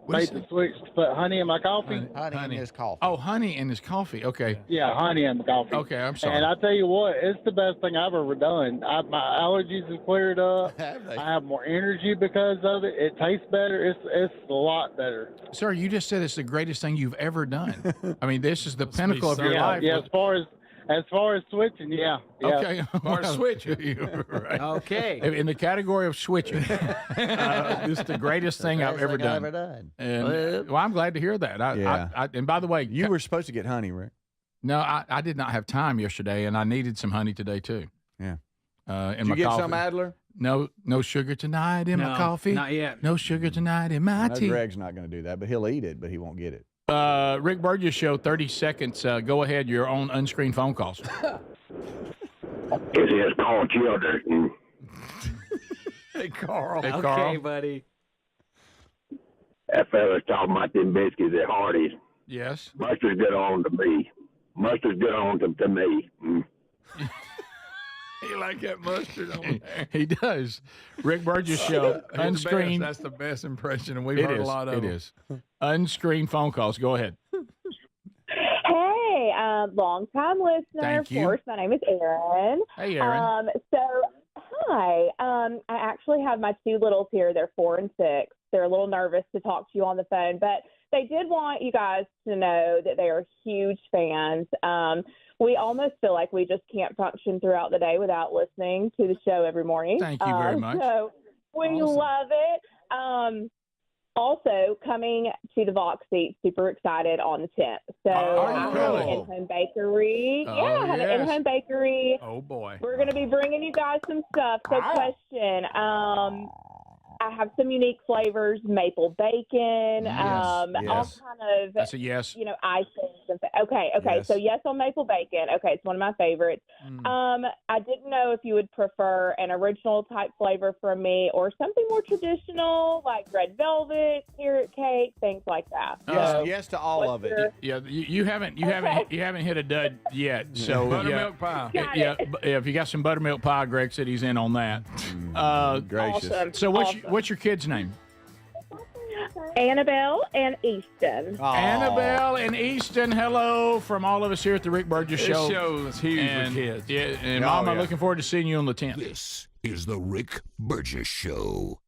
Speaker 25: made the switch to put honey in my coffee.
Speaker 2: Honey in his coffee.
Speaker 1: Oh, honey in his coffee. Okay.
Speaker 25: Yeah, honey in the coffee.
Speaker 1: Okay, I'm sorry.
Speaker 25: And I tell you what, it's the best thing I've ever done. My allergies have cleared up. I have more energy because of it. It tastes better. It's a lot better.
Speaker 1: Sir, you just said it's the greatest thing you've ever done. I mean, this is the pinnacle of your life.
Speaker 25: Yeah, as far as switching, yeah.
Speaker 1: Okay.
Speaker 3: Or switching.
Speaker 1: Right.
Speaker 4: Okay.
Speaker 1: In the category of switching, this is the greatest thing I've ever done. And, well, I'm glad to hear that. And by the way,
Speaker 2: you were supposed to get honey, Rick.
Speaker 1: No, I did not have time yesterday, and I needed some honey today too.
Speaker 2: Yeah.
Speaker 1: In
Speaker 2: Did
Speaker 1: my
Speaker 2: you get
Speaker 1: coffee.
Speaker 2: some, Adler?
Speaker 1: No sugar tonight in my coffee.
Speaker 4: Not yet.
Speaker 1: No sugar tonight in my
Speaker 2: I know
Speaker 1: tea.
Speaker 2: Greg's not going to do that, but he'll eat it, but he won't get it.
Speaker 1: Rick Burgess Show, 30 seconds. Go ahead, your own unscreened phone calls.
Speaker 23: This is Carl Childers.
Speaker 3: Hey, Carl.
Speaker 1: Hey,
Speaker 4: Okay,
Speaker 1: Carl.
Speaker 4: buddy.
Speaker 23: That fella's talking about them biscuits at Hardee's.
Speaker 1: Yes.
Speaker 23: Mustard's good on to me. Mustard's good on to me.
Speaker 3: He like that mustard on there.
Speaker 1: He does. Rick Burgess Show, unscreened.
Speaker 3: That's the best impression, and we've
Speaker 1: It
Speaker 3: heard
Speaker 1: is.
Speaker 3: a lot of
Speaker 1: It
Speaker 3: them.
Speaker 1: is. Unscreened phone calls. Go ahead.
Speaker 7: Hey, long-time listener.
Speaker 1: Thank you.
Speaker 7: Of course, my name is Erin.
Speaker 1: Hey, Erin.
Speaker 7: Hi. I actually have my two littles here. They're 4 and 6.
Speaker 9: they're a little nervous to talk to you on the phone, but they did want you guys to know that they are huge fans. We almost feel like we just can't function throughout the day without listening to the show every morning.
Speaker 1: Thank you very much.
Speaker 9: So we love it. Also, coming to the Vox seat, super excited on the 10th. So I have an in-home bakery. I have an in-home bakery.
Speaker 1: Oh, boy.
Speaker 9: We're going to be bringing you guys some stuff. So question, I have some unique flavors, maple bacon, all kind of,
Speaker 1: That's a yes.
Speaker 9: icings. Okay.
Speaker 1: Yes.
Speaker 9: So yes on maple bacon. Okay, it's one of my favorites. I didn't know if you would prefer an original type flavor from me or something more traditional, like red velvet, carrot cake, things like that.
Speaker 2: Yes to all of it.
Speaker 1: Yeah, you haven't hit a dud yet. So
Speaker 3: Buttermilk pie.
Speaker 1: If you got some buttermilk pie, Greg said he's in on that.
Speaker 2: Gracious.
Speaker 9: Awesome.
Speaker 1: So what's your kid's name?
Speaker 9: Annabelle and Easton.
Speaker 1: Annabelle and Easton, hello from all of us here at the Rick Burgess Show.
Speaker 3: This show is huge for kids.
Speaker 1: Yeah, and Mama, looking forward to seeing you on the 10th.
Speaker 5: This is the Rick Burgess Show.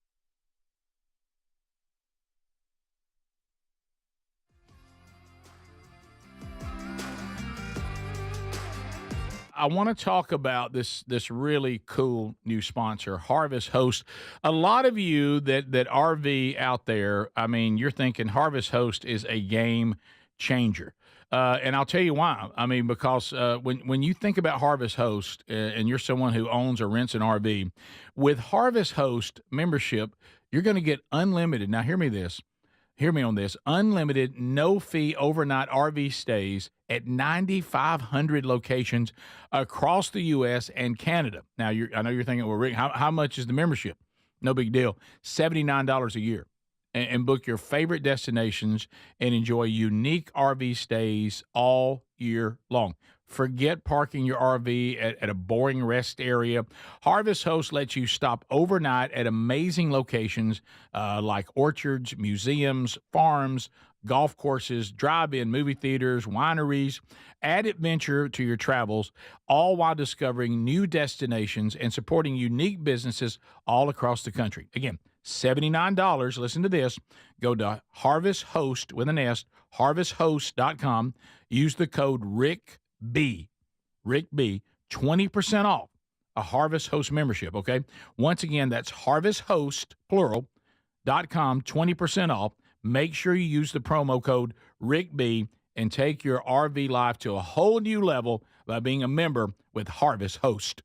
Speaker 1: I want to talk about this really cool new sponsor, Harvest Host. A lot of you that RV out there, I mean, you're thinking Harvest Host is a game changer. And I'll tell you why. I mean, because when you think about Harvest Host and you're someone who owns or rents an RV, with Harvest Host membership, you're going to get unlimited. Now, hear me on this. Unlimited, no-fee overnight RV stays at 9,500 locations across the U.S. and Canada. Now, I know you're thinking, well, Rick, how much is the membership? No big deal. $79 a year. And book your favorite destinations and enjoy unique RV stays all year long. Forget parking your RV at a boring rest area. Harvest Host lets you stop overnight at amazing locations like orchards, museums, farms, golf courses, drive-in movie theaters, wineries. Add adventure to your travels, all while discovering new destinations and supporting unique businesses all across the country. Again, $79. Listen to this. Go to Harvest Host with an S, harvesthost.com. Use the code RICKB, 20% off a Harvest Host membership, okay? Once again, that's harvesthost, plural.com, 20% off. Make sure you use the promo code RICKB and take your RV life to a whole new level by being a member with Harvest Host.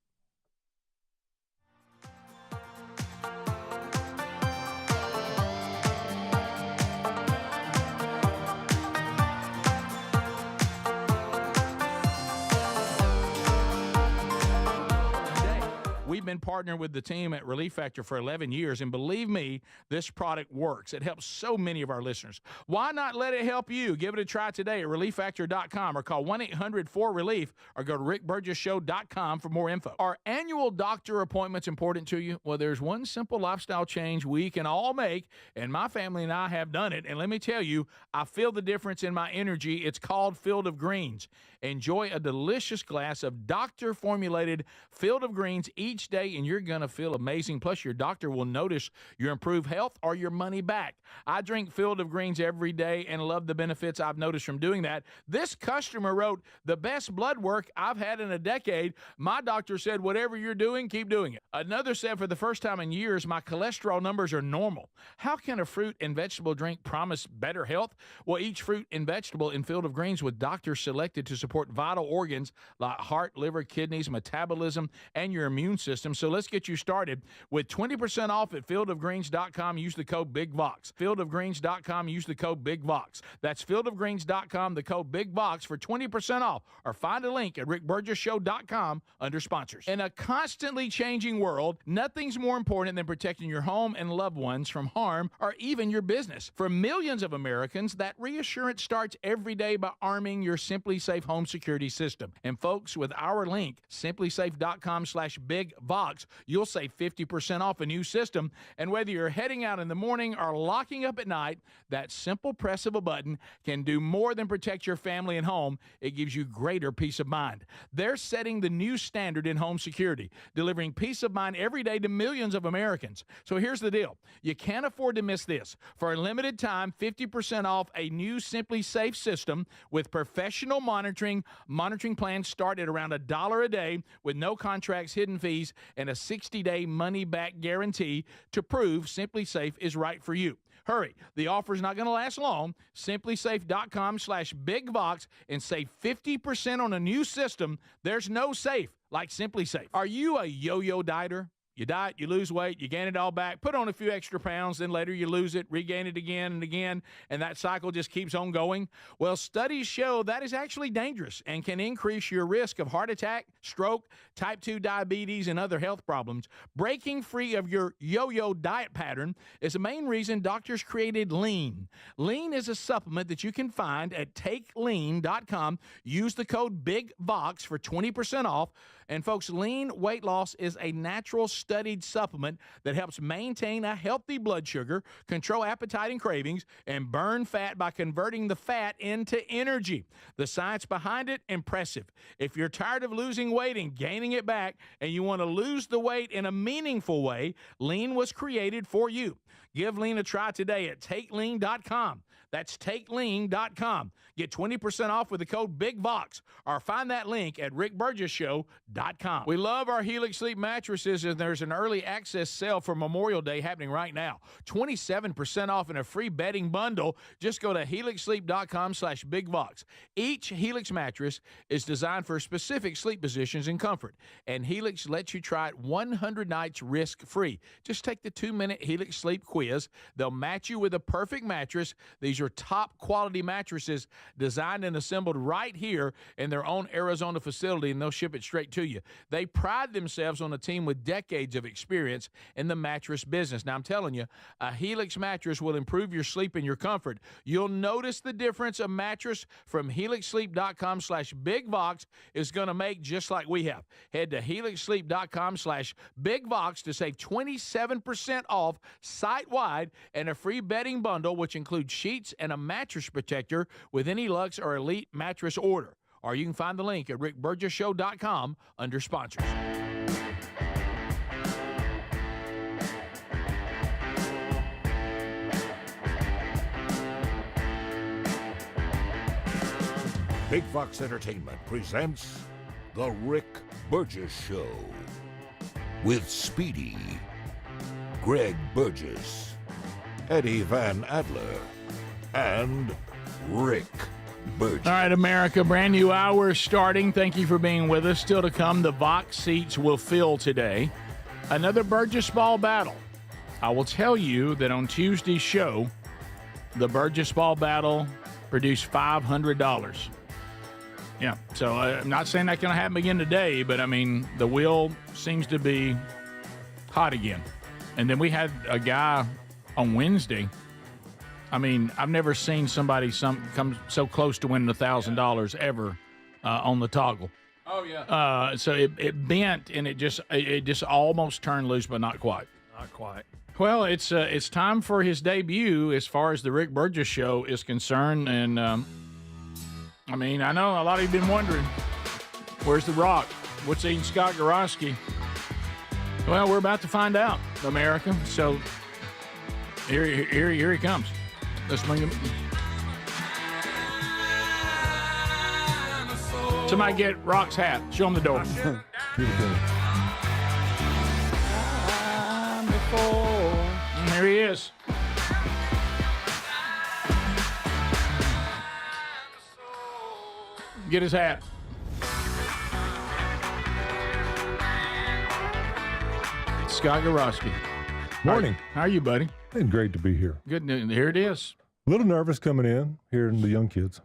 Speaker 1: We've been partnering with the team at Relief Factor for 11 years, and believe me, this product works. It helps so many of our listeners. Why not let it help you? Give it a try today at ReliefFactor.com or call 1-800-4RELIEF or go to RickBurgessShow.com for more info. Are annual doctor appointments important to you? Well, there's one simple lifestyle change we can all make, and my family and I have done it. And let me tell you, I feel the difference in my energy. It's called Field of Greens. Enjoy a delicious glass of doctor-formulated Field of Greens each day, and you're going to feel amazing. Plus, your doctor will notice your improved health or your money back. I drink Field of Greens every day and love the benefits I've noticed from doing that. This customer wrote, the best blood work I've had in a decade. My doctor said, whatever you're doing, keep doing it. Another said, for the first time in years, my cholesterol numbers are normal. How can a fruit and vegetable drink promise better health? Well, each fruit and vegetable in Field of Greens with doctors selected to support vital organs like heart, liver, kidneys, metabolism, and your immune system. So let's get you started with 20% off at fieldofgreens.com. Use the code BIGVOX. Fieldofgreens.com. Use the code BIGVOX. That's fieldofgreens.com, the code BIGVOX for 20% off. Or find a link at rickburgessshow.com under sponsors. In a constantly changing world, nothing's more important than protecting your home and loved ones from harm or even your business. For millions of Americans, that reassurance starts every day by arming your Simply Safe home security system. And folks, with our link, simplysafe.com/BigVox, Vox, you'll save 50% off a new system. And whether you're heading out in the morning or locking up at night, that simple press of a button can do more than protect your family and home. It gives you greater peace of mind. They're setting the new standard in home security, delivering peace of mind every day to millions of Americans. So here's the deal. You can't afford to miss this. For a limited time, 50% off a new Simply Safe system with professional monitoring. Monitoring plans start at around $1 a day with no contracts, hidden fees, and a 60-day money-back guarantee to prove Simply Safe is right for you. Hurry. The offer is not going to last long. SimplySafe.com/BigVox and save 50% on a new system. There's no safe like Simply Safe. Are you a yo-yo dieter? You diet, you lose weight, you gain it all back, put on a few extra pounds, then later you lose it, regain it again and again, and that cycle just keeps on going? Well, studies show that is actually dangerous and can increase your risk of heart attack, stroke, type 2 diabetes, and other health problems. Breaking free of your yo-yo diet pattern is the main reason doctors created Lean. Lean is a supplement that you can find at TakeLean.com. Use the code BIGVOX for 20% off. And folks, Lean weight loss is a natural studied supplement that helps maintain a healthy blood sugar, control appetite and cravings, and burn fat by converting the fat into energy. The science behind it, impressive. If you're tired of losing weight and gaining it back, and you want to lose the weight in a meaningful way, Lean was created for you. Give Lean a try today at TakeLean.com. That's TakeLean.com. Get 20% off with the code BIGVOX, or find that link at RickBurgessShow.com. We love our Helix Sleep mattresses, and there's an early access sale for Memorial Day happening right now. 27% off and a free bedding bundle. Just go to HelixSleep.com/BigVox. Each Helix mattress is designed for specific sleep positions and comfort, and Helix lets you try it 100 nights risk-free. Just take the 2-minute Helix Sleep quiz. They'll match you with a perfect mattress. These are top quality mattresses designed and assembled right here in their own Arizona facility, and they'll ship it straight to you. They pride themselves on a team with decades of experience in the mattress business. Now, I'm telling you, a Helix mattress will improve your sleep and your comfort. You'll notice the difference a mattress from HelixSleep.com/BigVox is going to make, just like we have. Head to HelixSleep.com/BigVox to save 27% off site-wide and a free bedding bundle, which includes sheets and a mattress protector with any Luxe or Elite mattress order. Or you can find the link at RickBurgessShow.com under sponsors.
Speaker 5: Big Fox Entertainment presents The Rick Burgess Show with Speedy, Greg Burgess, Eddie Van Adler, and Rick Burgess.
Speaker 1: All right, America, brand new hour starting. Thank you for being with us. Still to come, the Vox seats will fill today. Another Burgess Ball battle. I will tell you that on Tuesday's show, the Burgess Ball battle produced $500. Yeah, so I'm not saying that's going to happen again today, but I mean, the wheel seems to be hot again. And then we had a guy on Wednesday. I mean, I've never seen somebody come so close to winning $1,000 ever on the toggle.
Speaker 3: Oh yeah.
Speaker 1: So it bent and it just almost turned loose, but not quite.
Speaker 3: Not quite.
Speaker 1: Well, it's time for his debut as far as the Rick Burgess Show is concerned, and I mean, I know a lot of you have been wondering, where's the Rock? What's eating Scott Gorosky? Well, we're about to find out, America. So here he comes. Let's bring him. Somebody get Rock's hat. Show him the door. And there he is. Get his hat. Scott Gorosky.
Speaker 10: Morning.
Speaker 1: How are you, buddy?
Speaker 10: And great to be here.
Speaker 1: Good. Here it is.
Speaker 10: A little nervous coming in, hearing the young kids.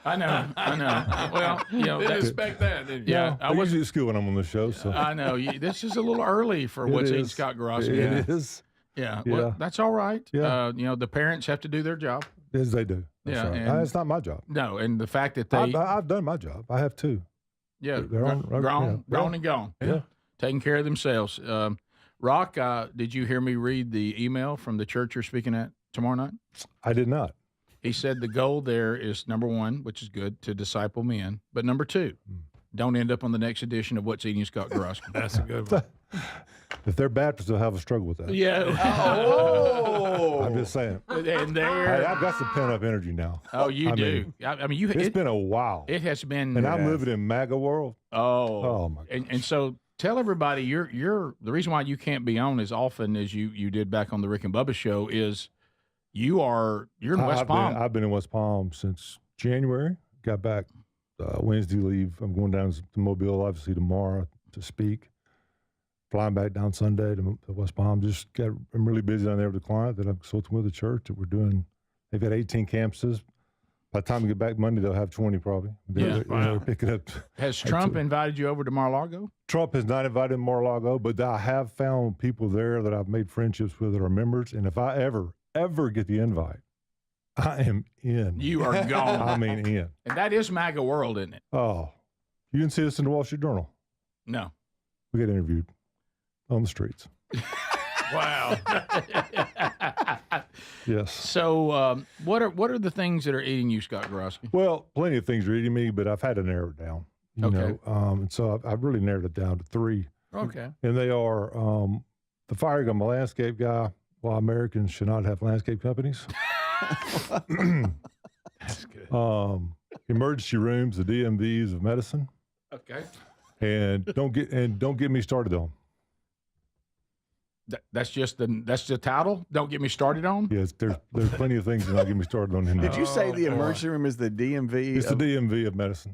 Speaker 1: I know. Well, you know,
Speaker 3: Didn't expect that, did you?
Speaker 1: Yeah,
Speaker 10: I was usually at school when I'm on the show, so
Speaker 1: I know. This is a little early for what's eating Scott Gorosky.
Speaker 10: It is.
Speaker 1: Yeah. Well, that's all right.
Speaker 10: Yeah.
Speaker 1: You know, the parents have to do their job.
Speaker 10: Yes, they do. That's
Speaker 1: Yeah,
Speaker 10: right.
Speaker 1: and-
Speaker 10: It's not my job.
Speaker 1: No, and the fact that they
Speaker 10: I've done my job. I have too.
Speaker 1: yeah,
Speaker 10: they're on-
Speaker 1: grown
Speaker 10: yeah.
Speaker 1: and gone.
Speaker 10: Yeah.
Speaker 1: taking care of themselves. Rock, did you hear me read the email from the church you're speaking at tomorrow night?
Speaker 10: I did not.
Speaker 1: He said the goal there is, number one, which is good, to disciple men. But number two, don't end up on the next edition of What's Eating Scott Gorosky.
Speaker 3: That's a good one.
Speaker 10: If they're Baptists, they'll have a struggle with that.
Speaker 1: Yeah.
Speaker 10: I'm just saying.
Speaker 1: And
Speaker 10: Hey, I've got some pent-up energy now.
Speaker 1: Oh, you do.
Speaker 10: Mean,
Speaker 1: I mean,
Speaker 10: it's been a while.
Speaker 1: It has been.
Speaker 10: And I'm living in MAGA world.
Speaker 1: Oh
Speaker 10: my gosh.
Speaker 1: And so tell everybody, you're the reason why you can't be on as often as you did back on the Rick and Bubba show is you're in West Palm.
Speaker 10: I've been in West Palm since January. Got back Wednesday leave. I'm going down to Mobile, obviously, tomorrow to speak. Flying back down Sunday to West Palm. I'm really busy down there with a client that I'm consulting with the church that we're doing. They've got 18 campuses. By the time we get back Monday, they'll have 20 probably. They're picking up.
Speaker 1: Has Trump invited you over to Mar-a-Lago?
Speaker 10: Trump has not invited me to Mar-a-Lago, but I have found people there that I've made friendships with that are members. And if I ever get the invite, I am in.
Speaker 1: You are gone.
Speaker 10: I mean, in.
Speaker 1: And that is MAGA world, isn't it?
Speaker 10: Oh, you didn't see us in the Wall Street Journal?
Speaker 1: No.
Speaker 10: We got interviewed on the streets.
Speaker 1: Wow.
Speaker 10: Yes.
Speaker 1: So what are the things that are eating you, Scott Gorosky?
Speaker 10: Well, plenty of things are eating me, but I've had to narrow it down. You know? And so I've really narrowed it down to three.
Speaker 1: Okay.
Speaker 10: And they are the firing of my landscape guy. Why Americans should not have landscape companies.
Speaker 1: That's good.
Speaker 10: Emergency rooms, the DMVs of medicine.
Speaker 1: Okay.
Speaker 10: And don't get me started on.
Speaker 1: That's the title. Don't get me started on.
Speaker 10: Yes, there's plenty of things that don't get me started on.
Speaker 2: Did you say the emergency room is the DMV?
Speaker 10: It's the DMV of medicine.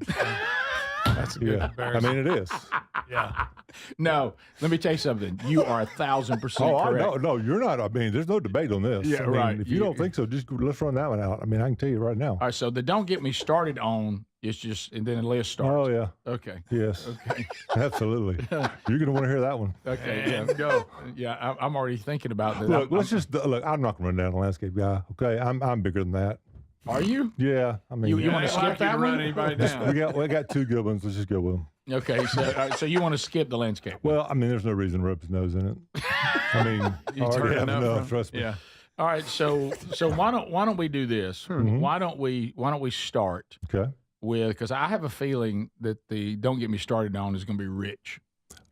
Speaker 3: That's a good
Speaker 10: I mean, it is.
Speaker 3: Yeah.
Speaker 1: No, let me tell you something. You are 1,000%
Speaker 10: Oh,
Speaker 1: correct.
Speaker 10: no, you're not. I mean, there's no debate on this.
Speaker 1: Yeah,
Speaker 10: I mean,
Speaker 1: right.
Speaker 10: If you don't think so, let's run that one out. I mean, I can tell you right now.
Speaker 1: All right, so the don't get me started on is just, and then the list starts.
Speaker 10: Oh, yeah.
Speaker 1: Okay.
Speaker 10: Yes.
Speaker 1: Okay.
Speaker 10: Absolutely. You're going to want to hear that one.
Speaker 1: Okay. Yeah. Go. Yeah, I'm already thinking about that.
Speaker 10: Look, I'm not going to run down the landscape guy. Okay, I'm bigger than that.
Speaker 1: Are you?
Speaker 10: Yeah. I mean,
Speaker 1: you want to skip that one?
Speaker 3: Anybody down.
Speaker 10: We got two good ones. Let's just go with them.
Speaker 1: Okay, so you want to skip the landscape?
Speaker 10: Well, I mean, there's no reason to rub his nose in it. I mean, I already have enough. Trust me.
Speaker 1: Yeah. All right. So why don't we do this?
Speaker 10: Mm-hmm.
Speaker 1: Why don't we start?
Speaker 10: Okay.
Speaker 1: With, because I have a feeling that the don't get me started on is going to be rich.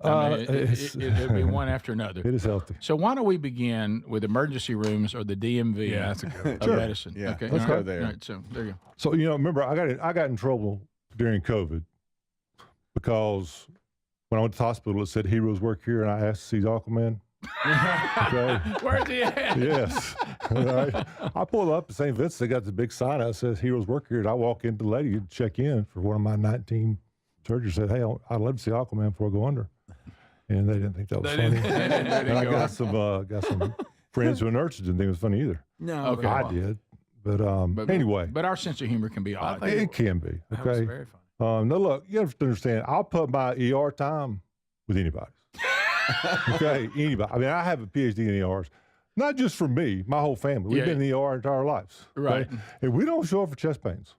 Speaker 1: I mean, it'll be one after another.
Speaker 10: It is healthy.
Speaker 1: So why don't we begin with emergency rooms or the DMV
Speaker 3: that's a good
Speaker 1: of medicine?
Speaker 2: Yeah,
Speaker 1: okay,
Speaker 2: let's go there.
Speaker 1: All right, so there you go.
Speaker 10: So remember, I got in trouble during COVID because when I went to the hospital, it said heroes work here, and I asked to see Aquaman. Okay.
Speaker 1: Where's he at?
Speaker 10: Yes. All right. I pulled up to St. Vincent. They got the big sign that says heroes work here. And I walk into the lady to check in for one of my 19 surgeries. Said, hey, I'd love to see Aquaman before I go under. And they didn't think that was funny. And I got some friends who are nurses didn't think it was funny either.
Speaker 1: No.
Speaker 10: Okay. I did. But anyway.
Speaker 1: But our sense of humor can be odd.
Speaker 10: It can be.
Speaker 3: That was
Speaker 10: Okay.
Speaker 3: very funny.
Speaker 10: No, look, you have to understand, I'll put my ER time with anybody. Okay, anybody. I mean, I have a PhD in ERs, not just for me, my whole family. We've been in the ER our entire lives. Okay?
Speaker 1: Right.
Speaker 10: And we don't show up for chest pains.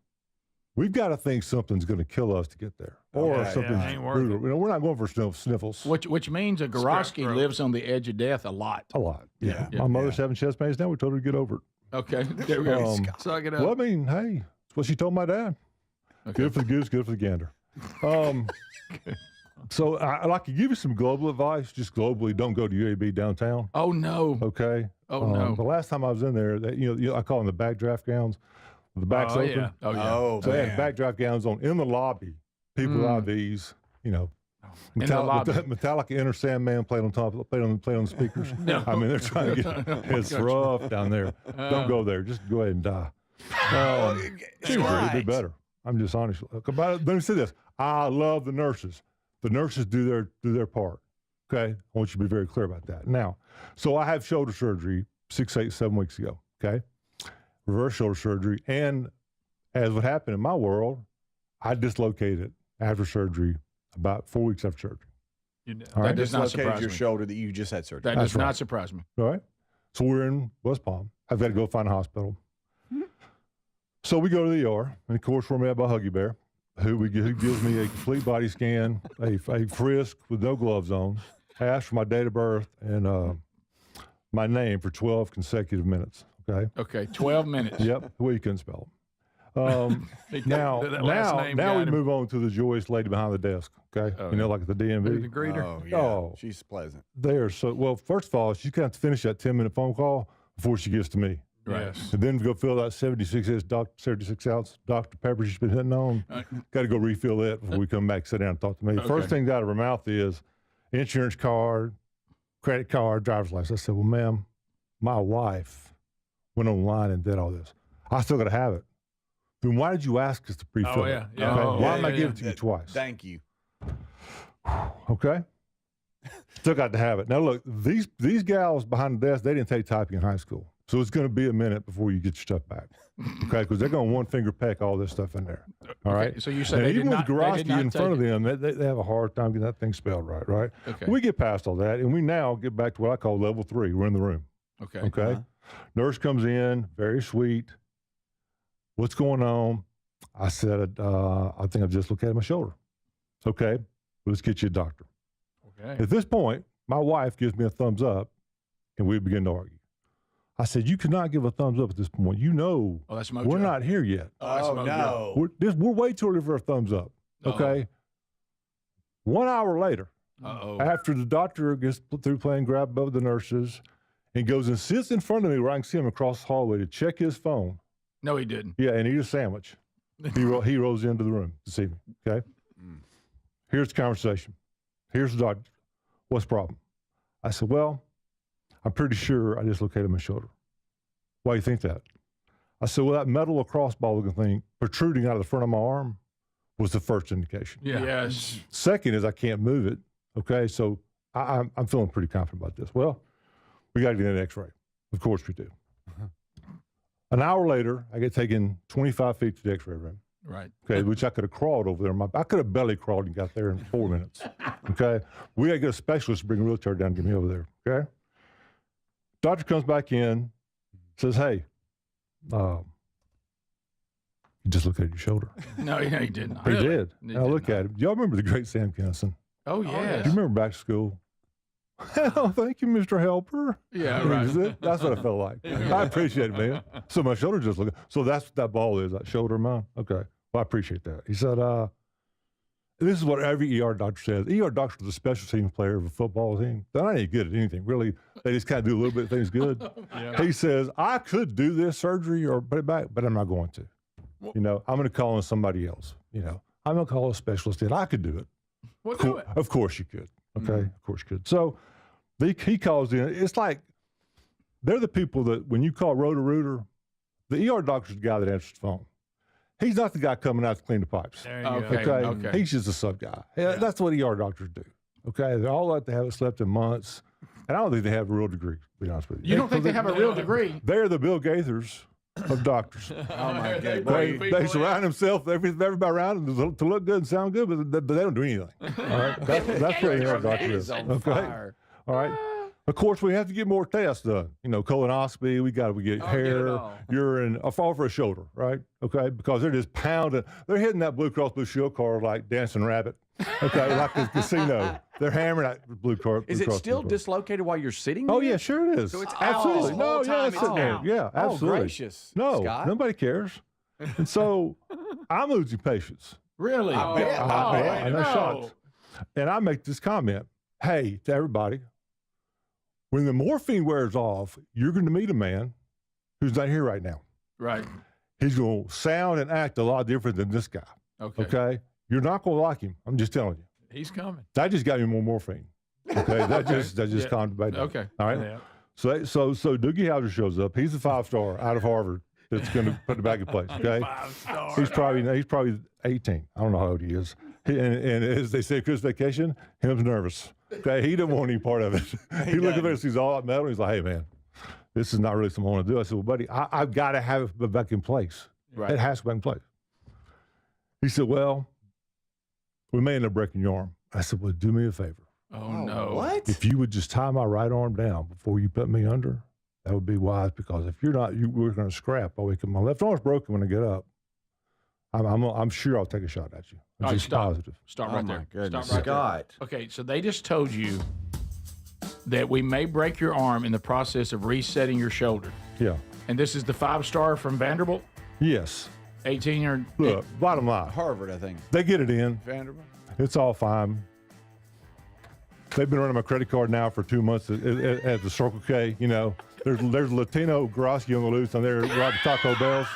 Speaker 10: We've got to think something's going to kill us to get there, or something's brutal. We're not going for sniffles.
Speaker 1: Which means a Gorosky lives on the edge of death a lot.
Speaker 10: A lot. Yeah. My mother's having chest pains now. We told her to get over it.
Speaker 1: Okay. There we go.
Speaker 3: Suck it up.
Speaker 10: Well, I mean, hey, that's what she told my dad.
Speaker 1: Okay.
Speaker 10: Good for the goose, good for the gander. So I can give you some global advice. Just globally, don't go to UAB downtown.
Speaker 1: Oh no.
Speaker 10: Okay.
Speaker 1: Oh no.
Speaker 10: The last time I was in there, I call them the backdraft gowns. The backs open.
Speaker 1: Yeah. Oh yeah.
Speaker 2: Oh,
Speaker 10: So they had backdraft gowns on in the lobby. People with IVs. Metallica Inner Sandman played on the speakers.
Speaker 1: No.
Speaker 10: I mean, they're trying to get. It's rough down there. Don't go there. Just go ahead and die. It'd be better. I'm just honest about it. Let me say this. I love the nurses. The nurses do their part. Okay, I want you to be very clear about that. Now, so I have shoulder surgery 6, 8, 7 weeks ago. Okay, reverse shoulder surgery, and as what happened in my world, I dislocated after surgery about 4 weeks after surgery.
Speaker 1: That does not surprise
Speaker 2: your
Speaker 1: me.
Speaker 2: shoulder that you just had surgery.
Speaker 1: That does not surprise me.
Speaker 10: All right. So we're in West Palm. I've got to go find a hospital. So we go to the ER, and of course we're met by Huggy Bear. who gives me a complete body scan, a frisk with no gloves on, asks for my date of birth and my name for 12 consecutive minutes. Okay.
Speaker 1: Okay, 12 minutes.
Speaker 10: Yep. Well, you couldn't spell them. Now we move on to the joyous lady behind the desk. Okay.
Speaker 1: Oh,
Speaker 10: like at the DMV.
Speaker 3: The greeter.
Speaker 2: Oh, yeah.
Speaker 10: Oh.
Speaker 2: She's pleasant.
Speaker 10: Well, first of all, she's going to have to finish that 10-minute phone call before she gets to me.
Speaker 1: Right.
Speaker 3: Yes.
Speaker 10: And then go fill that 76 ounce Dr. Pepper she's been hitting on. Got to go refill it before we come back, sit down and talk to me.
Speaker 1: Okay.
Speaker 10: First thing out of her mouth is insurance card, credit card, driver's license. I said, well, ma'am, my wife went online and did all this. I still got to have it. Then why did you ask us to pre-fill it?
Speaker 3: Yeah.
Speaker 10: Okay? Why am I giving it to you twice?
Speaker 2: Thank you.
Speaker 10: Okay. Still got to have it. Now, look, these gals behind the desk, they didn't take typing in high school. So it's going to be a minute before you get your stuff back. Okay? Because they're going to one-finger peck all this stuff in there. All right?
Speaker 1: Okay, so you said
Speaker 10: and
Speaker 1: they
Speaker 10: even
Speaker 1: did
Speaker 10: with
Speaker 1: not, they did
Speaker 10: Gorosky
Speaker 1: not
Speaker 10: in front of them, they have a hard time getting that thing spelled right?
Speaker 1: Okay.
Speaker 10: We get past all that, and we now get back to what I call level 3. We're in the room.
Speaker 1: Okay.
Speaker 10: Okay?
Speaker 2: Uh-huh.
Speaker 10: Nurse comes in, very sweet. What's going on? I said, I think I've dislocated my shoulder. Okay, let's get you a doctor.
Speaker 3: Okay.
Speaker 10: At this point, my wife gives me a thumbs up, and we begin to argue. I said, you cannot give a thumbs up at this point. You know,
Speaker 1: that's mojo.
Speaker 10: we're not here yet.
Speaker 1: That's mojo.
Speaker 2: No.
Speaker 10: We're way too early for a thumbs up. Okay. 1 hour later, after the doctor gets through playing grab above the nurses and goes and sits in front of me where I can see him across the hallway to check his phone.
Speaker 1: No, he didn't.
Speaker 10: Yeah, and eat a sandwich. He rolls into the room to see me. Okay. Here's the conversation. Here's the doctor. What's the problem? I said, well, I'm pretty sure I dislocated my shoulder. Why do you think that? I said, well, that metal lacrosse ball looking thing protruding out of the front of my arm was the first indication.
Speaker 3: Yeah.
Speaker 1: Yes.
Speaker 10: Second is I can't move it. Okay. So I'm feeling pretty confident about this. Well, we got to get an x-ray. Of course we do. An hour later, I get taken 25 feet to the x-ray room.
Speaker 1: Right.
Speaker 10: Okay, which I could have crawled over there. I could have belly crawled and got there in 4 minutes. Okay. We got to get a specialist to bring a wheelchair down and get me over there. Okay. Doctor comes back in, says, hey, you dislocated your shoulder.
Speaker 1: No, he didn't.
Speaker 10: He
Speaker 1: Really?
Speaker 10: did.
Speaker 1: He
Speaker 10: And I
Speaker 1: did
Speaker 10: look at him. Do y'all remember the great Sam Kinison?
Speaker 1: Oh, yeah.
Speaker 10: Do you remember back to school? Oh, thank you, Mr. Helper.
Speaker 1: Yeah, right.
Speaker 10: That's what I felt like. I appreciate it, man. So my shoulder just looked. So that's what that ball is, that shoulder of mine. Okay. Well, I appreciate that. He said, this is what every ER doctor says. ER doctor is a special team player of a football team. They're not any good at anything, really. They just kind of do a little bit of things good.
Speaker 1: Yeah.
Speaker 10: He says, I could do this surgery or put it back, but I'm not going to. I'm going to call on somebody else. I'm going to call a specialist in. I could do it.
Speaker 1: Well, do it.
Speaker 10: Of course you could. Okay. Of course you could. So he calls in. It's like they're the people that when you call Roto-Rooter, the ER doctor's the guy that answers the phone. He's not the guy coming out to clean the pipes.
Speaker 3: There you go.
Speaker 10: Okay. He's just a sub guy. Yeah. That's what ER doctors do. Okay. They're all like they haven't slept in months. And I don't think they have a real degree, to be honest with you.
Speaker 1: You don't think they have a real degree?
Speaker 10: They're the Bill Gaithers of doctors.
Speaker 2: Oh, my God.
Speaker 10: They surround themselves, everybody around them to look good and sound good, but they don't do anything. All right? That's what an ER doctor is. Okay. All right. Of course, we have to get more tests done. Colonoscopy, we get hair, urine, a fall for a shoulder, right? Okay, because they're just pounding. They're hitting that Blue Cross Blue Shield card like dancing rabbit. Okay, like the casino. They're hammering that Blue Cross.
Speaker 2: Is it still dislocated while you're sitting?
Speaker 10: Oh
Speaker 2: there?
Speaker 10: yeah, sure it is.
Speaker 2: So it's
Speaker 10: absolutely
Speaker 2: no.
Speaker 10: Yeah, it's sitting there. Yeah, absolutely.
Speaker 2: Oh, gracious.
Speaker 10: No,
Speaker 2: Scott.
Speaker 10: nobody cares. And so I'm losing patience.
Speaker 1: Really?
Speaker 10: I'm not shocked. And I make this comment, hey, to everybody. When the morphine wears off, you're going to meet a man who's not here right now.
Speaker 1: Right.
Speaker 10: He's going to sound and act a lot different than this guy. Okay? You're not going to like him. I'm just telling you.
Speaker 3: He's coming.
Speaker 10: That just got me more morphine. Okay? That just calmed me down.
Speaker 1: Okay.
Speaker 10: All right? Yeah. So Doogie Howser shows up. He's a 5-star out of Harvard that's going to put it back in place. Okay?
Speaker 3: 5-star.
Speaker 10: He's probably 18. I don't know how old he is. And as they say, Chris Vacation, him's nervous. Okay, he didn't want any part of it. He looked at me and sees all that metal. And he's like, hey, man, this is not really something I want to do. I said, well, buddy, I've got to have it back in place.
Speaker 1: Right.
Speaker 10: It has to be back in place. He said, well, we may end up breaking your arm. I said, well, do me a favor.
Speaker 1: Oh, no.
Speaker 2: What?
Speaker 10: If you would just tie my right arm down before you put me under, that would be wise, because if you're not, we're going to scrap all week. My left arm's broken when I get up. I'm sure I'll take a shot at you. I'm
Speaker 1: All right,
Speaker 10: just
Speaker 1: stop.
Speaker 10: positive.
Speaker 1: Stop
Speaker 2: Oh,
Speaker 1: right
Speaker 2: my
Speaker 1: there.
Speaker 2: goodness.
Speaker 1: Stop right
Speaker 2: Scott.
Speaker 1: there. Okay, so they just told you that we may break your arm in the process of resetting your shoulder.
Speaker 10: Yeah.
Speaker 1: And this is the 5-star from Vanderbilt?
Speaker 10: Yes.
Speaker 1: 18 or...
Speaker 10: Look, bottom line.
Speaker 2: Harvard, I think.
Speaker 10: They get it in.
Speaker 2: Vanderbilt.
Speaker 10: It's all fine. They've been running my credit card now for 2 months at the Circle K. You know, there's Latino Groski on the loose on there right at Taco Bell's,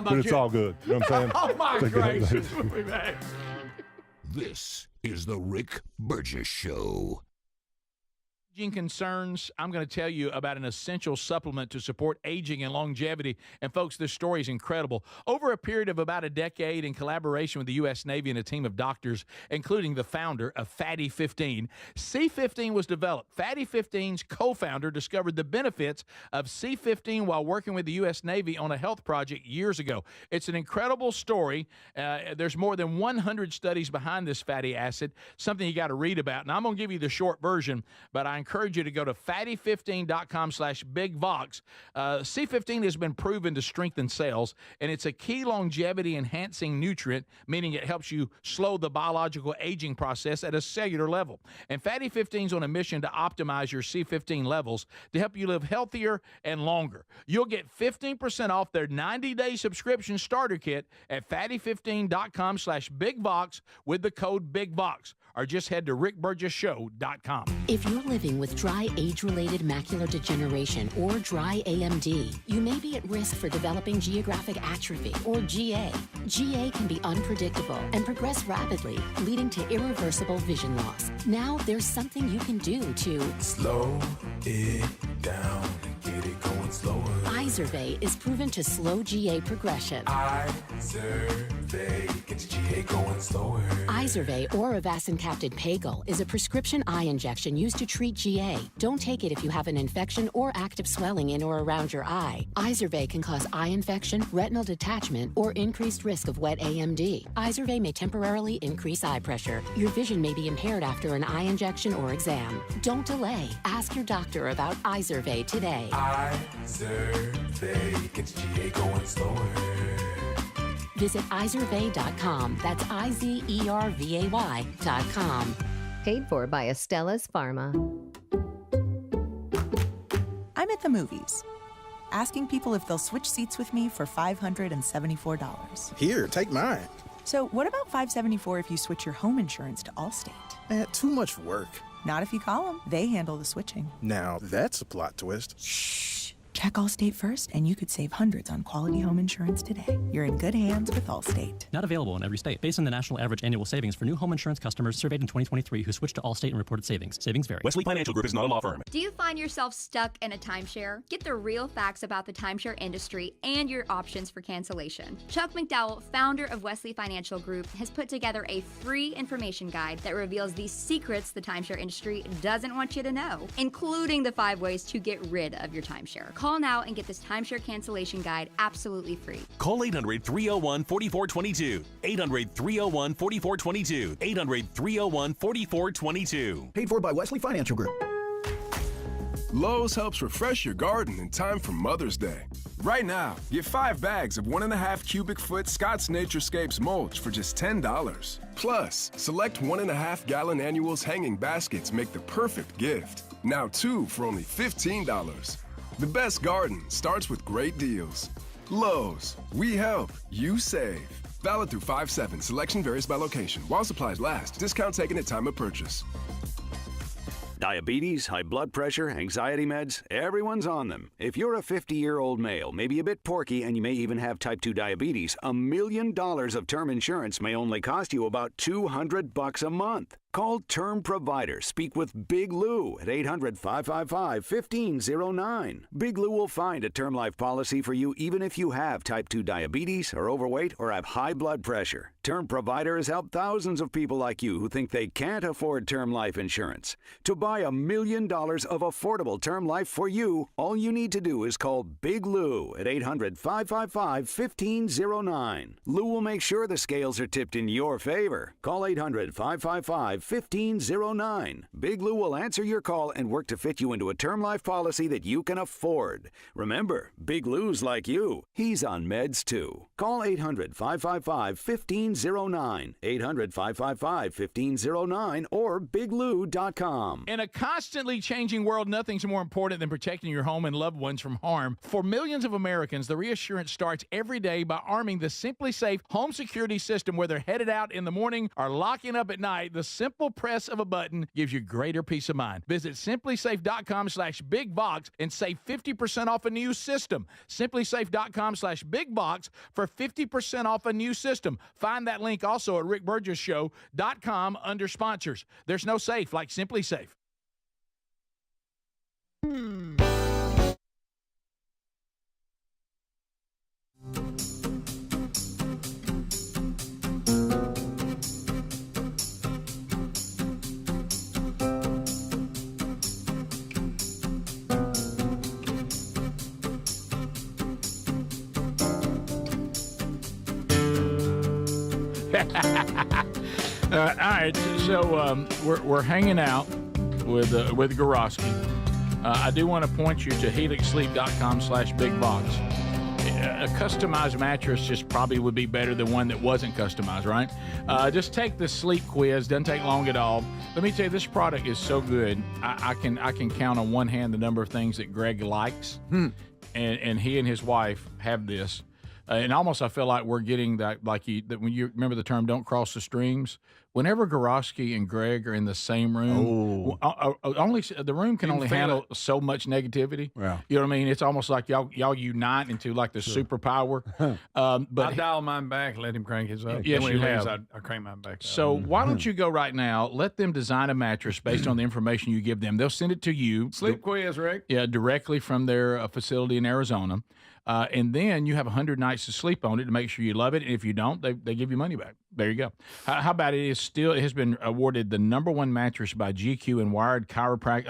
Speaker 10: but it's all good. You know what I'm saying?
Speaker 1: Oh, my gracious. We'll be back.
Speaker 5: This is the Rick Burgess Show.
Speaker 1: Aging concerns, I'm going to tell you about an essential supplement to support aging and longevity. And folks, this story is incredible. Over a period of about a decade, in collaboration with the U.S. Navy and a team of doctors, including the founder of Fatty 15, C15 was developed. Fatty 15's co-founder discovered the benefits of C15 while working with the U.S. Navy on a health project years ago. It's an incredible story. There's more than 100 studies behind this fatty acid, something you got to read about. And I'm going to give you the short version, but I encourage you to go to fatty15.com/bigvox. C15 has been proven to strengthen cells, and it's a key longevity enhancing nutrient, meaning it helps you slow the biological aging process at a cellular level. And Fatty 15 is on a mission to optimize your C15 levels to help you live healthier and longer. You'll get 15% off their 90-day subscription starter kit at fatty15.com/bigvox with the code BIGVOX, or just head to rickburgessshow.com.
Speaker 6: If you're living with dry age-related macular degeneration or dry AMD, you may be at risk for developing geographic atrophy or GA. GA can be unpredictable and progress rapidly, leading to irreversible vision loss. Now there's something you can do to
Speaker 11: slow it down and get it going slower.
Speaker 6: Izervay is proven to slow GA progression.
Speaker 11: Izervay gets GA going slower.
Speaker 6: Izervay or avacincaptad pagel is a prescription eye injection used to treat GA. Don't take it if you have an infection or active swelling in or around your eye. Izervay can cause eye infection, retinal detachment, or increased risk of wet AMD. Izervay may temporarily increase eye pressure. Your vision may be impaired after an eye injection or exam. Don't delay. Ask your doctor about Izervay today.
Speaker 11: Izervay gets GA going slower.
Speaker 6: Visit Izervay.com. That's IZERVAY.com.
Speaker 12: Paid for by Estella's Pharma.
Speaker 8: I'm at the movies, asking people if they'll switch seats with me for $574.
Speaker 13: Here, take mine.
Speaker 8: So what about $574 if you switch your home insurance to Allstate?
Speaker 13: Too much work.
Speaker 8: Not if you call them. They handle the switching.
Speaker 13: Now, that's a plot twist.
Speaker 8: Shh. Check Allstate first, and you could save hundreds on quality home insurance today. You're in good hands with Allstate.
Speaker 14: Not available in every state. Based on the national average annual savings for new home insurance customers surveyed in 2023 who switched to Allstate and reported savings. Savings vary.
Speaker 15: Wesley Financial Group is not a law firm.
Speaker 16: Do you find yourself stuck in a timeshare? Get the real facts about the timeshare industry and your options for cancellation. Chuck McDowell, founder of Wesley Financial Group, has put together a free information guide that reveals the secrets the timeshare industry doesn't want you to know, including the 5 ways to get rid of your timeshare. Call now and get this timeshare cancellation guide absolutely free.
Speaker 15: Call 800-301-4422. 800-301-4422. 800-301-4422.
Speaker 26: Paid for by Wesley Financial Group.
Speaker 27: Lowe's helps refresh your garden in time for Mother's Day. Right now, get 5 bags of 1.5 cubic foot Scott's Naturescapes mulch for just $10. Plus, select 1.5 gallon annuals hanging baskets make the perfect gift. Now 2 for only $15. The best garden starts with great deals. Lowe's, we help, you save. Valid through 5/7. Selection varies by location. While supplies last. Discount taken at time of purchase.
Speaker 28: Diabetes, high blood pressure, anxiety meds, everyone's on them. If you're a 50-year-old male, maybe a bit porky, and you may even have type 2 diabetes, $1 million of term insurance may only cost you about $200 a month. Call Term Provider. Speak with Big Lou at 800-555-1509. Big Lou will find a term life policy for you even if you have type 2 diabetes, are overweight, or have high blood pressure. Term Provider has helped thousands of people like you who think they can't afford term life insurance. To buy $1 million of affordable term life for you, all you need to do is call Big Lou at 800-555-1509. Lou will make sure the scales are tipped in your favor. Call 800-555-1509. 800-555-1509. Big Lou will answer your call and work to fit you into a term life policy that you can afford. Remember, Big Lou's like you. He's on meds too. Call 800-555-1509. 800-555-1509 or biglou.com.
Speaker 1: In a constantly changing world, nothing's more important than protecting your home and loved ones from harm. For millions of Americans, the reassurance starts every day by arming the Simply Safe home security system. Whether headed out in the morning or locking up at night, the simple press of a button gives you greater peace of mind. Visit simplysafe.com/bigbox and save 50% off a new system. simplysafe.com/bigbox for 50% off a new system. Find that link also at rickburgesshow.com under sponsors. There's no safe like Simply Safe. All right, so we're hanging out with Gorosky. I do want to point you to helixsleep.com/bigbox. A customized mattress just probably would be better than one that wasn't customized, right? Just take the sleep quiz. Doesn't take long at all. Let me tell you, this product is so good. I can count on one hand the number of things that Greg likes, and he and his wife have this. And almost I feel like we're getting that, like that when you remember the term "don't cross the streams." Whenever Gorosky and Greg are in the same room, only the room can only handle so much negativity.
Speaker 2: Yeah.
Speaker 1: You know what I mean? It's almost like y'all unite into like the superpower. But
Speaker 3: I dial mine back, let him crank his up.
Speaker 1: Yes,
Speaker 3: when
Speaker 1: you
Speaker 3: he leaves,
Speaker 1: have.
Speaker 3: I crank mine back.
Speaker 1: So why don't you go right now? Let them design a mattress based on the information you give them. They'll send it to you.
Speaker 3: Sleep quiz, Rick.
Speaker 1: Yeah, directly from their facility in Arizona. And then you have 100 nights to sleep on it to make sure you love it. And if you don't, they give you money back. There you go. How about it? It has been awarded the #1 mattress by GQ and Wired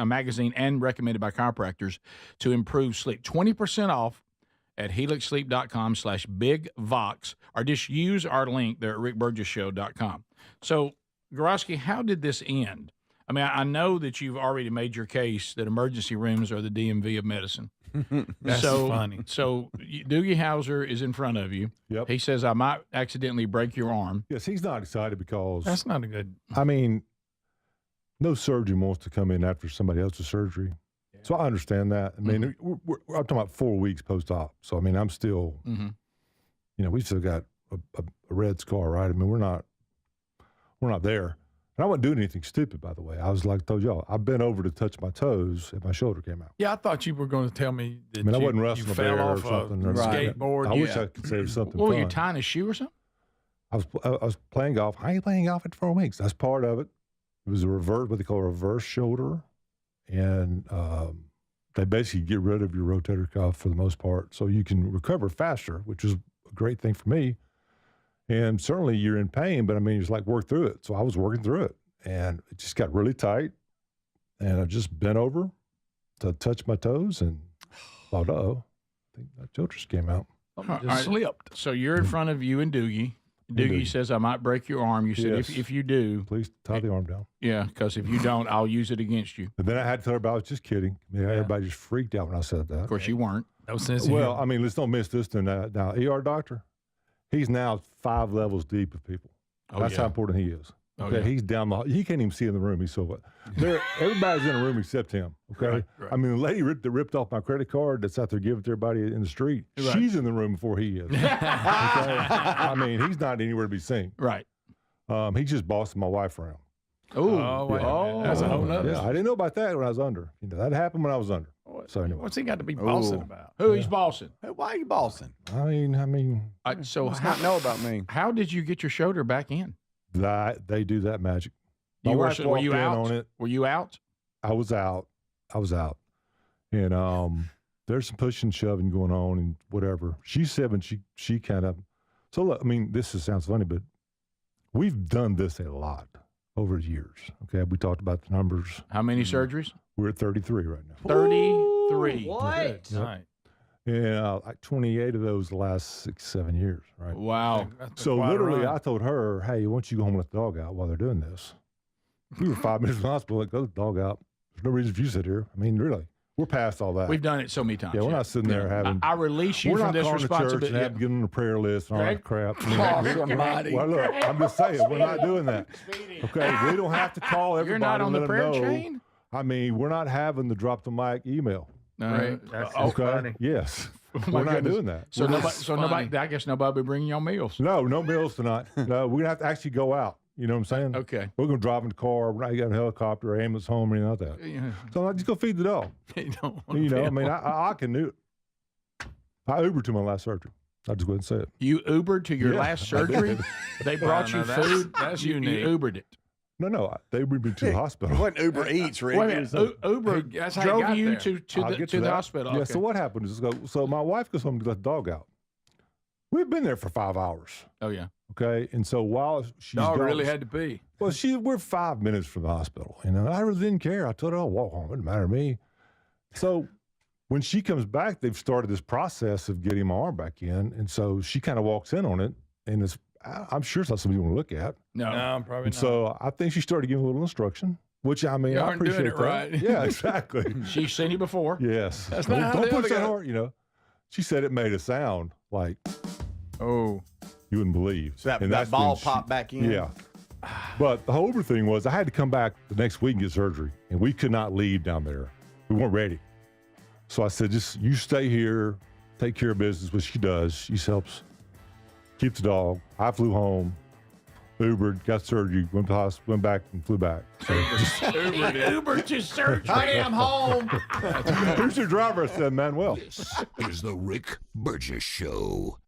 Speaker 1: magazine and recommended by chiropractors to improve sleep. 20% off at helixsleep.com/bigvox, or just use our link there at rickburgesshow.com. So, Gorosky, how did this end? I mean, I know that you've already made your case that emergency rooms are the DMV of medicine.
Speaker 3: That's funny.
Speaker 1: So Doogie Howser is in front of you.
Speaker 10: Yep.
Speaker 1: He says, I might accidentally break your arm.
Speaker 10: Yes, he's not excited because
Speaker 3: That's not a good.
Speaker 10: I mean, no surgeon wants to come in after somebody else's surgery. Yeah. So I understand that. I mean, I'm talking about 4 weeks post-op. So, I mean, I'm still, you know, we've still got a red scar, right? I mean, we're not there. And I wasn't doing anything stupid, by the way. I was like I told y'all, I bent over to touch my toes and my shoulder came out.
Speaker 3: Yeah, I thought you were going to tell me that
Speaker 10: I mean, I wasn't
Speaker 3: you
Speaker 10: wrestling a
Speaker 3: fell
Speaker 10: bear or
Speaker 3: off
Speaker 10: something.
Speaker 3: a
Speaker 10: Or
Speaker 3: skateboard.
Speaker 10: I wish I could say something
Speaker 1: What, were
Speaker 10: fun.
Speaker 1: you tying a shoe or something?
Speaker 10: I was playing golf. I ain't playing golf at 4 weeks. That's part of it. It was what they call a reverse shoulder. And they basically get rid of your rotator cuff for the most part so you can recover faster, which is a great thing for me. And certainly you're in pain, but I mean, it's like work through it. So I was working through it. And it just got really tight. And I just bent over to touch my toes and thought, I think that children's came out.
Speaker 3: Just slipped.
Speaker 1: So you're in front of you and Doogie. Doogie says, I might break your arm. You said,
Speaker 10: Yes.
Speaker 1: if you do.
Speaker 10: Please tie the arm down.
Speaker 1: Yeah, because if you don't, I'll use it against you.
Speaker 10: But then I had to tell everybody I was just kidding. I mean, everybody just freaked out when I said that.
Speaker 1: Of course, you weren't.
Speaker 3: No sense.
Speaker 10: Well, I mean, let's don't miss this thing. Now, ER doctor, he's now 5 levels deep of people. That's how important he is. Okay, he's down the hall. He can't even see in the room. He's so what? Everybody's in the room except him. Okay, right. I mean, the lady that ripped off my credit card that's out there giving it to everybody in the street. Right. She's in the room before he is. Okay? I mean, he's not anywhere to be seen.
Speaker 1: Right.
Speaker 10: He's just bossing my wife around.
Speaker 3: That's a whole nother.
Speaker 10: Yeah, I didn't know about that when I was under. You know, that happened when I was under. So anyway,
Speaker 3: What's he got to be bossing about?
Speaker 1: Who he's bossing?
Speaker 2: Hey, why are you bossing?
Speaker 10: I mean,
Speaker 1: so
Speaker 2: What's not know about me?
Speaker 1: How did you get your shoulder back in?
Speaker 10: They do that magic.
Speaker 1: Were you out?
Speaker 10: On it.
Speaker 1: Were you out?
Speaker 10: I was out. And there's some pushing and shoving going on and whatever. She's 7. She kind of. So look, I mean, sounds funny, but we've done this a lot over the years. Okay, we talked about the numbers.
Speaker 1: How many surgeries?
Speaker 10: We're at 33 right now.
Speaker 1: 33.
Speaker 2: What?
Speaker 3: Right.
Speaker 10: Yeah, like 28 of those the last 6-7 years, right?
Speaker 1: Wow.
Speaker 10: So literally, I told her, hey, why don't you go home and let the dog out while they're doing this? We were 5 minutes from the hospital. Like, go the dog out. There's no reason for you to sit here. I mean, really. We're past all that.
Speaker 1: We've done it so many times.
Speaker 10: Yeah, we're not sitting there having.
Speaker 1: I release you
Speaker 10: we're
Speaker 1: from
Speaker 10: not
Speaker 1: this
Speaker 10: calling the church
Speaker 1: responsibility.
Speaker 10: and have to get on the prayer list and all that crap.
Speaker 1: Somebody.
Speaker 10: Well, look, I'm just saying, we're not doing that. Okay, we don't have to call everybody.
Speaker 1: You're not on
Speaker 10: and
Speaker 1: the
Speaker 10: let them
Speaker 1: prayer
Speaker 10: know.
Speaker 1: chain?
Speaker 10: I mean, we're not having the drop the mic email.
Speaker 1: Right.
Speaker 3: That's
Speaker 10: Okay.
Speaker 3: funny.
Speaker 10: Yes.
Speaker 1: Oh, my
Speaker 10: we're not
Speaker 1: goodness.
Speaker 10: doing that.
Speaker 1: So
Speaker 10: We're
Speaker 1: nobody. I guess nobody will be bringing y'all meals.
Speaker 10: No meals tonight. No, we're gonna have to actually go out. You know what I'm saying?
Speaker 1: Okay.
Speaker 10: We're gonna drive in the car. We're not getting a helicopter or ambulance home or anything like that.
Speaker 1: Yeah.
Speaker 10: So I'm just gonna feed the dog.
Speaker 1: You don't
Speaker 10: You know, I mean, I can do it. I Ubered to my last surgery. I'll just go ahead and say it.
Speaker 1: You Ubered to your
Speaker 10: Yeah,
Speaker 1: last
Speaker 10: I
Speaker 1: surgery?
Speaker 10: did.
Speaker 1: They brought you food?
Speaker 3: That's
Speaker 1: you
Speaker 3: unique.
Speaker 1: Ubered it.
Speaker 10: No, they Ubered me to the hospital.
Speaker 2: It wasn't Uber Eats, Rick.
Speaker 1: Wait a minute. Uber
Speaker 3: That's how you
Speaker 1: drove
Speaker 3: got
Speaker 1: you
Speaker 3: there.
Speaker 1: to
Speaker 10: I'll get
Speaker 1: the
Speaker 10: that.
Speaker 1: hospital.
Speaker 10: Yeah,
Speaker 1: Okay.
Speaker 10: so what happened is, so my wife goes home to let the dog out. We've been there for 5 hours.
Speaker 1: Oh, yeah.
Speaker 10: Okay, and so while she's
Speaker 3: Dog
Speaker 10: gone,
Speaker 3: really had to pee.
Speaker 10: well, we're 5 minutes from the hospital. You know, I really didn't care. I told her I'll walk home. It didn't matter to me. So when she comes back, they've started this process of getting my arm back in, and so she kind of walks in on it, and I'm sure it's not something you want to look at.
Speaker 1: No,
Speaker 3: probably
Speaker 10: And
Speaker 3: not.
Speaker 10: so I think she started giving a little instruction, which I mean,
Speaker 3: You
Speaker 10: I
Speaker 3: aren't doing
Speaker 10: appreciate
Speaker 3: it
Speaker 10: that.
Speaker 3: right.
Speaker 10: Yeah, exactly.
Speaker 1: She's seen you before.
Speaker 10: Yes.
Speaker 3: That's not how
Speaker 10: don't
Speaker 3: the
Speaker 10: push
Speaker 3: other
Speaker 10: that
Speaker 3: guy-
Speaker 10: hard, you know. She said it made a sound like
Speaker 3: Oh,
Speaker 10: you wouldn't believe.
Speaker 2: So that
Speaker 10: And that's
Speaker 2: ball
Speaker 10: when
Speaker 2: popped back in?
Speaker 10: Yeah. But the whole Uber thing was I had to come back the next week and get surgery, and we could not leave down there. We weren't ready. So I said, just you stay here, take care of business, which she does. She helps keep the dog. I flew home, Ubered, got surgery, went to the hospital, went back and flew back. So just,
Speaker 1: Uber to surgery.
Speaker 2: I am home.
Speaker 10: who's your driver? I said, Manuel.
Speaker 5: This is the Rick Burgess Show.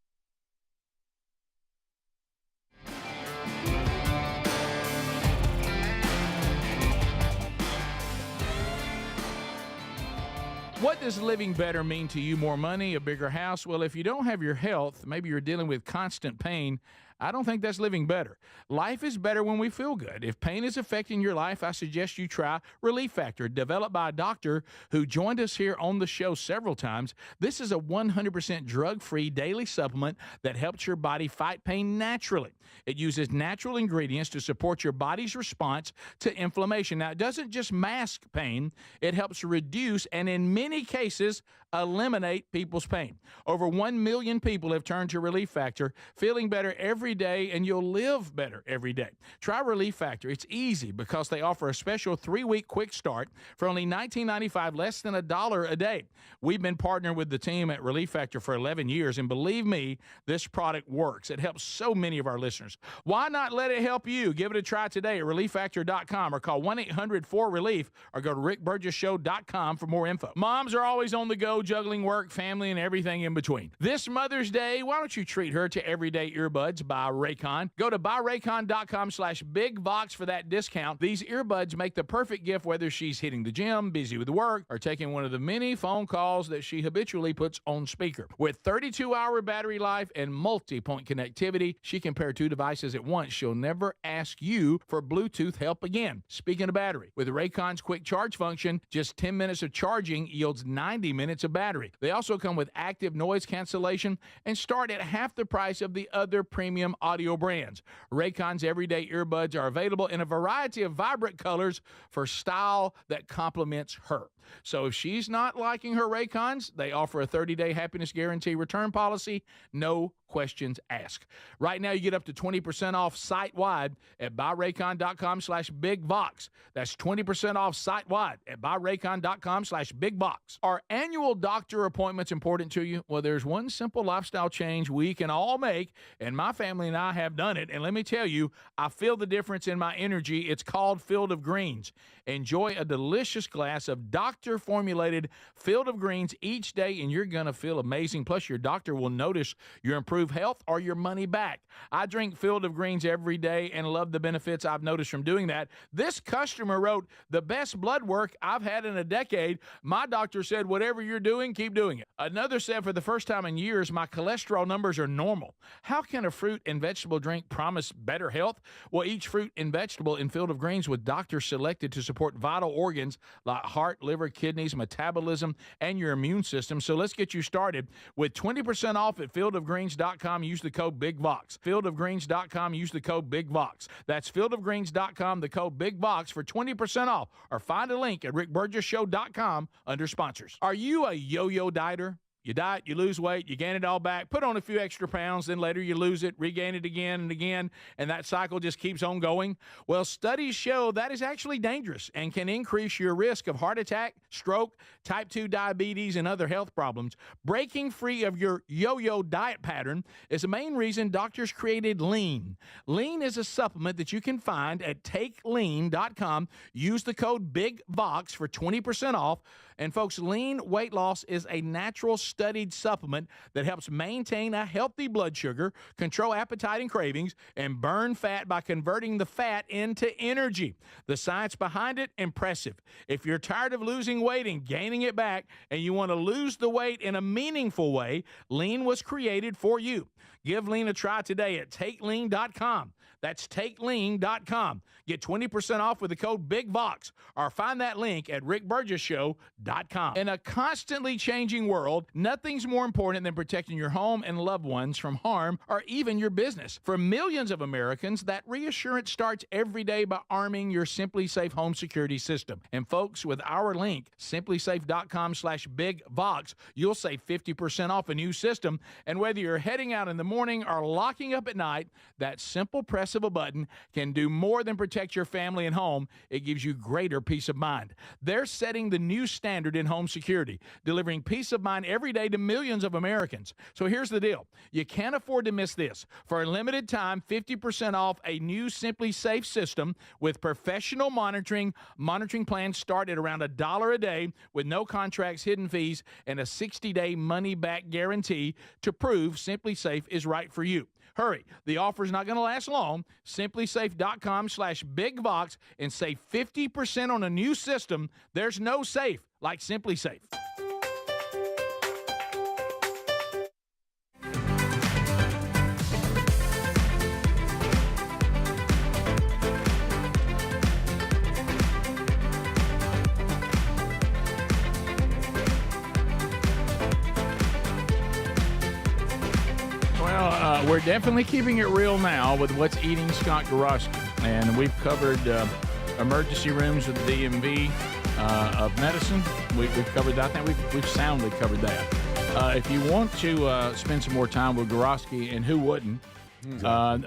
Speaker 1: What does living better mean to you? More money, a bigger house? Well, if you don't have your health, maybe you're dealing with constant pain, I don't think that's living better. Life is better when we feel good. If pain is affecting your life, I suggest you try Relief Factor, developed by a doctor who joined us here on the show several times. This is a 100% drug-free daily supplement that helps your body fight pain naturally. It uses natural ingredients to support your body's response to inflammation. Now, it doesn't just mask pain, it helps reduce and in many cases eliminate people's pain. Over 1 million people have turned to Relief Factor, feeling better every day, and you'll live better every day. Try Relief Factor. It's easy because they offer a special 3-week quick start for only $19.95, less than $1 a day. We've been partnering with the team at Relief Factor for 11 years, and believe me, this product works. It helps so many of our listeners. Why not let it help you? Give it a try today at ReliefFactor.com or call 1-800-4RELIEF or go to RickBurgessShow.com for more info. Moms are always on the go, juggling work, family, and everything in between. This Mother's Day, why don't you treat her to everyday earbuds by Raycon? Go to buyraycon.com/bigvox for that discount. These earbuds make the perfect gift whether she's hitting the gym, busy with work, or taking one of the many phone calls that she habitually puts on speaker. With 32-hour battery life and multi-point connectivity, she can pair 2 devices at once. She'll never ask you for Bluetooth help again. Speaking of battery, with Raycon's quick charge function, just 10 minutes of charging yields 90 minutes of battery. They also come with active noise cancellation and start at half the price of the other premium audio brands. Raycon's everyday earbuds are available in a variety of vibrant colors for style that complements her. So if she's not liking her Raycons, they offer a 30-day happiness guarantee return policy, no questions asked. Right now, you get up to 20% off site-wide at buyraycon.com/bigvox. That's 20% off site-wide at buyraycon.com/bigvox. Are annual doctor appointments important to you? Well, there's one simple lifestyle change we can all make, and my family and I have done it. And let me tell you, I feel the difference in my energy. It's called Field of Greens. Enjoy a delicious glass of doctor-formulated Field of Greens each day, and you're going to feel amazing. Plus, your doctor will notice your improved health or your money back. I drink Field of Greens every day and love the benefits I've noticed from doing that. This customer wrote, the best blood work I've had in a decade. My doctor said, whatever you're doing, keep doing it. Another said, for the first time in years, my cholesterol numbers are normal. How can a fruit and vegetable drink promise better health? Well, each fruit and vegetable in Field of Greens was doctor selected to support vital organs like heart, liver, kidneys, metabolism, and your immune system. So let's get you started with 20% off at fieldofgreens.com fieldofgreens.com, use the code BIGVOX. Fieldofgreens.com, use the code BIGVOX. That's fieldofgreens.com, the code BIGVOX for 20% off, or find a link at rickburgessshow.com under sponsors. Are you a yo-yo dieter? You diet, you lose weight, you gain it all back, put on a few extra pounds, then later you lose it, regain it again and again, and that cycle just keeps on going. Well, studies show that is actually dangerous and can increase your risk of heart attack, stroke, type 2 diabetes, and other health problems. Breaking free of your yo-yo diet pattern is the main reason doctors created Lean. Lean is a supplement that you can find at takelean.com. Use the code BIGVOX for 20% off. And folks, Lean weight loss is a natural studied supplement that helps maintain a healthy blood sugar, control appetite and cravings, and burn fat by converting the fat into energy. The science behind it, impressive. If you're tired of losing weight and gaining it back, and you want to lose the weight in a meaningful way, Lean was created for you. Give Lean a try today at takelean.com. That's takelean.com. Get 20% off with the code BIGVOX, or find that link at rickburgessshow.com. In a constantly changing world, nothing's more important than protecting your home and loved ones from harm or even your business. For millions of Americans, that reassurance starts every day by arming your Simply Safe home security system. And folks, with our link, simplysafe.com/BIGVOX, you'll save 50% off a new system. And whether you're heading out in the morning or locking up at night, that simple press of a button can do more than protect your family and home. It gives you greater peace of mind. They're setting the new standard in home security, delivering peace of mind every day to millions of Americans. So here's the deal. You can't afford to miss this. For a limited time, 50% off a new Simply Safe system with professional monitoring. Monitoring plans start at around $1 a day with no contracts, hidden fees, and a 60-day money-back guarantee to prove Simply Safe is right for you. Hurry. The offer is not going to last long. Simplysafe.com/BIGVOX and save 50% on a new system. There's no safe like Simply Safe. We're definitely keeping it real now with what's eating Scott Goroski. And we've covered emergency rooms with the DMV of medicine. We've covered that. I think we've soundly covered that. If you want to spend some more time with Goroski, and who wouldn't,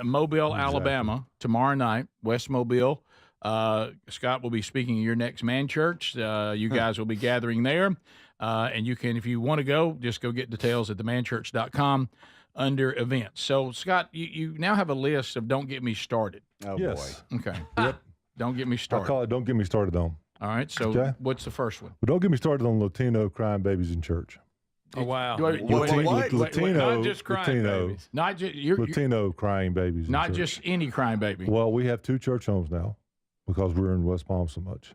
Speaker 1: Mobile, Alabama, tomorrow night, West Mobile. Scott will be speaking at your next man church. You guys will be gathering there. And you can, if you want to go, just go get details at themanchurch.com. under events. So, Scott, you now have a list of Don't Get Me Started.
Speaker 2: Oh,
Speaker 10: yes.
Speaker 2: boy.
Speaker 10: Okay.
Speaker 2: Yep.
Speaker 1: Don't Get Me Started.
Speaker 10: I call it Don't Get Me Started on.
Speaker 1: All right. So, what's the first one?
Speaker 10: Well, don't get me started on Latino crying babies in church.
Speaker 3: Oh, wow.
Speaker 10: Latino,
Speaker 3: not just crying babies.
Speaker 1: Not just
Speaker 10: Latino crying babies.
Speaker 1: Not just any crying baby.
Speaker 10: Well, we have 2 church homes now because we're in West Palm so much.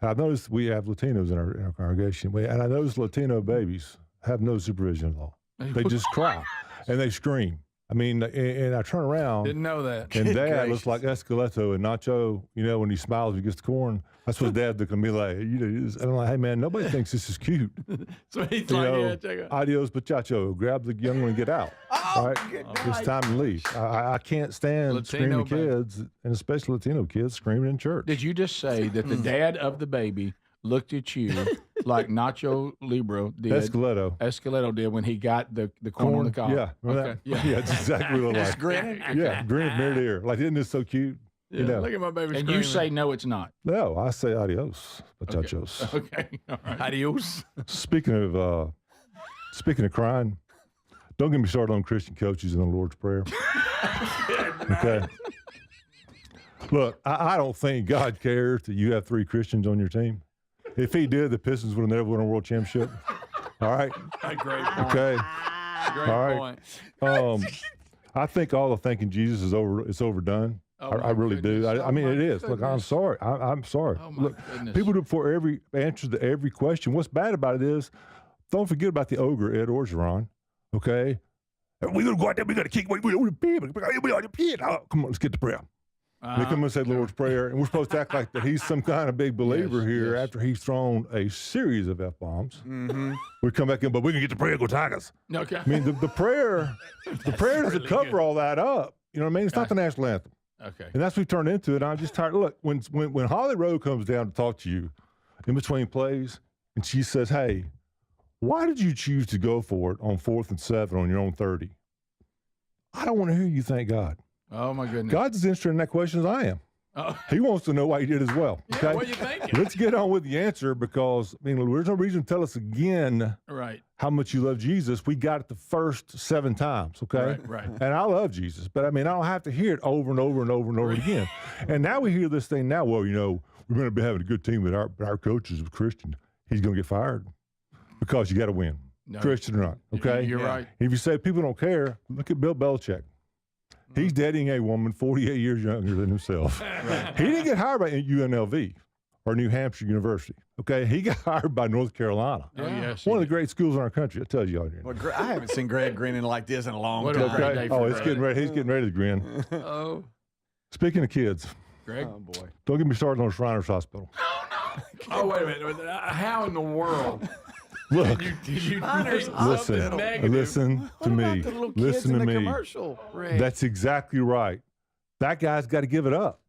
Speaker 10: I've noticed we have Latinos in our congregation, and I noticed Latino babies have no supervision at all. They just cry and they scream. I mean, and I turn around.
Speaker 3: Didn't know that.
Speaker 10: And Dad looks like Esqueleto and Nacho, when he smiles and gets the corn. That's what Dad look at me like. And I'm like, hey, man, nobody thinks this is cute.
Speaker 3: So he's like, check it out.
Speaker 10: Adios, muchacho. Grab the young one and get out. All right? It's time to leave. I can't stand
Speaker 1: Latino
Speaker 10: screaming kids, and especially Latino kids, screaming in church.
Speaker 1: Did you just say that the dad of the baby looked at you like Nacho Libre did? Esqueleto did when he got the corn on the cob.
Speaker 10: Yeah.
Speaker 1: Okay.
Speaker 10: Yeah, that's exactly what it was.
Speaker 1: Just grinning?
Speaker 10: Yeah, grinning from ear to ear. Like, isn't this so cute?
Speaker 3: Yeah, look at my baby
Speaker 1: And
Speaker 3: screaming.
Speaker 1: you say, no, it's not.
Speaker 10: No, I say adios, muchachos.
Speaker 1: Okay. All right.
Speaker 3: Adios.
Speaker 10: Speaking of crying, don't get me started on Christian coaches in the Lord's Prayer. Okay. Look, I don't think God cares that you have 3 Christians on your team. If he did, the Pistons would have never won a world championship. All right?
Speaker 3: A great point.
Speaker 10: Okay.
Speaker 3: Great
Speaker 10: all right. I think all of thanking Jesus is overdone.
Speaker 1: Oh,
Speaker 10: I really do. I mean, it is. Look, I'm sorry. I'm sorry. Look, people do for every answer to every question. What's bad about it is, don't forget about the ogre, Ed Orgeron. Okay? We're going to go out there. We're going to kick. Come on, let's get to prayer. They come and say the Lord's Prayer, and we're supposed to act like that he's some kind of big believer here after he's thrown a series of F-bombs.
Speaker 2: Mm-hmm.
Speaker 10: We come back in, but we can get the prayer, go Tigers.
Speaker 1: Okay.
Speaker 10: I mean, the prayer doesn't cover all that up. You know what I mean? It's not the national anthem.
Speaker 1: Okay.
Speaker 10: And that's what we turned into it. I'm just tired. Look, when Holly Rowe comes down to talk to you in between plays, and she says, hey, why did you choose to go for it on 4th and 7 on your own 30? I don't want to hear you thank God.
Speaker 1: Oh, my goodness.
Speaker 10: God's as interested in that question as I am.
Speaker 1: Oh.
Speaker 10: He wants to know why you did as well. Okay?
Speaker 1: Yeah, what are you thinking?
Speaker 10: Let's get on with the answer because, I mean, there's no reason to tell us again how much you love Jesus. We got it the first 7 times, okay?
Speaker 1: Right.
Speaker 10: And I love Jesus, but I mean, I don't have to hear it over and over and over and over again. And now we hear this thing now, well, you know, we're going to be having a good team, but our coach is a Christian. He's going to get fired because you got to win, Christian or not, okay?
Speaker 1: You're right.
Speaker 10: If you say people don't care, look at Bill Belichick. He's dating a woman 48 years younger than himself. He didn't get hired by UNLV or New Hampshire University. Okay, he got hired by North Carolina.
Speaker 1: Oh, yes,
Speaker 10: one of the great schools in our country. I tell you all.
Speaker 2: Well, I haven't seen Greg grinning like this in a long
Speaker 1: What a
Speaker 2: time.
Speaker 1: great day for
Speaker 10: Oh, it's
Speaker 1: Greg.
Speaker 10: getting ready. He's getting ready to grin.
Speaker 1: Oh,
Speaker 10: Speaking of kids,
Speaker 1: Greg.
Speaker 2: Oh boy.
Speaker 10: don't get me started on Shriners Hospital.
Speaker 1: Oh, wait a minute. How in the world?
Speaker 10: Look,
Speaker 2: Listen
Speaker 10: to me.
Speaker 2: What about the little kids
Speaker 10: Listen
Speaker 2: in
Speaker 10: to
Speaker 2: the
Speaker 10: me.
Speaker 2: commercial, Rick?
Speaker 10: That's exactly right. That guy's got to give it up.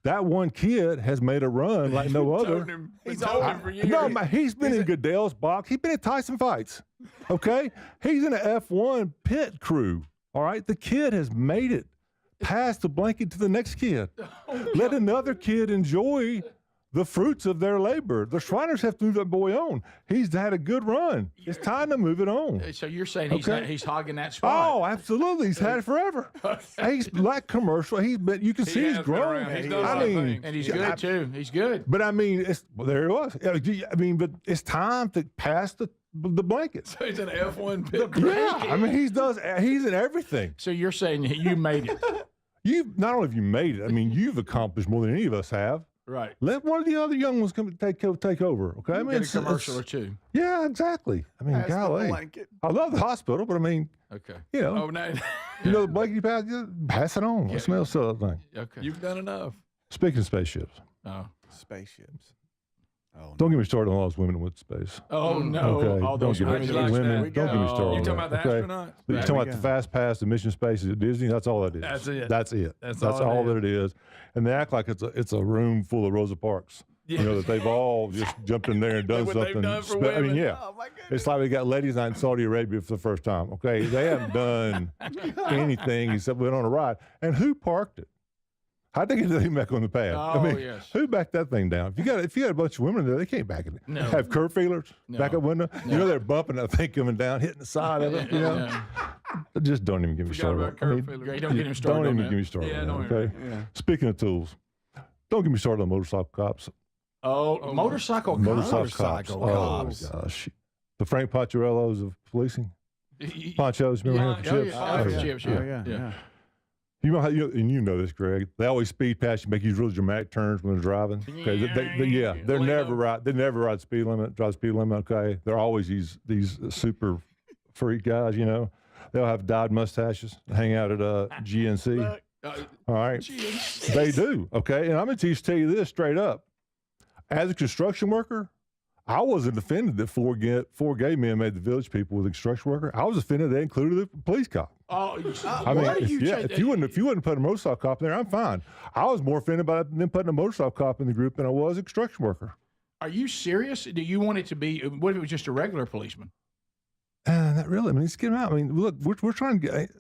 Speaker 10: That one kid has made a run like no other.
Speaker 1: He's old for years.
Speaker 10: No, he's been in Goodell's box. He's been in Tyson fights. Okay? He's in an F1 pit crew. All right? The kid has made it past the blanket to the next kid. Let another kid enjoy the fruits of their labor. The Shriners have to move that boy on. He's had a good run. It's time to move it on.
Speaker 1: So you're saying he's hogging that
Speaker 10: Oh,
Speaker 1: spot?
Speaker 10: absolutely. He's had it forever. He's like commercial. You can see he's grown.
Speaker 1: He's done a lot of things. And he's good, too. He's good.
Speaker 10: But I mean, there it was. I mean, but it's time to pass the blanket.
Speaker 1: So he's an F1 pit.
Speaker 10: Yeah, I mean, he's in everything.
Speaker 1: So you're saying you made it?
Speaker 10: Not only have you made it, I mean, you've accomplished more than any of us have.
Speaker 1: Right.
Speaker 10: Let one of the other young ones come take over. Okay, I mean,
Speaker 1: Get a commercial or two.
Speaker 10: Yeah, exactly. I mean, golly, I love the hospital, but I mean,
Speaker 1: okay,
Speaker 10: you know, you know, the blanket you pass it on. It smells so that thing.
Speaker 1: Okay, you've done enough.
Speaker 10: Speaking of spaceships.
Speaker 1: Oh,
Speaker 2: spaceships. Oh,
Speaker 10: don't get me started on all those women in space.
Speaker 1: Oh no!
Speaker 10: Okay.
Speaker 1: All those
Speaker 10: women. Don't get me started.
Speaker 1: You talking about the astronauts?
Speaker 10: You're talking about the fast pass to mission space at Disney. That's all that is.
Speaker 1: That's it.
Speaker 10: That's it.
Speaker 1: That's
Speaker 10: all that it is. And they act like it's a room full of Rosa Parks. You know, that they've all just jumped in there and done something. I mean, yeah.
Speaker 2: Oh, my goodness.
Speaker 10: It's like we got ladies night in Saudi Arabia for the first time. Okay, they haven't done anything except went on a ride. And who parked it? How'd they get the thing back on the pad?
Speaker 1: Oh, yes.
Speaker 10: Who backed that thing down? If you got a bunch of women there, they can't back it.
Speaker 1: No.
Speaker 10: Have curb feelers,
Speaker 1: No.
Speaker 10: back up window.
Speaker 1: No.
Speaker 10: You know they're bumping that thing coming down, hitting the side of it. You know, just don't even get me started.
Speaker 1: About curb feelers. Don't get him started.
Speaker 10: Don't
Speaker 1: on
Speaker 10: even
Speaker 1: that.
Speaker 10: get me started.
Speaker 1: Yeah,
Speaker 10: on
Speaker 1: don't
Speaker 10: that, okay.
Speaker 1: even.
Speaker 10: Speaking of tools, don't get me started on motorcycle cops.
Speaker 1: Oh, motorcycle cops.
Speaker 10: Motorcycle cops. Oh gosh, the Frank Poncherellos of policing. Ponchos, remember him? Chips.
Speaker 1: Chips. Yeah.
Speaker 10: You know how you know this, Greg. They always speed past you, make these really dramatic turns when they're driving. Okay, they're never right. They never ride speed limit, drive speed limit. Okay, they're always these super freak guys. You know, they'll have dyed mustaches, hang out at GNC. All right, they do. Okay, and I'm going to tell you this straight up. As a construction worker, I wasn't offended that four gay men made the Village People with a construction worker. I was offended they included the police cop.
Speaker 1: Oh,
Speaker 10: I mean, if you wouldn't put a motorcycle cop in there, I'm fine. I was more offended by them putting a motorcycle cop in the group than I was a construction worker.
Speaker 1: Are you serious? Do you want it to be? What if it was just a regular policeman?
Speaker 10: Not really. I mean, let's get them out. I mean, look, we're trying to get.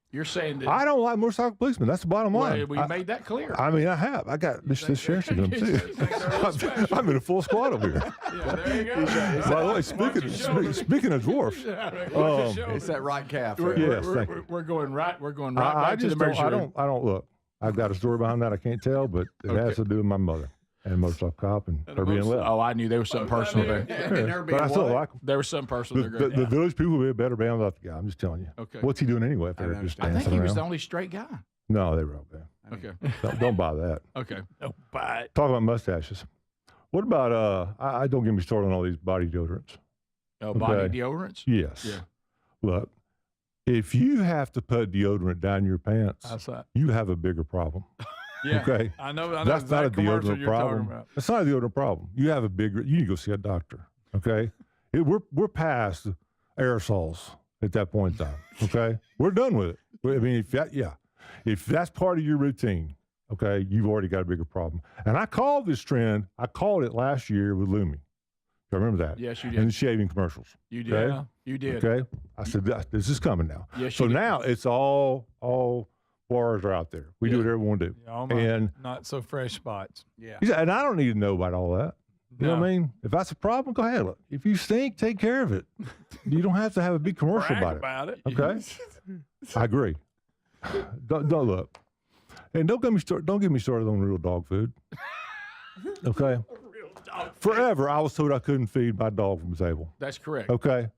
Speaker 1: You're saying that
Speaker 10: I don't like motorcycle policemen. That's the bottom line.
Speaker 1: We made that clear.
Speaker 10: I mean, I have. I got this sheriff's in them too. I'm in a full squad over here.
Speaker 1: Yeah, there you go.
Speaker 10: By the way, speaking of dwarfs,
Speaker 2: it's that right calf.
Speaker 1: We're going right. We're going right back to the measure.
Speaker 10: I don't look. I've got a story behind that I can't tell, but it has to do with my mother and a motorcycle cop and her being left.
Speaker 1: Oh, I knew there was something personal there.
Speaker 10: But I still like them.
Speaker 1: There was something personal there.
Speaker 10: The Village People would be a better band without the guy. I'm just telling you.
Speaker 1: Okay.
Speaker 10: What's he doing anyway? If they're just dancing
Speaker 1: I think he was
Speaker 10: around?
Speaker 1: the only straight guy.
Speaker 10: No, they were okay.
Speaker 1: Okay.
Speaker 10: Don't buy that.
Speaker 1: Okay. Don't buy it.
Speaker 10: Talk about mustaches. What about I don't get me started on all these body deodorants.
Speaker 1: Oh, body deodorants?
Speaker 10: Yes.
Speaker 1: Yeah.
Speaker 10: Look, If you have to put deodorant down your pants, you have a bigger problem.
Speaker 3: Yeah,
Speaker 10: okay.
Speaker 3: I know
Speaker 10: That's not a
Speaker 3: commercial
Speaker 10: deodorant
Speaker 3: you're talking
Speaker 10: problem.
Speaker 3: about.
Speaker 10: That's not a deodorant problem. You have a bigger. You need to go see a doctor. Okay. We're past aerosols at that point in time. Okay. We're done with it. I mean, if that's part of your routine, okay, you've already got a bigger problem. And I called this trend. I called it last year with Lumi. I remember that.
Speaker 1: Yes, you did.
Speaker 10: And the shaving commercials.
Speaker 1: You did.
Speaker 10: Okay?
Speaker 1: Yeah, you did.
Speaker 10: Okay. I said, this is coming now.
Speaker 1: Yes,
Speaker 10: so
Speaker 1: you did.
Speaker 10: now it's all bars are out there. We do whatever we want to do.
Speaker 3: Yeah, all my
Speaker 10: and
Speaker 3: not so fresh spots.
Speaker 1: Yeah.
Speaker 10: and I don't need to know about all that. You know what I mean? If that's a problem, go ahead. Look, if you stink, take care of it. You don't have to have a big commercial
Speaker 3: Brag
Speaker 10: about
Speaker 3: it.
Speaker 10: Okay. I agree. Don't look. And don't get me started on real dog food. Okay. Forever, I was told I couldn't feed my dog from the table.
Speaker 1: That's correct.
Speaker 10: Okay.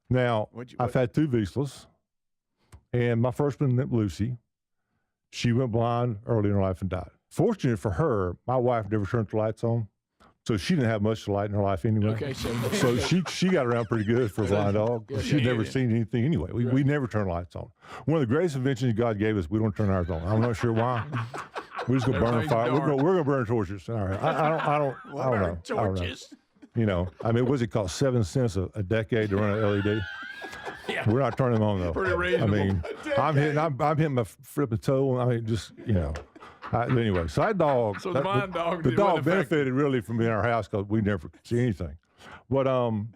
Speaker 10: Now, I've had 2 Vizslas, and my first one, Lucy, she went blind early in her life and died. Fortunate for her, my wife never turned the lights on, so she didn't have much light in her life anyway.
Speaker 1: Okay,
Speaker 10: so she got around pretty good for a blind dog. She'd never seen anything anyway. We never turn lights on. One of the greatest inventions God gave us, we don't turn ours on. I'm not sure why. We're just gonna burn fire. We're gonna burn torches. All right. I don't know.
Speaker 1: Torches.
Speaker 10: You know, I mean, what's it cost? 7 cents a decade to run an LED.
Speaker 1: Yeah.
Speaker 10: We're not turning them on though.
Speaker 1: Pretty reasonable.
Speaker 10: I mean, I'm hitting my flipping toe. I mean, just anyway, so that dog.
Speaker 3: So the blind dog.
Speaker 10: The dog benefited really from being in our house because we never could see anything. But and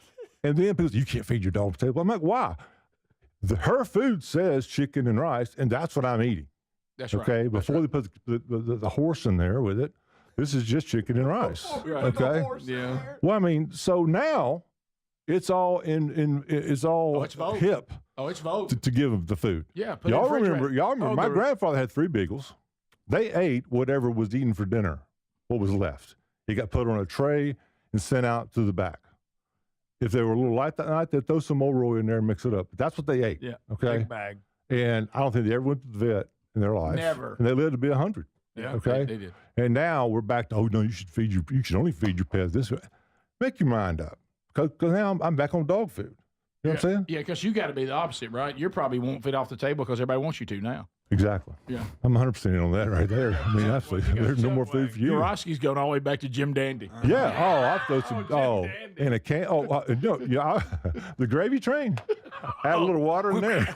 Speaker 10: then people say, you can't feed your dog at the table. I'm like, why? Her food says chicken and rice, and that's what I'm eating.
Speaker 1: That's right.
Speaker 10: Okay, before they put the horse in there with it, this is just chicken and rice.
Speaker 1: Right.
Speaker 10: Okay.
Speaker 1: Yeah.
Speaker 10: Well, I mean, so now it's all hip.
Speaker 1: Oh, it's vogue.
Speaker 10: To give them the food.
Speaker 1: Yeah. Put
Speaker 10: Y'all
Speaker 1: it in the
Speaker 10: remember?
Speaker 1: refrigerator.
Speaker 10: My grandfather had 3 beagles. They ate whatever was eaten for dinner, what was left. It got put on a tray and sent out to the back. If they were a little light that night, they'd throw some O'Roy in there and mix it up. But that's what they ate.
Speaker 3: Yeah.
Speaker 10: Okay.
Speaker 3: Big bag.
Speaker 10: And I don't think they ever went to the vet in their life.
Speaker 1: Never.
Speaker 10: And they lived to be 100.
Speaker 1: Yeah.
Speaker 10: Okay.
Speaker 1: They did.
Speaker 10: And now we're back to, oh no, you should only feed your pets this way. Make your mind up. Because now I'm back on dog food. You know what I'm saying?
Speaker 1: Yeah, because you got to be the opposite, right? You probably won't fit off the table because everybody wants you to now.
Speaker 10: Exactly.
Speaker 1: Yeah.
Speaker 10: I'm 100% in on that right there. I mean, absolutely. There's no more food for you.
Speaker 1: Jurowski's going all the way back to Jim Dandy.
Speaker 10: Yeah. Oh, I'll throw some. In a can. The gravy train. Add a little water in there.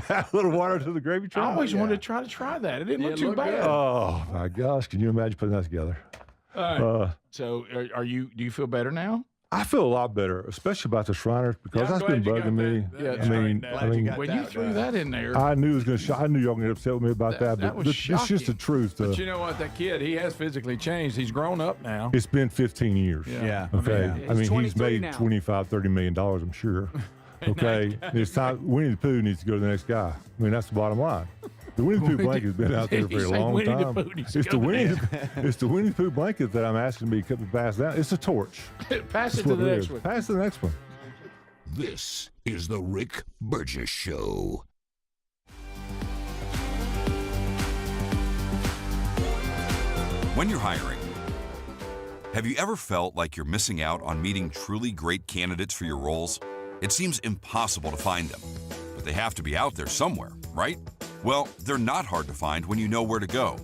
Speaker 10: Add a little water to the gravy train.
Speaker 1: I always wanted to try that. It didn't look too bad.
Speaker 10: Oh my gosh! Can you imagine putting that together?
Speaker 1: All right. So, do you feel better now?
Speaker 10: I feel a lot better, especially about the Shriners because that's been bugging me.
Speaker 1: Yeah,
Speaker 10: I mean,
Speaker 1: when you threw that in there,
Speaker 10: I knew it was I knew y'all were gonna get upset with me about that, but it's just the truth.
Speaker 3: But you know what? That kid, he has physically changed. He's grown up now.
Speaker 10: It's been 15 years.
Speaker 3: Yeah.
Speaker 10: Okay.
Speaker 4: Yeah.
Speaker 10: I mean, he's made
Speaker 4: now.
Speaker 10: $25-30 million, I'm sure. Okay. It's time. Winnie the Pooh needs to go to the next guy. I mean, that's the bottom line. The Winnie the Pooh blanket has been out there for a long time. It's the Winnie the Pooh blanket that I'm asking to be passed down. It's a torch.
Speaker 1: Pass it to the next one.
Speaker 10: Pass it to the next one.
Speaker 5: This is the Rick Burgess Show.
Speaker 15: When you're hiring, have you ever felt like you're missing out on meeting truly great candidates for your roles? It seems impossible to find them, but they have to be out there somewhere, right? Well, they're not hard to find when you know where to go,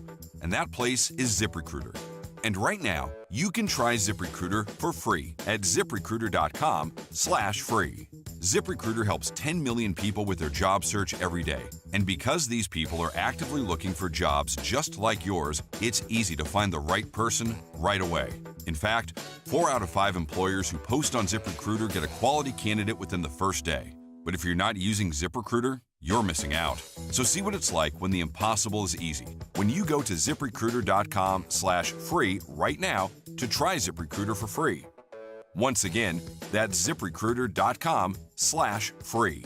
Speaker 15: and that place is ZipRecruiter. And right now, you can try ZipRecruiter for free at ZipRecruiter.com/free. ZipRecruiter helps 10 million people with their job search every day. And because these people are actively looking for jobs just like yours, it's easy to find the right person right away. In fact, 4 out of 5 employers who post on ZipRecruiter get a quality candidate within the first day. But if you're not using ZipRecruiter, you're missing out. So see what it's like when the impossible is easy. When you go to ZipRecruiter.com/free right now to try ZipRecruiter for free. Once again, that's ZipRecruiter.com/free.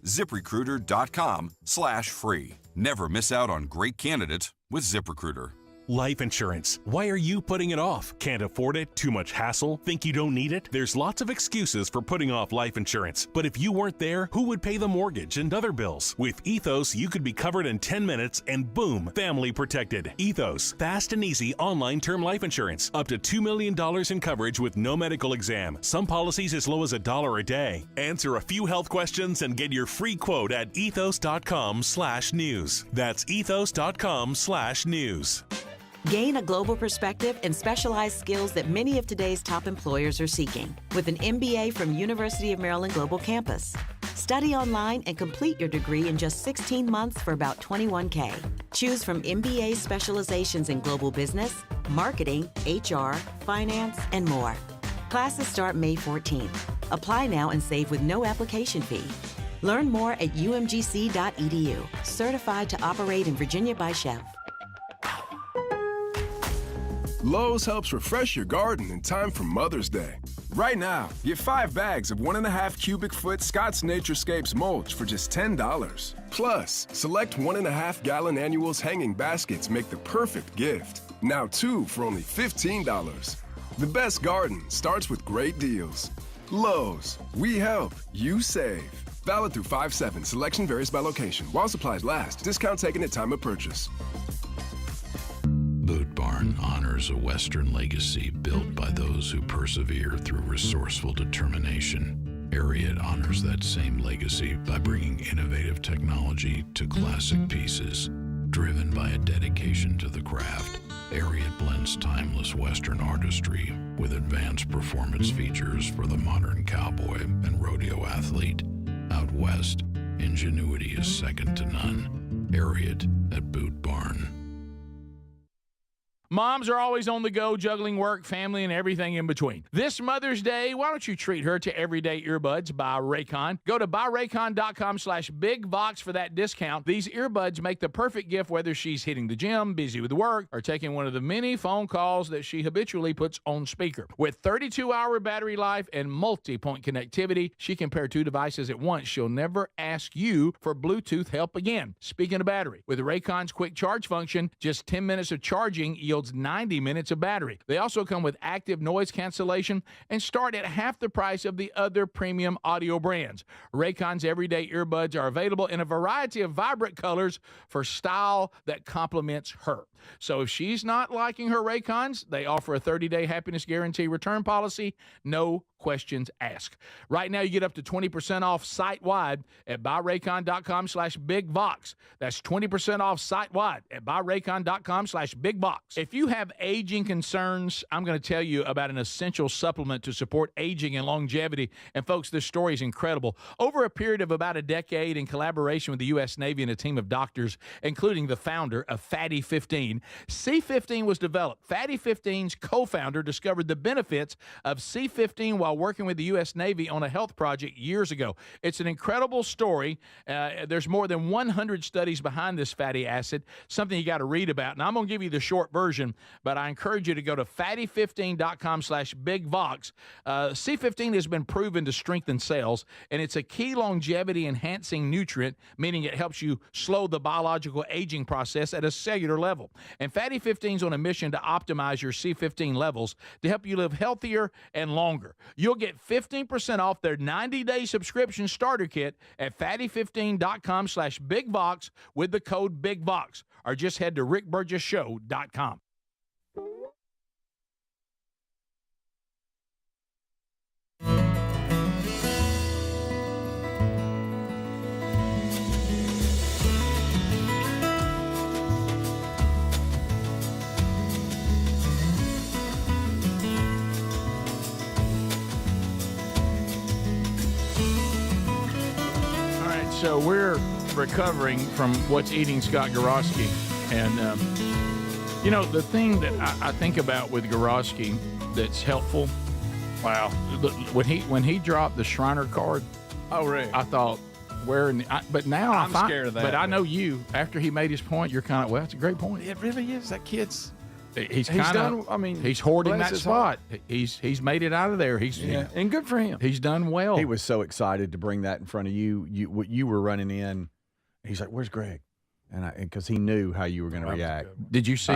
Speaker 15: ZipRecruiter.com/free. Never miss out on great candidates with ZipRecruiter.
Speaker 17: Life insurance. Why are you putting it off? Can't afford it? Too much hassle? Think you don't need it? There's lots of excuses for putting off life insurance. But if you weren't there, who would pay the mortgage and other bills? With Ethos, you could be covered in 10 minutes and boom, family protected. Ethos, fast and easy online term life insurance. Up to $2 million in coverage with no medical exam. Some policies as low as $1 a day. Answer a few health questions and get your free quote at ethos.com/news. That's ethos.com/news.
Speaker 18: Gain a global perspective and specialized skills that many of today's top employers are seeking with an MBA from University of Maryland Global Campus. Study online and complete your degree in just 16 months for about $21K. Choose from MBA specializations in global business, marketing, HR, finance, and more. Classes start May 14th. Apply now and save with no application fee. Learn more at umgc.edu. Certified to operate in Virginia by Chef.
Speaker 27: Lowe's helps refresh your garden in time for Mother's Day. Right now, get 5 bags of 1.5 cubic foot Scott's Naturescapes mulch for just $10. Plus, select 1.5 gallon annuals hanging baskets make the perfect gift. Now 2 for only $15. The best garden starts with great deals. Lowe's, we help, you save. Valid through 5/7. Selection varies by location. While supplies last. Discount taken at time of purchase.
Speaker 19: Boot Barn honors a Western legacy built by those who persevere through resourceful determination. Ariat honors that same legacy by bringing innovative technology to classic pieces. Driven by a dedication to the craft, Ariat blends timeless Western artistry with advanced performance features for the modern cowboy and rodeo athlete. Out west, ingenuity is second to none. Ariat at Boot Barn.
Speaker 1: Moms are always on the go, juggling work, family, and everything in between. This Mother's Day, why don't you treat her to everyday earbuds by Raycon? Go to buyraycon.com/bigvox for that discount. These earbuds make the perfect gift whether she's hitting the gym, busy with work, or taking one of the many phone calls that she habitually puts on speaker. With 32-hour battery life and multi-point connectivity, she can pair 2 devices at once. She'll never ask you for Bluetooth help again. Speaking of battery, with Raycon's quick charge function, just 10 minutes of charging yields 90 minutes of battery. They also come with active noise cancellation and start at half the price of the other premium audio brands. Raycon's everyday earbuds are available in a variety of vibrant colors for style that complements her. So if she's not liking her Raycons, they offer a 30-day happiness guarantee return policy, no questions asked. Right now, you get up to 20% off site-wide at buyraycon.com/bigvox. That's 20% off site-wide at buyraycon.com/bigvox. If you have aging concerns, I'm going to tell you about an essential supplement to support aging and longevity. And folks, this story is incredible. Over a period of about a decade, in collaboration with the U.S. Navy and a team of doctors, including the founder of Fatty 15, C15 was developed. Fatty 15's co-founder discovered the benefits of C15 while working with the U.S. Navy on a health project years ago. It's an incredible story. There's more than 100 studies behind this fatty acid, something you got to read about. And I'm going to give you the short version, but I encourage you to go to fatty15.com/bigvox. C15 has been proven to strengthen cells, and it's a key longevity-enhancing nutrient, meaning it helps you slow the biological aging process at a cellular level. And Fatty 15 is on a mission to optimize your C15 levels to help you live healthier and longer. You'll get 15% off their 90-day subscription starter kit at fatty15.com/bigvox with the code BIGVOX, or just head to rickburgessshow.com. So we're recovering from what's eating Scott Gorosky. And, you know, the thing that I think about with Gorosky that's helpful, wow, when he dropped the Shriner card,
Speaker 3: oh, really?
Speaker 1: I thought, but now
Speaker 3: I'm scared of that.
Speaker 1: But I know you, after he made his point, you're kind of, well, that's a great point.
Speaker 3: It really is. That kid's...
Speaker 1: He's done. I mean, he's hoarding that spot. He's made it out of there.
Speaker 3: And good for him.
Speaker 1: He's done well.
Speaker 2: He was so excited to bring that in front of you. You were running in. He's like, "Where's Greg? and because he knew how you were going to react.
Speaker 1: Did you see?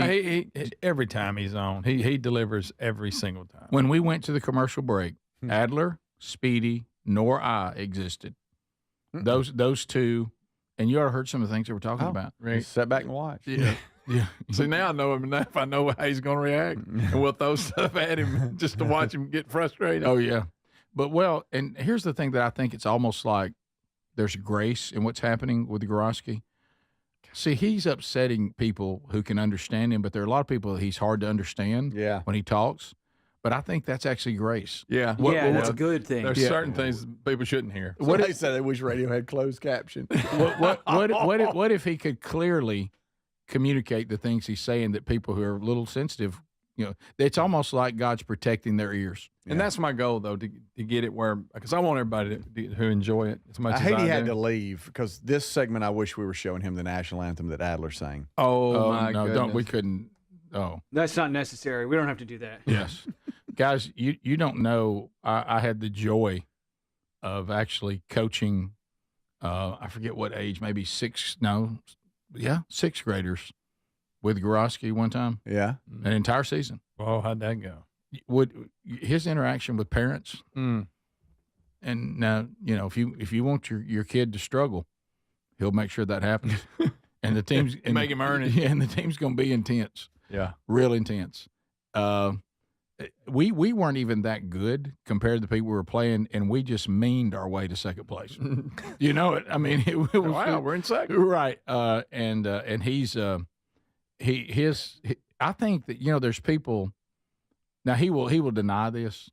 Speaker 3: He every time he's on, he delivers every single time.
Speaker 1: When we went to the commercial break, Adler, Speedy, nor I existed. Those two, and you already heard some of the things they were talking about.
Speaker 2: Right. Sit back and watch.
Speaker 3: Yeah. Yeah. See, now I know him enough. I know how he's going to react, and we'll throw stuff at him just to watch him get frustrated.
Speaker 1: Oh, yeah. But, and here's the thing that I think it's almost like there's grace in what's happening with Gorosky. See, he's upsetting people who can understand him, but there are a lot of people that he's hard to understand when he talks. But I think that's actually grace.
Speaker 3: Yeah.
Speaker 4: That's a good thing.
Speaker 3: There's certain things people shouldn't hear.
Speaker 2: What they said they wish radio had closed caption.
Speaker 1: What if he could clearly communicate the things he's saying that people who are a little sensitive, it's almost like God's protecting their ears.
Speaker 3: And that's my goal, though, to get it where, because I want everybody to enjoy it as much as I
Speaker 2: hate he had
Speaker 3: do.
Speaker 2: to leave because this segment, I wish we were showing him the national anthem that Adler sang.
Speaker 3: Oh my
Speaker 1: no,
Speaker 3: goodness.
Speaker 1: we couldn't. Oh,
Speaker 4: that's not necessary. We don't have to do that.
Speaker 1: Yes. Guys, you don't know, I had the joy of actually coaching, I forget what age, maybe sixth graders with Gorosky one time.
Speaker 2: Yeah.
Speaker 1: An entire season.
Speaker 3: Oh, how'd that go?
Speaker 1: Would his interaction with parents, and now, if you want your kid to struggle, he'll make sure that happens. And the team's
Speaker 3: make him earn it.
Speaker 1: Yeah, and the team's going to be intense.
Speaker 3: Yeah.
Speaker 1: Real intense. We weren't even that good compared to the people we were playing, and we just meaned our way to second place. You know it. I mean, it was,
Speaker 3: wow, we're in second,
Speaker 1: right? And he's I think that there's people. Now he will deny this.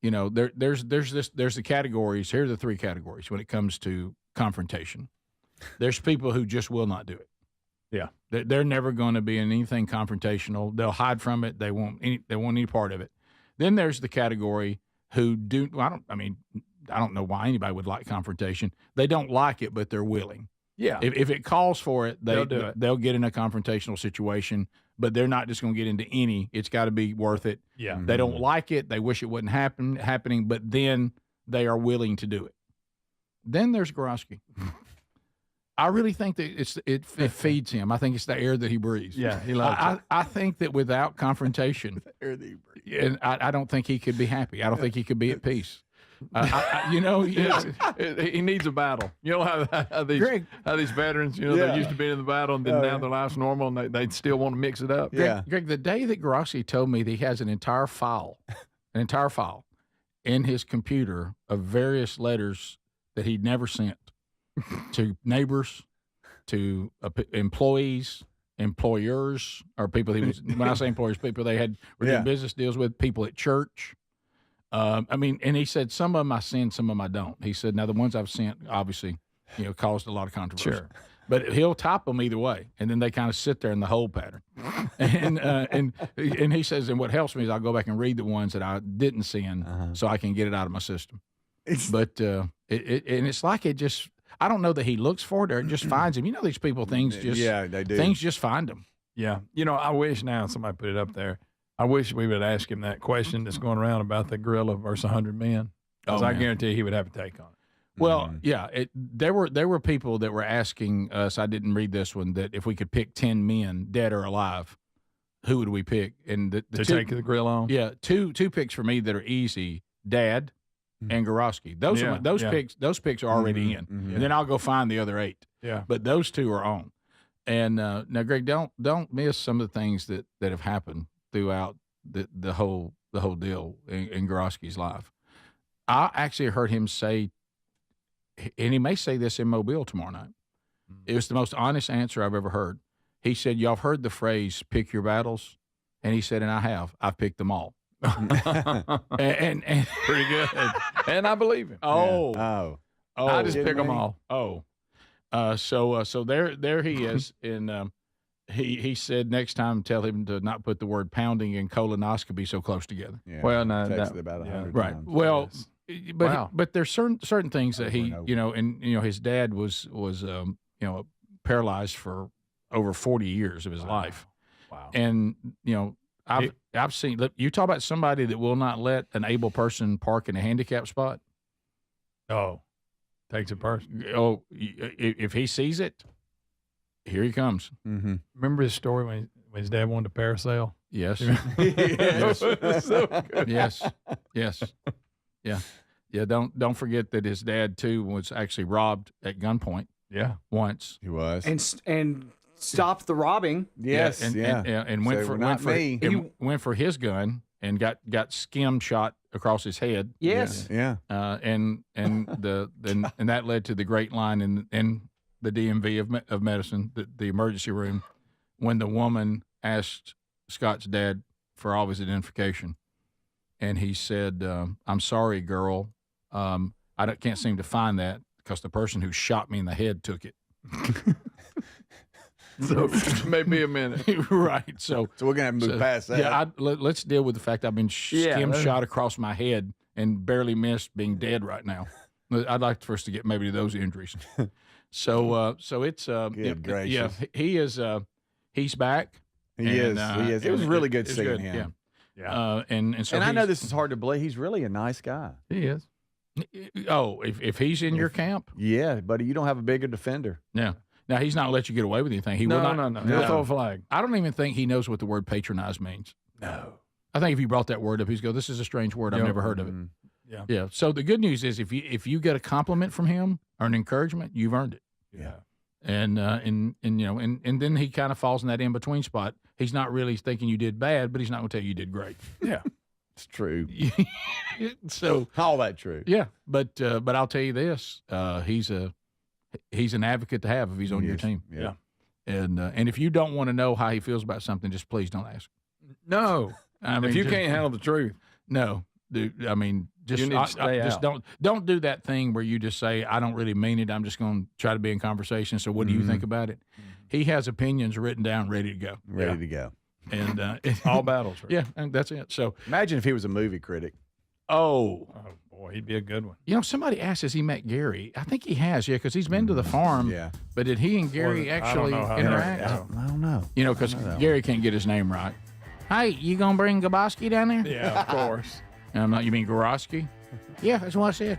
Speaker 1: There's the categories. Here are the three categories when it comes to confrontation. There's people who just will not do it.
Speaker 3: Yeah.
Speaker 1: They're never going to be in anything confrontational. They'll hide from it. They won't any part of it. Then there's the category who do. I don't know why anybody would like confrontation. They don't like it, but they're willing.
Speaker 3: Yeah.
Speaker 1: If it calls for it,
Speaker 3: they'll do it.
Speaker 1: They'll get in a confrontational situation, but they're not just going to get into any. It's got to be worth it.
Speaker 3: Yeah.
Speaker 1: They don't like it. They wish it wouldn't happening, but then they are willing to do it. Then there's Gorosky. I really think that it feeds him. I think it's the air that he breathes.
Speaker 3: Yeah, he loves it.
Speaker 1: I think that without confrontation,
Speaker 2: the air that he breathes.
Speaker 1: And I don't think he could be happy. I don't think he could be at peace. He
Speaker 3: needs a battle. You know how these veterans, they're used to being in the battle, and then now their life's normal, and they still want to mix it up.
Speaker 1: Greg, the day that Gorosky told me that he has an entire file in his computer of various letters that he'd never sent to neighbors, to employees, employers, or people when I say employers, people they were doing business deals with, people at church. And he said some of them I send, some of them I don't. He said, now the ones I've sent, obviously, caused a lot of controversy.
Speaker 3: Sure.
Speaker 1: But he'll type them either way, and then they kind of sit there in the hold pattern. And he says, and what helps me is I'll go back and read the ones that I didn't send, so I can get it out of my system. It's like it just. I don't know that he looks for it or it just finds him. These people, things just
Speaker 2: they do.
Speaker 1: Things just find them.
Speaker 3: Yeah. I wish now somebody put it up there. I wish we would ask him that question that's going around about the gorilla versus 100 men. Because I guarantee he would have a take on it.
Speaker 1: Well, there were people that were asking us, I didn't read this one, that if we could pick 10 men, dead or alive, who would we pick? And
Speaker 3: take the grill on?
Speaker 1: Yeah, two picks for me that are easy, Dad and Gorosky. Those picks are already in. And then I'll go find the other 8.
Speaker 3: Yeah.
Speaker 1: But those two are on. And now, Greg, don't miss some of the things that have happened throughout the whole deal in Gorosky's life. I actually heard him say, and he may say this in Mobile tomorrow night. It was the most honest answer I've ever heard. He said, y'all have heard the phrase, pick your battles? And he said, and I have. I've picked them all. and
Speaker 3: pretty good. And I believe him.
Speaker 1: Oh,
Speaker 3: I just pick them all.
Speaker 1: So there he is. And he said next time tell him to not put the word pounding and colonoscopy so close together.
Speaker 2: Yeah,
Speaker 3: well,
Speaker 2: texted about 100
Speaker 1: right.
Speaker 2: times.
Speaker 1: Well,
Speaker 3: Wow.
Speaker 1: but there's certain things that he, his dad was paralyzed for over 40 years of his life.
Speaker 3: Wow.
Speaker 1: And, I've seen, you talk about somebody that will not let an able person park in a handicap spot.
Speaker 3: Oh, takes it personal.
Speaker 1: Oh, if he sees it, Here he comes.
Speaker 2: Mm-hmm.
Speaker 3: Remember his story when his dad wanted to parasail?
Speaker 1: Yes.
Speaker 3: Yes. So good.
Speaker 1: Yes. Yes. Yeah. Yeah. Don't forget that his dad too was actually robbed at gunpoint.
Speaker 3: Yeah.
Speaker 1: Once.
Speaker 2: He was.
Speaker 4: And stopped the robbing.
Speaker 2: Yes.
Speaker 1: And went for his gun and got skim shot across his head.
Speaker 4: Yes.
Speaker 2: Yeah.
Speaker 1: And that led to the great line in the DMV of medicine, the emergency room, when the woman asked Scott's dad for all of his identification, and he said, "I'm sorry, girl, can't seem to find that because the person who shot me in the head took it."
Speaker 3: So maybe a minute,
Speaker 1: right? So
Speaker 2: we're gonna have to move past that.
Speaker 1: Yeah, let's deal with the fact I've been skim shot across my head and barely missed being dead right now. I'd like for us to get maybe to those injuries. So it's
Speaker 2: Good gracious.
Speaker 1: yeah, he is he's back.
Speaker 2: He is. It was really good seeing him.
Speaker 1: Yeah. And so
Speaker 2: I know this is hard to believe. He's really a nice guy.
Speaker 3: He is.
Speaker 1: Oh, if he's in your camp,
Speaker 2: yeah, buddy, you don't have a bigger defender.
Speaker 1: Yeah. Now he's not gonna let you get away with anything. He will not.
Speaker 3: No. He'll throw a flag.
Speaker 1: I don't even think he knows what the word patronize means.
Speaker 3: No.
Speaker 1: I think if you brought that word up, he's go, "This is a strange word. I've never heard of it."
Speaker 3: Yeah.
Speaker 1: Yeah. So the good news is, if you get a compliment from him or an encouragement, you've earned it.
Speaker 3: Yeah.
Speaker 1: And then he kind of falls in that in between spot. He's not really thinking you did bad, but he's not going to tell you did great.
Speaker 3: Yeah.
Speaker 2: It's true.
Speaker 1: So
Speaker 2: all that true.
Speaker 1: Yeah. But I'll tell you this: he's an advocate to have if he's on your team.
Speaker 2: Yeah.
Speaker 1: And if you don't want to know how he feels about something, just please don't ask.
Speaker 3: No.
Speaker 1: I mean,
Speaker 3: if you can't handle the truth,
Speaker 1: no. Dude, I mean, just
Speaker 3: you need to stay
Speaker 1: just
Speaker 3: out.
Speaker 1: don't do that thing where you just say, "I don't really mean it. I'm just going to try to be in conversation." So, what do you think about it? He has opinions written down, ready to go.
Speaker 2: Ready to go.
Speaker 1: And
Speaker 3: all battles. Right?
Speaker 1: Yeah, and that's it. So,
Speaker 2: imagine if he was a movie critic.
Speaker 1: Oh
Speaker 3: boy, he'd be a good one.
Speaker 1: You know, somebody asked, has he met Gary? I think he has, yeah, because he's been to the farm.
Speaker 2: Yeah.
Speaker 1: But did he and Gary actually interact?
Speaker 2: I don't know.
Speaker 1: You know, because Gary can't get his name right. Hey, you gonna bring Gaboski down there?
Speaker 3: Yeah, of course.
Speaker 1: You mean Garoski? Yeah, that's what I said.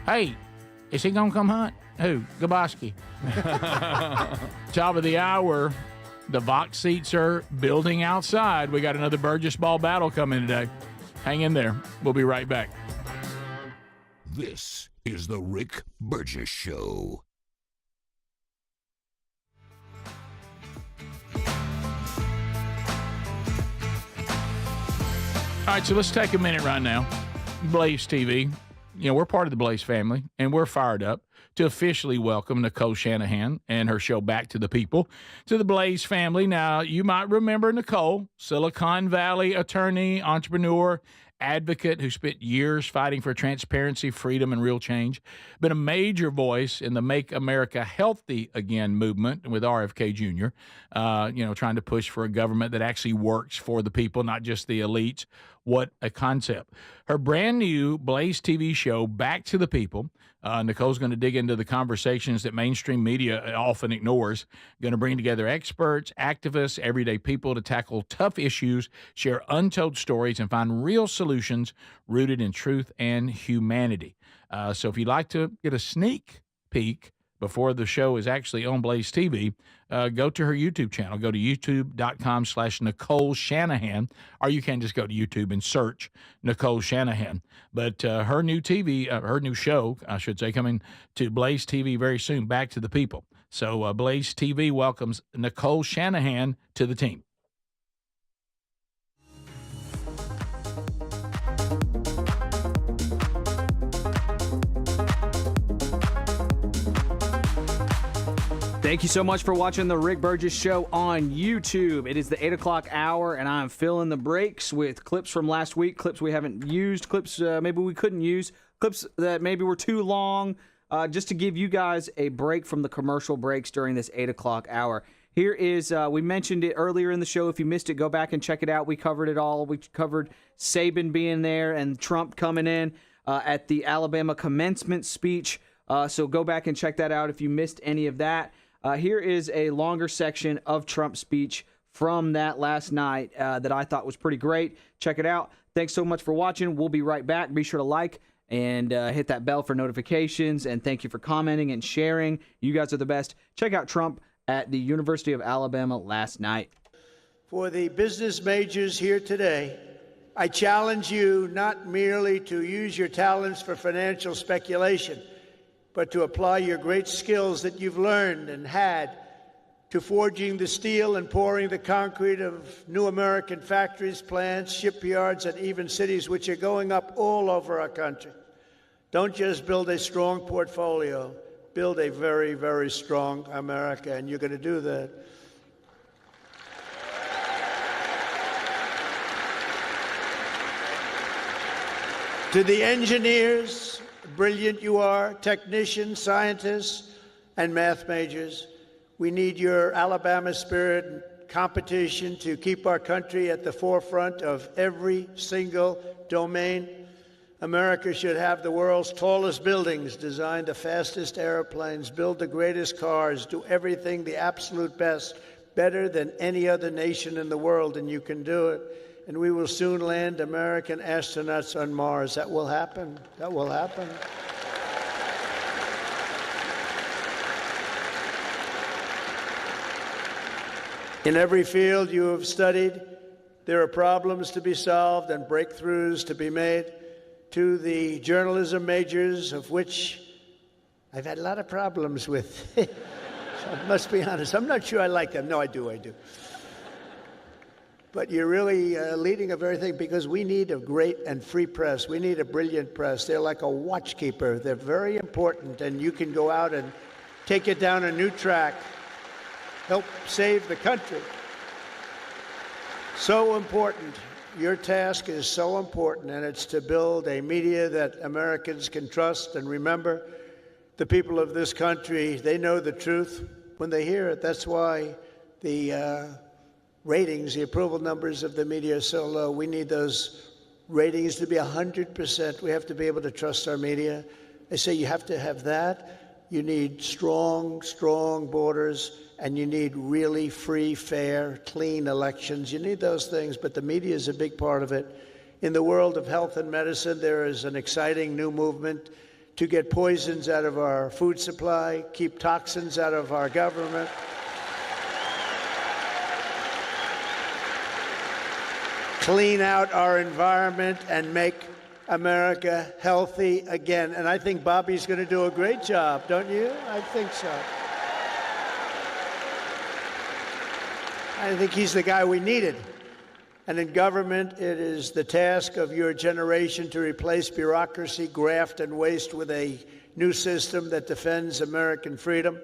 Speaker 1: Hey, is he gonna come hunt? Who? Gaboski. Top of the hour. The Vox seats are building outside. We got another Burgess Ball battle coming today. Hang in there. We'll be right back.
Speaker 5: This is the Rick Burgess Show.
Speaker 1: All right, so let's take a minute right now. Blaze TV, we're part of the Blaze family, and we're fired up to officially welcome Nicole Shanahan and her show Back to the People to the Blaze family. Now, you might remember Nicole, Silicon Valley attorney, entrepreneur, advocate who spent years fighting for transparency, freedom, and real change. Been a major voice in the Make America Healthy Again movement with RFK Jr., trying to push for a government that actually works for the people, not just the elites. What a concept. Her brand new Blaze TV show, Back to the People. Nicole's going to dig into the conversations that mainstream media often ignores, going to bring together experts, activists, everyday people to tackle tough issues, share untold stories, and find real solutions rooted in truth and humanity. So if you'd like to get a sneak peek before the show is actually on Blaze TV, go to her YouTube channel. Go to youtube.com/Nicole Shanahan, or you can just go to YouTube and search Nicole Shanahan. But her new show, I should say, coming to Blaze TV very soon, Back to the People. So Blaze TV welcomes Nicole Shanahan to the team.
Speaker 4: Thank you so much for watching the Rick Burgess Show on YouTube. It is the 8 o'clock hour, and I'm filling the breaks with clips from last week, clips we haven't used, clips maybe we couldn't use, clips that maybe were too long, just to give you guys a break from the commercial breaks during this 8 o'clock hour. Here is, we mentioned it earlier in the show. If you missed it, go back and check it out. We covered it all. We covered Saban being there and Trump coming in at the Alabama commencement speech. So go back and check that out if you missed any of that. Here is a longer section of Trump's speech from that last night that I thought was pretty great. Check it out. Thanks so much for watching. We'll be right back. Be sure to like and hit that bell for notifications. And thank you for commenting and sharing. You guys are the best. Check out Trump at the University of Alabama last night.
Speaker 7: For the business majors here today, I challenge you not merely to use your talents for financial speculation, but to apply your great skills that you've learned and had to forging the steel and pouring the concrete of new American factories, plants, shipyards, and even cities which are going up all over our country. Don't just build a strong portfolio, build a very, very strong America, and you're going to do that. To the engineers, brilliant you are, technicians, scientists, and math majors, we need your Alabama spirit and competition to keep our country at the forefront of every single domain. America should have the world's tallest buildings, design the fastest airplanes, build the greatest cars, do everything the absolute best, better than any other nation in the world, and you can do it. And we will soon land American astronauts on Mars. That will happen. That will happen. In every field you have studied, there are problems to be solved and breakthroughs to be made. To the journalism majors, of which I've had a lot of problems with. So I must be honest. I'm not sure I like them. No, I do. But you're really leading a very thing, because we need a great and free press. We need a brilliant press. They're like a watchkeeper. They're very important, and you can go out and take it down a new track, help save the country. So important. Your task is so important, and it's to build a media that Americans can trust. And remember, the people of this country, they know the truth when they hear it. That's why the ratings, the approval numbers of the media are so low. We need those ratings to be 100%. We have to be able to trust our media. They say you have to have that. You need strong borders, and you need really free, fair, clean elections. You need those things, but the media is a big part of it. In the world of health and medicine, there is an exciting new movement to get poisons out of our food supply, keep toxins out of our government. Clean out our environment and make America healthy again. And I think Bobby's going to do a great job, don't you? I think so. I think he's the guy we needed. And in government, it is the task of your generation to replace bureaucracy, graft, and waste with a new system that defends American freedom.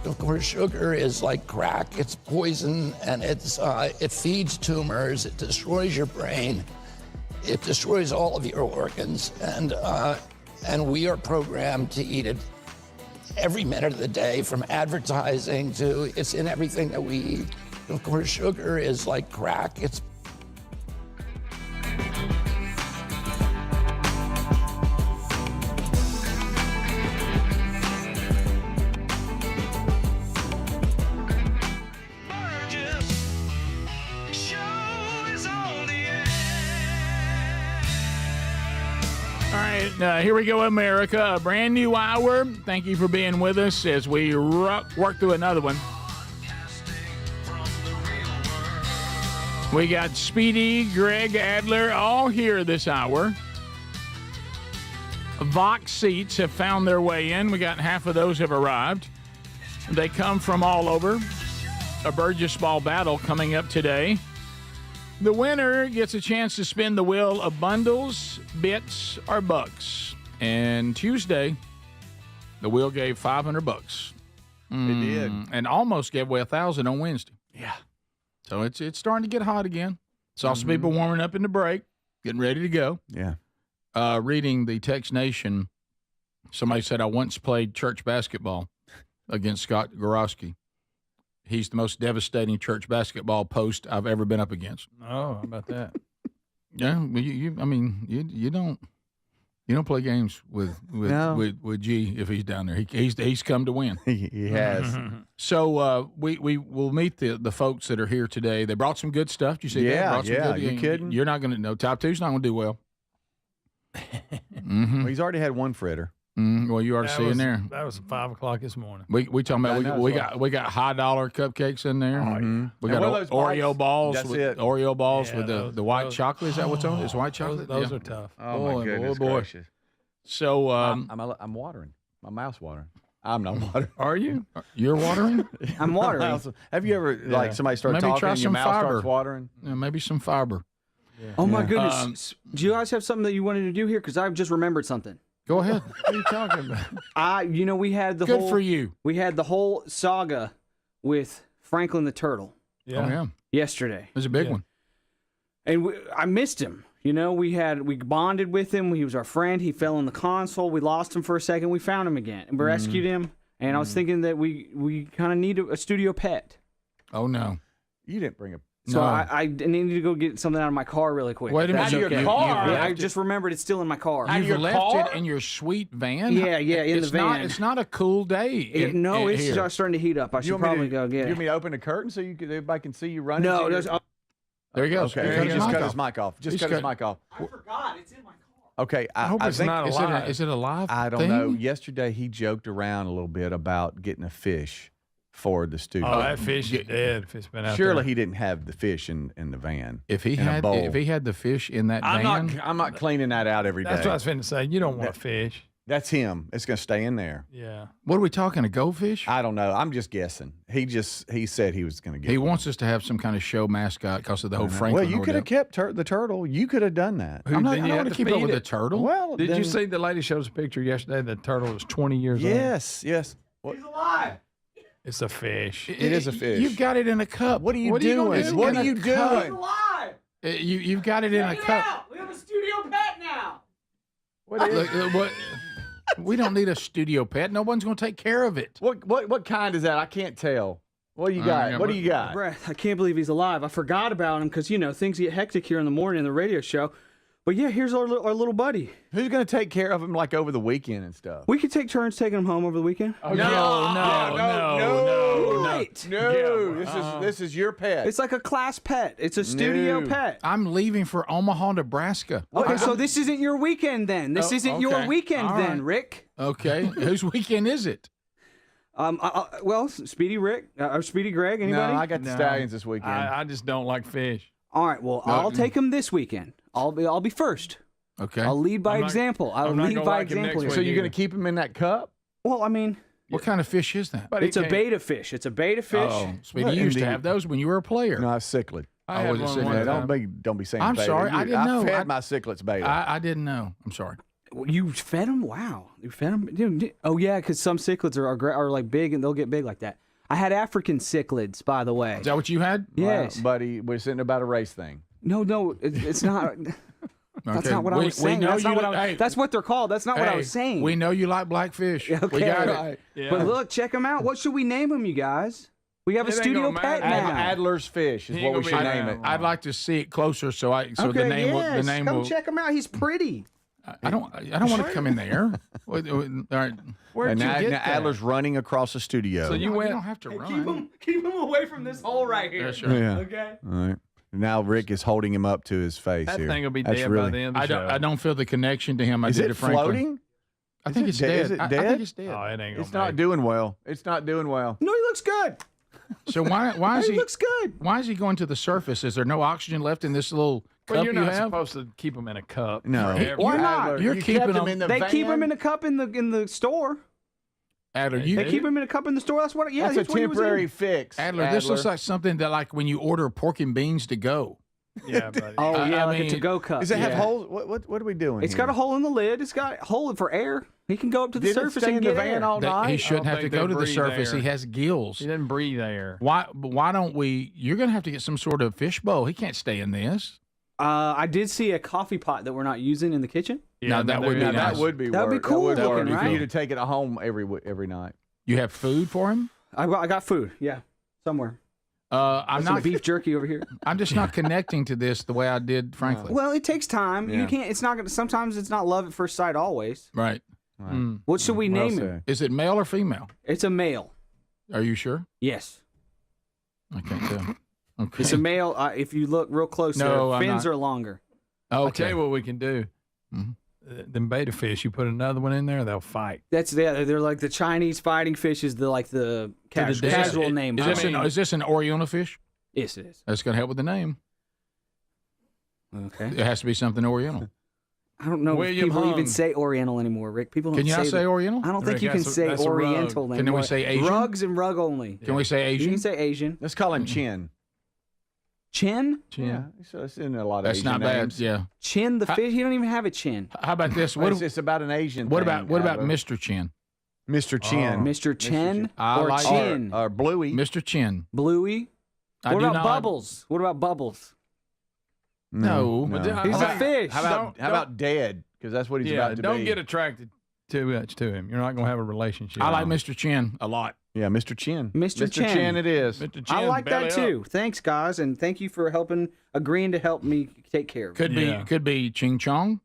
Speaker 20: Of course, sugar is like crack. It's poison, and it feeds tumors. It destroys your brain. It destroys all of your organs, and we are programmed to eat it every minute of the day, from advertising to it's in everything that we eat. Of course, sugar is like crack. It's
Speaker 1: Here we go, America. A brand new hour. Thank you for being with us as we work through another one. We got Speedy, Greg Adler, all here this hour. Vox seats have found their way in. We got half of those have arrived. They come from all over. A Burgess Ball battle coming up today. The winner gets a chance to spin the wheel of bundles, bits, or bucks. And Tuesday, the wheel gave $500.
Speaker 2: It did.
Speaker 1: And almost gave away $1,000 on Wednesday. Yeah. So it's starting to get hot again. Saw some people warming up in the break, getting ready to go.
Speaker 2: Yeah.
Speaker 1: reading the Text Nation, somebody said I once played church basketball against Scott Gorosky. He's the most devastating church basketball post I've ever been up against.
Speaker 3: Oh, how about that?
Speaker 1: Yeah, you don't play games with G if he's down there. He's come to win.
Speaker 2: He has.
Speaker 1: So we will meet the folks that are here today. They brought some good stuff. Did you see that?
Speaker 2: Yeah,
Speaker 1: Brought some
Speaker 2: yeah.
Speaker 1: good,
Speaker 2: You kidding?
Speaker 1: You're not going to know. Top two's not going to do well.
Speaker 2: Well, he's already had one fritter.
Speaker 1: Well, you already see in there.
Speaker 3: That was 5 o'clock this morning.
Speaker 1: We talking about we got $high cupcakes in there. We got Oreo balls.
Speaker 2: That's
Speaker 1: with
Speaker 2: it.
Speaker 1: Oreo balls with
Speaker 3: those-
Speaker 1: the white chocolate. Is that what's on? It's white chocolate.
Speaker 3: Those
Speaker 1: Yeah.
Speaker 3: are tough.
Speaker 2: Oh,
Speaker 1: Boy,
Speaker 2: my goodness
Speaker 1: boy.
Speaker 2: gracious.
Speaker 1: So
Speaker 2: I'm watering. My mouth's watering. I'm not watering.
Speaker 3: Are you?
Speaker 1: You're watering?
Speaker 4: I'm watering.
Speaker 2: Have you ever, like, somebody start
Speaker 1: Maybe
Speaker 2: talking
Speaker 1: try
Speaker 2: and your
Speaker 1: some
Speaker 2: mouth
Speaker 1: fiber.
Speaker 2: starts watering?
Speaker 1: Yeah, maybe some fiber.
Speaker 4: Oh my goodness! Do you guys have something that you wanted to do here? Because I've just remembered something.
Speaker 1: Go ahead.
Speaker 3: What are you talking about?
Speaker 4: We had the
Speaker 1: Good
Speaker 4: whole.
Speaker 1: for you.
Speaker 4: We had the whole saga with Franklin the Turtle
Speaker 1: Oh, yeah.
Speaker 4: yesterday,
Speaker 1: It was a big one.
Speaker 4: and I missed him. We bonded with him. He was our friend. He fell in the console. We lost him for a second. We found him again and rescued him. And I was thinking that we kind of need a studio pet.
Speaker 1: Oh, no.
Speaker 2: You didn't bring a.
Speaker 4: So
Speaker 1: No.
Speaker 4: I needed to go get something out of my car really quick.
Speaker 1: Wait a
Speaker 4: That's
Speaker 1: minute.
Speaker 4: okay.
Speaker 1: You
Speaker 4: Yeah, I
Speaker 1: left
Speaker 4: just remembered it's still in my car.
Speaker 1: You've left it in your sweet van?
Speaker 4: Yeah, in the van.
Speaker 1: It's not a cool day.
Speaker 4: It's
Speaker 1: here.
Speaker 4: starting to heat up. I should
Speaker 2: want me
Speaker 4: probably
Speaker 2: to-
Speaker 4: go get
Speaker 2: You
Speaker 4: it.
Speaker 2: want me to open the curtain so everybody can see you running?
Speaker 4: No,
Speaker 2: to your-
Speaker 4: there's-
Speaker 1: There he goes.
Speaker 2: Okay, he just cut his mic off.
Speaker 1: He's
Speaker 2: Cut his
Speaker 1: cut-
Speaker 2: mic off.
Speaker 4: I forgot. It's in my car.
Speaker 2: Okay,
Speaker 3: I hope it's
Speaker 2: think,
Speaker 3: not alive.
Speaker 1: Is it a live
Speaker 2: I don't
Speaker 1: thing?
Speaker 2: know. Yesterday he joked around a little bit about getting a fish for the studio.
Speaker 3: Oh, that fish is dead if it's been out
Speaker 2: Surely
Speaker 3: there.
Speaker 2: he didn't have the fish in the van.
Speaker 1: If he
Speaker 2: in a
Speaker 1: had
Speaker 2: bowl.
Speaker 1: the fish in that
Speaker 2: I'm
Speaker 1: van,
Speaker 2: not cleaning that out every day.
Speaker 3: That's what I was finna say. You don't want fish.
Speaker 2: That's him. It's going to stay in there.
Speaker 3: Yeah.
Speaker 1: what are we talking? A goldfish?
Speaker 2: I don't know. I'm just guessing. He said he was going to get.
Speaker 1: He
Speaker 2: one.
Speaker 1: wants us to have some kind of show mascot because of the whole Franklin.
Speaker 2: Well, you could have kept the turtle. You could have done that.
Speaker 1: I don't
Speaker 3: Then you
Speaker 1: want
Speaker 3: had
Speaker 1: to
Speaker 3: to
Speaker 1: keep up
Speaker 3: feed
Speaker 1: with
Speaker 3: it.
Speaker 1: the turtle.
Speaker 2: Well,
Speaker 3: Did
Speaker 2: then-
Speaker 3: you see the lady shows a picture yesterday? The turtle was 20 years old.
Speaker 2: Yes. What,
Speaker 4: He's alive.
Speaker 3: It's a fish.
Speaker 2: it is a fish.
Speaker 1: You've got it in a cup.
Speaker 2: What are you
Speaker 1: gonna
Speaker 2: doing?
Speaker 1: do?
Speaker 2: What
Speaker 1: In
Speaker 2: are
Speaker 1: a
Speaker 2: you
Speaker 1: cup.
Speaker 2: doing?
Speaker 4: alive.
Speaker 1: You've got it in a
Speaker 4: Check it
Speaker 1: cup.
Speaker 4: out. We have a studio pet now.
Speaker 1: What? We don't need a studio pet. No one's going to take care of it.
Speaker 2: What kind is that? I can't tell. What do you got?
Speaker 1: yeah,
Speaker 2: What do you got?
Speaker 4: Brett, I can't believe he's alive. I forgot about him because things get hectic here in the morning in the radio show. But yeah, here's our little buddy.
Speaker 2: Who's going to take care of him like over the weekend and stuff?
Speaker 4: We could take turns taking him home over the weekend.
Speaker 1: No.
Speaker 4: Right.
Speaker 2: No, this is your pet.
Speaker 4: It's like a class pet. It's a studio pet.
Speaker 1: I'm leaving for Omaha, Nebraska.
Speaker 4: Okay, so this isn't your weekend then. This isn't your
Speaker 1: okay.
Speaker 4: weekend
Speaker 1: All
Speaker 4: then,
Speaker 1: right.
Speaker 4: Rick.
Speaker 1: Okay. Whose weekend is it?
Speaker 4: Well, Speedy Rick or Speedy Greg. Anybody?
Speaker 2: No, I got the Stallions this weekend.
Speaker 3: I just don't like fish.
Speaker 4: All right. Well, I'll take him this weekend. I'll be first.
Speaker 1: Okay.
Speaker 4: I'll lead by
Speaker 3: I'm not-
Speaker 4: example. I'll
Speaker 3: I'm not
Speaker 4: lead
Speaker 3: gonna
Speaker 4: by
Speaker 3: like him
Speaker 4: example.
Speaker 3: next
Speaker 4: here.
Speaker 2: So you're going to keep him in that cup?
Speaker 4: Well, I mean,
Speaker 1: What kind of fish is that?
Speaker 3: But
Speaker 4: it's
Speaker 3: he
Speaker 4: a
Speaker 3: can't-
Speaker 4: beta fish. It's a beta fish.
Speaker 1: Oh, Speedy,
Speaker 2: What
Speaker 1: you used
Speaker 2: in
Speaker 1: to
Speaker 2: the-
Speaker 1: have those when you were a player.
Speaker 2: No, it's cichlid.
Speaker 3: I
Speaker 1: Oh,
Speaker 3: had
Speaker 1: was it
Speaker 3: one
Speaker 1: cichlid?
Speaker 3: one
Speaker 2: Yeah,
Speaker 3: time.
Speaker 2: don't be saying
Speaker 1: I'm
Speaker 2: beta.
Speaker 1: sorry, I didn't know.
Speaker 2: I fed
Speaker 1: I-
Speaker 2: my cichlids beta.
Speaker 1: I didn't know. I'm sorry.
Speaker 4: You fed him? Wow, you fed him? Oh yeah, because some cichlids are like big and they'll get big like that. I had African cichlids, by the way.
Speaker 1: Is that what you had?
Speaker 4: Yes.
Speaker 2: Wow, buddy, we're sitting about a race thing.
Speaker 4: No, it's not. That's
Speaker 1: Okay,
Speaker 4: not what I was saying.
Speaker 1: know
Speaker 4: That's not
Speaker 1: you
Speaker 4: what
Speaker 1: li- hey,
Speaker 4: that's what they're called. That's not what I
Speaker 1: hey,
Speaker 4: was saying.
Speaker 1: We know you like blackfish.
Speaker 4: Okay,
Speaker 1: We got
Speaker 4: right.
Speaker 1: it.
Speaker 3: Yeah.
Speaker 4: But look, check them out. What should we name them, you guys? We have a
Speaker 3: It ain't
Speaker 4: studio
Speaker 3: gonna
Speaker 4: pet
Speaker 3: matter.
Speaker 4: now.
Speaker 2: Adler's fish is
Speaker 3: He
Speaker 2: what
Speaker 3: ain't
Speaker 2: we
Speaker 3: gonna
Speaker 2: should
Speaker 3: be
Speaker 2: name
Speaker 3: around.
Speaker 2: it.
Speaker 1: I'd like to see it closer, so
Speaker 4: okay,
Speaker 1: the name
Speaker 4: yes.
Speaker 1: will. The name
Speaker 4: Come
Speaker 1: will.
Speaker 4: check him out. He's pretty.
Speaker 1: I don't want to come in there. All right. Where'd
Speaker 2: And
Speaker 1: you
Speaker 2: now
Speaker 1: get that?
Speaker 2: Adler's running across the studio.
Speaker 3: So you
Speaker 1: No,
Speaker 3: went.
Speaker 1: don't have to run.
Speaker 4: Keep him away from this hole right here.
Speaker 1: Yeah, sure.
Speaker 2: Yeah.
Speaker 4: Okay.
Speaker 2: All right. Now Rick is holding him up to his face
Speaker 3: That
Speaker 2: here.
Speaker 3: thing will be
Speaker 2: That's
Speaker 3: dead by the end of the show.
Speaker 1: I don't feel the connection to him. I
Speaker 2: Is
Speaker 1: did
Speaker 2: it
Speaker 1: to Franklin.
Speaker 2: floating?
Speaker 1: I think it's dead.
Speaker 2: Is it
Speaker 1: I
Speaker 2: dead?
Speaker 1: think it's dead.
Speaker 3: Oh, it ain't gonna
Speaker 2: It's not
Speaker 3: make-
Speaker 2: doing well. It's not doing well.
Speaker 4: No, he looks good.
Speaker 1: So why is
Speaker 4: He
Speaker 1: he
Speaker 4: looks good.
Speaker 1: why is he going to the surface? Is there no oxygen left in this little cup
Speaker 3: Well, you're
Speaker 1: you
Speaker 3: not
Speaker 1: have?
Speaker 3: supposed to keep them in a cup.
Speaker 2: No.
Speaker 3: forever.
Speaker 4: Why not?
Speaker 2: Adler,
Speaker 1: You're
Speaker 2: you
Speaker 1: keeping
Speaker 2: kept him
Speaker 1: him-
Speaker 2: in the
Speaker 4: They
Speaker 2: van?
Speaker 4: keep him in a cup in the store.
Speaker 1: Adler,
Speaker 4: They keep him in a cup in the store. That's what. Yeah,
Speaker 2: That's a
Speaker 4: what he was in.
Speaker 2: temporary fix.
Speaker 1: Adler, this looks like something that like when you order pork and beans to go.
Speaker 3: Yeah, buddy.
Speaker 4: Oh yeah,
Speaker 1: I
Speaker 4: like a
Speaker 1: mean,
Speaker 4: to-go cup.
Speaker 2: Does it have
Speaker 4: Yeah.
Speaker 2: holes? What are we doing?
Speaker 4: It's
Speaker 2: here?
Speaker 4: got a hole in the lid. It's got a hole for air. He can go up to the
Speaker 2: Did it
Speaker 4: surface
Speaker 2: stay
Speaker 4: and
Speaker 2: in the
Speaker 4: get
Speaker 2: van
Speaker 4: air.
Speaker 2: all night?
Speaker 1: He shouldn't
Speaker 3: I
Speaker 1: have
Speaker 3: don't
Speaker 1: to
Speaker 3: think
Speaker 1: go
Speaker 3: they
Speaker 1: to the
Speaker 3: breathe
Speaker 1: surface.
Speaker 3: air.
Speaker 1: He has gills.
Speaker 3: He doesn't breathe air.
Speaker 1: Why don't we? You're going to have to get some sort of fishbowl. He can't stay in this.
Speaker 4: I did see a coffee pot that we're not using in the kitchen.
Speaker 1: Yeah, that would be nice.
Speaker 2: That would be
Speaker 4: That would be
Speaker 2: work.
Speaker 4: cool
Speaker 2: That would
Speaker 4: looking,
Speaker 2: work
Speaker 4: right?
Speaker 2: for you to take it home every night.
Speaker 1: You have food for him?
Speaker 4: I got food. Yeah, somewhere.
Speaker 1: I'm
Speaker 4: Some
Speaker 1: not
Speaker 4: beef jerky over here.
Speaker 1: I'm just not connecting to this the way I did, frankly.
Speaker 4: Well, it takes time.
Speaker 1: Yeah.
Speaker 4: You can't. It's not gonna. Sometimes it's not love at first sight. Always.
Speaker 1: Right.
Speaker 4: What should we name him?
Speaker 1: Is it male or female?
Speaker 4: It's a male.
Speaker 1: Are you sure?
Speaker 4: Yes.
Speaker 1: I can't tell. Okay.
Speaker 4: It's a male. If you look real close,
Speaker 1: No,
Speaker 4: their
Speaker 1: I'm
Speaker 4: fins
Speaker 1: not.
Speaker 4: are longer.
Speaker 3: I'll tell you what we can do. Them beta fish, you put another one in there, they'll fight.
Speaker 4: That's they're like the Chinese fighting fish is the casual name.
Speaker 1: Is this an Oriental fish?
Speaker 4: Yes, it is.
Speaker 1: That's going to help with the name.
Speaker 4: Okay.
Speaker 1: It has to be something Oriental.
Speaker 4: I don't know if people even say Oriental anymore, Rick. People don't
Speaker 1: Can you not say Oriental?
Speaker 4: I don't think
Speaker 1: Rick,
Speaker 4: you can
Speaker 1: that's a-
Speaker 4: say
Speaker 1: that's a rug.
Speaker 4: Oriental anymore.
Speaker 1: Can we say Asian?
Speaker 4: Rugs and rug only.
Speaker 1: Can we say Asian?
Speaker 4: You can say Asian.
Speaker 2: Let's call him Chin.
Speaker 4: Chin?
Speaker 2: Yeah, it's in a lot of
Speaker 1: That's
Speaker 2: Asian
Speaker 1: not bad.
Speaker 2: names.
Speaker 1: Yeah.
Speaker 4: Chin the fish. He don't even have a chin.
Speaker 1: How about this?
Speaker 2: It's about an Asian.
Speaker 1: What
Speaker 2: thing,
Speaker 1: about
Speaker 2: Ava.
Speaker 1: Mr. Chin?
Speaker 2: Mr. Chin?
Speaker 4: Mr. Chin
Speaker 1: I
Speaker 4: or
Speaker 1: like
Speaker 4: Chin?
Speaker 2: Or Bluey?
Speaker 1: Mr. Chin.
Speaker 4: Bluey.
Speaker 1: I
Speaker 4: What
Speaker 1: do
Speaker 4: about
Speaker 1: not-
Speaker 4: Bubbles? What about Bubbles?
Speaker 1: No.
Speaker 2: No.
Speaker 4: He's a fish.
Speaker 2: How about Dead? Because that's what he's
Speaker 3: Yeah,
Speaker 2: about to
Speaker 3: don't
Speaker 2: be.
Speaker 3: get attracted too much to him. You're not going to have a relationship.
Speaker 1: I like Mr. Chin a lot.
Speaker 2: Yeah, Mr. Chin.
Speaker 4: Mr. Chin.
Speaker 2: it is.
Speaker 3: Mr. Chin,
Speaker 4: I like
Speaker 3: belly
Speaker 4: that
Speaker 3: up.
Speaker 4: too. Thanks, guys, and thank you for agreeing to help me take care of it.
Speaker 1: Could be Ching Chong.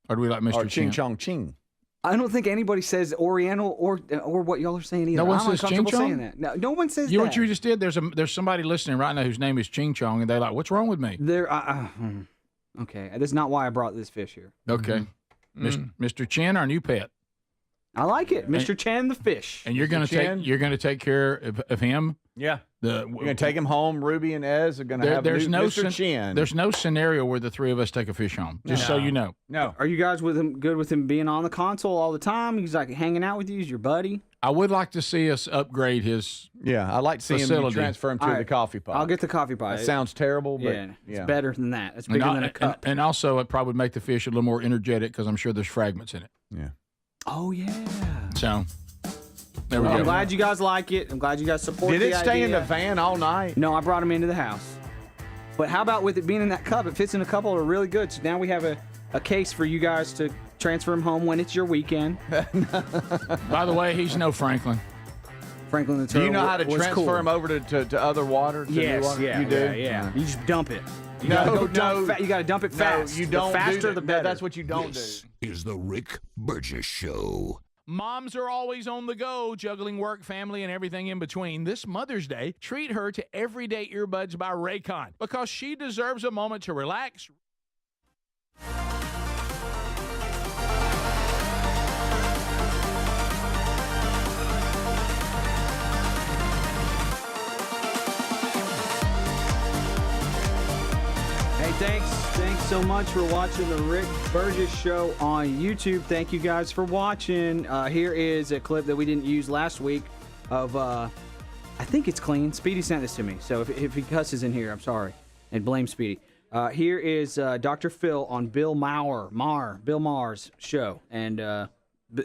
Speaker 1: Or do we like Mr.
Speaker 2: Or
Speaker 1: Chin?
Speaker 2: Ching Chong Ching.
Speaker 4: I don't think anybody says Oriental or what y'all are saying either.
Speaker 1: No one
Speaker 4: I'm
Speaker 1: says Ching
Speaker 4: uncomfortable
Speaker 1: Chong?
Speaker 4: saying that. No one says
Speaker 1: You know
Speaker 4: that.
Speaker 1: what you just did? There's somebody listening right now whose name is Ching Chong, and they're like, "What's wrong with me?"
Speaker 4: Okay, that's not why I brought this fish here.
Speaker 1: Okay, Mr. Chin, our new pet,
Speaker 4: I like it, Mr. Chin the fish.
Speaker 1: and you're
Speaker 2: Mr. Chin?
Speaker 1: you're gonna take care of him.
Speaker 2: Yeah.
Speaker 1: You're
Speaker 2: You're going to take him home. Ruby and Ez are going to have Mr. Chin.
Speaker 1: There's no scenario where the three of us take a fish home. Just so you know.
Speaker 2: No.
Speaker 4: Are you guys good with him being on the console all the time? He's like hanging out with you. He's your buddy.
Speaker 1: I would like to see us upgrade his.
Speaker 2: Yeah, I'd like to see him
Speaker 1: facility.
Speaker 2: transfer him to
Speaker 4: All
Speaker 2: the
Speaker 4: right.
Speaker 2: coffee pot.
Speaker 4: I'll get the coffee pot.
Speaker 2: That sounds terrible, but
Speaker 4: Yeah, it's better than that. It's bigger than a cup.
Speaker 1: And also, it probably would make the fish a little more energetic because I'm sure there's fragments in it.
Speaker 2: Yeah.
Speaker 4: Oh yeah.
Speaker 1: So there we
Speaker 4: I'm
Speaker 1: go.
Speaker 4: glad you guys like it. I'm glad you guys support
Speaker 2: Did
Speaker 4: the
Speaker 2: it stay in
Speaker 4: idea.
Speaker 2: the van all night?
Speaker 4: No, I brought him into the house. But how about with it being in that cup? It fits in a couple are really good. So now we have a case for you guys to transfer him home when it's your weekend.
Speaker 1: By the way, he's no Franklin.
Speaker 4: Franklin the
Speaker 2: Do
Speaker 4: turtle.
Speaker 2: you know how to
Speaker 4: was
Speaker 2: transfer
Speaker 4: cool.
Speaker 2: him over to other water? To
Speaker 4: Yes,
Speaker 2: new water?
Speaker 4: yeah,
Speaker 2: You do?
Speaker 4: yeah. You just dump it. You
Speaker 2: No,
Speaker 4: gotta go
Speaker 2: no.
Speaker 4: dump you got to dump it fast.
Speaker 2: No, you don't.
Speaker 4: The faster
Speaker 2: do that.
Speaker 4: the better.
Speaker 2: That's what you don't
Speaker 5: This
Speaker 2: do.
Speaker 5: is the Rick Burgess Show.
Speaker 1: Moms are always on the go, juggling work, family, and everything in between. This Mother's Day, treat her to Everyday Earbuds by Raycon because she deserves a moment to relax.
Speaker 4: Hey, thanks so much for watching the Rick Burgess Show on YouTube. Thank you guys for watching. Here is a clip that we didn't use last week of, I think it's clean. Speedy sent this to me, so if he cusses in here, I'm sorry, and blame Speedy. Here is Dr. Phil on Bill Maher's show, and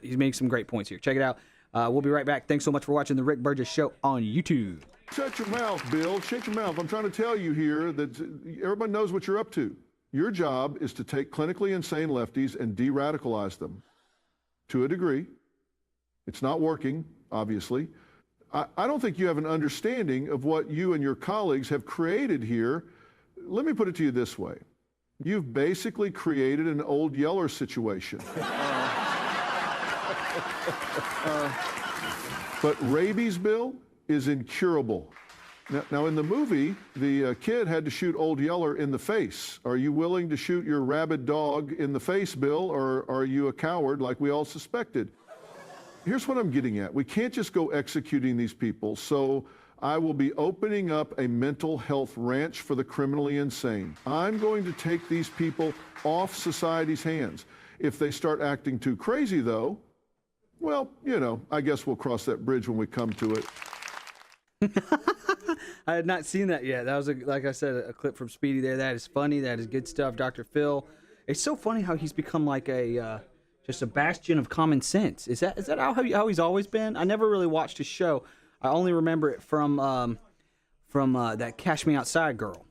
Speaker 4: he's making some great points here. Check it out. We'll be right back. Thanks so much for watching the Rick Burgess Show on YouTube.
Speaker 9: Shut your mouth, Bill. Shut your mouth. I'm trying to tell you here that everybody knows what you're up to. Your job is to take clinically insane lefties and de-radicalize them to a degree. It's not working, obviously. I don't think you have an understanding of what you and your colleagues have created here. Let me put it to you this way. You've basically created an old Yeller situation. But rabies, Bill, is incurable. Now, in the movie, the kid had to shoot Old Yeller in the face. Are you willing to shoot your rabid dog in the face, Bill, or are you a coward like we all suspected? Here's what I'm getting at. We can't just go executing these people, so I will be opening up a mental health ranch for the criminally insane. I'm going to take these people off society's hands. If they start acting too crazy, though, well, you know, I guess we'll cross that bridge when we come to it.
Speaker 4: I had not seen that yet. That was, like I said, a clip from Speedy there. That is funny. That is good stuff. Dr. Phil. It's so funny how he's become like just a bastion of common sense. Is that how he's always been? I never really watched his show. I only remember it from that Cash Me Outside girl.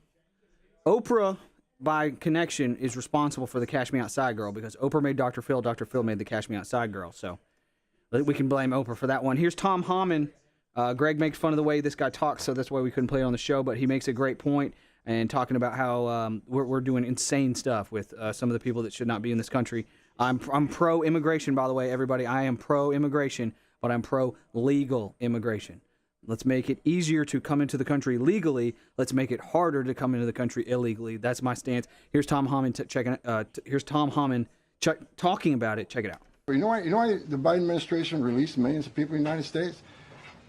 Speaker 4: Oprah, by connection, is responsible for the Cash Me Outside girl because Oprah made Dr. Phil. Dr. Phil made the Cash Me Outside girl. So we can blame Oprah for that one. Here's Tom Hammond. Greg makes fun of the way this guy talks, so that's why we couldn't play it on the show, but he makes a great point and talking about how we're doing insane stuff with some of the people that should not be in this country. I'm pro-immigration, by the way, everybody. I am pro-immigration, but I'm pro-legal immigration. Let's make it easier to come into the country legally. Let's make it harder to come into the country illegally. That's my stance. Here's Tom Hammond talking about it. Check it out.
Speaker 6: You know why the Biden administration released millions of people in the United States?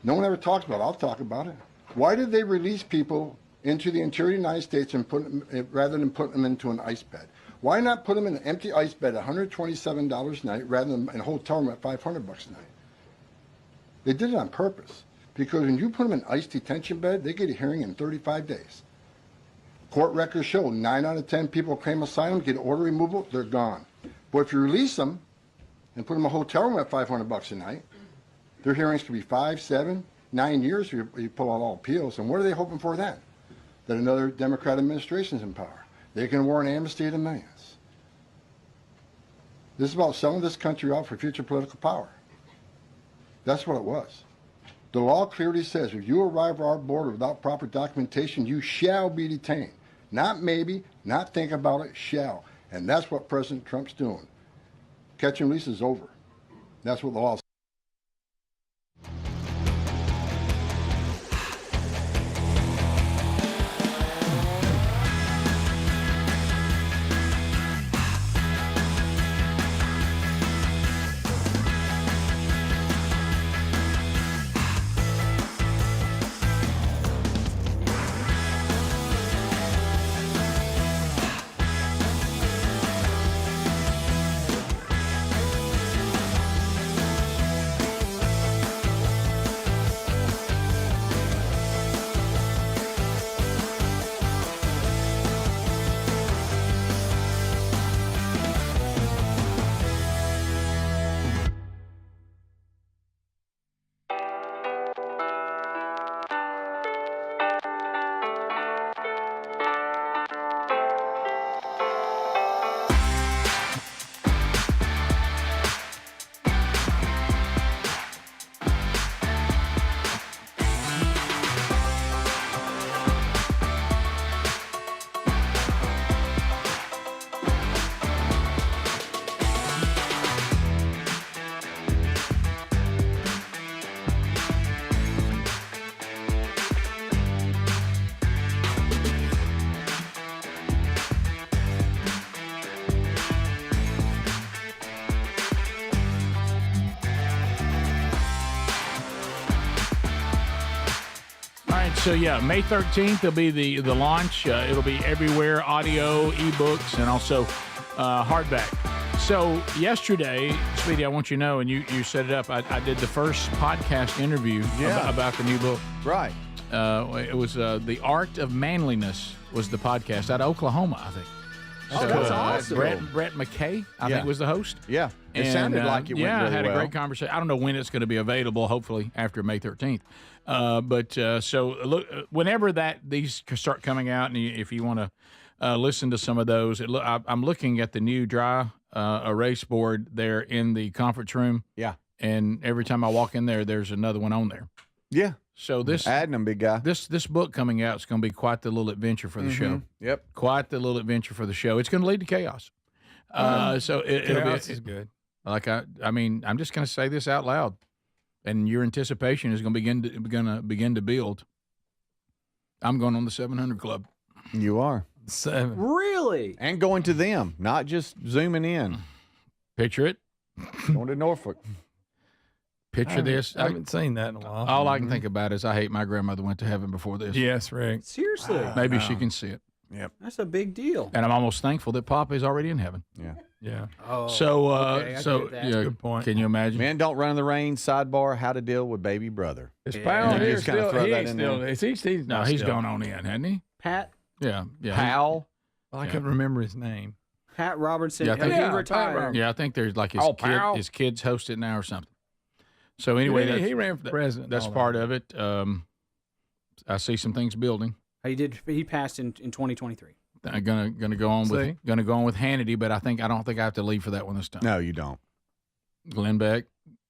Speaker 6: No one ever talks about it. I'll talk about it. Why did they release people into the interior of the United States and put them, rather than put them into an ice bed? Why not put them in an empty ice bed at $127 a night rather than in a hotel room at $500 a night? They did it on purpose. Because when you put them in ice detention bed, they get a hearing in 35 days. Court records show 9 out of 10 people claim asylum, get order removal, they're gone. But if you release them and put them in a hotel room at $500 a night, their hearings could be 5, 7, 9 years if you pull out all appeals. And what are they hoping for then? That another Democrat administration is in power. They can award an amnesty to millions. This is about selling this country out for future political power. That's what it was. The law clearly says if you arrive at our border without proper documentation, you shall be detained. Not maybe, not think about it, shall. And that's what President Trump's doing. Catch and release is over. That's what the law says.
Speaker 1: So, yeah, May 13th will be the launch. It'll be everywhere, audio, ebooks, and also hardback. So, yesterday, Speedy, I want you to know, and you set it up, I did the first podcast interview about the new book.
Speaker 2: Right.
Speaker 1: It was The Art of Manliness was the podcast out of Oklahoma, I think.
Speaker 2: Oh, that's awesome.
Speaker 1: Brett McKay, I think, was the host.
Speaker 2: Yeah. It sounded like it went really well.
Speaker 1: Yeah, I had a great conversation. I don't know when it's going to be available, hopefully after May 13th. So look, whenever these start coming out, and if you want to listen to some of those, I'm looking at the new dry erase board there in the conference room.
Speaker 2: Yeah.
Speaker 1: And every time I walk in there, there's another one on there.
Speaker 2: Yeah.
Speaker 1: So this
Speaker 2: adding them, big guy.
Speaker 1: This book coming out is going to be quite the little adventure for the show.
Speaker 2: Yep.
Speaker 1: Quite the little adventure for the show. It's going to lead to chaos. So
Speaker 3: chaos is good.
Speaker 1: Like I mean, I'm just going to say this out loud, and your anticipation is going to begin to build. I'm going on the 700 Club.
Speaker 2: You are.
Speaker 3: 7.
Speaker 4: Really?
Speaker 2: And going to them, not just zooming in.
Speaker 1: Picture it.
Speaker 2: Going to Norfolk.
Speaker 1: Picture this.
Speaker 3: I haven't seen that in a while.
Speaker 1: All I can think about is I hate my grandmother went to heaven before this.
Speaker 3: Yes, Rick.
Speaker 4: Seriously?
Speaker 1: Maybe she can see it.
Speaker 2: Yep.
Speaker 4: That's a big deal.
Speaker 1: And I'm almost thankful that Papa is already in heaven.
Speaker 2: Yeah.
Speaker 3: Yeah.
Speaker 4: Oh.
Speaker 1: So,
Speaker 4: okay,
Speaker 1: good point. Can you imagine?
Speaker 2: Men don't run in the rain. Sidebar: how to deal with baby brother.
Speaker 3: His pal here
Speaker 2: just kind of throw that in there.
Speaker 1: He's gone on in, hasn't he?
Speaker 4: Pat.
Speaker 1: Yeah.
Speaker 2: Pal.
Speaker 3: Well, I couldn't remember his name.
Speaker 4: Pat Robertson.
Speaker 1: Yeah,
Speaker 4: he retired.
Speaker 1: Yeah, I think there's like his kids host it now or something. So anyway,
Speaker 3: he ran for president.
Speaker 1: That's part of it. I see some things building.
Speaker 4: He passed in 2023.
Speaker 1: I'm gonna go on with Hannity, but I don't think I have to leave for that one this time.
Speaker 2: No, you don't.
Speaker 1: Glenn Beck.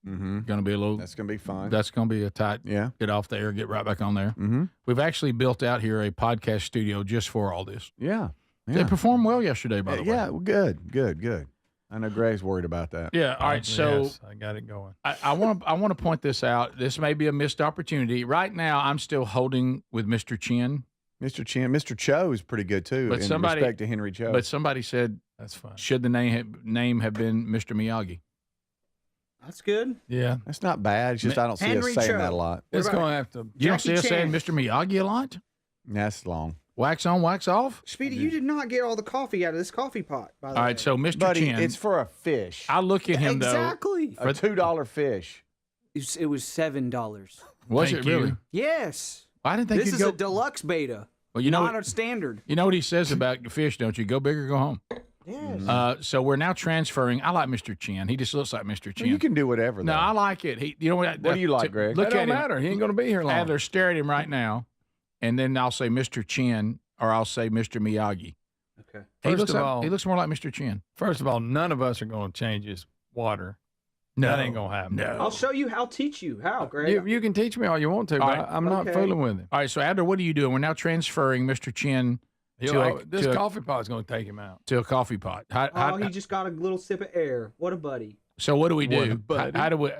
Speaker 2: Mm-hmm.
Speaker 1: Going to be a little.
Speaker 2: That's going to be fun.
Speaker 1: That's going to be a tight.
Speaker 2: Yeah.
Speaker 1: Get off the air, get right back on there.
Speaker 2: Mm-hmm.
Speaker 1: We've actually built out here a podcast studio just for all this.
Speaker 2: Yeah.
Speaker 1: They performed well yesterday, by the way.
Speaker 2: Yeah, well, good. I know Greg's worried about that.
Speaker 1: Yeah. All right. So
Speaker 3: yes, I got it going.
Speaker 1: I want to point this out. This may be a missed opportunity. Right now, I'm still holding with Mr. Chin.
Speaker 2: Mr. Cho is pretty good too.
Speaker 1: But
Speaker 2: in respect to Henry Cho.
Speaker 1: But somebody said
Speaker 3: that's fine.
Speaker 1: Should the name have been Mr. Miyagi?
Speaker 4: That's good.
Speaker 3: Yeah,
Speaker 2: that's not bad. It's just I don't see us saying that a lot.
Speaker 3: It's going to have to.
Speaker 1: You don't see us saying Mr. Miyagi a lot?
Speaker 2: That's long.
Speaker 1: Wax on, wax off.
Speaker 4: Speedy, you did not get all the coffee out of this coffee pot. By the way.
Speaker 1: All right, so Mr.
Speaker 2: Buddy,
Speaker 1: Chin,
Speaker 2: it's for a fish.
Speaker 1: I look at him
Speaker 4: exactly.
Speaker 2: A $2 fish.
Speaker 4: It was $7.
Speaker 1: Was it really?
Speaker 4: Yes.
Speaker 1: I didn't think
Speaker 4: this
Speaker 1: you'd
Speaker 4: is
Speaker 1: go.
Speaker 4: a deluxe beta.
Speaker 1: Well, you know
Speaker 4: not a standard.
Speaker 1: You know what he says about the fish, don't you? Go big or go home.
Speaker 4: Yes.
Speaker 1: So we're now transferring. I like Mr. Chin. He just looks like Mr. Chin.
Speaker 2: Well, you can do whatever.
Speaker 1: No,
Speaker 2: though.
Speaker 1: I like it. You know what?
Speaker 2: What do you like, Greg?
Speaker 1: Look
Speaker 3: That
Speaker 1: at
Speaker 3: don't
Speaker 1: him.
Speaker 3: matter. He ain't going to be here long.
Speaker 1: Adler, stare at him right now, and then I'll say Mr. Chin, or I'll say Mr. Miyagi.
Speaker 4: Okay.
Speaker 1: He looks more like Mr. Chin.
Speaker 3: First of all, none of us are going to change his water.
Speaker 1: No,
Speaker 3: that ain't going to happen.
Speaker 1: No.
Speaker 4: I'll show you. I'll teach you how, Greg.
Speaker 3: You can teach me all you want to, but
Speaker 1: right.
Speaker 3: I'm not fooling with him.
Speaker 1: All right, so Adler, what are you doing? We're now transferring Mr. Chin
Speaker 3: this coffee pot's going to take him out.
Speaker 1: To a coffee pot.
Speaker 4: He just got a little sip of air. What a buddy.
Speaker 1: So what do we do?
Speaker 3: How
Speaker 1: do we?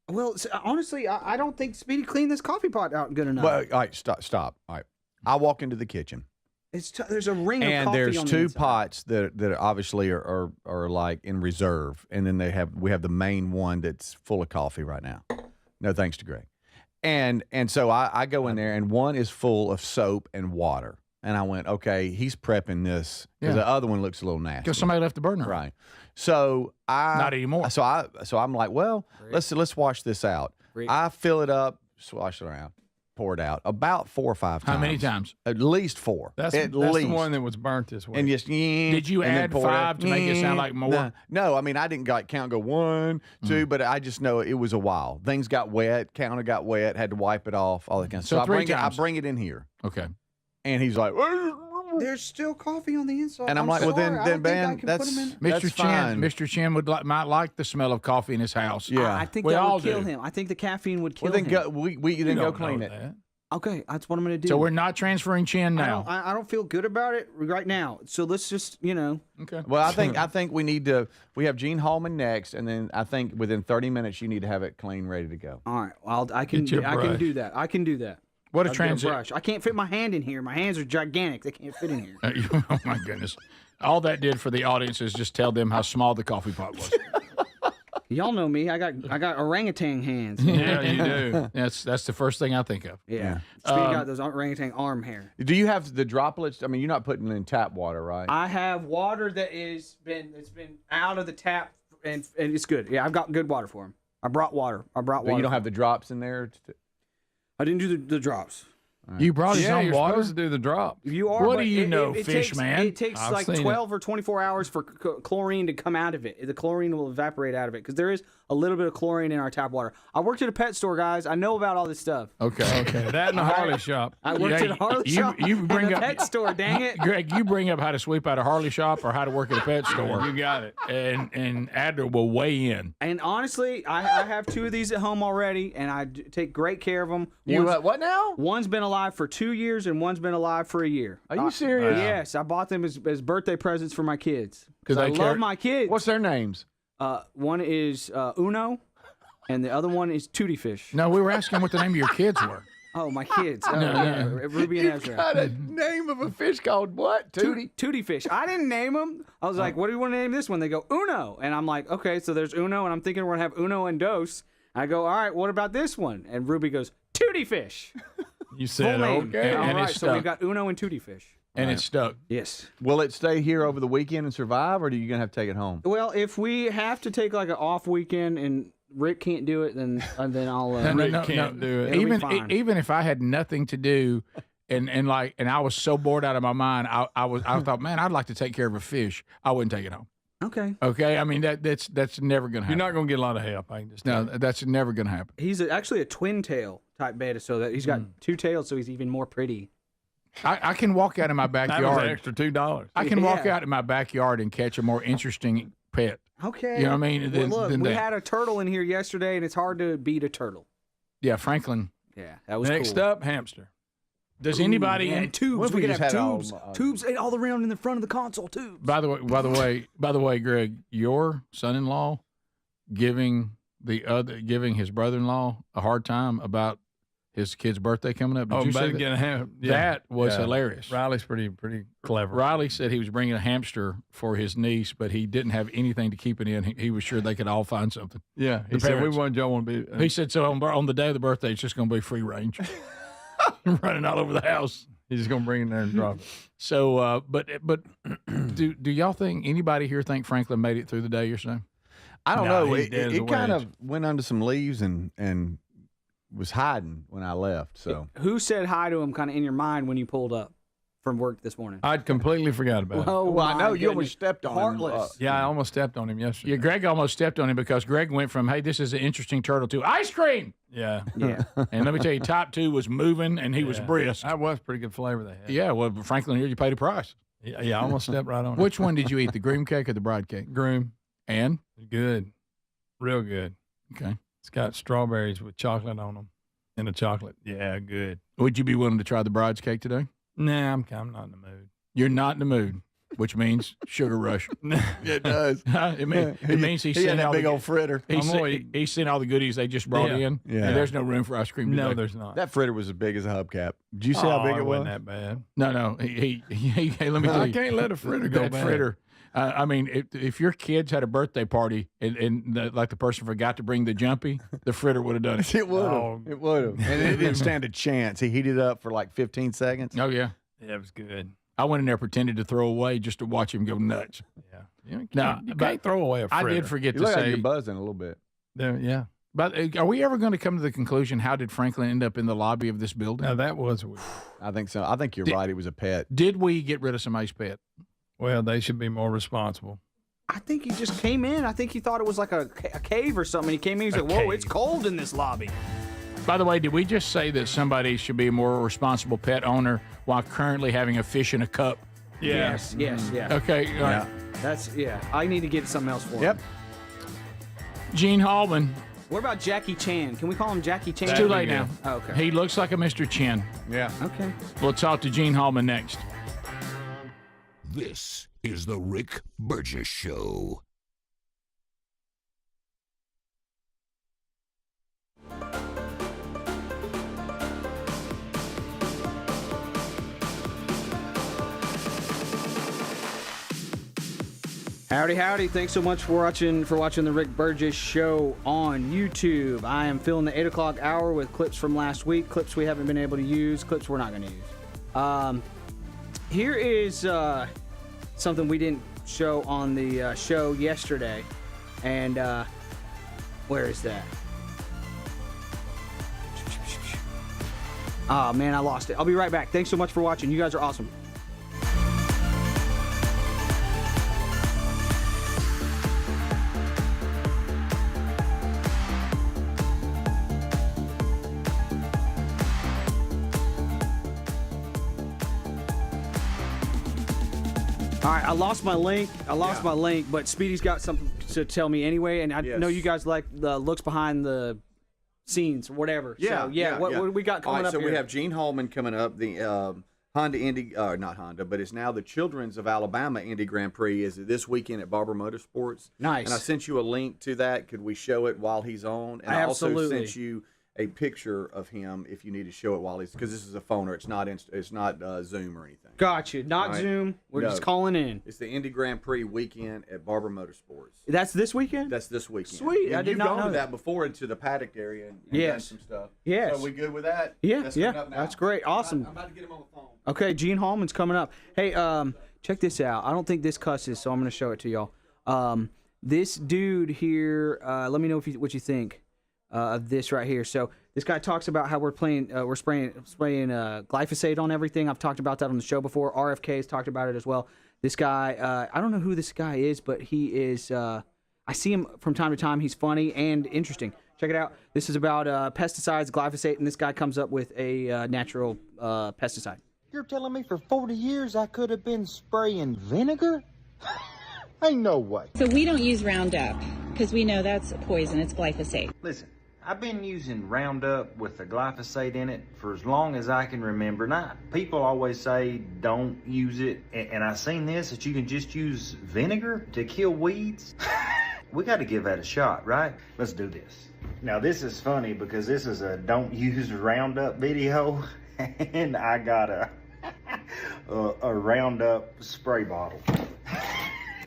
Speaker 4: Well, honestly, I don't think Speedy cleaned this coffee pot out good enough.
Speaker 2: Well, all right, stop. All right, I walk into the kitchen.
Speaker 4: There's a ring of
Speaker 2: and
Speaker 4: coffee
Speaker 2: there's
Speaker 4: on the
Speaker 2: two
Speaker 4: inside.
Speaker 2: pots that obviously are like in reserve, and then we have the main one that's full of coffee right now. No thanks to Greg. And so I go in there, and one is full of soap and water. And I went, okay, he's prepping this because the other one looks a little nasty.
Speaker 1: Because somebody left the burner.
Speaker 2: Right. So
Speaker 1: not anymore.
Speaker 2: So I'm like, well, let's wash this out. I fill it up, swash it around, pour it out about 4 or 5 times.
Speaker 1: How many times?
Speaker 2: At least 4.
Speaker 3: That's
Speaker 2: at
Speaker 3: the
Speaker 2: least.
Speaker 3: one that was burnt this way.
Speaker 2: And just
Speaker 1: did you add 5 to make it sound like more?
Speaker 2: No, I mean I didn't count. Go 1, 2, but I just know it was a while. Things got wet. Counter got wet. Had to wipe it off. All that kind of stuff.
Speaker 1: So
Speaker 2: I bring it in here.
Speaker 1: Okay.
Speaker 2: And he's like,
Speaker 4: there's still coffee on the inside.
Speaker 2: And I'm like, well, then, Ben, that's
Speaker 1: Mr.
Speaker 2: fine.
Speaker 1: Mr. Chin might like the smell of coffee in his house.
Speaker 2: Yeah,
Speaker 4: I think
Speaker 1: we
Speaker 4: that
Speaker 1: all
Speaker 4: would kill
Speaker 1: do.
Speaker 4: him. I think the caffeine would kill
Speaker 2: Well, then
Speaker 4: him.
Speaker 2: go clean it.
Speaker 4: Okay, that's what I'm going to do.
Speaker 1: So we're not transferring Chin now.
Speaker 4: I don't feel good about it right now. So let's just,
Speaker 1: Okay.
Speaker 2: Well, I think we need to. We have Gene Hallman next, and then I think within 30 minutes you need to have it clean, ready to go.
Speaker 4: All right. Well, I can do that. I can do that.
Speaker 1: What a
Speaker 4: I'll get
Speaker 1: transition.
Speaker 4: brush. I can't fit my hand in here. My hands are gigantic. They can't fit in here.
Speaker 1: Oh my goodness! All that did for the audience is just tell them how small the coffee pot was.
Speaker 4: Y'all know me. I got orangutan hands.
Speaker 1: Yeah, you do. That's the first thing I think of.
Speaker 4: Yeah. Speedy got those orangutan arm hair.
Speaker 2: Do you have the droplets? I mean, you're not putting it in tap water, right?
Speaker 4: I have water that it's been out of the tap and it's good. Yeah, I've got good water for him. I brought water.
Speaker 2: But you don't have the drops in there?
Speaker 4: I didn't do the drops.
Speaker 1: You brought his own
Speaker 3: you're
Speaker 1: water?
Speaker 3: supposed to do the drop.
Speaker 4: You are.
Speaker 1: What
Speaker 4: but
Speaker 1: do you know,
Speaker 4: it
Speaker 1: fish
Speaker 4: takes,
Speaker 1: man?
Speaker 4: It takes
Speaker 3: I've
Speaker 4: like
Speaker 3: seen
Speaker 4: 12 or 24 hours for chlorine to come out of it. The chlorine will evaporate out of it because there is a little bit of chlorine in our tap water. I worked at a pet store, guys. I know about all this stuff.
Speaker 1: Okay.
Speaker 3: That and a Harley shop.
Speaker 4: I worked at a Harley shop
Speaker 1: You bring
Speaker 4: and a
Speaker 1: up
Speaker 4: pet store, dang it.
Speaker 1: Greg, you bring up how to sweep out a Harley shop or how to work at a pet store.
Speaker 3: You got it.
Speaker 1: And Adler will weigh in.
Speaker 4: And honestly, I have 2 of these at home already, and I take great care of them.
Speaker 2: You what now?
Speaker 4: One's been alive for 2 years, and one's been alive for a year.
Speaker 2: Are you serious?
Speaker 4: Yes, I bought them as birthday presents for my kids.
Speaker 1: Because
Speaker 4: I love my kids.
Speaker 2: What's their names?
Speaker 4: One is Uno, and the other one is Tootie Fish.
Speaker 1: No, we were asking what the name of your kids were.
Speaker 4: Oh, my kids.
Speaker 1: No.
Speaker 4: Ruby and Ezra.
Speaker 2: Got a name of a fish called what?
Speaker 4: Tootie Fish. I didn't name them. I was like, what do you want to name this one? They go, Uno. And I'm like, okay, so there's Uno, and I'm thinking we're going to have Uno and Dos. I go, all right, what about this one? And Ruby goes, Tootie Fish.
Speaker 3: You said
Speaker 4: Full name.
Speaker 3: okay.
Speaker 4: All
Speaker 1: And
Speaker 4: right,
Speaker 1: it's
Speaker 4: so we
Speaker 1: stuck.
Speaker 4: got Uno and Tootie Fish.
Speaker 1: And it's stuck.
Speaker 4: Yes.
Speaker 2: Will it stay here over the weekend and survive, or are you going to have to take it home?
Speaker 4: Well, if we have to take like an off weekend and Rick can't do it, then I'll.
Speaker 3: Rick can't do it.
Speaker 4: It'll be fine.
Speaker 1: Even if I had nothing to do, and I was so bored out of my mind, I thought, man, I'd like to take care of a fish. I wouldn't take it home.
Speaker 4: Okay.
Speaker 1: Okay. I mean that's never gonna happen.
Speaker 3: You're not going to get a lot of help. I can just tell you.
Speaker 1: That's never gonna happen.
Speaker 4: He's actually a twin tail type beta, so that he's got 2 tails, so he's even more pretty.
Speaker 1: I can walk out in my backyard.
Speaker 3: That was an extra $2.
Speaker 1: I can walk out in my backyard and catch a more interesting pet.
Speaker 4: Okay.
Speaker 1: You know what I mean?
Speaker 4: Well, look,
Speaker 1: than
Speaker 4: we
Speaker 1: that.
Speaker 4: had a turtle in here yesterday, and it's hard to beat a turtle.
Speaker 1: Yeah, Franklin.
Speaker 4: Yeah, that was
Speaker 3: Next
Speaker 4: cool.
Speaker 3: up, hamster.
Speaker 1: Does anybody
Speaker 4: yeah,
Speaker 1: in
Speaker 4: tubes? We could have tubes.
Speaker 2: all-
Speaker 4: Tubes all around in the front of the console. Tubes.
Speaker 1: By the way, Greg, your son-in-law giving his brother-in-law a hard time about his kid's birthday coming up. Did you say that? That was hilarious.
Speaker 3: Riley's pretty clever.
Speaker 1: Riley said he was bringing a hamster for his niece, but he didn't have anything to keep it in. He was sure they could all find something.
Speaker 3: Yeah, he
Speaker 1: The
Speaker 3: said
Speaker 1: parents.
Speaker 3: Joe want to be.
Speaker 1: He said so on the day of the birthday, it's just going to be free range, running all over the house.
Speaker 3: He's just going to bring it in there and drop it.
Speaker 1: So, but do y'all think anybody here think Franklin made it through the day yesterday?
Speaker 2: I don't
Speaker 1: No,
Speaker 2: know.
Speaker 1: he's dead as a
Speaker 2: It kind
Speaker 1: wedge.
Speaker 2: of went under some leaves and was hiding when I left. So
Speaker 4: Who said hi to him kind of in your mind when you pulled up from work this morning?
Speaker 3: I'd completely forgot about it.
Speaker 4: Oh,
Speaker 2: well, I know
Speaker 4: my
Speaker 2: you almost
Speaker 4: goodness.
Speaker 2: stepped on
Speaker 4: Heartless.
Speaker 2: him.
Speaker 3: Yeah, I almost stepped on him yesterday.
Speaker 1: Yeah, Greg almost stepped on him because Greg went from, hey, this is an interesting turtle to ice cream.
Speaker 3: Yeah.
Speaker 4: Yeah.
Speaker 1: And let me tell you, top two was moving and he was brisk.
Speaker 3: That was pretty good flavor they had.
Speaker 1: Yeah, well, Franklin, here you paid a price.
Speaker 3: Yeah, I almost stepped right on it.
Speaker 1: Which one did you eat, the groom cake or the bride cake?
Speaker 3: Groom.
Speaker 1: And?
Speaker 3: Good. Real good.
Speaker 1: Okay.
Speaker 3: It's got strawberries with chocolate on them. And the chocolate. Yeah, good.
Speaker 1: Would you be willing to try the bride's cake today?
Speaker 3: Nah, I'm not in the mood.
Speaker 1: You're not in the mood, which means sugar rush.
Speaker 2: It does.
Speaker 1: It means
Speaker 2: he
Speaker 1: sent
Speaker 2: had that
Speaker 1: all
Speaker 2: big
Speaker 1: the,
Speaker 2: old fritter.
Speaker 1: He sent all the goodies they just brought in.
Speaker 2: Yeah.
Speaker 1: And there's no room for ice cream today.
Speaker 3: No, there's not.
Speaker 2: That fritter was as big as a hubcap. Did you see how big it was?
Speaker 3: Wasn't that bad.
Speaker 1: No. Hey, let me tell you.
Speaker 3: I can't let a fritter go
Speaker 1: that
Speaker 3: bad.
Speaker 1: fritter. I mean, if your kids had a birthday party and like the person forgot to bring the jumpy, the fritter would have done it.
Speaker 2: It would have.
Speaker 3: Oh.
Speaker 2: It would have. And it didn't stand a chance. He heated up for like 15 seconds.
Speaker 1: Oh, yeah.
Speaker 3: Yeah, it was good.
Speaker 1: I went in there pretended to throw away just to watch him go nuts.
Speaker 3: Yeah.
Speaker 1: You
Speaker 3: can't throw away a fritter.
Speaker 1: I did forget
Speaker 2: You
Speaker 1: to
Speaker 2: look like
Speaker 1: say.
Speaker 2: you're buzzing a little bit.
Speaker 3: Yeah.
Speaker 1: But are we ever going to come to the conclusion, how did Franklin end up in the lobby of this building?
Speaker 3: Now, that was weird.
Speaker 2: I think so. I think you're right. It was a pet.
Speaker 1: Did we get rid of somebody's pet?
Speaker 3: Well, they should be more responsible.
Speaker 4: I think he just came in. I think he thought it was like a cave or something. He came in. He's like, "Whoa, it's cold in this lobby."
Speaker 1: By the way, did we just say that somebody should be a more responsible pet owner while currently having a fish in a cup?
Speaker 4: Yes.
Speaker 1: Okay. All right.
Speaker 4: That's I need to get something else for him.
Speaker 2: Yep.
Speaker 1: Gene Hallman.
Speaker 4: What about Jackie Chan? Can we call him Jackie Chan?
Speaker 1: It's too late now.
Speaker 4: Oh, okay.
Speaker 1: He looks like a Mr. Chin.
Speaker 2: Yeah.
Speaker 4: Okay.
Speaker 1: We'll talk to Gene Hallman next.
Speaker 5: This is the Rick Burgess Show.
Speaker 4: Howdy. Thanks so much for watching the Rick Burgess Show on YouTube. I am filling the 8 o'clock hour with clips from last week, clips we haven't been able to use, clips we're not going to use. Here is something we didn't show on the show yesterday. And where is that? Oh, man, I lost it. I'll be right back. Thanks so much for watching. You guys are awesome. All right, I lost my link. But Speedy's got something to tell me anyway, and I know you guys like the looks behind the scenes or whatever. What do we got coming up
Speaker 2: So
Speaker 4: here?
Speaker 2: we have Gene Hallman coming up. The Honda Indy, not Honda, but it's now the Children's of Alabama Indy Grand Prix is this weekend at Barber Motorsports.
Speaker 4: Nice.
Speaker 2: And I sent you a link to that. Could we show it while he's on? And I also sent you a picture of him if you need to show it while he's, because this is a phoner. It's not Zoom or anything.
Speaker 4: Gotcha. Not
Speaker 2: right.
Speaker 4: Zoom. We're just calling in.
Speaker 2: It's the Indy Grand Prix weekend at Barber Motorsports.
Speaker 4: That's this weekend?
Speaker 2: That's this weekend.
Speaker 4: Sweet.
Speaker 2: And
Speaker 4: I did
Speaker 2: you've
Speaker 4: not
Speaker 2: gone
Speaker 4: know
Speaker 2: to that before into the paddock area and done some stuff.
Speaker 4: Yes.
Speaker 2: So we good with that?
Speaker 4: Yeah.
Speaker 2: That's coming up now.
Speaker 4: That's great. Awesome.
Speaker 2: I'm about to get him on the phone.
Speaker 4: Okay, Gene Hallman's coming up. Hey, check this out. I don't think this cusses, so I'm going to show it to y'all. This dude here, let me know what you think of this right here. So this guy talks about how we're spraying glyphosate on everything. I've talked about that on the show before. RFK has talked about it as well. This guy, I don't know who this guy is, but he is. I see him from time to time. He's funny and interesting. Check it out. This is about pesticides, glyphosate, and this guy comes up with a natural pesticide.
Speaker 11: You're telling me for 40 years I could have been spraying vinegar? Ain't no way.
Speaker 12: So we don't use Roundup because we know that's poison. It's glyphosate.
Speaker 11: Listen, I've been using Roundup with the glyphosate in it for as long as I can remember. Now, people always say don't use it, and I've seen this, that you can just use vinegar to kill weeds. We got to give that a shot, right? Let's do this. Now, this is funny because this is a don't use Roundup video, and I got a Roundup spray bottle.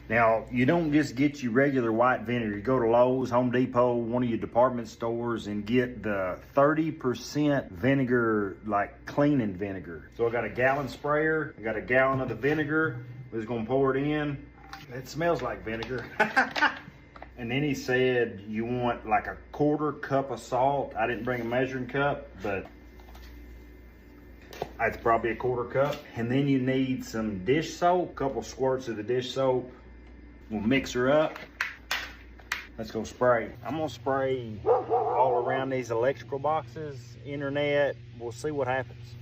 Speaker 11: Now, you don't just get your regular white vinegar. You go to Lowe's, Home Depot, one of your department stores, and get the 30% vinegar, like cleaning vinegar. So I got a gallon sprayer. I got a gallon of the vinegar. We're just gonna pour it in. It smells like vinegar. And then he said you want like a 1/4 cup of salt. I didn't bring a measuring cup, but it's probably a 1/4 cup. And then you need some dish soap, a couple squirts of the dish soap. We'll mix her up. Let's go spray. I'm gonna spray all around these electrical boxes, internet. We'll see what happens.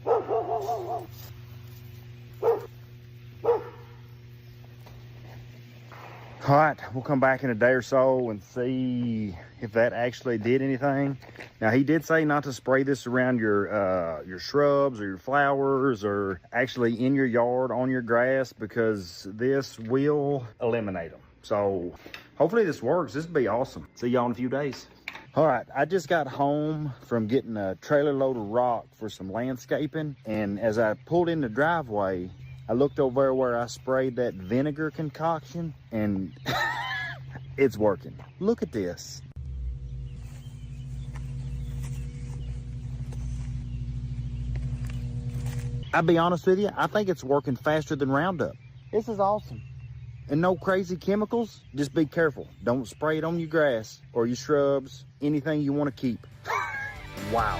Speaker 11: All right, we'll come back in a day or so and see if that actually did anything. Now, he did say not to spray this around your shrubs or your flowers or actually in your yard on your grass because this will eliminate them. So hopefully this works. This would be awesome. See y'all in a few days. All right, I just got home from getting a trailer load of rock for some landscaping. And as I pulled in the driveway, I looked over there where I sprayed that vinegar concoction, and it's working. Look at this. I'll be honest with you, I think it's working faster than Roundup. This is awesome. And no crazy chemicals, just be careful. Don't spray it on your grass or your shrubs, anything you want to keep. Wow.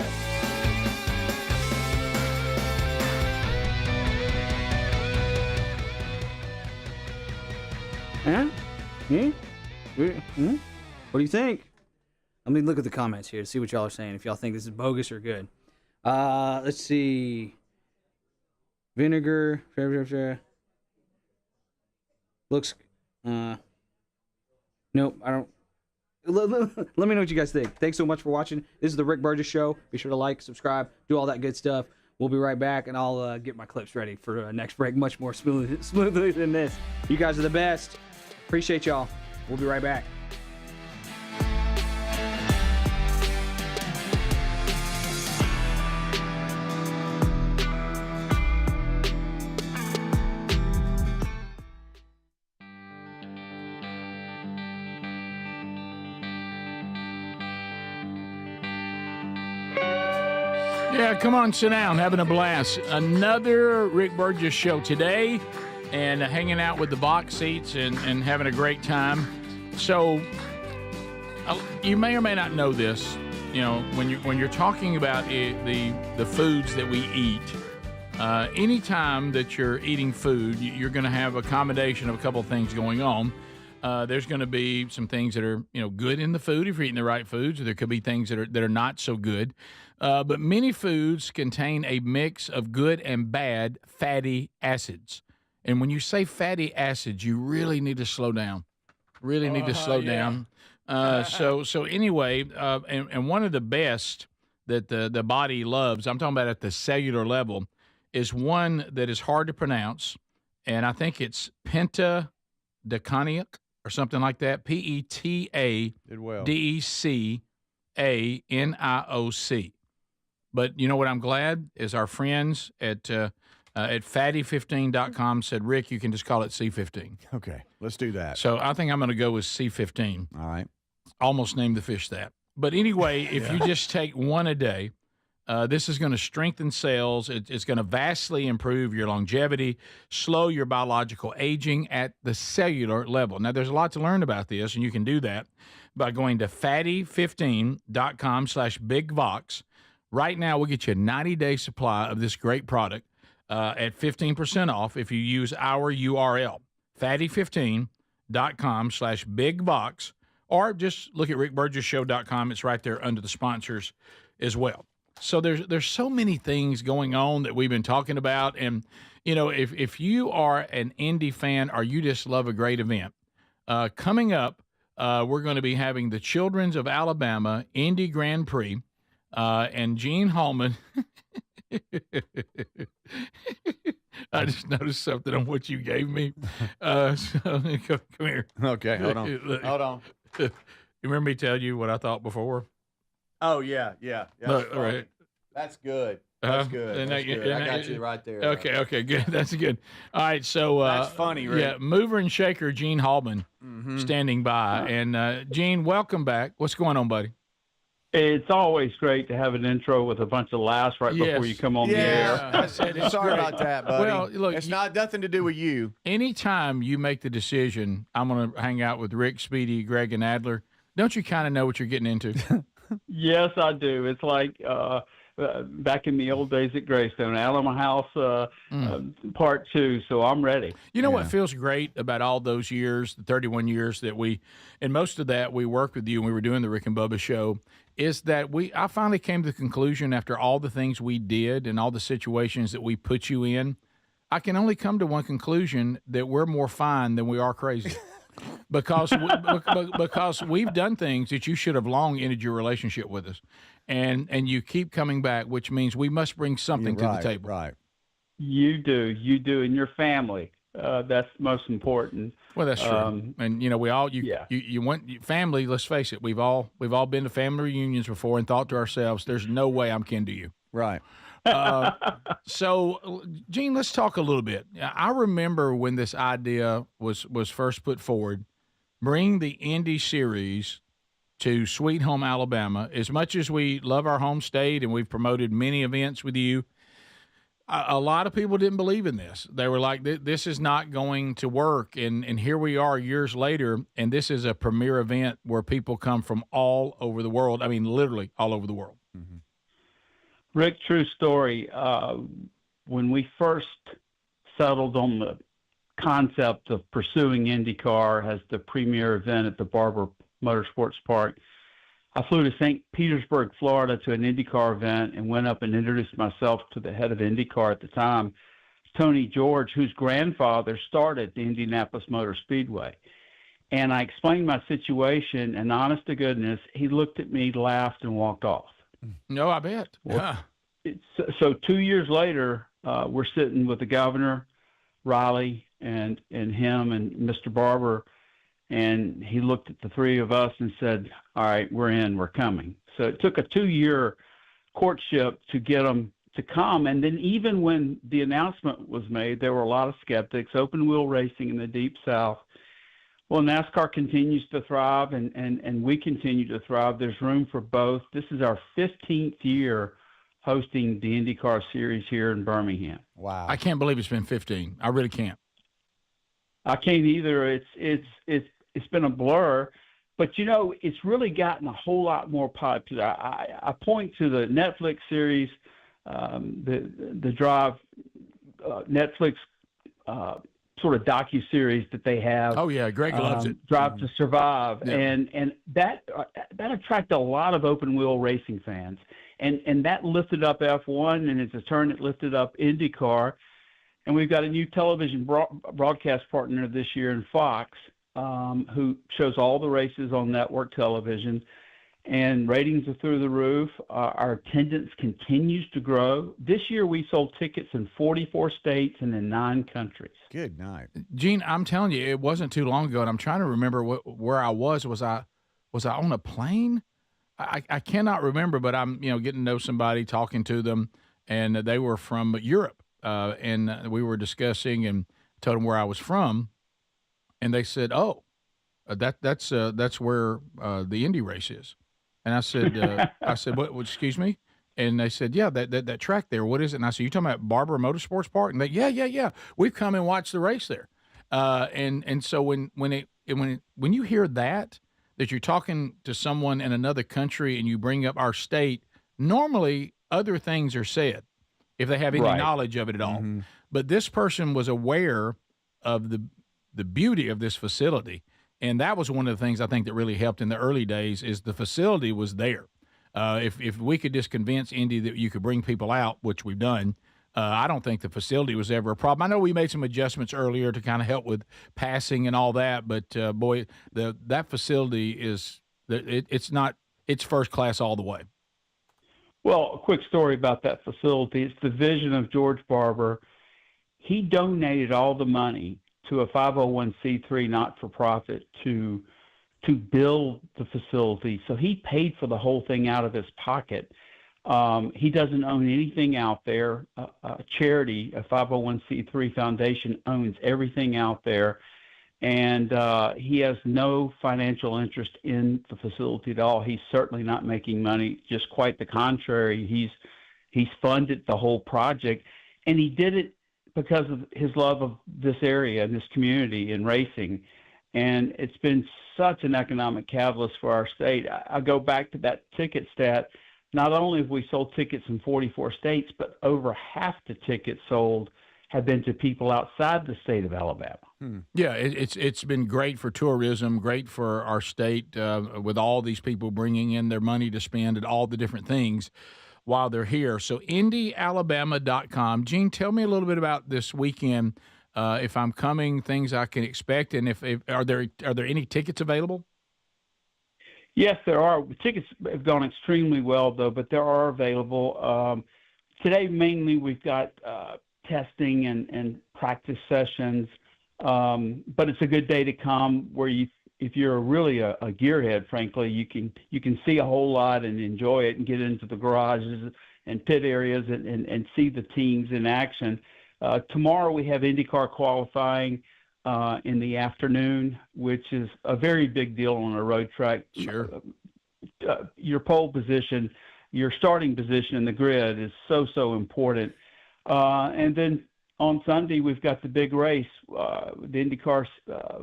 Speaker 4: Huh? Hmm? Hmm? What do you think? Let me look at the comments here to see what y'all are saying, if y'all think this is bogus or good. Let's see. Vinegar. Looks. Nope, I don't. Let me know what you guys think. Thanks so much for watching. This is the Rick Burgess Show. Be sure to like, subscribe, do all that good stuff. We'll be right back, and I'll get my clips ready for next break much more smoothly than this. You guys are the best. Appreciate y'all. We'll be right back.
Speaker 1: Yeah, come on, sit down. Having a blast. Another Rick Burgess show today, and hanging out with the box seats and having a great time. So, you may or may not know this. You know, when you're talking about the foods that we eat, anytime that you're eating food, you're going to have a combination of a couple of things going on. There's going to be some things that are good in the food if you're eating the right foods. Or there could be things that are not so good. But many foods contain a mix of good and bad fatty acids. And when you say fatty acids, you really need to slow down. Really need to slow down. So anyway, and one of the best that the body loves, I'm talking about at the cellular level, is one that is hard to pronounce. And I think it's pentadecanic or something like that. PETADECANIOC. But you know what I'm glad is our friends at fatty15.com said, Rick, you can just call it C15.
Speaker 2: Okay, let's do that.
Speaker 1: So I think I'm going to go with C15.
Speaker 2: All right.
Speaker 1: Almost named the fish that. But anyway, if you just take one a day, this is going to strengthen cells. It's going to vastly improve your longevity, slow your biological aging at the cellular level. Now, there's a lot to learn about this, and you can do that by going to fatty15.com/bigvox. Right now, we'll get you a 90-day supply of this great product at 15% off if you use our URL, fatty15.com/bigvox, or just look at rickburgessshow.com. It's right there under the sponsors as well. So there's so many things going on that we've been talking about. And, if you are an Indy fan or you just love a great event, coming up, we're going to be having the Children's of Alabama Indy Grand Prix, and Gene Hallman. I just noticed something on what you gave me. So come here.
Speaker 2: Okay, hold on.
Speaker 1: You remember me telling you what I thought before?
Speaker 2: Oh, yeah.
Speaker 1: Look, all right.
Speaker 2: That's good. That's good. That's good. I got you right there.
Speaker 1: Okay, good. That's good. All right, so
Speaker 2: that's funny, Rick.
Speaker 1: Yeah, mover and shaker Gene Hallman standing by, and Gene, welcome back. What's going on, buddy?
Speaker 8: It's always great to have an intro with a bunch of laughs before you come on the air.
Speaker 2: Sorry about that, buddy.
Speaker 1: Well, look,
Speaker 2: it's not nothing to do with you.
Speaker 1: Anytime you make the decision, I'm going to hang out with Rick, Speedy, Greg, and Adler, don't you kind of know what you're getting into?
Speaker 8: Yes, I do. It's like back in the old days at Greystone, Alamo House Part 2, so I'm ready.
Speaker 1: You know what feels great about all those years, the 31 years that and most of that we worked with you when we were doing the Rick and Bubba show, is that I finally came to the conclusion after all the things we did and all the situations that we put you in, I can only come to one conclusion, that we're more fine than we are crazy. because we've done things that you should have long ended your relationship with us, and you keep coming back, which means we must bring something to the table.
Speaker 2: Right.
Speaker 8: You do, and your family. That's most important.
Speaker 1: Well, that's true. And we all you went family. Let's face it, we've all been to family reunions before and thought to ourselves, "There's no way I'm kin to you."
Speaker 2: Right.
Speaker 1: So, Gene, let's talk a little bit. I remember when this idea was first put forward, bring the Indy Series to Sweet Home, Alabama. As much as we love our home state and we've promoted many events with you, a lot of people didn't believe in this. They were like, this is not going to work. And here we are years later, and this is a premier event where people come from all over the world. I mean, literally all over the world.
Speaker 8: Mm-hmm. Rick, true story. When we first settled on the concept of pursuing IndyCar as the premier event at the Barber Motorsports Park, I flew to St. Petersburg, Florida to an IndyCar event and went up and introduced myself to the head of IndyCar at the time, Tony George, whose grandfather started the Indianapolis Motor Speedway. And I explained my situation, and honest to goodness, he looked at me, laughed, and walked off.
Speaker 1: No, I bet.
Speaker 8: Well, so 2 years later, we're sitting with the governor, Riley, and him and Mr. Barber, and he looked at the three of us and said, "All right, we're in, we're coming." So it took a 2-year courtship to get them to come. And then even when the announcement was made, there were a lot of skeptics, open wheel racing in the Deep South. Well, NASCAR continues to thrive, and we continue to thrive. There's room for both. This is our 15th year hosting the IndyCar Series here in Birmingham.
Speaker 2: Wow.
Speaker 1: I can't believe it's been 15. I really can't.
Speaker 8: I can't either. It's been a blur, but it's really gotten a whole lot more popular. I point to the Netflix series, the Drive Netflix sort of docu-series that they have.
Speaker 1: Oh yeah, Greg loves it.
Speaker 8: Drive to Survive,
Speaker 1: Yeah.
Speaker 8: and that attracted a lot of open wheel racing fans, and that lifted up F1, and it's a turn that lifted up IndyCar, and we've got a new television broadcast partner this year in Fox, who shows all the races on network television. And ratings are through the roof. Our attendance continues to grow. This year, we sold tickets in 44 states and in 9 countries.
Speaker 2: Good night,
Speaker 1: Gene. I'm telling you, it wasn't too long ago, and I'm trying to remember where I was. Was I on a plane? I cannot remember, but I'm getting to know somebody, talking to them, and they were from Europe, and we were discussing and told them where I was from, and they said, "Oh, that's where the Indy race is." And I said, what, excuse me? And they said, yeah, that track there, what is it? And I said, you talking about Barber Motorsports Park? And they, yeah. We've come and watched the race there. And so when you hear that you're talking to someone in another country and you bring up our state, normally other things are said if they have any knowledge of it at all. Mm-hmm. But this person was aware of the beauty of this facility. And that was one of the things I think that really helped in the early days is the facility was there. If we could just convince Indy that you could bring people out, which we've done, I don't think the facility was ever a problem. I know we made some adjustments earlier to kind of help with passing and all that, but boy, that facility it's first class all the way.
Speaker 8: Well, a quick story about that facility. It's the vision of George Barber. He donated all the money to a 501c3 not-for-profit to build the facility. So he paid for the whole thing out of his pocket. He doesn't own anything out there. A charity, a 501c3 foundation, owns everything out there. And he has no financial interest in the facility at all. He's certainly not making money, just quite the contrary. He's funded the whole project, and he did it because of his love of this area and this community and racing. And it's been such an economic catalyst for our state. I go back to that ticket stat. Not only have we sold tickets in 44 states, but over half the tickets sold have been to people outside the state of Alabama.
Speaker 1: Yeah, it's been great for tourism, great for our state, with all these people bringing in their money to spend at all the different things while they're here. So IndyAlabama.com. Gene, tell me a little bit about this weekend. If I'm coming, things I can expect, and if are there any tickets available?
Speaker 8: Yes, there are. Tickets have gone extremely well, though, but there are available. Today, mainly, we've got testing and practice sessions, but it's a good day to come where if you're really a gearhead, frankly, you can see a whole lot and enjoy it and get into the garages and pit areas and see the teams in action. Tomorrow we have IndyCar qualifying in the afternoon, which is a very big deal on a road track.
Speaker 1: Sure.
Speaker 8: Your pole position, your starting position in the grid is so important. And then on Sunday, we've got the big race. The IndyCar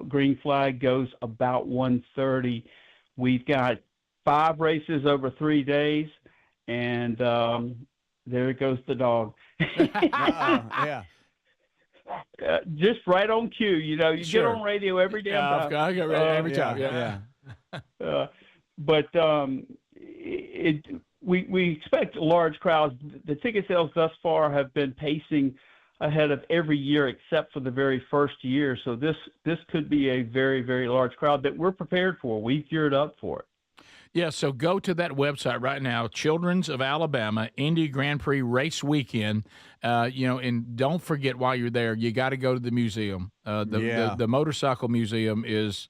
Speaker 8: green flag goes about 1:30. We've got 5 races over 3 days, and there goes the dog.
Speaker 2: Yeah.
Speaker 8: Just right on cue. You
Speaker 1: Sure.
Speaker 8: get on radio every damn time.
Speaker 1: I get radio every time. Yeah.
Speaker 8: But we expect large crowds. The ticket sales thus far have been pacing ahead of every year except for the very first year. So this could be a very, very large crowd that we're prepared for. We've geared up for it.
Speaker 1: Yeah, so go to that website right now, Children's of Alabama, Indy Grand Prix Race Weekend. And don't forget while you're there, you got to go to the museum. The motorcycle museum is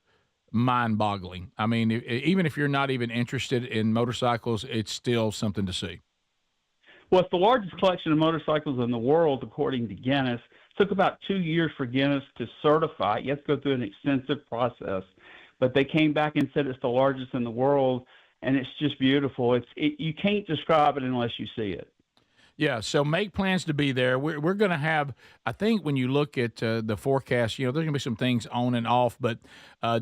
Speaker 1: mind-boggling. I mean, even if you're not even interested in motorcycles, it's still something to see.
Speaker 8: Well, it's the largest collection of motorcycles in the world, according to Guinness. It took about 2 years for Guinness to certify it. You have to go through an extensive process. But they came back and said it's the largest in the world, and it's just beautiful. You can't describe it unless you see it.
Speaker 1: Yeah, so make plans to be there. We're going to have, I think when you look at the forecast, there's going to be some things on and off, but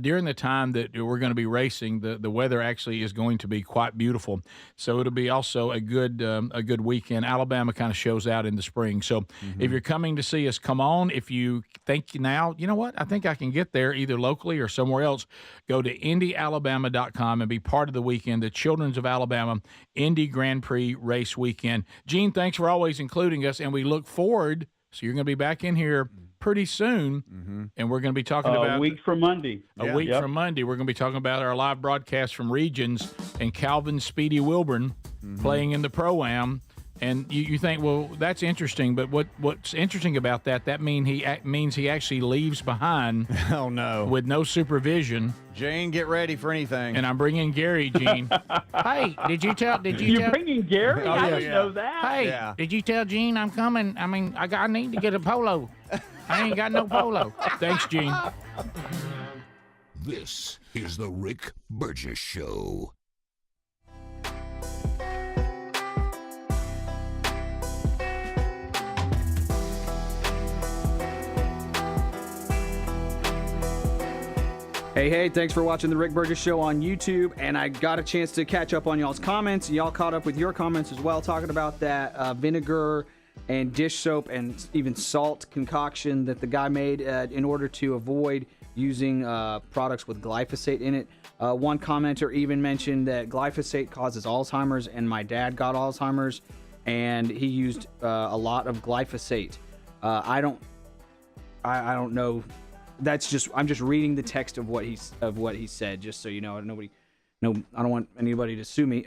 Speaker 1: during the time that we're going to be racing, the weather actually is going to be quite beautiful. So it'll be also a good weekend. Alabama kind of shows out in the spring. So if you're coming to see us, come on. If you think now, you know what, I think I can get there either locally or somewhere else, go to IndyAlabama.com and be part of the weekend, the Children's of Alabama Indy Grand Prix Race Weekend. Gene, thanks for always including us, and we look forward. So you're going to be back in here pretty soon, and we're going to be talking about
Speaker 8: a week from Monday.
Speaker 1: From Monday, we're going to be talking about our live broadcast from Regions and Calvin Speedy Wilburn playing in the Pro-Am. And you think, well, that's interesting, but what's interesting about that means he actually leaves behind.
Speaker 2: Oh no!
Speaker 1: With no supervision.
Speaker 2: Gene, get ready for anything.
Speaker 1: And I'm bringing Gary, Gene. Hey, did you tell?
Speaker 8: You're bringing Gary?
Speaker 1: Oh,
Speaker 8: I didn't know that.
Speaker 1: Hey, did you tell Gene I'm coming? I mean, I need to get a polo. I ain't got no polo. Thanks, Gene.
Speaker 5: This is the Rick Burgess Show.
Speaker 4: Hey, thanks for watching the Rick Burgess Show on YouTube, and I got a chance to catch up on y'all's comments. Y'all caught up with your comments as well, talking about that vinegar and dish soap and even salt concoction that the guy made in order to avoid using products with glyphosate in it. One commenter even mentioned that glyphosate causes Alzheimer's, and my dad got Alzheimer's, and he used a lot of glyphosate. I don't know. I'm just reading the text of what he said, just so you know. I don't want anybody to sue me.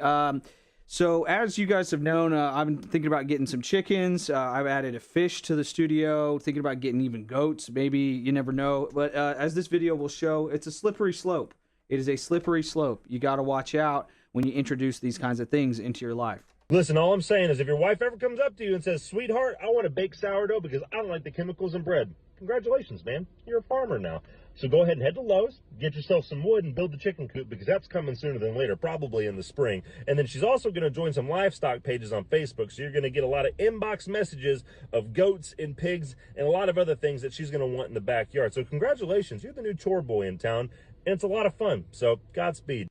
Speaker 4: So as you guys have known, I've been thinking about getting some chickens. I've added a fish to the studio, thinking about getting even goats. Maybe, you never know. But as this video will show, it's a slippery slope. It is a slippery slope. You got to watch out when you introduce these kinds of things into your life.
Speaker 13: Listen, all I'm saying is if your wife ever comes up to you and says, sweetheart, I want to bake sourdough because I don't like the chemicals in bread, congratulations, man. You're a farmer now. So go ahead and head to Lowe's, get yourself some wood, and build the chicken coop because that's coming sooner than later, probably in the spring. And then she's also going to join some livestock pages on Facebook, so you're going to get a lot of inbox messages of goats and pigs and a lot of other things that she's going to want in the backyard. So congratulations, you're the new chore boy in town, and it's a lot of fun. So Godspeed.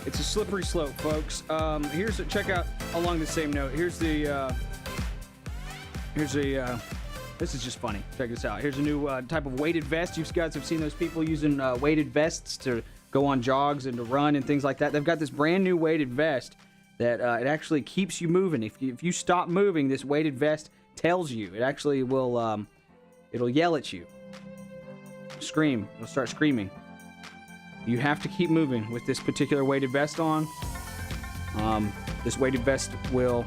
Speaker 4: It's a slippery slope, folks. Check out along the same note. This is just funny. Check this out. Here's a new type of weighted vest. You guys have seen those people using weighted vests to go on jogs and to run and things like that. They've got this brand new weighted vest that it actually keeps you moving. If you stop moving, this weighted vest tells you. It actually will, it'll yell at you. Scream. It'll start screaming. You have to keep moving with this particular weighted vest on. This weighted vest will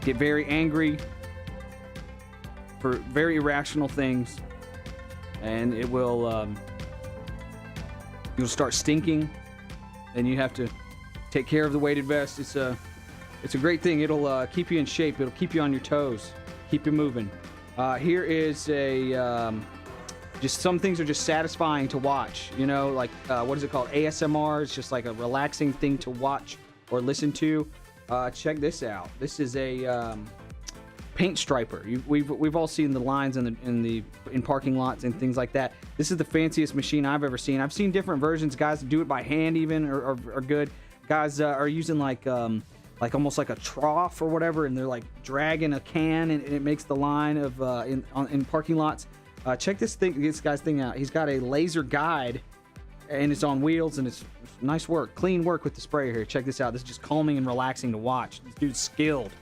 Speaker 4: get very angry for very irrational things, and it will you'll start stinking, and you have to take care of the weighted vest. It's a great thing. It'll keep you in shape. It'll keep you on your toes, keep you moving. Here is just some things are just satisfying to watch, like what is it called? ASMR. It's just like a relaxing thing to watch or listen to. Check this out. This is a paint striper. We've all seen the lines in parking lots and things like that. This is the fanciest machine I've ever seen. I've seen different versions. Guys do it by hand even are good. Guys are using like almost like a trough or whatever, and they're like dragging a can and it makes the line of in parking lots. Check this guy's thing out. He's got a laser guide, and it's on wheels, and it's nice work, clean work with the sprayer here. Check this out. This is just calming and relaxing to watch. This dude's skilled.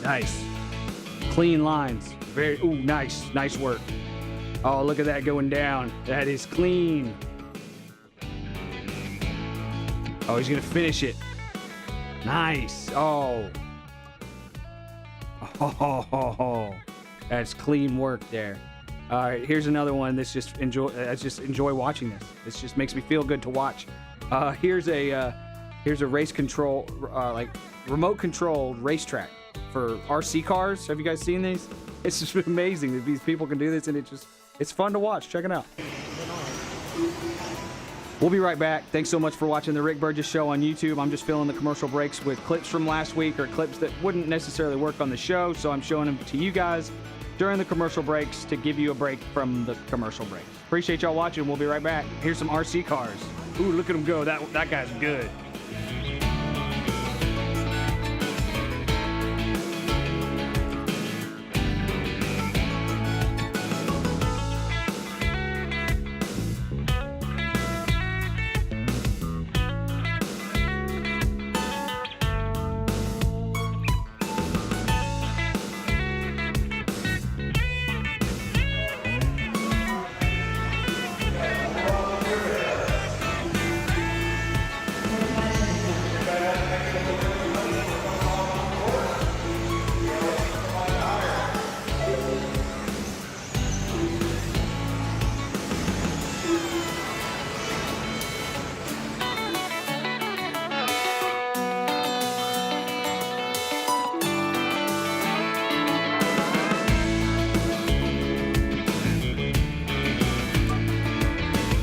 Speaker 4: Nice. Clean lines. Nice work. Oh, look at that going down. That is clean. Oh, he's going to finish it. Nice. Oh. That's clean work there. All right, here's another one. I just enjoy watching this. This just makes me feel good to watch. Here's a race control, like remote controlled racetrack for RC cars. Have you guys seen these? It's just amazing that these people can do this, and it's fun to watch. Check it out. We'll be right back. Thanks so much for watching the Rick Burgess Show on YouTube. I'm just filling the commercial breaks with clips from last week or clips that wouldn't necessarily work on the show, so I'm showing them to you guys during the commercial breaks to give you a break from the commercial breaks. Appreciate y'all watching. We'll be right back. Here's some RC cars. Ooh, look at them go. That guy's good.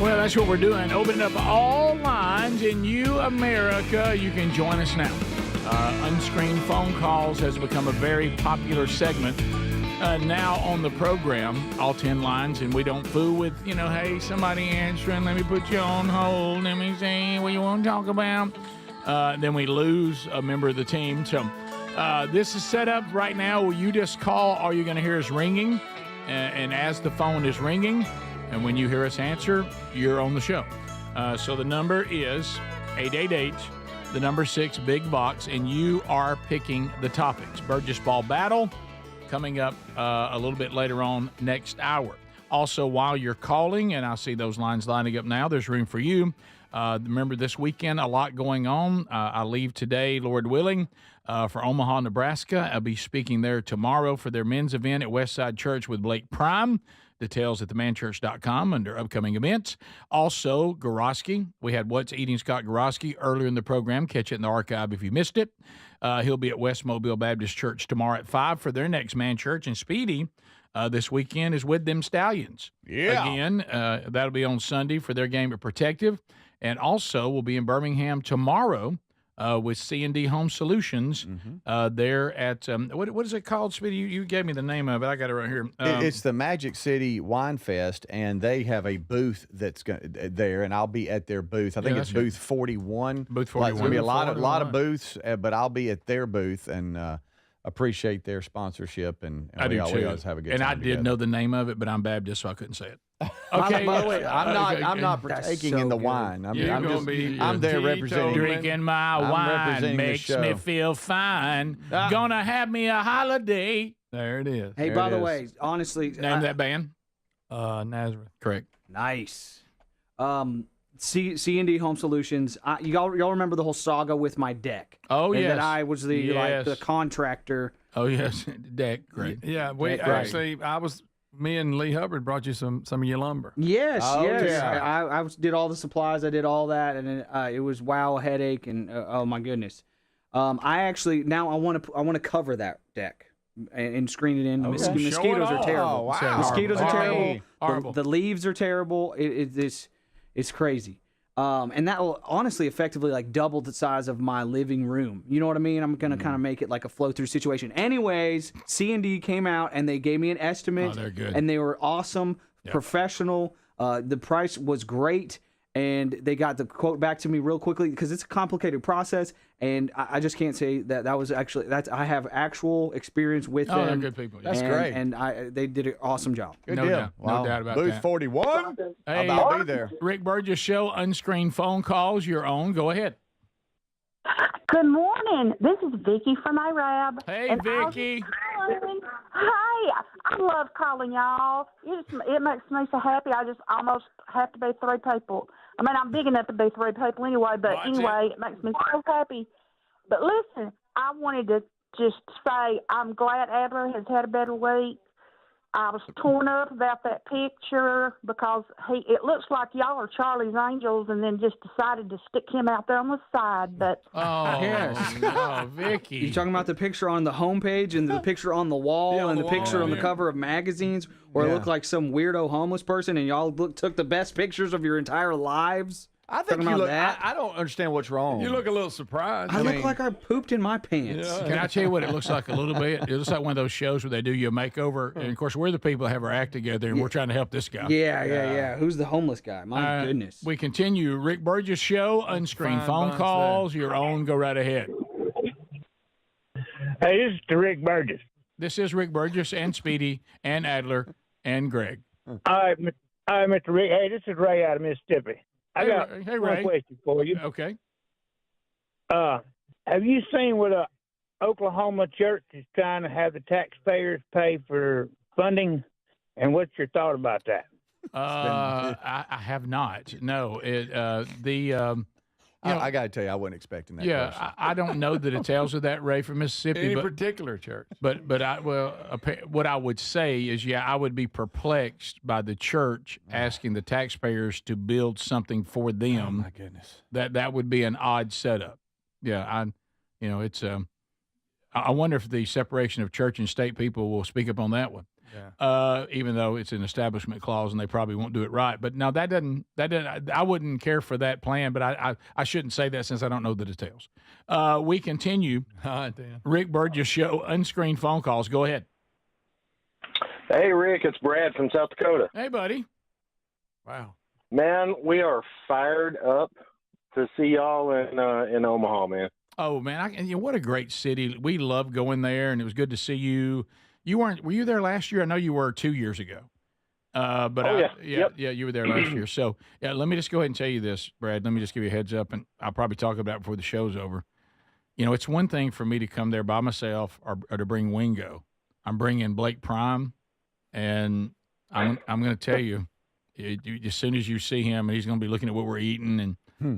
Speaker 1: Well, that's what we're doing. Opening up all lines in you, America. You can join us now. Unscreened phone calls has become a very popular segment now on the program, all 10 lines, and we don't fool with, hey, somebody answering, let me put you on hold, let me see what you want to talk about. Then we lose a member of the team. So this is set up right now where you just call, all you're going to hear is ringing, and as the phone is ringing, and when you hear us answer, you're on the show. So the number is 888, the number 6, big box, and you are picking the topics. Burgess Ball battle coming up a little bit later on next hour. Also, while you're calling, and I see those lines lining up now, there's room for you. Remember, this weekend, a lot going on. I leave today, Lord willing, for Omaha, Nebraska. I'll be speaking there tomorrow for their men's event at Westside Church with Blake Prime. Details at themanchurch.com under upcoming events. Also, Goroski. We had What's Eating Scott Goroski earlier in the program. Catch it in the archive if you missed it. He'll be at West Mobile Baptist Church tomorrow at 5 for their next man church. And Speedy this weekend is with them Stallions. Yeah. Again, that'll be on Sunday for their game at Protective. And also, we'll be in Birmingham tomorrow with C&D Home Solutions there at, what is it called, Speedy? You gave me the name of it. I got it right here.
Speaker 2: It's the Magic City Wine Fest, and they have a booth that's there, and I'll be at their booth. I think it's booth 41.
Speaker 1: Booth 41.
Speaker 2: There's going to be a lot of booths, but I'll be at their booth, and appreciate their sponsorship, and
Speaker 1: I do too.
Speaker 2: We always have a good time
Speaker 1: And I
Speaker 2: together.
Speaker 1: did know the name of it, but I'm Baptist, so I couldn't say it.
Speaker 2: Okay. By the way, I'm not partaking in the wine. I'm there representing.
Speaker 1: Drinking my wine makes me feel fine. Gonna have me a holiday.
Speaker 3: There it is.
Speaker 4: Hey, by the way, honestly,
Speaker 1: name that band.
Speaker 3: Nazareth.
Speaker 1: Correct.
Speaker 4: Nice. C&D Home Solutions. Y'all remember the whole saga with my deck?
Speaker 1: Oh,
Speaker 4: and
Speaker 1: yes.
Speaker 4: That I was the contractor.
Speaker 1: Oh yes, deck. Great.
Speaker 3: Yeah, we actually me and Lee Hubbard brought you some of your lumber.
Speaker 4: Yes, yes.
Speaker 2: Yeah.
Speaker 4: I did all the supplies. I did all that, and it was a headache, and oh my goodness. I actually now I want to cover that deck and screen it in. Mosquitoes are terrible.
Speaker 2: Oh, wow.
Speaker 4: Mosquitoes are terrible.
Speaker 1: Horrible.
Speaker 4: The leaves are terrible. It's crazy. And that will honestly effectively double the size of my living room. You know what I mean? I'm going to kind of make it like a flow-through situation. Anyways, C&D came out, and they gave me an estimate.
Speaker 1: Oh, they're good.
Speaker 4: And they were awesome, professional. The price was great, and they got the quote back to me real quickly because it's a complicated process, and I just can't say that was actually – I have actual experience with them.
Speaker 1: Oh, they're good people.
Speaker 2: That's great.
Speaker 4: And they did an awesome job.
Speaker 2: Good
Speaker 1: no
Speaker 2: deal.
Speaker 1: doubt.
Speaker 2: Wow.
Speaker 1: No doubt about
Speaker 2: Booth
Speaker 1: that.
Speaker 2: 41.
Speaker 1: Hey,
Speaker 2: I'll be there.
Speaker 1: Rick Burgess Show, unscreened phone calls, your own. Go ahead.
Speaker 14: Good morning. This is Vicki from Arab.
Speaker 1: Hey,
Speaker 14: and
Speaker 1: Vicki.
Speaker 14: Hi. I love calling y'all. It makes me so happy. I just almost have to be 3 people. I mean, I'm big enough to be 3 people anyway, but it makes me so happy. But listen, I wanted to just say I'm glad Adler has had a better week. I was torn up about that picture because it looks like y'all are Charlie's Angels, and then just decided to stick him out there on the side. But
Speaker 4: yes,
Speaker 1: no, Vicky.
Speaker 4: You talking about the picture on the homepage and the picture on the wall and the picture on the cover of magazines where it looked like some weirdo homeless person, and y'all took the best pictures of your entire lives?
Speaker 2: I think you look. I don't understand what's wrong.
Speaker 3: You look a little surprised.
Speaker 4: I look like I pooped in my pants.
Speaker 1: Yeah. Can I tell you what it looks like a little bit? It looks like one of those shows where they do you a makeover, and of course we're the people that have our act together, and we're trying to help this guy.
Speaker 4: Yeah. Who's the homeless guy? My goodness.
Speaker 1: We continue. Rick Burgess Show, unscreened phone calls, your own. Go right ahead.
Speaker 16: Hey, this is Rick Burgess.
Speaker 1: This is Rick Burgess and Speedy and Adler and Greg.
Speaker 16: All right, Mr. Rick. Hey, this is Ray out of Mississippi. I got one question for you.
Speaker 1: Okay.
Speaker 16: Have you seen what a Oklahoma church is trying to have the taxpayers pay for funding, and what's your thought about that?
Speaker 1: I have not. No.
Speaker 2: I got to tell you, I wasn't expecting that.
Speaker 1: Yeah,
Speaker 2: question.
Speaker 1: I don't know the details of that, Ray, from Mississippi.
Speaker 3: Any particular church.
Speaker 1: But what I would say is, I would be perplexed by the church asking the taxpayers to build something for them.
Speaker 2: Oh my goodness,
Speaker 1: that would be an odd setup. Yeah, it's. I wonder if the separation of church and state people will speak up on that one. even though it's an establishment clause and they probably won't do it right. But no, that doesn't. I wouldn't care for that plan, but I shouldn't say that since I don't know the details. We continue. Rick Burgess Show, unscreened phone calls. Go ahead.
Speaker 10: Hey, Rick, it's Brad from South Dakota.
Speaker 1: Hey, buddy.
Speaker 3: Wow.
Speaker 10: Man, we are fired up to see y'all in Omaha, man.
Speaker 1: Oh, man, what a great city. We love going there, and it was good to see you. Were you there last year? I know you were 2 years ago. You were there last year. So, let me just go ahead and tell you this, Brad. Let me just give you a heads up, and I'll probably talk about it before the show's over. It's one thing for me to come there by myself or to bring Wingo. I'm bringing Blake Prime, and I'm going to tell you, as soon as you see him, and he's going to be looking at what we're eating, and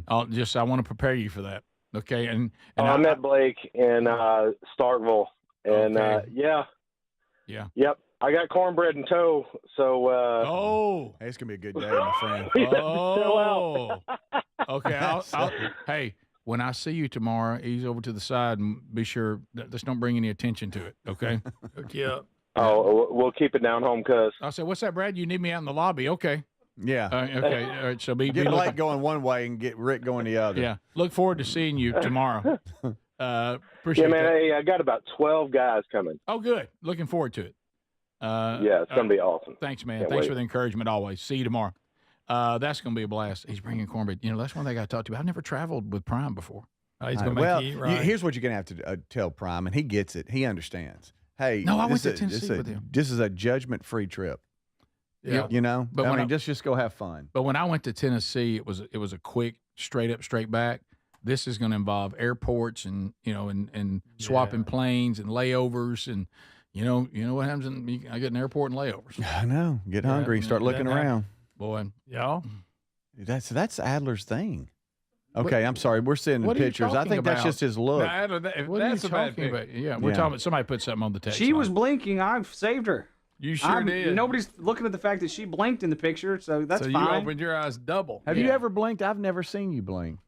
Speaker 1: I want to prepare you for that. Okay, and
Speaker 10: I met Blake in Starkville, and yep, I got cornbread in tow. So
Speaker 2: hey, it's gonna be a good day, my friend.
Speaker 1: Okay, hey, when I see you tomorrow, ease over to the side and be sure that just don't bring any attention to it. Okay.
Speaker 3: Yeah.
Speaker 10: Oh, we'll keep it down home, cuz.
Speaker 1: I'll say, what's that, Brad? You need me out in the lobby? Okay.
Speaker 2: Yeah.
Speaker 1: Okay. All right. So be
Speaker 2: Blake
Speaker 1: looking.
Speaker 2: going one way and get Rick going the other.
Speaker 1: Yeah. Look forward to seeing you tomorrow. Appreciate
Speaker 10: man.
Speaker 1: that.
Speaker 10: Hey, I got about 12 guys coming.
Speaker 1: Oh, good. Looking forward to it.
Speaker 10: It's gonna be awesome.
Speaker 1: Thanks, man.
Speaker 10: Can't
Speaker 1: Thanks
Speaker 10: wait.
Speaker 1: for the encouragement always. See you tomorrow. That's gonna be a blast. He's bringing cornbread. That's one thing I talked to. I've never traveled with Prime before.
Speaker 3: He's gonna make you eat right.
Speaker 2: Here's what you're gonna have to tell Prime, and he gets it. He understands. Hey,
Speaker 1: no, I went to Tennessee with him.
Speaker 2: This is a judgment-free trip.
Speaker 1: Yeah.
Speaker 2: But just go have fun.
Speaker 1: But when I went to Tennessee, it was a quick, straight up, straight back. This is going to involve airports and swapping planes and layovers and you know what happens I get an airport and layovers.
Speaker 2: I know. Get hungry, start looking around.
Speaker 1: Boy,
Speaker 2: that's Adler's thing. Okay, I'm sorry. We're sending pictures. I think that's just his look.
Speaker 1: What are you talking about? Yeah, we're talking about somebody put something on the text.
Speaker 4: She was blinking. I've saved her.
Speaker 3: You sure did.
Speaker 4: Nobody's looking at the fact that she blinked in the picture, so that's fine.
Speaker 3: So you opened your eyes double.
Speaker 2: Have you ever blinked? I've never seen you blink.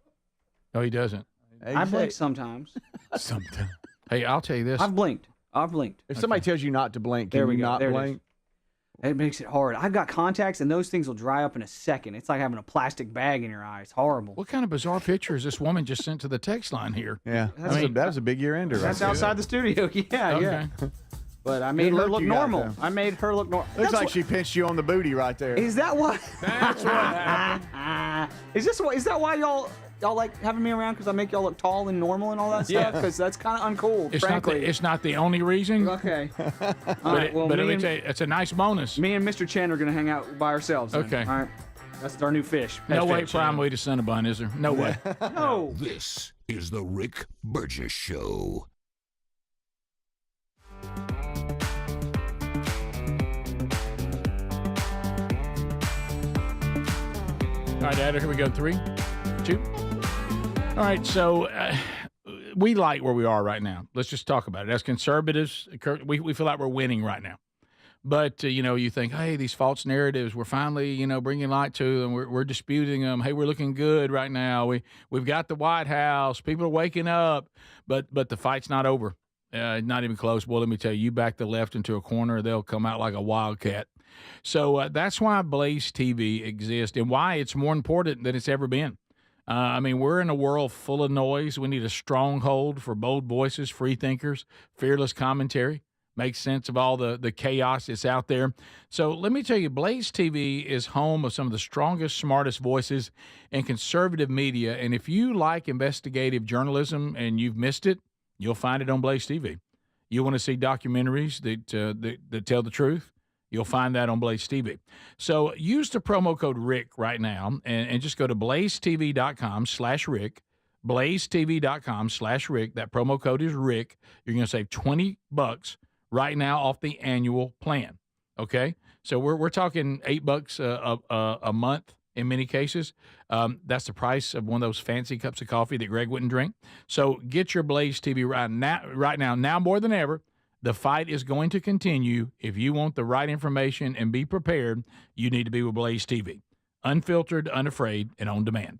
Speaker 1: No, he doesn't.
Speaker 4: I blink sometimes.
Speaker 2: Sometimes.
Speaker 1: Hey, I'll tell you this.
Speaker 4: I've blinked.
Speaker 2: If somebody tells you not to blink, can you not blink?
Speaker 4: It makes it hard. I've got contacts, and those things will dry up in a second. It's like having a plastic bag in your eye. It's horrible.
Speaker 1: What kind of bizarre picture is this woman just sent to the text line here?
Speaker 2: Yeah, that was a big year ender.
Speaker 4: That's outside the studio. Yeah. But I made her look normal. I made her look normal.
Speaker 2: Looks like she pinched you on the booty right there.
Speaker 4: Is that why?
Speaker 1: That's what happened.
Speaker 4: Is that why y'all like having me around because I make y'all look tall and normal and all that stuff? Because that's kind of uncool, frankly.
Speaker 1: It's not the only reason.
Speaker 4: Okay.
Speaker 1: But let me tell you, it's a nice bonus.
Speaker 4: Me and Mr. Chen are going to hang out by ourselves. Then.
Speaker 1: Okay.
Speaker 4: All right. That's our new fish.
Speaker 1: No way, Prime way to Cinnabon, is there? No way.
Speaker 4: No.
Speaker 5: This is the Rick Burgess Show.
Speaker 1: All right, Adder, here we go. 3, 2. All right, so we like where we are right now. Let's just talk about it. As conservatives, we feel like we're winning right now. But, you think, hey, these false narratives, we're finally, bringing light to them. We're disputing them. Hey, we're looking good right now. We've got the White House. People are waking up. But the fight's not over. Not even close. Well, let me tell you, you back the left into a corner, they'll come out like a wildcat. So that's why BlazeTV exists and why it's more important than it's ever been. We're in a world full of noise. We need a stronghold for bold voices, free thinkers, fearless commentary, make sense of all the chaos that's out there. So let me tell you, BlazeTV is home of some of the strongest, smartest voices in conservative media. And if you like investigative journalism and you've missed it, you'll find it on BlazeTV. You want to see documentaries that tell the truth? You'll find that on BlazeTV. So use the promo code Rick right now and just go to blazetv.com/Rick, blazetv.com/Rick. That promo code is Rick. You're going to save $20 right now off the annual plan. Okay? So we're talking $8 a month in many cases. That's the price of one of those fancy cups of coffee that Greg wouldn't drink. So get your BlazeTV right now. Now more than ever, the fight is going to continue. If you want the right information and be prepared, you need to be with BlazeTV. Unfiltered, unafraid, and on demand.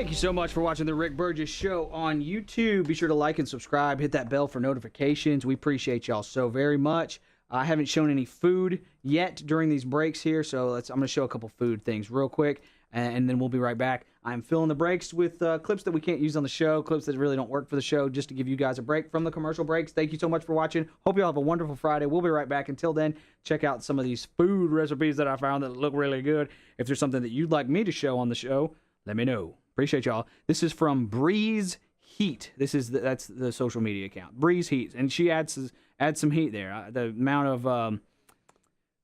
Speaker 4: Thank you so much for watching the Rick Burgess Show on YouTube. Be sure to like and subscribe. Hit that bell for notifications. We appreciate y'all so very much. I haven't shown any food yet during these breaks here, so I'm going to show a couple food things real quick, and then we'll be right back. I'm filling the breaks with clips that we can't use on the show, clips that really don't work for the show, just to give you guys a break from the commercial breaks. Thank you so much for watching. Hope you all have a wonderful Friday. We'll be right back. Until then, check out some of these food recipes that I found that look really good. If there's something that you'd like me to show on the show, let me know. Appreciate y'all. This is from Breeze Heat. That's the social media account, Breeze Heat, and she adds some heat there. The amount of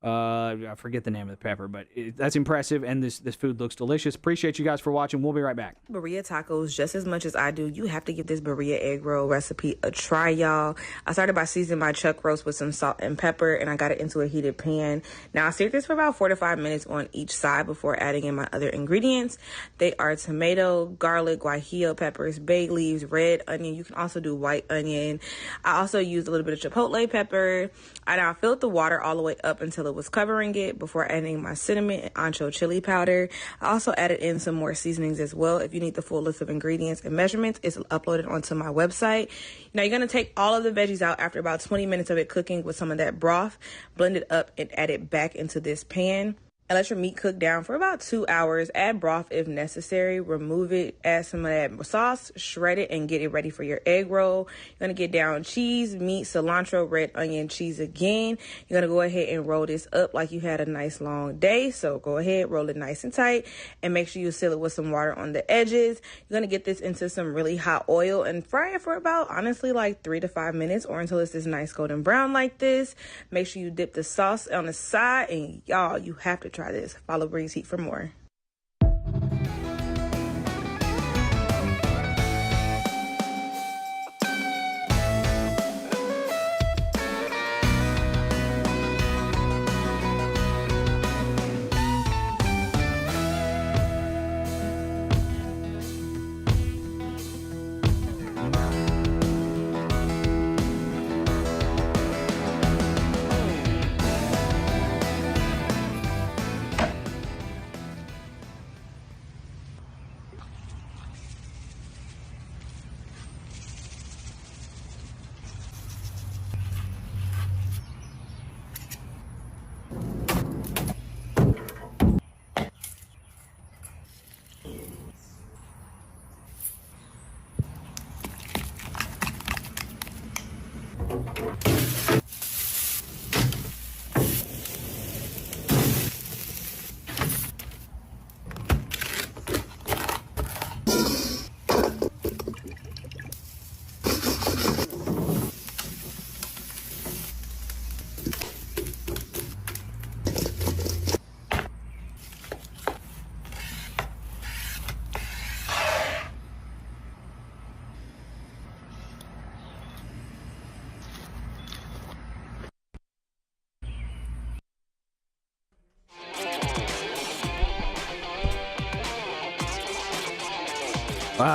Speaker 4: I forget the name of the pepper, but that's impressive, and this food looks delicious. Appreciate you guys for watching. We'll be right back.
Speaker 15: Birria tacos, just as much as I do, you have to give this birria egg roll recipe a try, y'all. I started by seasoning my chuck roast with some salt and pepper, and I got it into a heated pan. Now, I seared this for about 4 to 5 minutes on each side before adding in my other ingredients. They are tomato, garlic, guajillo peppers, bay leaves, red onion. You can also do white onion. I also used a little bit of chipotle pepper. I now filled the water all the way up until it was covering it before adding my cinnamon and ancho chili powder. I also added in some more seasonings as well. If you need the full list of ingredients and measurements, it's uploaded onto my website. Now, you're going to take all of the veggies out after about 20 minutes of it cooking with some of that broth, blend it up, and add it back into this pan. And let your meat cook down for about 2 hours. Add broth if necessary. Remove it. Add some of that sauce. Shred it and get it ready for your egg roll. You're going to get down cheese, meat, cilantro, red onion, cheese again. You're going to go ahead and roll this up like you had a nice long day. So go ahead, roll it nice and tight. And make sure you seal it with some water on the edges. You're going to get this into some really hot oil and fry it for about, honestly, like 3 to 5 minutes or until it's this nice golden brown like this. Make sure you dip the sauce on the side. And y'all, you have to try this. Follow Breeze Heat for more.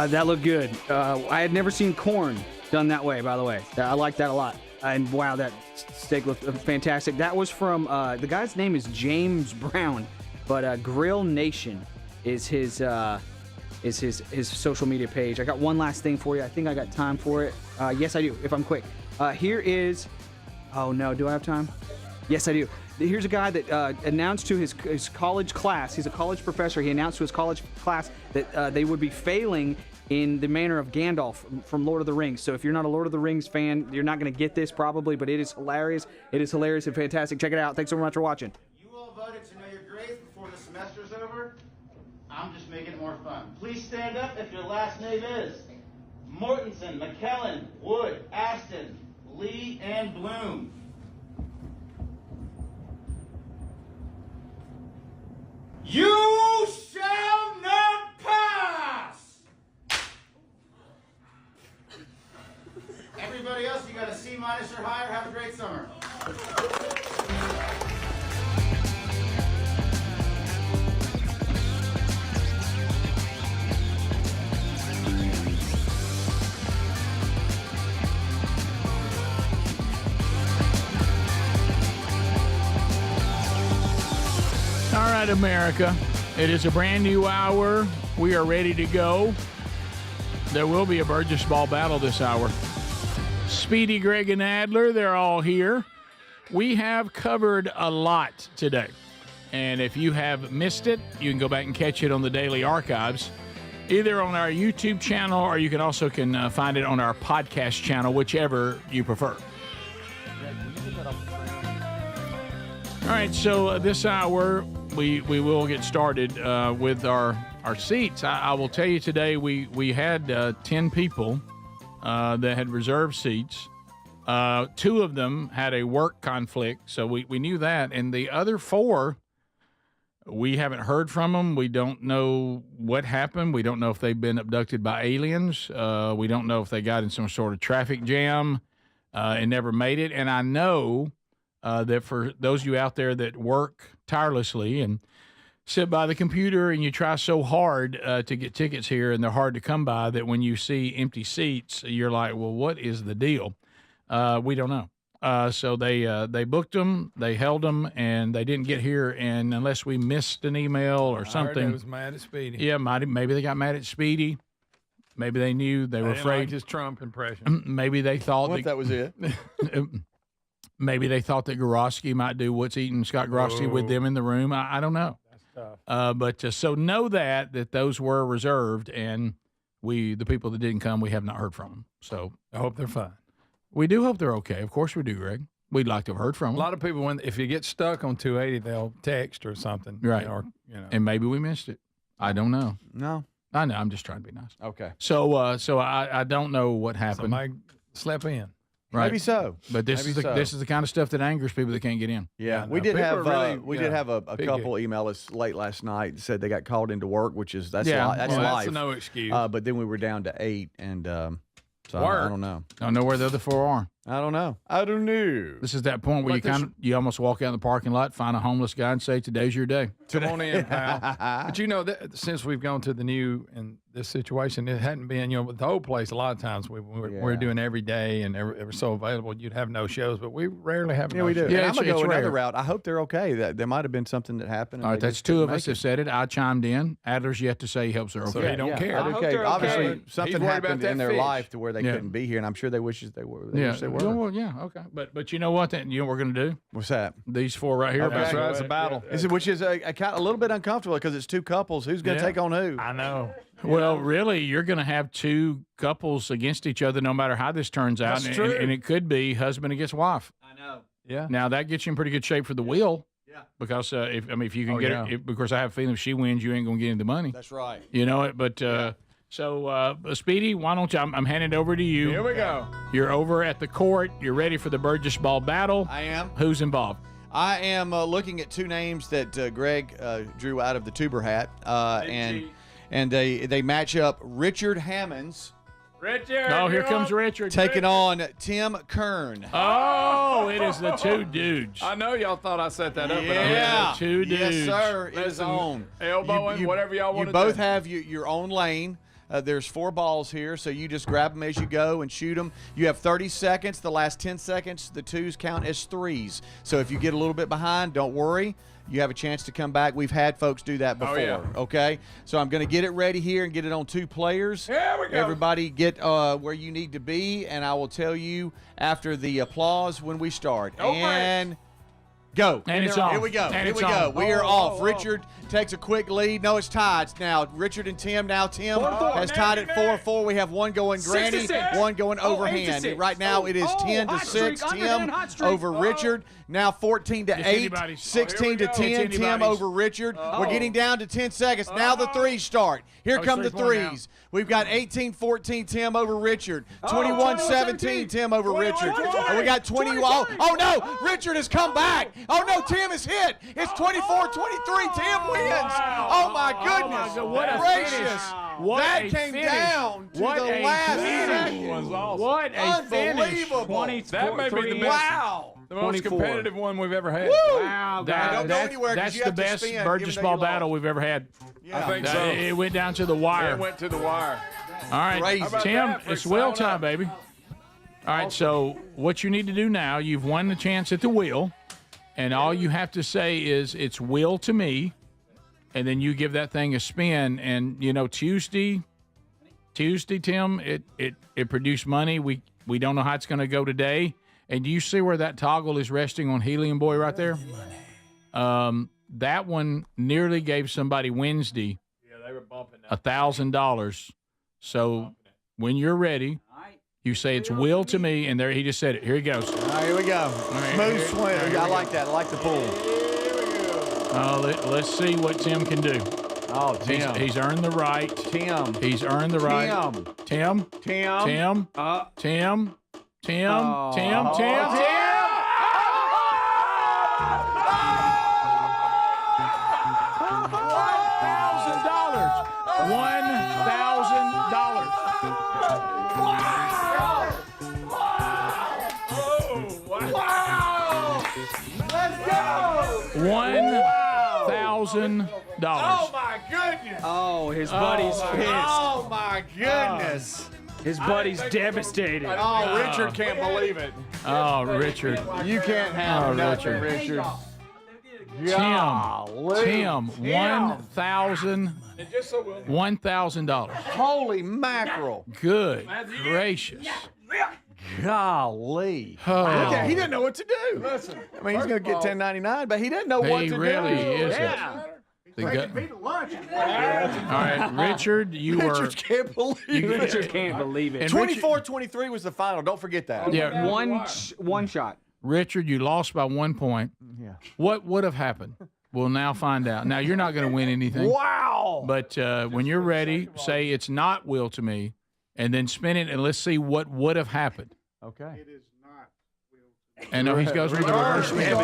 Speaker 4: That looked good. I had never seen corn done that way, by the way. I like that a lot. And wow, that steak looked fantastic. That was from, the guy's name is James Brown, but Grill Nation is his social media page. I got one last thing for you. I think I got time for it. Yes, I do, if I'm quick. Here is, oh no, do I have time? Yes, I do. Here's a guy that announced to his college class, he's a college professor, he announced to his college class that they would be failing in the manner of Gandalf from Lord of the Rings. So if you're not a Lord of the Rings fan, you're not going to get this probably, but it is hilarious. It is hilarious and fantastic. Check it out. Thanks so much for watching.
Speaker 21: You all voted to know your grades before the semester's over. I'm just making it more fun. Please stand up if your last name is Mortensen, McKellen, Wood, Aston, Lee, and Bloom. You shall not pass! Everybody else, you got a C- or higher. Have a great summer.
Speaker 1: All right, America. It is a brand new hour. We are ready to go. There will be a Burgess Ball battle this hour. Speedy, Greg, and Adler, they're all here. We have covered a lot today. And if you have missed it, you can go back and catch it on the daily archives, either on our YouTube channel or you can also find it on our podcast channel, whichever you prefer. All right, so this hour we will get started with our seats. I will tell you today we had 10 people that had reserved seats. 2 of them had a work conflict, so we knew that. And the other 4, we haven't heard from them. We don't know what happened. We don't know if they've been abducted by aliens. We don't know if they got in some sort of traffic jam and never made it. And I know that for those of you out there that work tirelessly and sit by the computer and you try so hard to get tickets here and they're hard to come by, that when you see empty seats, you're like, well, what is the deal? We don't know. So they booked them, they held them, and they didn't get here. And unless we missed an email or something,
Speaker 3: I heard they was mad at Speedy.
Speaker 1: Yeah, maybe they got mad at Speedy. Maybe they knew they were afraid.
Speaker 3: Like his Trump impression.
Speaker 1: Maybe they thought
Speaker 2: that was it.
Speaker 1: Maybe they thought that Gorosky might do What's Eating Scott Gorosky with them in the room. I don't know. That's tough. But so know that those were reserved, and the people that didn't come, we have not heard from them. So
Speaker 3: I hope they're fine.
Speaker 1: We do hope they're okay. Of course we do, Greg. We'd like to have heard from them.
Speaker 3: A lot of people, if you get stuck on 280, they'll text or something.
Speaker 1: Right.
Speaker 3: Or,
Speaker 1: And maybe we missed it. I don't know.
Speaker 2: No.
Speaker 1: I know. I'm just trying to be nice.
Speaker 2: Okay.
Speaker 1: So I don't know what happened.
Speaker 3: Somebody slept in.
Speaker 1: Right.
Speaker 2: Maybe so.
Speaker 1: But this is the kind of stuff that angers people that can't get in.
Speaker 2: Yeah, we did have a couple email us late last night, said they got called into work, which is that's life.
Speaker 3: That's no excuse.
Speaker 2: But then we were down to 8, and so I don't know.
Speaker 1: I don't know where the other 4 are.
Speaker 2: I don't know. I don't know.
Speaker 1: This is that point where you almost walk out in the parking lot, find a homeless guy, and say, "Today's your day."
Speaker 3: Come on in, pal. But since we've gone to the new and this situation, it hadn't been, with the old place, a lot of times we're doing every day and every so available, you'd have no shows, but we rarely have no
Speaker 2: we do.
Speaker 3: shows.
Speaker 2: Yeah, I'm going to go another route. I hope they're okay. There might have been something that happened.
Speaker 1: All right, that's 2 of us that said it. I chimed in. Adler's yet to say he hopes they're okay.
Speaker 3: So he don't care.
Speaker 2: Obviously, something happened in their life to where they couldn't be here, and I'm sure they wish they were.
Speaker 1: Wish they were. Well, yeah, okay. But you know what? You know what we're going to do?
Speaker 2: What's that?
Speaker 1: These 4 right here.
Speaker 2: Okay.
Speaker 1: That's
Speaker 3: right. It's a battle.
Speaker 2: Which is a little bit uncomfortable because it's 2 couples. Who's going to take on who?
Speaker 3: I know.
Speaker 1: Well, really, you're going to have 2 couples against each other no matter how this turns out.
Speaker 3: That's true.
Speaker 1: And it could be husband against wife.
Speaker 2: I know.
Speaker 3: Yeah.
Speaker 1: Now, that gets you in pretty good shape for the wheel.
Speaker 2: Yeah.
Speaker 1: Because if you can get it, because I have a feeling if she wins, you ain't going to get any of the money.
Speaker 2: That's right.
Speaker 1: You know it, but so Speedy, why don't you? I'm handing it over to you.
Speaker 3: Here we go.
Speaker 1: You're over at the court. You're ready for the Burgess Ball battle.
Speaker 2: I am.
Speaker 1: Who's involved?
Speaker 2: I am looking at 2 names that Greg drew out of the tuber hat, and they match up. Richard Hammonds.
Speaker 3: Richard.
Speaker 1: Oh, here comes Richard.
Speaker 2: Taking on Tim Kern.
Speaker 1: Oh, it is the 2 dudes.
Speaker 3: I know y'all thought I set that up.
Speaker 2: Yeah.
Speaker 1: But 2 dudes.
Speaker 2: Yes, sir. It is on.
Speaker 3: Elbowing, whatever y'all want to do.
Speaker 2: You both have your own lane. There's 4 balls here, so you just grab them as you go and shoot them. You have 30 seconds. The last 10 seconds, the 2s count as 3s. So if you get a little bit behind, don't worry. You have a chance to come back. We've had folks do that before, okay? So I'm going to get it ready here and get it on 2 players.
Speaker 3: Here we go.
Speaker 2: Everybody get where you need to be, and I will tell you after the applause when we start. And go.
Speaker 1: And it's on.
Speaker 2: Here we go.
Speaker 1: And
Speaker 2: Here we
Speaker 1: it's
Speaker 2: go.
Speaker 1: on.
Speaker 2: We are off. Richard takes a quick lead. No, it's tied. It's now Richard and Tim. Now Tim has tied at 4-4. We have 1 going Granny, 1 going overhand. Right now it is 10-6. Tim over Richard. Now 14-8. 16-10. Tim over Richard. We're getting down to 10 seconds. Now the 3s start. Here come the 3s. We've got 18-14 Tim over Richard. 21-17 Tim over Richard. And we got 20. Oh no! Richard has come back. Oh no! Tim is hit. It's 24-23. Tim wins. Oh my goodness!
Speaker 1: What a
Speaker 2: gracious! That came
Speaker 1: finish.
Speaker 2: Down to the last second.
Speaker 1: What a finish!
Speaker 3: That may be the best.
Speaker 2: Wow.
Speaker 3: The most competitive one we've ever had.
Speaker 1: Wow,
Speaker 2: don't go anywhere 'cause
Speaker 1: that's
Speaker 2: you
Speaker 1: the
Speaker 2: have to
Speaker 1: best
Speaker 2: spin,
Speaker 1: Burgess
Speaker 2: even though
Speaker 1: Ball
Speaker 2: you
Speaker 1: battle
Speaker 2: lost.
Speaker 1: we've ever had.
Speaker 2: Yeah.
Speaker 3: I think so.
Speaker 1: It went down to the wire.
Speaker 3: It went to the wire.
Speaker 1: All right,
Speaker 2: Crazy.
Speaker 1: Tim, it's wheel time, baby. All right, so what you need to do now, you've won the chance at the wheel, and all you have to say is it's wheel to me, and then you give that thing a spin. And Tuesday, Tim, it produced money. We don't know how it's going to go today. And do you see where that toggle is resting on Helium Boy right there? That one nearly gave somebody Wednesday $1,000. So when you're ready, you say it's will to me, and there he just said it. Here he goes.
Speaker 2: All right, here we go. Smooth swing. I like that. I like the pull.
Speaker 1: Let's see what Tim can do.
Speaker 2: Oh, Tim.
Speaker 1: He's earned the right.
Speaker 2: Tim.
Speaker 1: He's earned the right. Tim. $1,000.
Speaker 3: Oh, my goodness.
Speaker 4: Oh, his buddy's pissed.
Speaker 3: Oh, my goodness.
Speaker 4: His buddy's devastated.
Speaker 2: Oh, Richard can't believe it.
Speaker 1: Oh, Richard.
Speaker 2: You can't have nothing, Richard.
Speaker 1: Tim, $1,000.
Speaker 2: Holy mackerel.
Speaker 1: Good gracious.
Speaker 2: Golly.
Speaker 1: Oh.
Speaker 2: He didn't know what to do. Listen, I mean, he's going to get $10.99, but he didn't know what to do.
Speaker 1: He really is.
Speaker 2: Yeah.
Speaker 1: All right, Richard,
Speaker 2: Richard can't believe it.
Speaker 4: Richard can't believe it.
Speaker 2: 24-23 was the final. Don't forget that.
Speaker 1: Yeah.
Speaker 4: One shot.
Speaker 1: Richard, you lost by 1 point.
Speaker 2: Yeah.
Speaker 1: What would have happened? We'll now find out. Now, you're not going to win anything.
Speaker 2: Wow.
Speaker 1: But when you're ready, say it's not will to me, and then spin it, and let's see what would have happened.
Speaker 2: Okay.
Speaker 9: It is not will to me.
Speaker 1: And no, he goes with the reverse spin.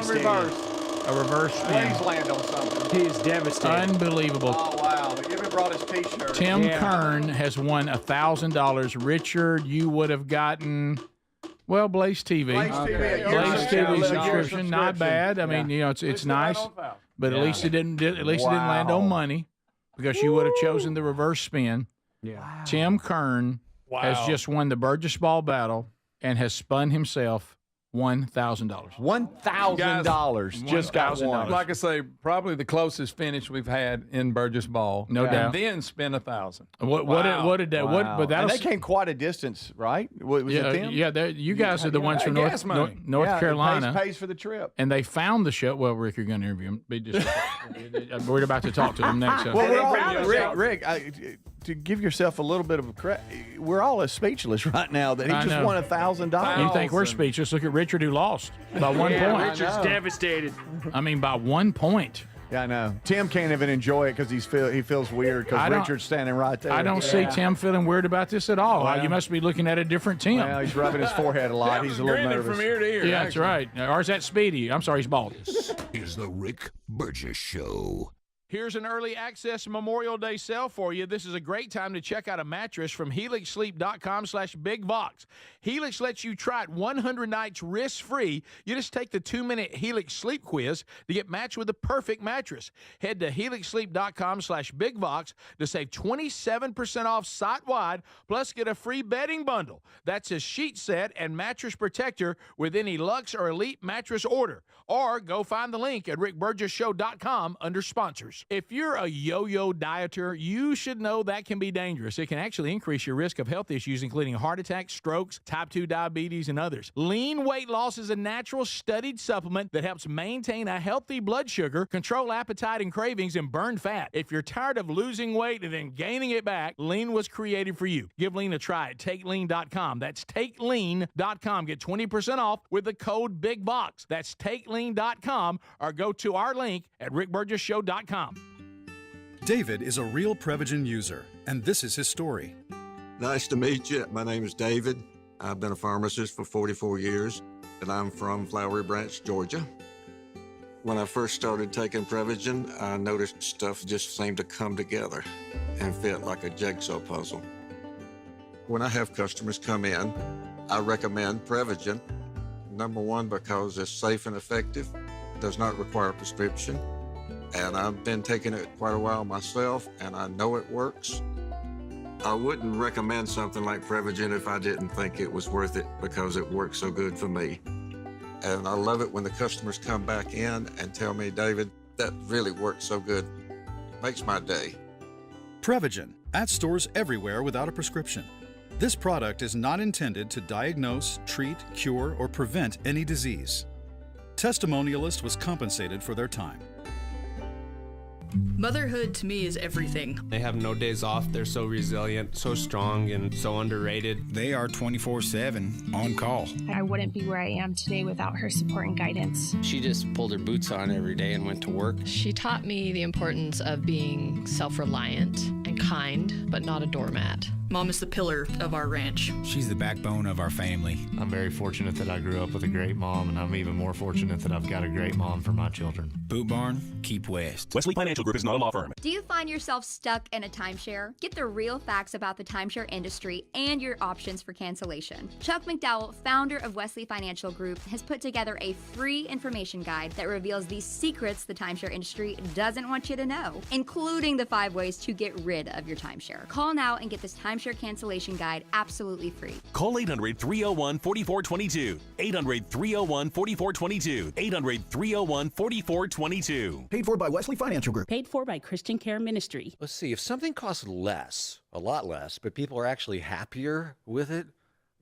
Speaker 1: A reverse spin.
Speaker 2: Please land on something.
Speaker 4: He is devastated.
Speaker 1: Unbelievable.
Speaker 2: Oh, wow. But Jimmy brought his T-shirt.
Speaker 1: Tim Kern has won $1,000. Richard, you would have gotten, well, BlazeTV. BlazeTV subscription, not bad. I mean, it's nice, but at least it didn't land on money because you would have chosen the reverse spin.
Speaker 4: Yeah. Wow.
Speaker 1: Tim Kern has just won the Burgess Ball battle and has spun himself $1,000.
Speaker 2: $1,000 just got won.
Speaker 3: Like I say, probably the closest finish we've had in Burgess Ball.
Speaker 1: No doubt.
Speaker 3: And then spend $1,000.
Speaker 1: What did that?
Speaker 2: Wow.
Speaker 1: But
Speaker 2: and they came quite a distance, right? Was it them?
Speaker 1: Yeah. You guys are the ones from North Carolina.
Speaker 2: Pays for the trip.
Speaker 1: And they found the show. Well, Rick, you're going to interview him. We're about to talk to them next.
Speaker 2: Well, Rick, to give yourself a little bit of a credit, we're all as speechless right now that he just won $1,000.
Speaker 1: You think we're speechless? Look at Richard, who lost by 1 point.
Speaker 4: Richard's devastated.
Speaker 1: I mean, by 1 point.
Speaker 2: Yeah, I know. Tim can't even enjoy it because he feels weird because Richard's standing right there.
Speaker 1: I don't see Tim feeling weird about this at all. Well, you must be looking at a different Tim.
Speaker 2: Well, he's rubbing his forehead a lot. He's a little nervous.
Speaker 3: From ear to ear.
Speaker 1: Yeah, that's right. Or is that Speedy? I'm sorry, he's bald.
Speaker 5: This is the Rick Burgess Show.
Speaker 1: Here's an early access Memorial Day sale for you. This is a great time to check out a mattress from HelixSleep.com/BigBox. Helix lets you try it 100 nights risk-free. You just take the 2-minute Helix sleep quiz to get matched with the perfect mattress. Head to HelixSleep.com/BigBox to save 27% off site-wide, plus get a free bedding bundle. That's a sheet set and mattress protector with any Luxe or Elite mattress order. Or go find the link at RickBurgessShow.com under sponsors. If you're a yo-yo dieter, you should know that can be dangerous. It can actually increase your risk of health issues, including heart attacks, strokes, type 2 diabetes, and others. Lean weight loss is a natural studied supplement that helps maintain a healthy blood sugar, control appetite and cravings, and burn fat. If you're tired of losing weight and then gaining it back, Lean was created for you. Give Lean a try at TakeLean.com. That's TakeLean.com. Get 20% off with the code BIGBOX. That's TakeLean.com, or go to our link at RickBurgessShow.com.
Speaker 17: David is a real Prevagen user, and this is his story.
Speaker 18: Nice to meet you. My name is David. I've been a pharmacist for 44 years, and I'm from Flowery Branch, Georgia. When I first started taking Prevagen, I noticed stuff just seemed to come together and fit like a jigsaw puzzle. When I have customers come in, I recommend Prevagen. Number one, because it's safe and effective, does not require a prescription. And I've been taking it quite a while myself, and I know it works. I wouldn't recommend something like Prevagen if I didn't think it was worth it because it works so good for me. And I love it when the customers come back in and tell me, David, that really works so good. Makes my day.
Speaker 17: Prevagen, at stores everywhere without a prescription. This product is not intended to diagnose, treat, cure, or prevent any disease. Testimonialist was compensated for their time.
Speaker 19: Motherhood to me is everything.
Speaker 22: They have no days off. They're so resilient, so strong, and so underrated.
Speaker 23: They are 24/7 on call.
Speaker 24: I wouldn't be where I am today without her support and guidance.
Speaker 25: She just pulled her boots on every day and went to work.
Speaker 26: She taught me the importance of being self-reliant and kind, but not a doormat.
Speaker 19: Mom is the pillar of our ranch.
Speaker 23: She's the backbone of our family.
Speaker 27: I'm very fortunate that I grew up with a great mom, and I'm even more fortunate that I've got a great mom for my children.
Speaker 23: Boot Barn, keep west.
Speaker 28: Wesley Financial Group is not a law firm.
Speaker 29: Do you find yourself stuck in a timeshare? Get the real facts about the timeshare industry and your options for cancellation. Chuck McDowell, founder of Wesley Financial Group, has put together a free information guide that reveals the secrets the timeshare industry doesn't want you to know, including the 5 ways to get rid of your timeshare. Call now and get this timeshare cancellation guide absolutely free.
Speaker 28: Call 800-301-4422. 800-301-4422. 800-301-4422.
Speaker 30: Paid for by Wesley Financial Group.
Speaker 31: Paid for by Christian Care Ministry.
Speaker 32: Let's see, if something costs less, a lot less, but people are actually happier with it,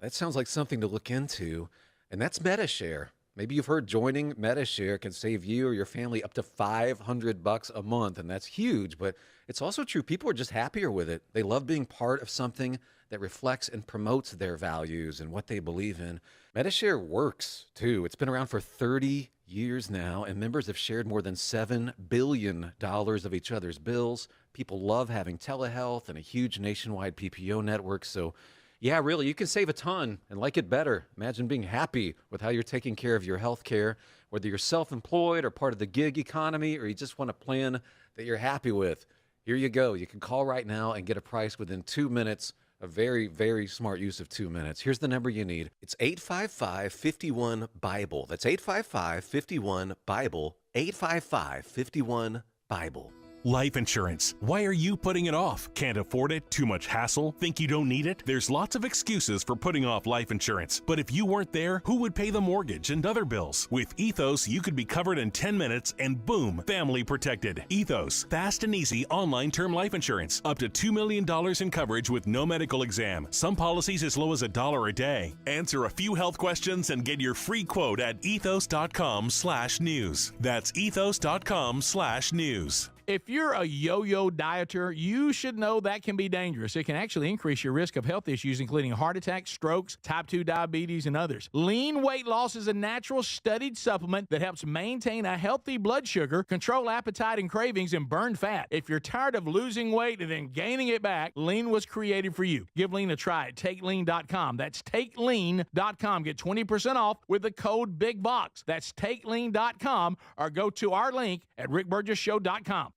Speaker 32: that sounds like something to look into, and that's MetaShare. Maybe you've heard joining MetaShare can save you or your family up to $500 a month, and that's huge, but it's also true. People are just happier with it. They love being part of something that reflects and promotes their values and what they believe in. MetaShare works, too. It's been around for 30 years now, and members have shared more than $7 billion of each other's bills. People love having telehealth and a huge nationwide PPO network, so yeah, really, you can save a ton and like it better. Imagine being happy with how you're taking care of your health care, whether you're self-employed or part of the gig economy, or you just want a plan that you're happy with. Here you go. You can call right now and get a price within 2 minutes. A very, very smart use of 2 minutes. Here's the number you need. It's 855-51-BIBLE. That's 855-51-BIBLE. 855-51-BIBLE.
Speaker 28: Life insurance. Why are you putting it off? Can't afford it? Too much hassle? Think you don't need it? There's lots of excuses for putting off life insurance. But if you weren't there, who would pay the mortgage and other bills? With Ethos, you could be covered in 10 minutes and boom, family protected. Ethos, fast and easy online term life insurance. Up to $2 million in coverage with no medical exam. Some policies as low as $1 a day. Answer a few health questions and get your free quote at ethos.com/news. That's ethos.com/news.
Speaker 1: If you're a yo-yo dieter, you should know that can be dangerous. It can actually increase your risk of health issues, including heart attacks, strokes, type 2 diabetes, and others. Lean weight loss is a natural studied supplement that helps maintain a healthy blood sugar, control appetite and cravings, and burn fat. If you're tired of losing weight and then gaining it back, Lean was created for you. Give Lean a try at TakeLean.com. That's TakeLean.com. Get 20% off with the code BIGBOX. That's TakeLean.com, or go to our link at RickBurgessShow.com.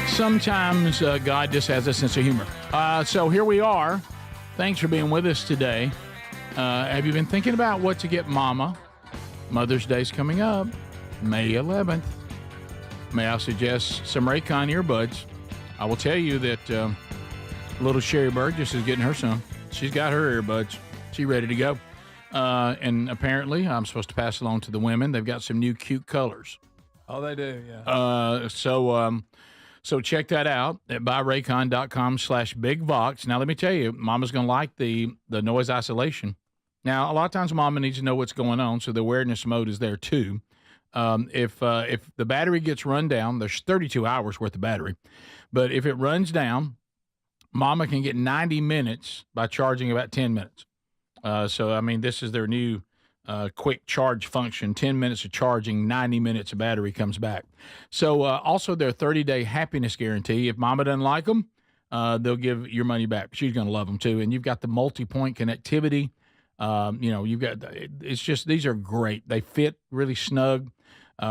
Speaker 1: Sometimes God just has a sense of humor. So here we are. Thanks for being with us today. Have you been thinking about what to get Mama? Mother's Day's coming up, May 11th. May I suggest some Raycon earbuds? I will tell you that little Sherry Burgess is getting her some. She's got her earbuds. She's ready to go. And apparently, I'm supposed to pass along to the women. They've got some new cute colors.
Speaker 3: Oh, they do, yeah.
Speaker 1: So check that out at buyraycon.com/bigvox. Now, let me tell you, Mama's going to like the noise isolation. Now, a lot of times Mama needs to know what's going on, so the awareness mode is there too. If the battery gets run down, there's 32 hours worth of battery. But if it runs down, Mama can get 90 minutes by charging about 10 minutes. So, I mean, this is their new quick charge function. 10 minutes of charging, 90 minutes of battery comes back. So also their 30-day happiness guarantee. If Mama doesn't like them, they'll give your money back. She's going to love them too. And you've got the multi-point connectivity. You've got, it's just, these are great. They fit really snug.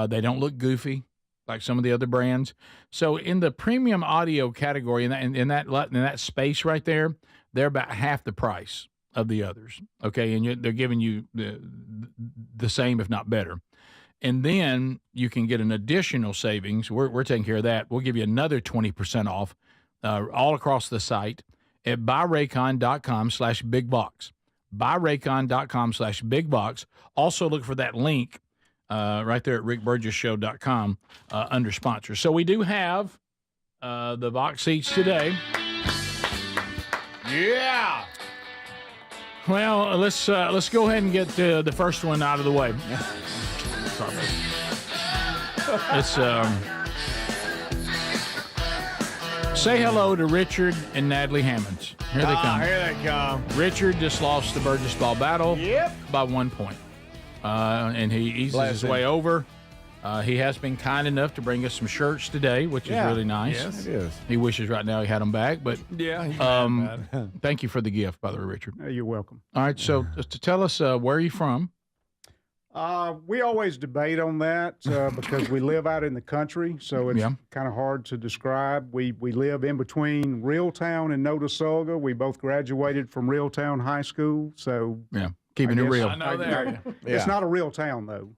Speaker 1: They don't look goofy like some of the other brands. So in the premium audio category, in that space right there, they're about half the price. of the others. Okay, and they're giving you the same, if not better. And then you can get an additional savings. We're taking care of that. We'll give you another 20% off all across the site at buyraycon.com/bigbox. buyraycon.com/bigbox. Also look for that link right there at rickburgessshow.com under sponsors. So we do have the box seats today. Yeah. Well, let's go ahead and get the first one out of the way. Let's say hello to Richard and Natalie Hammonds. Here they come.
Speaker 6: Here they come.
Speaker 1: Richard just lost the Burgess Ball battle by 1 point. And he eases his way over. He has been kind enough to bring us some shirts today, which is really nice.
Speaker 6: Yes, it is.
Speaker 1: He wishes right now he had them back, but thank you for the gift, by the way, Richard.
Speaker 6: You're welcome.
Speaker 1: All right, so to tell us where are you from?
Speaker 6: We always debate on that because we live out in the country, so it's kind of hard to describe. We live in between Reeltown and Notasulga. We both graduated from Reeltown High School, so
Speaker 1: keeping it real.
Speaker 6: I know that. It's not a real town though.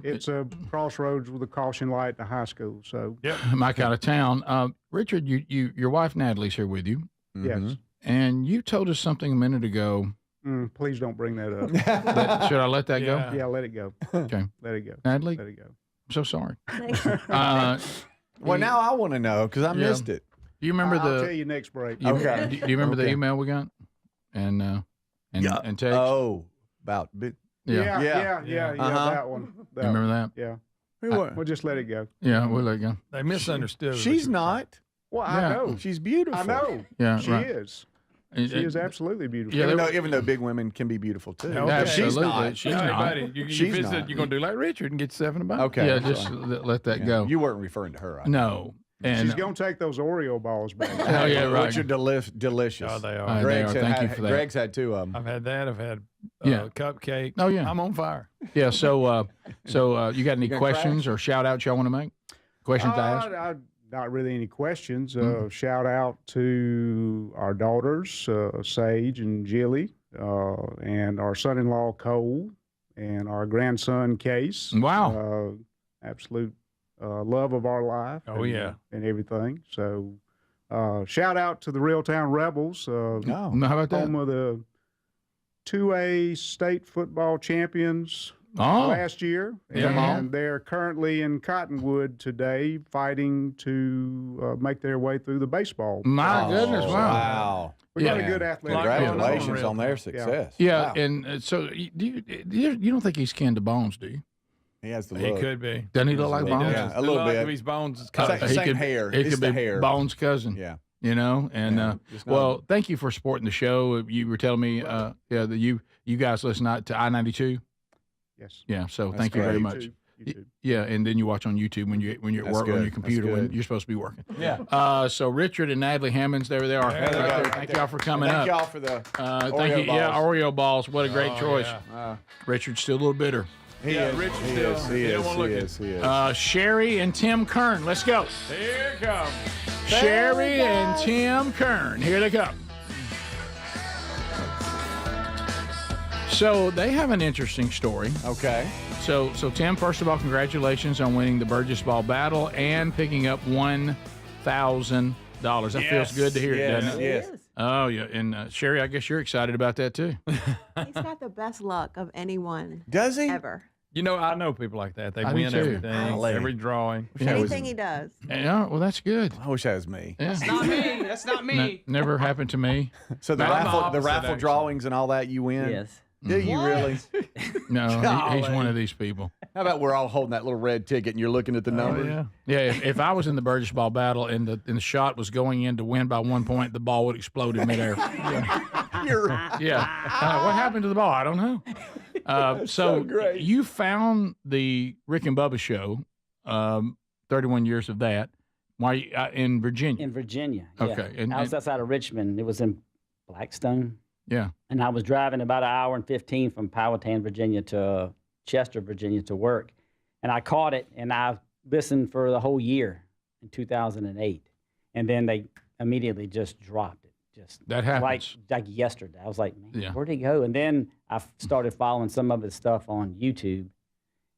Speaker 6: It's a crossroads with a caution light and a high school. So
Speaker 1: my kind of town. Richard, your wife Natalie's here with you.
Speaker 6: Yes.
Speaker 1: And you told us something a minute ago.
Speaker 6: Please don't bring that up.
Speaker 1: Should I let that go?
Speaker 6: Yeah, let it go.
Speaker 1: Okay.
Speaker 6: Let it go.
Speaker 1: Natalie?
Speaker 6: Let it go.
Speaker 1: I'm so sorry.
Speaker 2: Well, now I want to know because I missed it.
Speaker 1: Do you remember
Speaker 6: I'll tell you next break.
Speaker 1: Do you remember the email we got? And text?
Speaker 2: Oh, about
Speaker 6: that one.
Speaker 1: You remember that?
Speaker 6: Yeah. We'll just let it go.
Speaker 1: Yeah, we'll let it go.
Speaker 3: They misunderstood.
Speaker 2: She's not.
Speaker 6: Well, I know.
Speaker 2: She's beautiful.
Speaker 6: I know.
Speaker 1: Yeah,
Speaker 6: she is. She is absolutely beautiful.
Speaker 2: Even though big women can be beautiful too.
Speaker 1: Okay. Absolutely.
Speaker 3: She's not. You visit, you're going to do like Richard and get yourself in a box.
Speaker 2: Okay.
Speaker 1: Yeah, just let that go.
Speaker 2: You weren't referring to her.
Speaker 1: No. And
Speaker 6: she's going to take those Oreo balls back.
Speaker 1: Oh, yeah, right.
Speaker 2: Which are delicious.
Speaker 6: Oh, they
Speaker 1: are. Thank you for that.
Speaker 2: Greg's had two of them.
Speaker 3: I've had that. I've had cupcake.
Speaker 1: Oh, yeah.
Speaker 3: I'm on fire.
Speaker 1: Yeah, so you got any questions or shout-outs y'all want to make? Questions to ask?
Speaker 6: Not really any questions. Shout out to our daughters, Sage and Jilly, and our son-in-law, Cole, and our grandson, Case.
Speaker 1: Wow.
Speaker 6: Absolute love of our life.
Speaker 3: Oh,
Speaker 6: and everything. So shout out to the Reeltown Rebels.
Speaker 1: How about that?
Speaker 6: Home of the 2A state football champions last year. And they're currently in Cottonwood today fighting to make their way through the baseball.
Speaker 1: My goodness, wow.
Speaker 6: We got a good athlete.
Speaker 2: Congratulations on their success.
Speaker 1: Yeah, and so you don't think he's kin to Bones, do you?
Speaker 2: He has the look.
Speaker 3: He could be.
Speaker 1: Doesn't he look like Bones?
Speaker 2: Yeah, a little bit.
Speaker 3: His Bones is
Speaker 2: same hair.
Speaker 1: He could be
Speaker 2: hair.
Speaker 1: Bones' cousin.
Speaker 2: Yeah.
Speaker 1: You know, and well, thank you for supporting the show. You were telling me, that you guys listen to I-92.
Speaker 6: Yes.
Speaker 1: Yeah. So thank you very much.
Speaker 6: YouTube.
Speaker 1: Yeah, and then you watch on YouTube when you're at work on your computer when you're supposed to be working. Yeah. So Richard and Natalie Hammonds, there they are. Thank y'all for coming up.
Speaker 2: Thank y'all for the
Speaker 1: thank you.
Speaker 2: balls.
Speaker 1: Yeah, Oreo balls. What a great choice. Richard's still a little bitter.
Speaker 2: He is.
Speaker 1: Sherry and Tim Kern. Let's go.
Speaker 3: Here it comes.
Speaker 1: Sherry and Tim Kern. Here they come. So they have an interesting story.
Speaker 2: Okay.
Speaker 1: So Tim, first of all, congratulations on winning the Burgess Ball battle and picking up $1,000. That feels good to hear, doesn't it?
Speaker 2: Yes.
Speaker 1: Oh, yeah. And Sherry, I guess you're excited about that, too.
Speaker 7: He's got the best luck of anyone.
Speaker 2: Does he?
Speaker 7: Ever.
Speaker 3: You know, I know people like that. They
Speaker 1: I
Speaker 3: win
Speaker 1: do too.
Speaker 3: everything, every drawing.
Speaker 7: Anything he does.
Speaker 1: Yeah, well, that's good.
Speaker 2: I wish that was me.
Speaker 1: Yeah.
Speaker 4: That's not me. That's not me.
Speaker 1: Never happened to me.
Speaker 2: So the raffle drawings and all that, you win?
Speaker 7: Yes.
Speaker 2: Do you really?
Speaker 1: No, he's one of these people.
Speaker 2: How about we're all holding that little red ticket and you're looking at the numbers?
Speaker 1: Yeah. If I was in the Burgess Ball battle and the shot was going in to win by 1 point, the ball would explode in midair. Yeah. What happened to the ball? I don't know. So
Speaker 2: great.
Speaker 1: You found the Rick and Bubba show, 31 years of that. Why in Virginia?
Speaker 8: In Virginia.
Speaker 1: Okay.
Speaker 8: Yeah. I was outside of Richmond. It was in Blackstone.
Speaker 1: Yeah.
Speaker 8: And I was driving about an hour and 15 from Powhatan, Virginia to Chester, Virginia to work. And I caught it, and I listened for the whole year in 2008. And then they immediately just dropped it. just
Speaker 1: that happens.
Speaker 8: Like yesterday. I was like, man,
Speaker 1: Yeah.
Speaker 8: where'd he go? And then I started following some of his stuff on YouTube,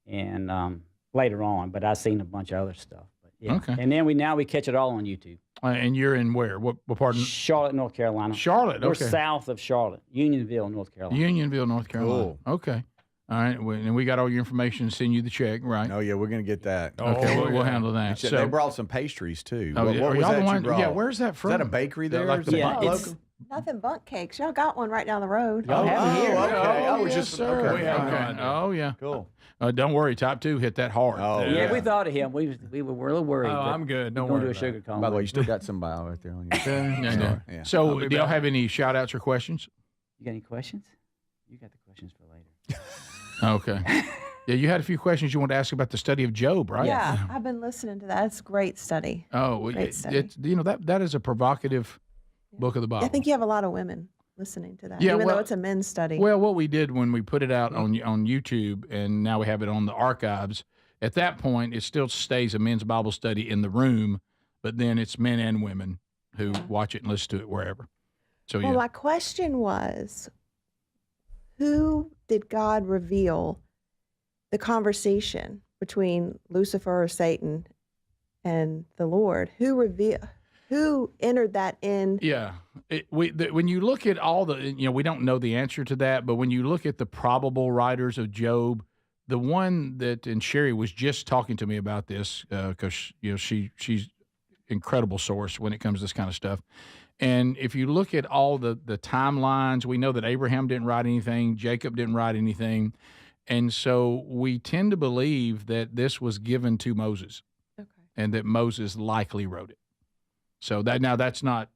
Speaker 8: and later on, but I seen a bunch of other stuff. But yeah.
Speaker 1: Okay.
Speaker 8: And then we catch it all on YouTube.
Speaker 1: And you're in where? What part?
Speaker 8: Charlotte, North Carolina.
Speaker 1: Charlotte.
Speaker 8: We're
Speaker 1: Okay.
Speaker 8: south of Charlotte, Unionville, North Carolina.
Speaker 1: Unionville, North Carolina.
Speaker 2: Cool.
Speaker 1: Okay. All right. And we got all your information to send you the check, right?
Speaker 2: Oh, yeah, we're going to get that.
Speaker 1: Okay, we'll handle that.
Speaker 2: So, they brought some pastries, too.
Speaker 1: Oh,
Speaker 2: What
Speaker 1: yeah. Are
Speaker 2: was
Speaker 1: y'all
Speaker 2: that
Speaker 1: the
Speaker 2: you
Speaker 1: one?
Speaker 2: brought?
Speaker 1: Yeah, where's that from?
Speaker 2: Is that a bakery there?
Speaker 1: Like the
Speaker 8: Yeah,
Speaker 1: local?
Speaker 8: it's
Speaker 7: Nothing but cakes. Y'all got one right down the road.
Speaker 8: Y'all have it here.
Speaker 2: Okay.
Speaker 1: Oh,
Speaker 2: it's
Speaker 1: yes,
Speaker 2: just
Speaker 1: sir.
Speaker 2: okay.
Speaker 1: Okay. Oh, yeah.
Speaker 2: Cool.
Speaker 1: Don't worry. Type 2 hit that hard.
Speaker 2: Oh,
Speaker 8: Yeah, we thought of him. We were a little worried.
Speaker 3: Oh, I'm good. Don't
Speaker 8: We're
Speaker 3: worry
Speaker 8: going to do a
Speaker 3: about
Speaker 8: sugar cone.
Speaker 2: By the way, you still got some bio right there on you.
Speaker 1: Yeah. So, do y'all have any shout outs or questions?
Speaker 8: You got any questions? You got the questions for later.
Speaker 1: Okay. Yeah, you had a few questions you wanted to ask about the study of Job, right?
Speaker 7: Yeah, I've been listening to that. It's a great study.
Speaker 1: Oh,
Speaker 7: Great study.
Speaker 1: that is a provocative book of the Bible.
Speaker 7: I think you have a lot of women listening to that,
Speaker 1: Yeah,
Speaker 7: even
Speaker 1: well-
Speaker 7: though it's a men's study.
Speaker 1: Well, what we did when we put it out on YouTube, and now we have it on the archives, at that point, it still stays a men's Bible study in the room, but then it's men and women who watch it and listen to it wherever. So,
Speaker 7: Well,
Speaker 1: yeah.
Speaker 7: my question was, who did God reveal the conversation between Lucifer or Satan and the Lord? Who entered that in?
Speaker 1: Yeah. When you look at all the, we don't know the answer to that, but when you look at the probable writers of Job, the one that, and Sherry was just talking to me about this, because, she's incredible source when it comes to this kind of stuff. And if you look at all the timelines, we know that Abraham didn't write anything, Jacob didn't write anything. And so we tend to believe that this was given to Moses, and that Moses likely wrote it. So that's not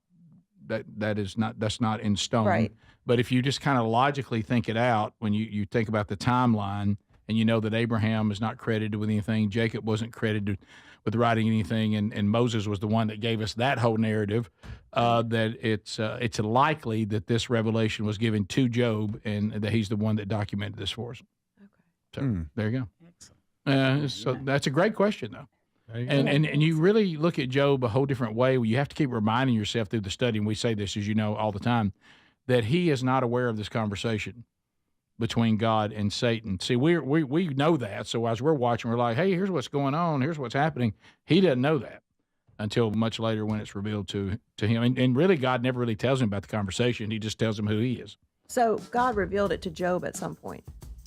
Speaker 1: in stone.
Speaker 7: Right.
Speaker 1: But if you just kind of logically think it out, when you think about the timeline, and you know that Abraham is not credited with anything, Jacob wasn't credited with writing anything, and Moses was the one that gave us that whole narrative, that it's likely that this revelation was given to Job, and that he's the one that documented this for us. So there you go. Excellent. So that's a great question, though. And you really look at Job a whole different way. You have to keep reminding yourself through the study, and we say this, as you know, all the time, that he is not aware of this conversation between God and Satan. See, we know that. So as we're watching, we're like, hey, here's what's going on. Here's what's happening. He doesn't know that until much later when it's revealed to him. And really, God never really tells him about the conversation. He just tells him who he is.
Speaker 7: So God revealed it to Job at some point.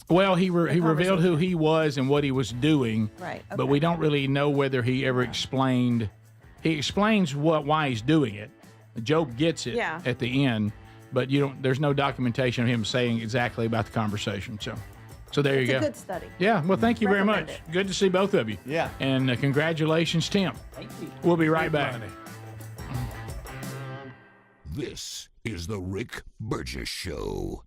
Speaker 1: Well, he revealed who he was and what he was doing.
Speaker 7: Right. Okay.
Speaker 1: But we don't really know whether he ever explained. He explains why he's doing it. Job gets it at the end, but there's no documentation of him saying exactly about the conversation. So there you go.
Speaker 7: It's a good study.
Speaker 1: Yeah. Well, thank you very
Speaker 7: Recommend
Speaker 1: much.
Speaker 7: it.
Speaker 1: Good to see both of you.
Speaker 2: Yeah.
Speaker 1: And congratulations, Tim.
Speaker 8: Thank you.
Speaker 1: We'll be right back.
Speaker 5: This is the Rick Burgess Show.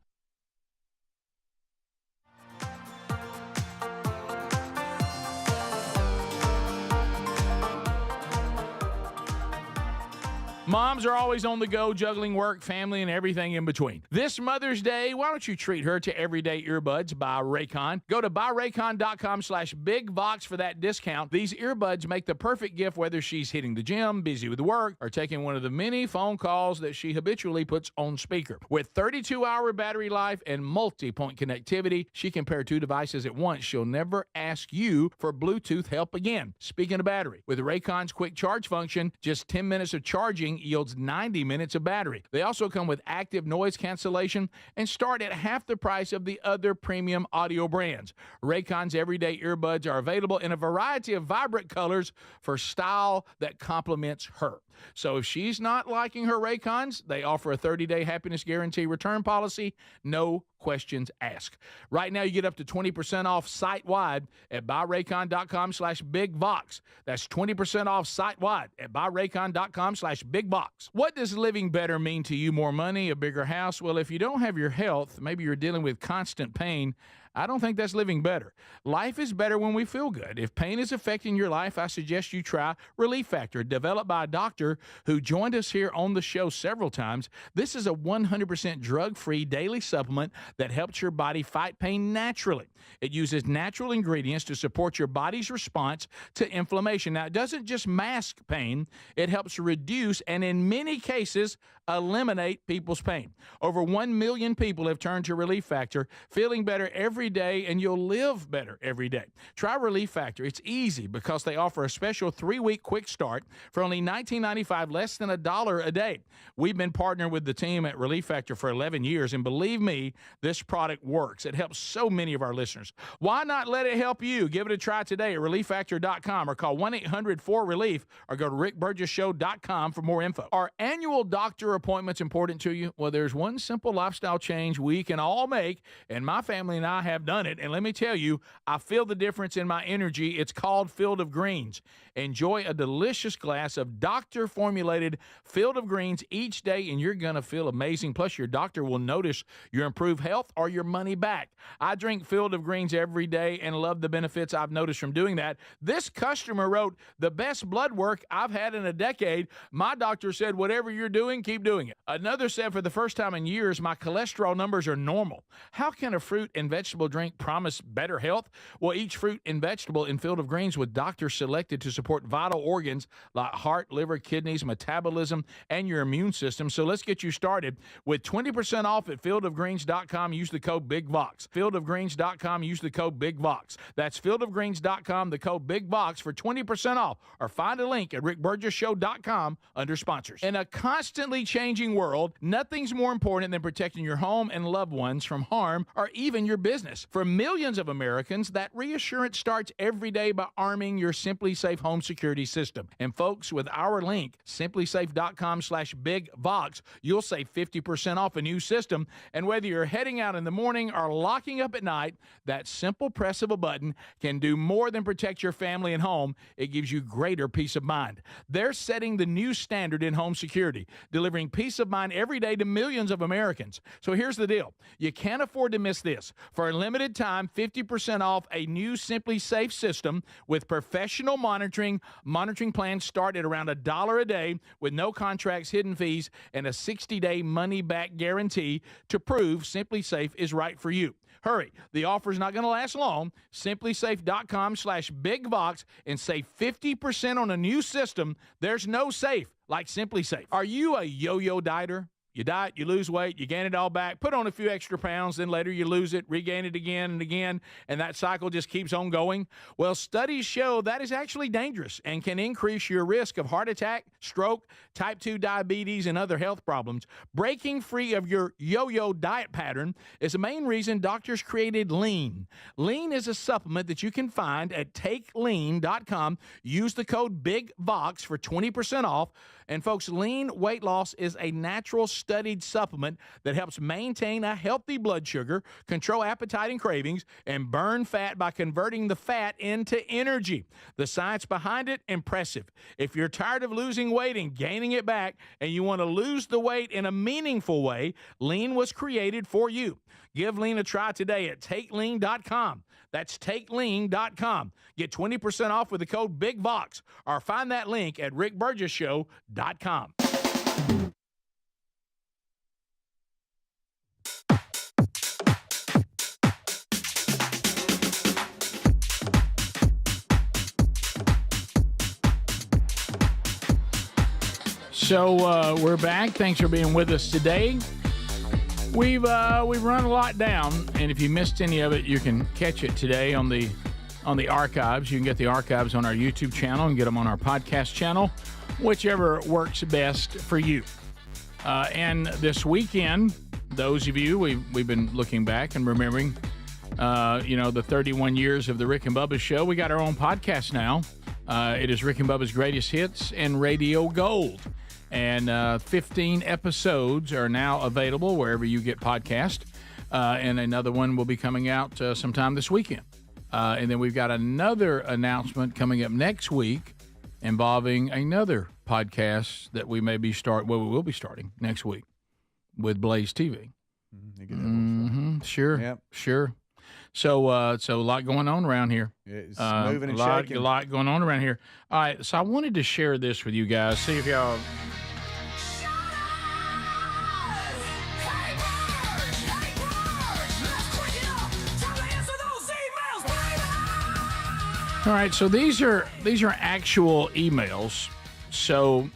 Speaker 1: Moms are always on the go, juggling work, family, and everything in between. This Mother's Day, why don't you treat her to everyday earbuds by Raycon? Go to buyraycon.com/bigvox for that discount. These earbuds make the perfect gift whether she's hitting the gym, busy with work, or taking one of the many phone calls that she habitually puts on speaker. With 32-hour battery life and multi-point connectivity, she can pair two devices at once. She'll never ask you for Bluetooth help again. Speaking of battery, with Raycon's quick charge function, just 10 minutes of charging yields 90 minutes of battery. They also come with active noise cancellation and start at half the price of the other premium audio brands. Raycon's everyday earbuds are available in a variety of vibrant colors for style that complements her. So if she's not liking her Raycons, they offer a 30-day happiness guarantee return policy, no questions asked. Right now, you get up to 20% off site-wide at buyraycon.com/bigvox. That's 20% off site-wide at buyraycon.com/bigvox. What does living better mean to you? More money, a bigger house? Well, if you don't have your health, maybe you're dealing with constant pain, I don't think that's living better. Life is better when we feel good. If pain is affecting your life, I suggest you try Relief Factor, developed by a doctor who joined us here on the show several times. This is a 100% drug-free daily supplement that helps your body fight pain naturally. It uses natural ingredients to support your body's response to inflammation. Now, it doesn't just mask pain. It helps reduce and, in many cases, eliminate people's pain. Over 1 million people have turned to Relief Factor, feeling better every day, and you'll live better every day. Try Relief Factor. It's easy because they offer a special 3-week quick start for only $19.95, less than $1 a day. We've been partnering with the team at Relief Factor for 11 years, and believe me, this product works. It helps so many of our listeners. Why not let it help you? Give it a try today at ReliefFactor.com or call 1-800-4RELIEF or go to RickBurgessShow.com for more info. Are annual doctor appointments important to you? Well, there's one simple lifestyle change we can all make, and my family and I have done it. And let me tell you, I feel the difference in my energy. It's called Field of Greens. Enjoy a delicious glass of doctor-formulated Field of Greens each day, and you're going to feel amazing. Plus, your doctor will notice your improved health or your money back. I drink Field of Greens every day and love the benefits I've noticed from doing that. This customer wrote, the best blood work I've had in a decade. My doctor said, whatever you're doing, keep doing it. Another said, for the first time in years, my cholesterol numbers are normal. How can a fruit and vegetable drink promise better health? Well, each fruit and vegetable in Field of Greens with doctors selected to support vital organs like heart, liver, kidneys, metabolism, and your immune system. So let's get you started with 20% off at fieldofgreens.com. Use the code BIGVOX. Fieldofgreens.com. Use the code BIGVOX. That's fieldofgreens.com, the code BIGVOX for 20% off. Or find a link at rickburgessshow.com under sponsors. In a constantly changing world, nothing's more important than protecting your home and loved ones from harm or even your business. For millions of Americans, that reassurance starts every day by arming your Simply Safe home security system. And folks, with our link, simplysafe.com/BigVox, you'll save 50% off a new system. And whether you're heading out in the morning or locking up at night, that simple press of a button can do more than protect your family and home. It gives you greater peace of mind. They're setting the new standard in home security, delivering peace of mind every day to millions of Americans. So here's the deal. You can't afford to miss this. For a limited time, 50% off a new Simply Safe system with professional monitoring. Monitoring plans start at around $1 a day with no contracts, hidden fees, and a 60-day money-back guarantee to prove Simply Safe is right for you. Hurry. The offer is not going to last long. Simplysafe.com/BigVox and save 50% on a new system. There's no safe like Simply Safe. Are you a yo-yo dieter? You diet, you lose weight, you gain it all back, put on a few extra pounds, then later you lose it, regain it again and again, and that cycle just keeps on going. Well, studies show that is actually dangerous and can increase your risk of heart attack, stroke, type 2 diabetes, and other health problems. Breaking free of your yo-yo diet pattern is the main reason doctors created Lean. Lean is a supplement that you can find at takelean.com. Use the code BIGVOX for 20% off. And folks, Lean weight loss is a natural studied supplement that helps maintain a healthy blood sugar, control appetite and cravings, and burn fat by converting the fat into energy. The science behind it, impressive. If you're tired of losing weight and gaining it back, and you want to lose the weight in a meaningful way, Lean was created for you. Give Lean a try today at takelean.com. That's takelean.com. Get 20% off with the code BIGVOX, or find that link at rickburgessshow.com. So we're back. Thanks for being with us today. We've run a lot down, and if you missed any of it, you can catch it today on the archives. You can get the archives on our YouTube channel and get them on our podcast channel, whichever works best for you. And this weekend, those of you, we've been looking back and remembering, the 31 years of the Rick and Bubba Show. We got our own podcast now. It is Rick and Bubba's Greatest Hits and Radio Gold. And 15 episodes are now available wherever you get podcasts. And another one will be coming out sometime this weekend. And then we've got another announcement coming up next week involving another podcast that we will be starting next week with BlazeTV. Sure. Yep. Sure. So a lot going on around here.
Speaker 2: It's moving and shaking.
Speaker 1: A lot going on around here. All right, so I wanted to share this with you guys. See if y'all... All right, so these are actual emails. So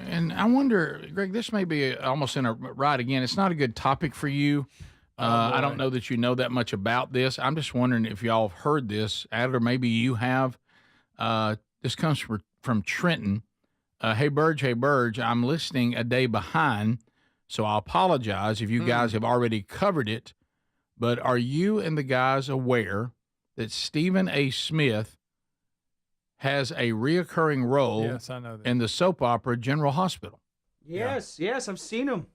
Speaker 1: and I wonder, Greg, this may be almost in a right again. It's not a good topic for you. I don't know that you know that much about this. I'm just wondering if y'all have heard this, Adler. Maybe you have. This comes from Trenton. Hey, Burge, I'm listening a day behind, so I apologize if you guys have already covered it. But are you and the guys aware that Stephen A. Smith has a reoccurring role in the soap opera General Hospital?
Speaker 4: Yes, I've seen him.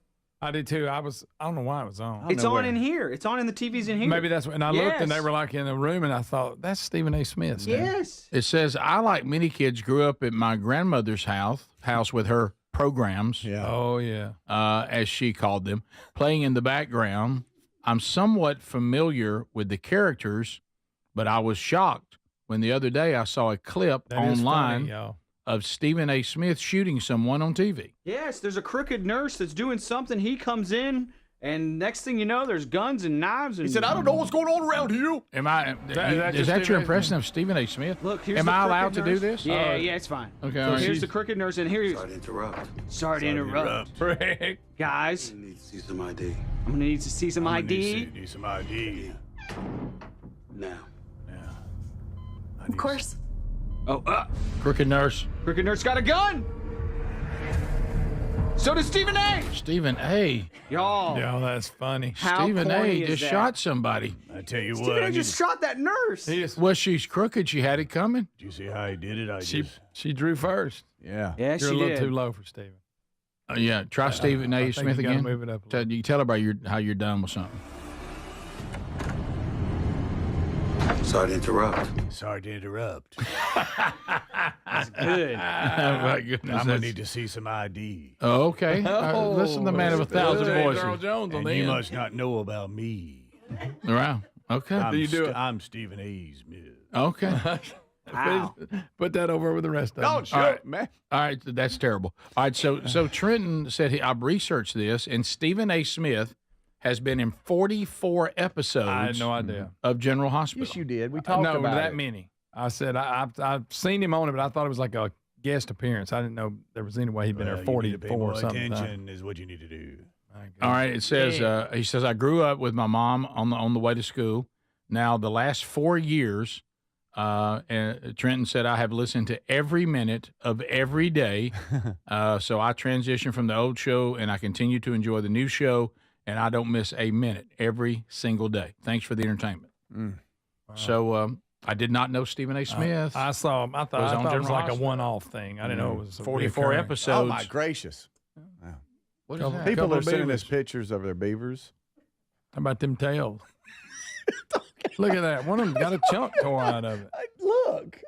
Speaker 3: I did too. I don't know why it was on.
Speaker 4: It's on in here. It's on in the TVs in here.
Speaker 3: Maybe that's what. And I looked, and they were like in the room, and I thought that's Stephen A. Smith.
Speaker 4: Yes.
Speaker 1: It says, I, like many kids, grew up at my grandmother's house with her programs.
Speaker 3: Yeah. Oh yeah.
Speaker 1: As she called them, playing in the background. I'm somewhat familiar with the characters, but I was shocked when the other day I saw a clip online of Stephen A. Smith shooting someone on TV.
Speaker 4: Yes, there's a crooked nurse that's doing something. He comes in, and next thing you know, there's guns and knives. And
Speaker 1: he said, "I don't know what's going on around here." Is that your impression of Stephen A. Smith?
Speaker 4: Look, here's
Speaker 1: am
Speaker 4: the
Speaker 1: I allowed
Speaker 4: crooked
Speaker 1: to
Speaker 4: nurse.
Speaker 1: do this?
Speaker 4: Yeah, it's fine.
Speaker 1: Okay.
Speaker 4: So here's the crooked nurse, and here.
Speaker 9: Sorry to interrupt.
Speaker 4: Guys.
Speaker 9: I need to see some ID.
Speaker 4: I'm gonna need to see some ID.
Speaker 9: Need some ID. Now.
Speaker 19: Of course.
Speaker 4: Oh,
Speaker 1: Crooked nurse.
Speaker 4: Crooked nurse got a gun. So does Stephen A.
Speaker 1: Stephen A.
Speaker 4: Y'all.
Speaker 3: Yeah, that's funny.
Speaker 4: How
Speaker 1: Stephen
Speaker 4: corny
Speaker 1: A.
Speaker 4: is
Speaker 1: just
Speaker 4: that?
Speaker 1: shot somebody.
Speaker 9: I tell you
Speaker 4: Stephen A. just shot that nurse.
Speaker 1: Well, she's crooked. She had it coming.
Speaker 9: Did you see how he did it?
Speaker 3: She drew first.
Speaker 2: Yeah.
Speaker 4: Yeah,
Speaker 3: You're
Speaker 4: she
Speaker 3: a little
Speaker 4: did.
Speaker 3: too low for Stephen.
Speaker 1: Yeah, try Stephen
Speaker 3: I
Speaker 1: A.
Speaker 3: think
Speaker 1: Smith
Speaker 3: you gotta
Speaker 1: again.
Speaker 3: move it up a
Speaker 1: You tell everybody how you're done with something.
Speaker 9: Sorry to interrupt.
Speaker 4: That's good.
Speaker 1: My goodness,
Speaker 9: I'm gonna need to see some ID.
Speaker 1: Oh, okay. Listen to the man of 1,000 voices.
Speaker 3: Earl Jones on
Speaker 9: And
Speaker 3: the
Speaker 9: you
Speaker 3: end.
Speaker 9: must not know about me.
Speaker 1: Wow. Okay.
Speaker 9: I'm Stephen A. Smith.
Speaker 1: Okay.
Speaker 4: Wow.
Speaker 3: Put that over with the rest of them.
Speaker 2: Don't shoot, man.
Speaker 1: All right, that's terrible. All right, so Trenton said I've researched this, and Stephen A. Smith has been in 44 episodes.
Speaker 3: I had no idea
Speaker 1: of General Hospital.
Speaker 2: Yes, you did. We talked about
Speaker 3: that
Speaker 2: it.
Speaker 3: many. I said I've seen him on it, but I thought it was like a guest appearance. I didn't know there was any way he'd been there 44 or something.
Speaker 9: Attention is what you need to do.
Speaker 1: All right, it says he says I grew up with my mom on the way to school. Now the last 4 years, and Trenton said I have listened to every minute of every day. So I transitioned from the old show, and I continue to enjoy the new show, and I don't miss a minute every single day. Thanks for the entertainment.
Speaker 2: Wow.
Speaker 1: So I did not know Stephen A. Smith.
Speaker 3: I saw him. I thought it was like a one-off thing. I didn't know it was
Speaker 1: 44
Speaker 3: reoccurring.
Speaker 1: episodes.
Speaker 2: Oh, my gracious. Wow.
Speaker 1: What is that?
Speaker 2: People
Speaker 3: Couple
Speaker 2: are
Speaker 3: of
Speaker 2: sending
Speaker 3: beavers.
Speaker 2: us pictures of their beavers.
Speaker 3: How about them tails? Look at that. One of them got a chunk tore out of it.
Speaker 2: Look.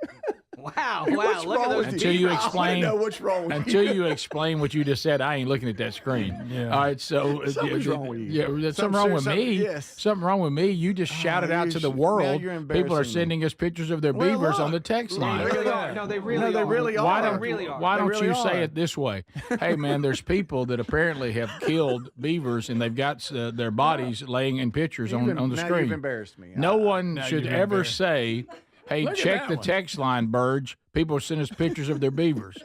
Speaker 4: Wow.
Speaker 2: What's
Speaker 4: Look at
Speaker 2: wrong
Speaker 4: those
Speaker 2: with
Speaker 1: Until you
Speaker 2: I
Speaker 1: explain,
Speaker 2: wanna know what's wrong with
Speaker 1: until
Speaker 2: you.
Speaker 1: you explain what you just said, I ain't looking at that screen.
Speaker 3: Yeah.
Speaker 1: All right, so
Speaker 2: Something's wrong with you.
Speaker 1: Yeah, there's something wrong with me.
Speaker 2: Yes.
Speaker 1: Something wrong with me. You just shouted out to the
Speaker 2: now
Speaker 1: world.
Speaker 2: you're
Speaker 1: People are
Speaker 2: embarrassing
Speaker 1: sending us pictures of their
Speaker 2: Well,
Speaker 1: beavers
Speaker 2: look.
Speaker 1: on the text line.
Speaker 4: They really are. No, they really
Speaker 2: No,
Speaker 4: are.
Speaker 2: they really
Speaker 1: Why
Speaker 2: are.
Speaker 1: don't,
Speaker 4: They really are.
Speaker 1: why
Speaker 2: They
Speaker 1: don't
Speaker 2: really
Speaker 1: you say
Speaker 2: are.
Speaker 1: it this way? Hey, man, there's people that apparently have killed beavers, and they've got their bodies laying in pictures on the
Speaker 2: Now you've
Speaker 1: screen.
Speaker 2: embarrassed me.
Speaker 1: No one
Speaker 3: Now
Speaker 1: should
Speaker 3: you've
Speaker 1: ever
Speaker 3: embarrassed-
Speaker 1: say, hey,
Speaker 3: Look at
Speaker 1: check
Speaker 3: that
Speaker 1: the
Speaker 3: one.
Speaker 1: text line, Burge. People send us pictures of their beavers.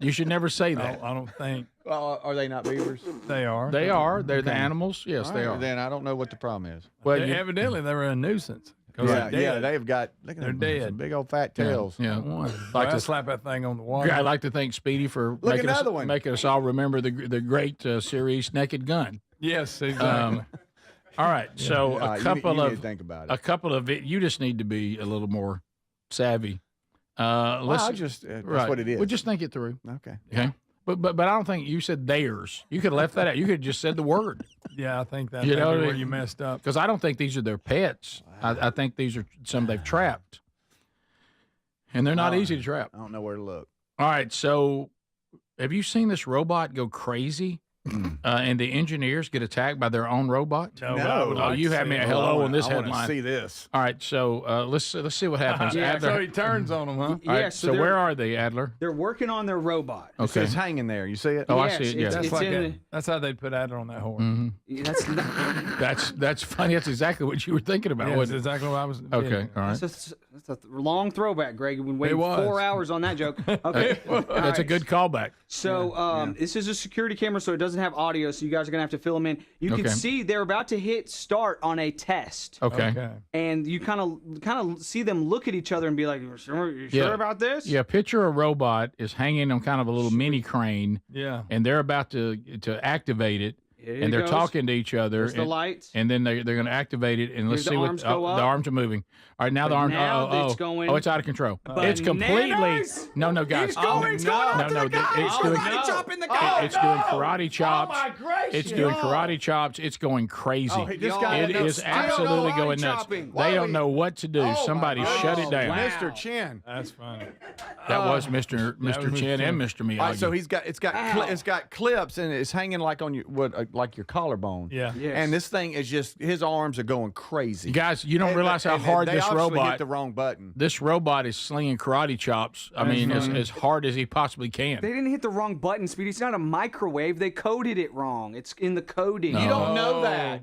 Speaker 1: You should never say that.
Speaker 3: I don't think
Speaker 2: Well, are they not beavers?
Speaker 3: they are.
Speaker 1: They are. They're the animals. Yes,
Speaker 2: All
Speaker 1: they
Speaker 2: right,
Speaker 1: are.
Speaker 2: Then I don't know what the problem is.
Speaker 1: Well,
Speaker 3: Evidently, they were a nuisance. 'Cause
Speaker 2: Yeah,
Speaker 3: they're
Speaker 2: yeah,
Speaker 3: dead.
Speaker 2: they've got. Look at
Speaker 3: They're
Speaker 2: them,
Speaker 3: dead.
Speaker 2: some big old fat tails.
Speaker 1: Yeah.
Speaker 3: One.
Speaker 1: Like
Speaker 3: I
Speaker 1: to-
Speaker 3: slap that thing on the water.
Speaker 1: I'd like to thank Speedy for
Speaker 2: Look,
Speaker 1: making us,
Speaker 2: another one.
Speaker 1: making us all remember the great series Naked Gun.
Speaker 3: Yes, exactly.
Speaker 1: All right, so
Speaker 2: You
Speaker 1: a
Speaker 2: need
Speaker 1: couple
Speaker 2: to
Speaker 1: of
Speaker 2: think about it.
Speaker 1: a couple of you just need to be a little more savvy.
Speaker 2: Well,
Speaker 1: Let's
Speaker 2: I just that's
Speaker 1: right.
Speaker 2: what it is.
Speaker 1: Well, just think it through.
Speaker 2: Okay.
Speaker 1: Okay. But I don't think you said theirs. You could have left that out. You could have just said the word.
Speaker 3: Yeah, I think that's
Speaker 1: You know,
Speaker 3: where you messed up.
Speaker 1: Because I don't think these are their pets. I think these are some they've trapped. And they're not easy to trap.
Speaker 2: I don't know where to look.
Speaker 1: All right, so have you seen this robot go crazy? and the engineers get attacked by their own robot?
Speaker 3: No.
Speaker 1: You had me a hello on this
Speaker 2: I
Speaker 1: headline.
Speaker 2: want to see this.
Speaker 1: All right, so let's see what happens. Adler,
Speaker 3: So he turns on them, huh?
Speaker 1: all right, so where are they, Adler?
Speaker 4: They're working on their robot.
Speaker 1: Okay.
Speaker 2: It's hanging there. You see it?
Speaker 1: Oh,
Speaker 4: Yes,
Speaker 1: I see it. Yeah,
Speaker 3: That's how they'd put Adler on that horse.
Speaker 4: That's not,
Speaker 1: that's funny. That's exactly what you were thinking about.
Speaker 3: Yeah, that's
Speaker 1: wasn't it?
Speaker 3: exactly what I was.
Speaker 1: Okay, all right.
Speaker 4: that's a long throwback, Greg. We've been waiting
Speaker 3: It was.
Speaker 4: 4 hours on that joke. Okay.
Speaker 1: That's a good callback.
Speaker 4: So this is a security camera, so it doesn't have audio, so you guys are going to have to fill them in. You can
Speaker 1: Okay.
Speaker 4: see they're about to hit start on a test.
Speaker 1: Okay.
Speaker 4: And you kind of see them look at each other and be like, you sure about this?
Speaker 1: Yeah, picture a robot is hanging on kind of a little mini crane.
Speaker 3: Yeah.
Speaker 1: And they're about to activate it.
Speaker 4: Here
Speaker 1: And
Speaker 4: it
Speaker 1: they're
Speaker 4: goes.
Speaker 1: talking to each other.
Speaker 4: There's the
Speaker 1: and,
Speaker 4: lights.
Speaker 1: And then they're going to activate it. And let's
Speaker 4: Here's
Speaker 1: see
Speaker 4: the
Speaker 1: what
Speaker 4: arms go up.
Speaker 1: the arms are moving. All right, now the arms.
Speaker 4: now it's going
Speaker 1: it's out of control. It's completely.
Speaker 4: bananas.
Speaker 1: No, guys.
Speaker 4: It's going
Speaker 1: It's
Speaker 4: after the guy.
Speaker 1: It's
Speaker 4: Oh,
Speaker 1: doing
Speaker 4: karate chop in the guy.
Speaker 1: It's doing karate chops.
Speaker 4: Oh, my gracious.
Speaker 1: It's doing karate chops. It's going crazy.
Speaker 2: Oh, this guy
Speaker 1: It
Speaker 2: knows
Speaker 1: is
Speaker 2: still
Speaker 1: absolutely
Speaker 2: karate
Speaker 1: going nuts.
Speaker 2: chopping.
Speaker 1: They don't know what to do. Somebody shut it down.
Speaker 2: Mr. Chin.
Speaker 3: That's funny.
Speaker 1: That was Mr. Chin and Mr. Miyagi.
Speaker 2: All right, so it's got clips and it's hanging like on your like your collarbone.
Speaker 3: Yeah.
Speaker 4: Yes.
Speaker 2: And this thing is just his arms are going crazy.
Speaker 1: You guys, you don't realize how
Speaker 2: And
Speaker 1: hard
Speaker 2: they
Speaker 1: this
Speaker 2: obviously
Speaker 1: robot.
Speaker 2: hit the wrong button.
Speaker 1: This robot is slinging karate chops. I mean, as hard as he possibly can.
Speaker 4: They didn't hit the wrong button, Speedy. It's not a microwave. They coded it wrong. It's in the coding.
Speaker 2: You don't know that.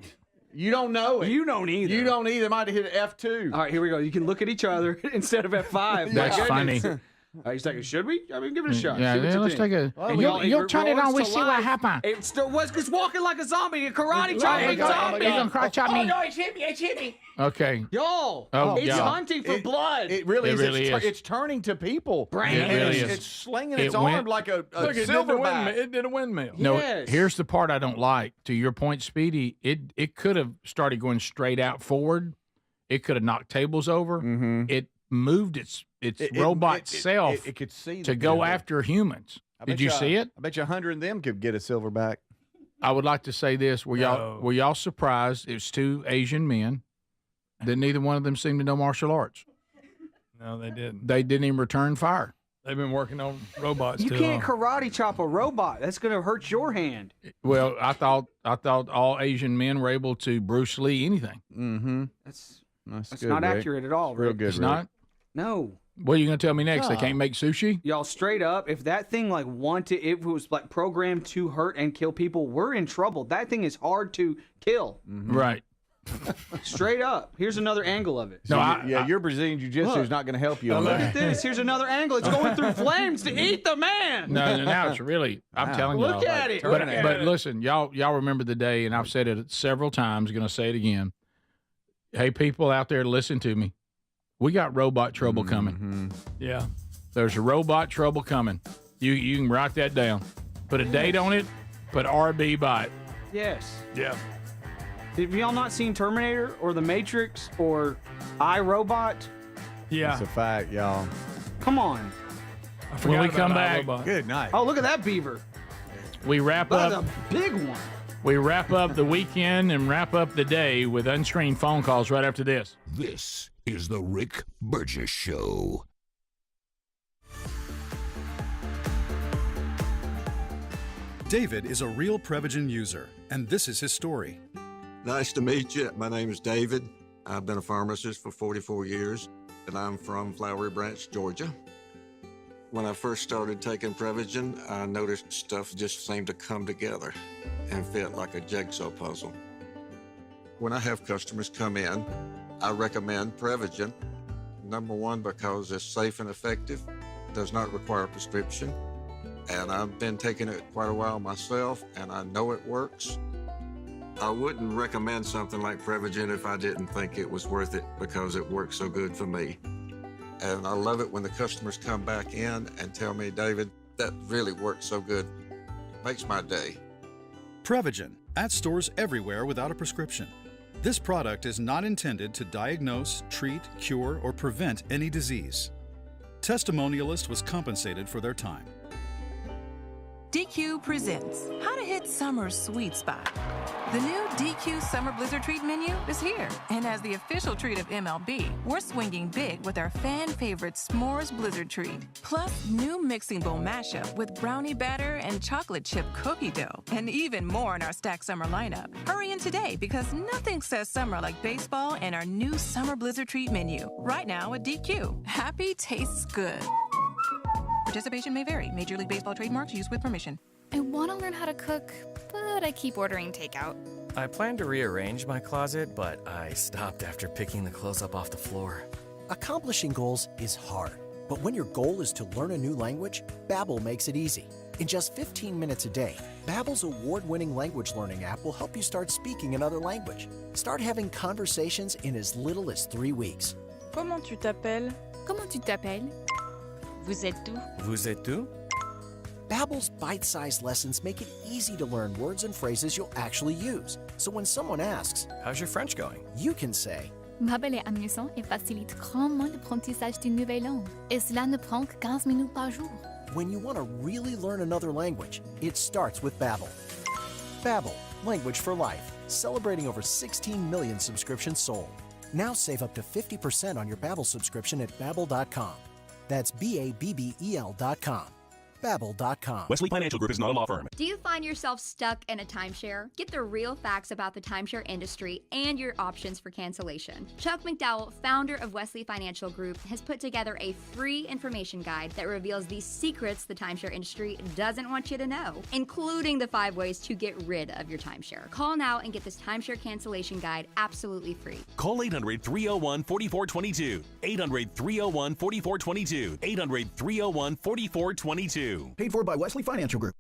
Speaker 2: You don't know it.
Speaker 4: You don't either.
Speaker 2: You don't either. Might have hit F2.
Speaker 4: All right, here we go. You can look at each other instead of F5.
Speaker 1: That's
Speaker 4: My
Speaker 1: funny.
Speaker 4: goodness. He's like, should we? I mean, give it a shot.
Speaker 1: Yeah,
Speaker 4: See what you
Speaker 1: let's
Speaker 4: think.
Speaker 1: take a.
Speaker 4: Well,
Speaker 1: You'll turn it on. We
Speaker 4: to
Speaker 1: see what
Speaker 4: life.
Speaker 1: happened.
Speaker 4: It still was just walking like a zombie, a karate chopping
Speaker 1: He's
Speaker 4: zombie.
Speaker 1: gonna karate chop me.
Speaker 4: no, it's hit me.
Speaker 1: Okay.
Speaker 4: Y'all,
Speaker 1: Oh,
Speaker 4: it's
Speaker 1: yeah.
Speaker 4: hunting for blood.
Speaker 2: It really
Speaker 1: It
Speaker 2: is.
Speaker 1: really is.
Speaker 2: It's turning to people.
Speaker 1: It really is.
Speaker 2: It's slinging
Speaker 1: It
Speaker 2: its arm
Speaker 1: went-
Speaker 2: like a
Speaker 3: Look,
Speaker 2: silverback.
Speaker 3: it did a windmill.
Speaker 1: No,
Speaker 4: Yes.
Speaker 1: here's the part I don't like. To your point, Speedy, it could have started going straight out forward. It could have knocked tables over.
Speaker 2: Mm-hmm.
Speaker 1: It moved its robot self
Speaker 2: It could see
Speaker 1: to
Speaker 2: the
Speaker 1: go
Speaker 2: people.
Speaker 1: after humans. Did you see it?
Speaker 2: I bet you 100 of them could get a silverback.
Speaker 1: I would like to say this: Were y'all surprised? It was two Asian men that neither one of them seemed to know martial arts.
Speaker 3: No, they didn't.
Speaker 1: They didn't even return fire.
Speaker 3: They've been working on robots
Speaker 4: You
Speaker 3: too
Speaker 4: can't
Speaker 3: long.
Speaker 4: karate chop a robot. That's gonna hurt your hand.
Speaker 1: Well, I thought all Asian men were able to Bruce Lee anything.
Speaker 2: Mm-hmm.
Speaker 4: That's
Speaker 2: That's
Speaker 4: not accurate at all.
Speaker 2: Real
Speaker 4: Rick.
Speaker 2: good.
Speaker 1: It's
Speaker 2: Rick.
Speaker 1: not.
Speaker 4: No.
Speaker 1: What are you going to tell me next? They
Speaker 2: No.
Speaker 1: can't make sushi?
Speaker 4: Y'all, straight up, if that thing if it was like programmed to hurt and kill people, we're in trouble. That thing is hard to kill.
Speaker 1: Right.
Speaker 4: Straight up. Here's another angle of it.
Speaker 1: No,
Speaker 2: your Brazilian Jiu-Jitsu is not going to help you on
Speaker 4: Look
Speaker 2: that.
Speaker 4: at this. Here's another angle. It's going through flames to eat the man.
Speaker 1: No, now it's really. I'm telling you.
Speaker 4: Look at it.
Speaker 1: But listen, y'all remember the day, and I've said it several times. Going to say it again. Hey, people out there, listen to me. We got robot trouble coming.
Speaker 3: Yeah.
Speaker 1: There's a robot trouble coming. You can write that down. Put a date on it. Put RB by it.
Speaker 4: Yes.
Speaker 3: Yeah.
Speaker 4: Have y'all not seen Terminator or The Matrix or iRobot?
Speaker 3: Yeah.
Speaker 2: It's a fact, y'all.
Speaker 4: Come on.
Speaker 3: I
Speaker 1: When we
Speaker 3: forgot
Speaker 1: come
Speaker 3: about
Speaker 1: back,
Speaker 3: iRobot.
Speaker 2: Good night.
Speaker 4: Oh, look at that beaver.
Speaker 1: we wrap
Speaker 4: That's
Speaker 1: up.
Speaker 4: a big one.
Speaker 1: We wrap up the weekend and wrap up the day with unscreened phone calls right after this.
Speaker 5: This is the Rick Burgess Show.
Speaker 10: David is a real Prevagen user, and this is his story.
Speaker 11: Nice to meet you. My name is David. I've been a pharmacist for 44 years, and I'm from Flowery Branch, Georgia. When I first started taking Prevagen, I noticed stuff just seemed to come together and fit like a jigsaw puzzle. When I have customers come in, I recommend Prevagen. Number one, because it's safe and effective, does not require a prescription, and I've been taking it quite a while myself, and I know it works. I wouldn't recommend something like Prevagen if I didn't think it was worth it because it works so good for me. And I love it when the customers come back in and tell me, David, that really works so good. Makes my day.
Speaker 10: Prevagen, at stores everywhere without a prescription. This product is not intended to diagnose, treat, cure, or prevent any disease. Testimonialist was compensated for their time.
Speaker 12: DQ presents How to Hit Summer's Sweet Spot. The new DQ Summer Blizzard Treat menu is here. And as the official treat of MLB, we're swinging big with our fan favorite S'mores Blizzard Treat. Plus, new mixing bowl mashup with brownie batter and chocolate chip cookie dough. And even more in our stacked summer lineup. Hurry in today because nothing says summer like baseball and our new Summer Blizzard Treat menu. Right now at DQ. Happy tastes good. Participation may vary. Major League Baseball trademarks used with permission.
Speaker 13: I want to learn how to cook, but I keep ordering takeout.
Speaker 14: I plan to rearrange my closet, but I stopped after picking the clothes up off the floor.
Speaker 15: Accomplishing goals is hard, but when your goal is to learn a new language, Babbel makes it easy. In just 15 minutes a day, Babbel's award-winning language learning app will help you start speaking another language. Start having conversations in as little as 3 weeks.
Speaker 13: Comment tu t'appelles? Comment tu t'appelles? Vous êtes où?
Speaker 14: Vous êtes où?
Speaker 15: Babbel's bite-sized lessons make it easy to learn words and phrases you'll actually use. So when someone asks,
Speaker 14: "How's your French going?"
Speaker 15: you can say,
Speaker 13: Babbel est amusant et facilite grandement l'apprentissage d'une nouvelle langue. Et cela ne prend que 15 minutes par jour.
Speaker 15: When you want to really learn another language, it starts with Babbel. Babbel, language for life. Celebrating over 16 million subscriptions sold. Now save up to 50% on your Babbel subscription at Babbel.com. That's Babbel.com. Babbel.com.
Speaker 28: Wesley Financial Group is not a law firm.
Speaker 29: Do you find yourself stuck in a timeshare? Get the real facts about the timeshare industry and your options for cancellation. Chuck McDowell, founder of Wesley Financial Group, has put together a free information guide that reveals the secrets the timeshare industry doesn't want you to know, including the 5 ways to get rid of your timeshare. Call now and get this timeshare cancellation guide absolutely free.
Speaker 28: Call 800-301-4422. 800-301-4422. 800-301-4422.
Speaker 16: Paid for by Wesley Financial Group.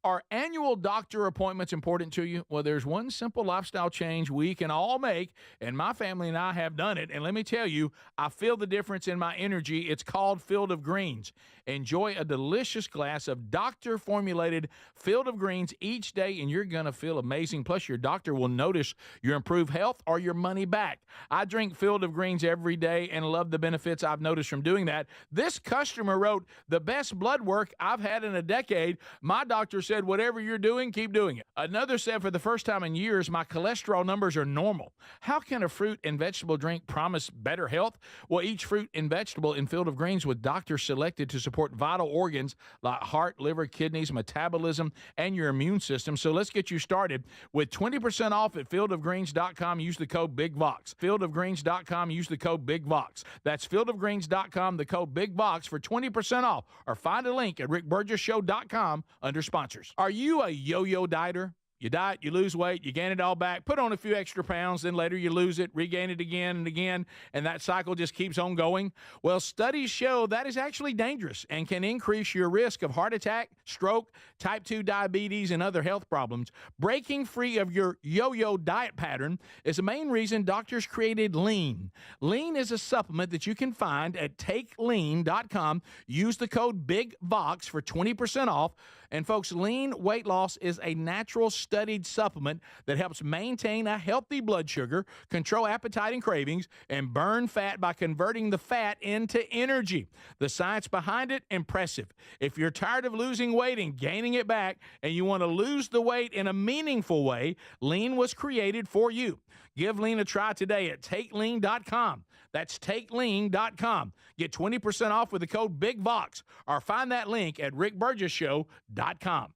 Speaker 1: Are annual doctor appointments important to you? Well, there's one simple lifestyle change we can all make, and my family and I have done it. And let me tell you, I feel the difference in my energy. It's called Field of Greens. Enjoy a delicious glass of doctor-formulated Field of Greens each day, and you're going to feel amazing. Plus, your doctor will notice your improved health or your money back. I drink Field of Greens every day and love the benefits I've noticed from doing that. This customer wrote, "The best blood work I've had in a decade. My doctor said, whatever you're doing, keep doing it." Another said, "For the first time in years, my cholesterol numbers are normal." How can a fruit and vegetable drink promise better health? Well, each fruit and vegetable in Field of Greens with doctors selected to support vital organs like heart, liver, kidneys, metabolism, and your immune system. So let's get you started with 20% off at fieldofgreens.com. Use the code BIGVOX. Fieldofgreens.com. Use the code BIGVOX. That's fieldofgreens.com, the code BIGVOX for 20% off. Or find a link at rickburgessshow.com under sponsors. Are you a yo-yo dieter? You diet, you lose weight, you gain it all back, put on a few extra pounds, then later you lose it, regain it again and again, and that cycle just keeps on going? Well, studies show that is actually dangerous and can increase your risk of heart attack, stroke, type 2 diabetes, and other health problems. Breaking free of your yo-yo diet pattern is the main reason doctors created Lean. Lean is a supplement that you can find at takelean.com. Use the code BIGVOX for 20% off. And folks, Lean weight loss is a natural studied supplement that helps maintain a healthy blood sugar, control appetite and cravings, and burn fat by converting the fat into energy. The science behind it, impressive. If you're tired of losing weight and gaining it back, and you want to lose the weight in a meaningful way, Lean was created for you. Give Lean a try today at takelean.com. That's takelean.com. Get 20% off with the code BIGVOX, or find that link at rickburgessshow.com.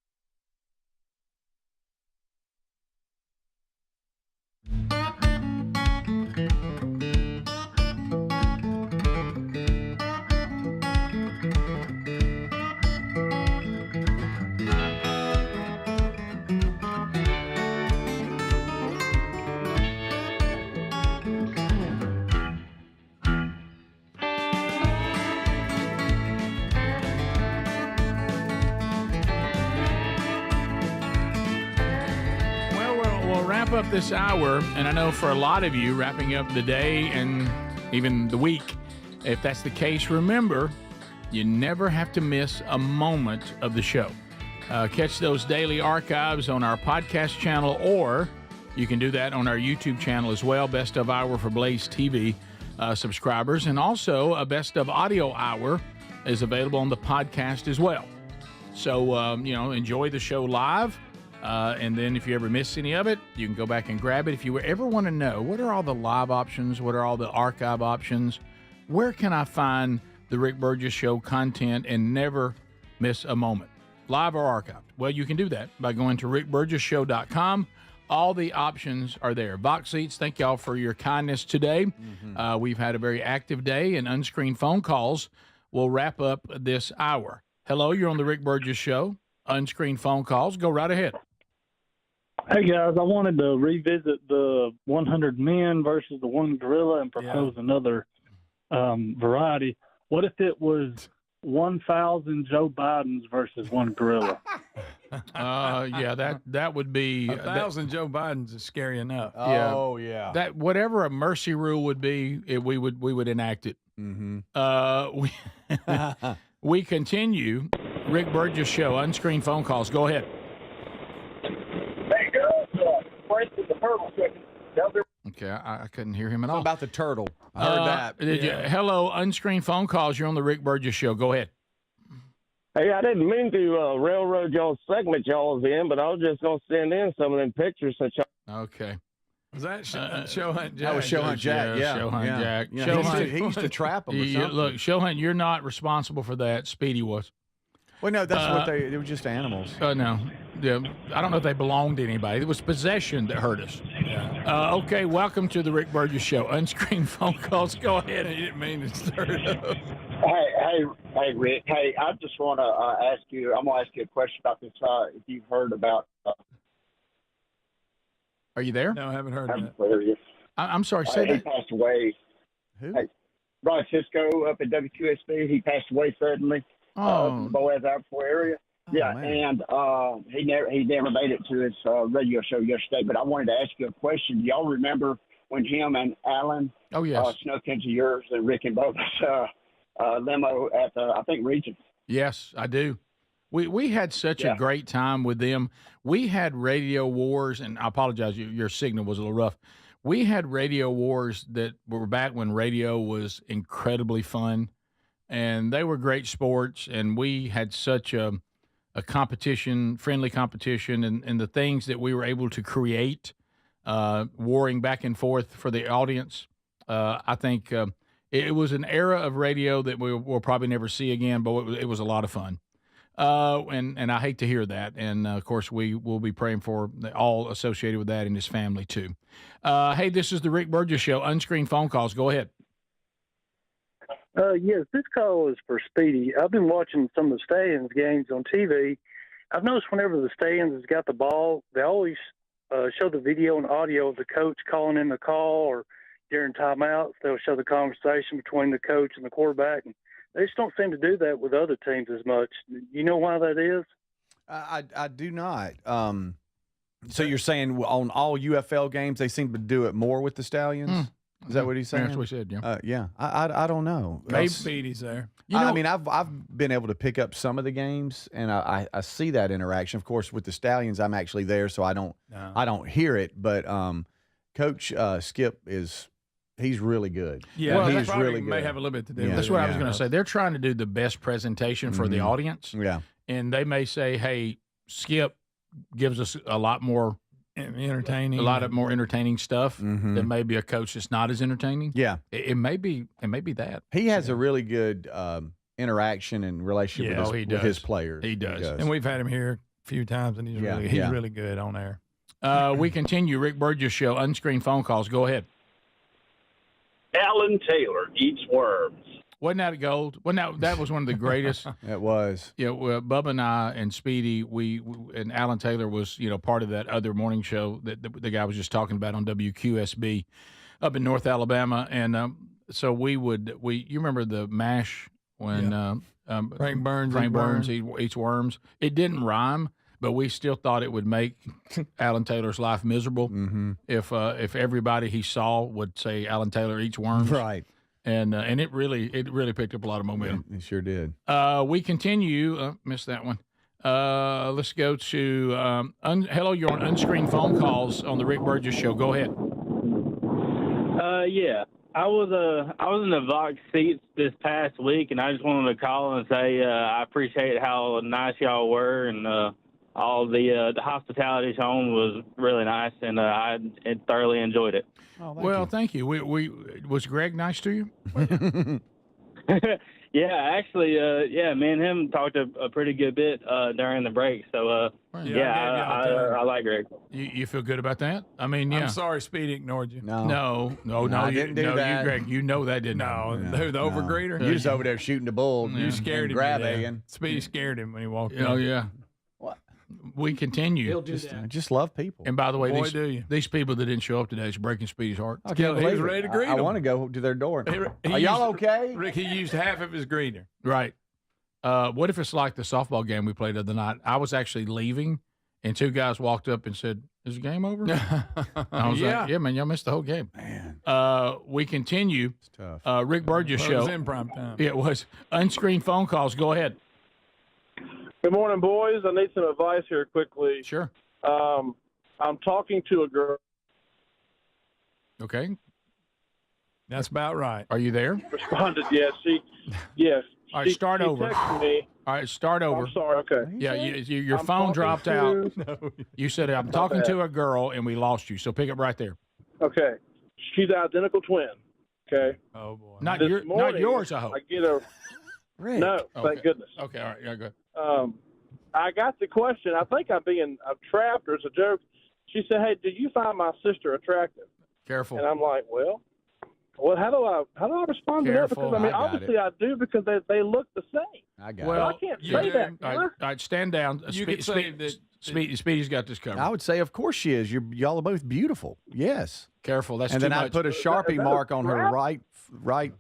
Speaker 1: Wrap up this hour, and I know for a lot of you, wrapping up the day and even the week, if that's the case, remember, you never have to miss a moment of the show. Catch those daily archives on our podcast channel, or you can do that on our YouTube channel as well, Best of Hour for BlazeTV subscribers, and also a Best of Audio Hour is available on the podcast as well. So, enjoy the show live. And then if you ever miss any of it, you can go back and grab it. If you ever want to know what are all the live options, what are all the archive options, where can I find the Rick Burgess Show content and never miss a moment, live or archived? Well, you can do that by going to rickburgessshow.com. All the options are there. Box Seats, thank y'all for your kindness today. We've had a very active day, and unscreened phone calls will wrap up this hour. Hello, you're on the Rick Burgess Show. Unscreened phone calls. Go right ahead.
Speaker 17: Hey, guys, I wanted to revisit the 100 men versus the one gorilla and propose another variety. What if it was 1,000 Joe Bidens versus one gorilla?
Speaker 1: That would be
Speaker 3: 1,000 Joe Bidens is scary enough.
Speaker 2: Oh, yeah.
Speaker 1: That whatever a mercy rule would be, we would enact it. We continue. Rick Burgess Show, unscreened phone calls. Go ahead.
Speaker 18: Hey, girls, first with the turtle chicken.
Speaker 1: Okay, I couldn't hear him at all.
Speaker 2: About the turtle. I heard that.
Speaker 1: Hello, unscreened phone calls. You're on the Rick Burgess Show. Go ahead.
Speaker 20: Hey, I didn't mean to railroad y'all's segment y'all was in, but I was just going to send in some of them pictures since y'all.
Speaker 1: Okay.
Speaker 3: Was that Show Hunt Jack?
Speaker 2: That was Show Hunt Jack, yeah.
Speaker 1: Show Hunt Jack.
Speaker 2: Yeah.
Speaker 1: Show Hunt.
Speaker 2: He used to trap them or something.
Speaker 1: Look, Show Hunt, you're not responsible for that. Speedy was.
Speaker 2: Well, no, that's what they were just animals.
Speaker 1: No. Yeah, I don't know if they belonged to anybody. It was possession that hurt us. Okay, welcome to the Rick Burgess Show. Unscreened phone calls. Go ahead.
Speaker 3: He didn't mean to stir it up.
Speaker 18: Hey, Rick. Hey, I just want to ask you. I'm gonna ask you a question about this. If you've heard about.
Speaker 1: Are you there?
Speaker 3: No, I haven't heard of it.
Speaker 1: I'm sorry. Say
Speaker 18: He
Speaker 1: that.
Speaker 18: passed away.
Speaker 2: Who?
Speaker 18: Hey, Rod Cisco up at WQSB. He passed away suddenly.
Speaker 1: Oh.
Speaker 18: The Boaz Airport area. Yeah,
Speaker 2: man.
Speaker 18: and he never made it to his radio show yesterday. But I wanted to ask you a question. Do y'all remember when him and Alan snuck into yours and Rick and Bubba's limo at I think Regent?
Speaker 1: Yes, I do. We had such a great time with them. We had radio wars, and I apologize, your signal was a little rough. We had radio wars that were back when radio was incredibly fun, and they were great sports, and we had such a competition, friendly competition, and the things that we were able to create, warring back and forth for the audience. I think it was an era of radio that we'll probably never see again, but it was a lot of fun. And I hate to hear that. And, of course, we will be praying for all associated with that and his family, too. Hey, this is the Rick Burgess Show. Unscreened phone calls. Go ahead.
Speaker 17: Yes, this call is for Speedy. I've been watching some of the Stallions games on TV. I've noticed whenever the Stallions has got the ball, they always show the video and audio of the coach calling in the call, or during timeouts, they'll show the conversation between the coach and the quarterback. And they just don't seem to do that with other teams as much. You know why that is?
Speaker 2: I do not. So you're saying on all UFL games, they seem to do it more with the Stallions? Is that what he's saying?
Speaker 1: That's what he said, yeah.
Speaker 2: Yeah. I don't know.
Speaker 3: Maybe Speedy's there.
Speaker 2: I mean, I've been able to pick up some of the games, and I see that interaction. Of course, with the Stallions, I'm actually there, so I don't hear it. But Coach Skip he's really good.
Speaker 3: Yeah,
Speaker 2: well,
Speaker 3: he's really good. May have a little bit to do with it.
Speaker 1: That's what I was going to say. They're trying to do the best presentation for the audience.
Speaker 2: Yeah.
Speaker 1: And they may say, hey, Skip gives us a lot more entertaining stuff that maybe a coach that's not as entertaining.
Speaker 2: Yeah.
Speaker 1: It may be that.
Speaker 2: He has a really good interaction and relationship with his players.
Speaker 1: He does.
Speaker 3: And we've had him here a few times, and he's really good on air.
Speaker 1: We continue. Rick Burgess Show, unscreened phone calls. Go ahead.
Speaker 18: Alan Taylor eats worms.
Speaker 1: Wasn't that gold? That was one of the greatest.
Speaker 2: It was.
Speaker 1: Yeah, Bubba and I and Speedy, we and Alan Taylor was part of that other morning show that the guy was just talking about on WQSB up in North Alabama, and so you remember the MASH when
Speaker 3: Frank Burns
Speaker 1: eats worms. It didn't rhyme, but we still thought it would make Alan Taylor's life miserable if everybody he saw would say Alan Taylor eats worms.
Speaker 2: Right.
Speaker 1: And it really picked up a lot of momentum.
Speaker 2: It sure did.
Speaker 1: We continue. Missed that one. Let's go to hello. You're on unscreened phone calls on the Rick Burgess Show. Go ahead.
Speaker 18: Yeah.
Speaker 20: I was in the Vox seats this past week, and I just wanted to call and say I appreciate how nice y'all were, and all the hospitality shown was really nice, and I thoroughly enjoyed it.
Speaker 1: Oh, thank you. Was Greg nice to you?
Speaker 20: Yeah, actually, me and him talked a pretty good bit during the break. So, I like Greg.
Speaker 1: You feel good about that? I mean, yeah.
Speaker 3: I'm sorry, Speedy ignored you.
Speaker 2: No,
Speaker 1: I
Speaker 2: didn't do that.
Speaker 1: You, Greg, you know that didn't.
Speaker 3: No, the overgreeter.
Speaker 2: You was over there shooting the bull.
Speaker 3: You scared him.
Speaker 2: Grab
Speaker 3: Speedy scared him when he walked in.
Speaker 1: Oh, yeah.
Speaker 2: What?
Speaker 1: We continue.
Speaker 4: He'll do that.
Speaker 2: I just love people.
Speaker 1: And by the way,
Speaker 3: Boy,
Speaker 1: these people that didn't show up today is breaking Speedy's heart.
Speaker 2: I can't
Speaker 3: He was
Speaker 2: believe it.
Speaker 3: ready to greet
Speaker 2: I
Speaker 3: him.
Speaker 2: want to go to their door.
Speaker 3: He
Speaker 2: Are y'all
Speaker 3: used-
Speaker 2: okay?
Speaker 3: Rick, he used half of his greeter.
Speaker 1: Right. What if it's like the softball game we played the other night? I was actually leaving, and two guys walked up and said, "Is the game over?" I was like, "Yeah, man, y'all missed the whole game."
Speaker 2: Man,
Speaker 1: we continue.
Speaker 2: it's tough.
Speaker 1: Rick Burgess
Speaker 3: Well,
Speaker 1: show.
Speaker 3: it was in prime time.
Speaker 1: Yeah, it was. Unscreened phone calls. Go ahead.
Speaker 20: Good morning, boys. I need some advice here quickly.
Speaker 1: Sure.
Speaker 20: I'm talking to a girl.
Speaker 1: Okay.
Speaker 3: That's about right.
Speaker 1: Are you there?
Speaker 20: Responded, yes.
Speaker 1: All right, start over.
Speaker 20: Texted me.
Speaker 1: All right, start over.
Speaker 20: I'm sorry. Okay.
Speaker 1: Yeah, your
Speaker 20: I'm
Speaker 1: phone
Speaker 20: talking
Speaker 1: dropped
Speaker 20: to-
Speaker 1: out.
Speaker 3: No.
Speaker 1: You said, "I'm talking to a girl," and we lost you. So pick up right there.
Speaker 20: Okay. She's an identical twin. Okay.
Speaker 3: Oh boy.
Speaker 1: Not
Speaker 20: This morning,
Speaker 1: yours, I hope.
Speaker 20: I get a
Speaker 2: Rick.
Speaker 20: no.
Speaker 1: Okay.
Speaker 20: Thank goodness.
Speaker 1: Okay, all right, yeah, good.
Speaker 20: I got the question. I think I'm trapped, or it's a joke. She said, "Hey, did you find my sister attractive?"
Speaker 1: Careful.
Speaker 20: And I'm like, "Well, how do I respond to that?
Speaker 1: Careful.
Speaker 20: Because
Speaker 2: I got
Speaker 20: obviously I do, because they look the same.
Speaker 2: I got
Speaker 1: Well,
Speaker 20: I can't
Speaker 3: you
Speaker 20: say
Speaker 3: do.
Speaker 20: that.
Speaker 1: All right, stand down.
Speaker 3: You could say that.
Speaker 1: Speedy's got this
Speaker 2: it.
Speaker 1: covered.
Speaker 2: I would say, of course she is. Y'all are both beautiful. Yes.
Speaker 1: Careful. That's
Speaker 2: And
Speaker 1: too
Speaker 2: then I
Speaker 1: much.
Speaker 2: put a Sharpie
Speaker 20: that
Speaker 2: mark
Speaker 20: a
Speaker 2: on her
Speaker 20: trap?
Speaker 2: right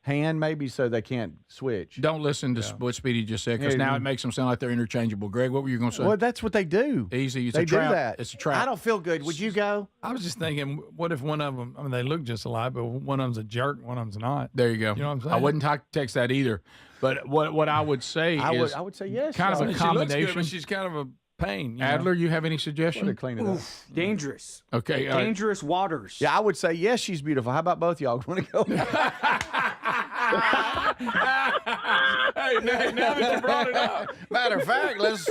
Speaker 2: hand, maybe, so they can't switch.
Speaker 1: Don't listen to what Speedy just said, because
Speaker 2: Yeah,
Speaker 1: now
Speaker 2: you-
Speaker 1: it makes them sound like they're interchangeable. Greg, what were you going to say?
Speaker 2: Well, that's what they do.
Speaker 1: Easy. It's
Speaker 2: They
Speaker 1: a trap.
Speaker 2: do that.
Speaker 1: It's a trap.
Speaker 2: I don't feel good. Would you go?
Speaker 3: I was just thinking, what if one of them? I mean, they look just alike, but one of them's a jerk, one of them's not.
Speaker 1: There you go.
Speaker 3: You know what I'm saying?
Speaker 1: I wouldn't text that either. But what I would say is
Speaker 2: I would say yes.
Speaker 1: kind of
Speaker 3: I
Speaker 1: a
Speaker 3: mean, she looks good,
Speaker 1: combination.
Speaker 3: but she's kind of a pain. You know?
Speaker 1: Adler, you have any suggestion?
Speaker 2: Clean it up.
Speaker 4: Dangerous.
Speaker 1: Okay. all right.
Speaker 4: Dangerous waters.
Speaker 2: Yeah, I would say yes. She's beautiful. How about both y'all want to go?
Speaker 3: Hey, now that you brought it up.
Speaker 2: Matter of fact, let's.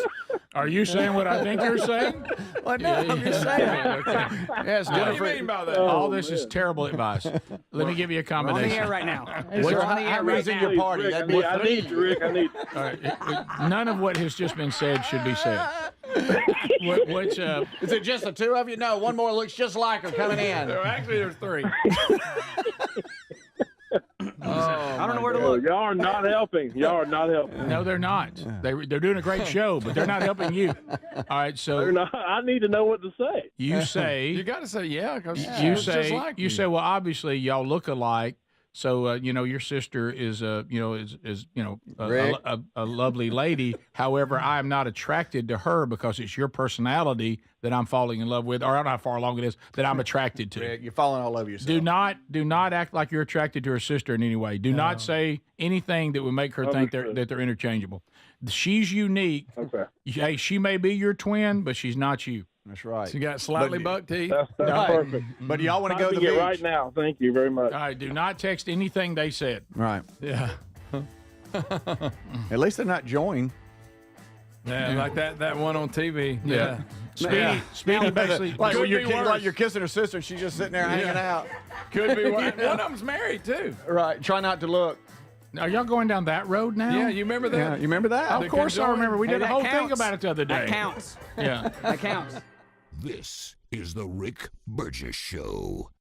Speaker 1: Are you saying what I think you're saying?
Speaker 2: Well, no, I'm just saying.
Speaker 1: Okay.
Speaker 2: Yes,
Speaker 3: What do you
Speaker 2: Jennifer.
Speaker 3: mean by that?
Speaker 1: All this is terrible advice. Let me give you a
Speaker 4: We're on the
Speaker 1: combination.
Speaker 4: air right now.
Speaker 2: What's
Speaker 4: We're on the air right
Speaker 2: in
Speaker 4: now.
Speaker 2: your party?
Speaker 20: Rick,
Speaker 2: That'd be
Speaker 20: I need you, Rick. I need you.
Speaker 1: All right. None of what has just been said should be said. Which
Speaker 2: Is it just the two of you? No, one more looks just like her coming in.
Speaker 3: Actually, there's three.
Speaker 4: I don't know where to
Speaker 20: Oh,
Speaker 4: look.
Speaker 20: y'all are not helping. Y'all are not helping.
Speaker 1: no, they're not. They're doing a great show, but they're not helping you. All right, so
Speaker 20: They're not, I need to know what to say.
Speaker 1: you say
Speaker 3: You got to say yeah, because
Speaker 1: you say well, obviously y'all look alike. So your sister is a lovely lady. However, I am not attracted to her because it's your personality that I'm falling in love with, or I don't know how far along it is that I'm attracted to.
Speaker 2: Rick, you're falling all over yourself.
Speaker 1: Do not act like you're attracted to her sister in any way. Do not say anything that would make her think that they're interchangeable. She's unique.
Speaker 20: Okay.
Speaker 1: Hey, she may be your twin, but she's not you.
Speaker 2: That's right.
Speaker 3: She got slightly buck teeth.
Speaker 20: That's
Speaker 2: Right.
Speaker 20: perfect.
Speaker 2: But y'all want to go to the
Speaker 20: Typing
Speaker 2: beach?
Speaker 20: it right now. Thank you very much.
Speaker 1: All right, do not text anything they said.
Speaker 2: Right.
Speaker 3: Yeah.
Speaker 2: At least they're not joined.
Speaker 3: Yeah, like that one on TV.
Speaker 1: Yeah.
Speaker 3: Yeah.
Speaker 1: Speedy basically
Speaker 2: Like
Speaker 3: Could
Speaker 2: when
Speaker 3: be worse.
Speaker 2: like you're kissing her sister, and she's just sitting there hanging out.
Speaker 3: Could be one. One of them's married too.
Speaker 2: Right. Try not to look.
Speaker 1: Are y'all going down that road now?
Speaker 3: Yeah, you remember that?
Speaker 2: Yeah, you remember that?
Speaker 1: Of course I remember. We
Speaker 4: Hey,
Speaker 1: did a
Speaker 4: that
Speaker 1: whole thing
Speaker 4: counts.
Speaker 1: about it the other day.
Speaker 4: That counts.
Speaker 1: Yeah.
Speaker 4: That counts.
Speaker 5: This is the Rick Burgess Show.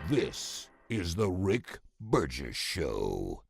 Speaker 5: This is the Rick Burgess Show.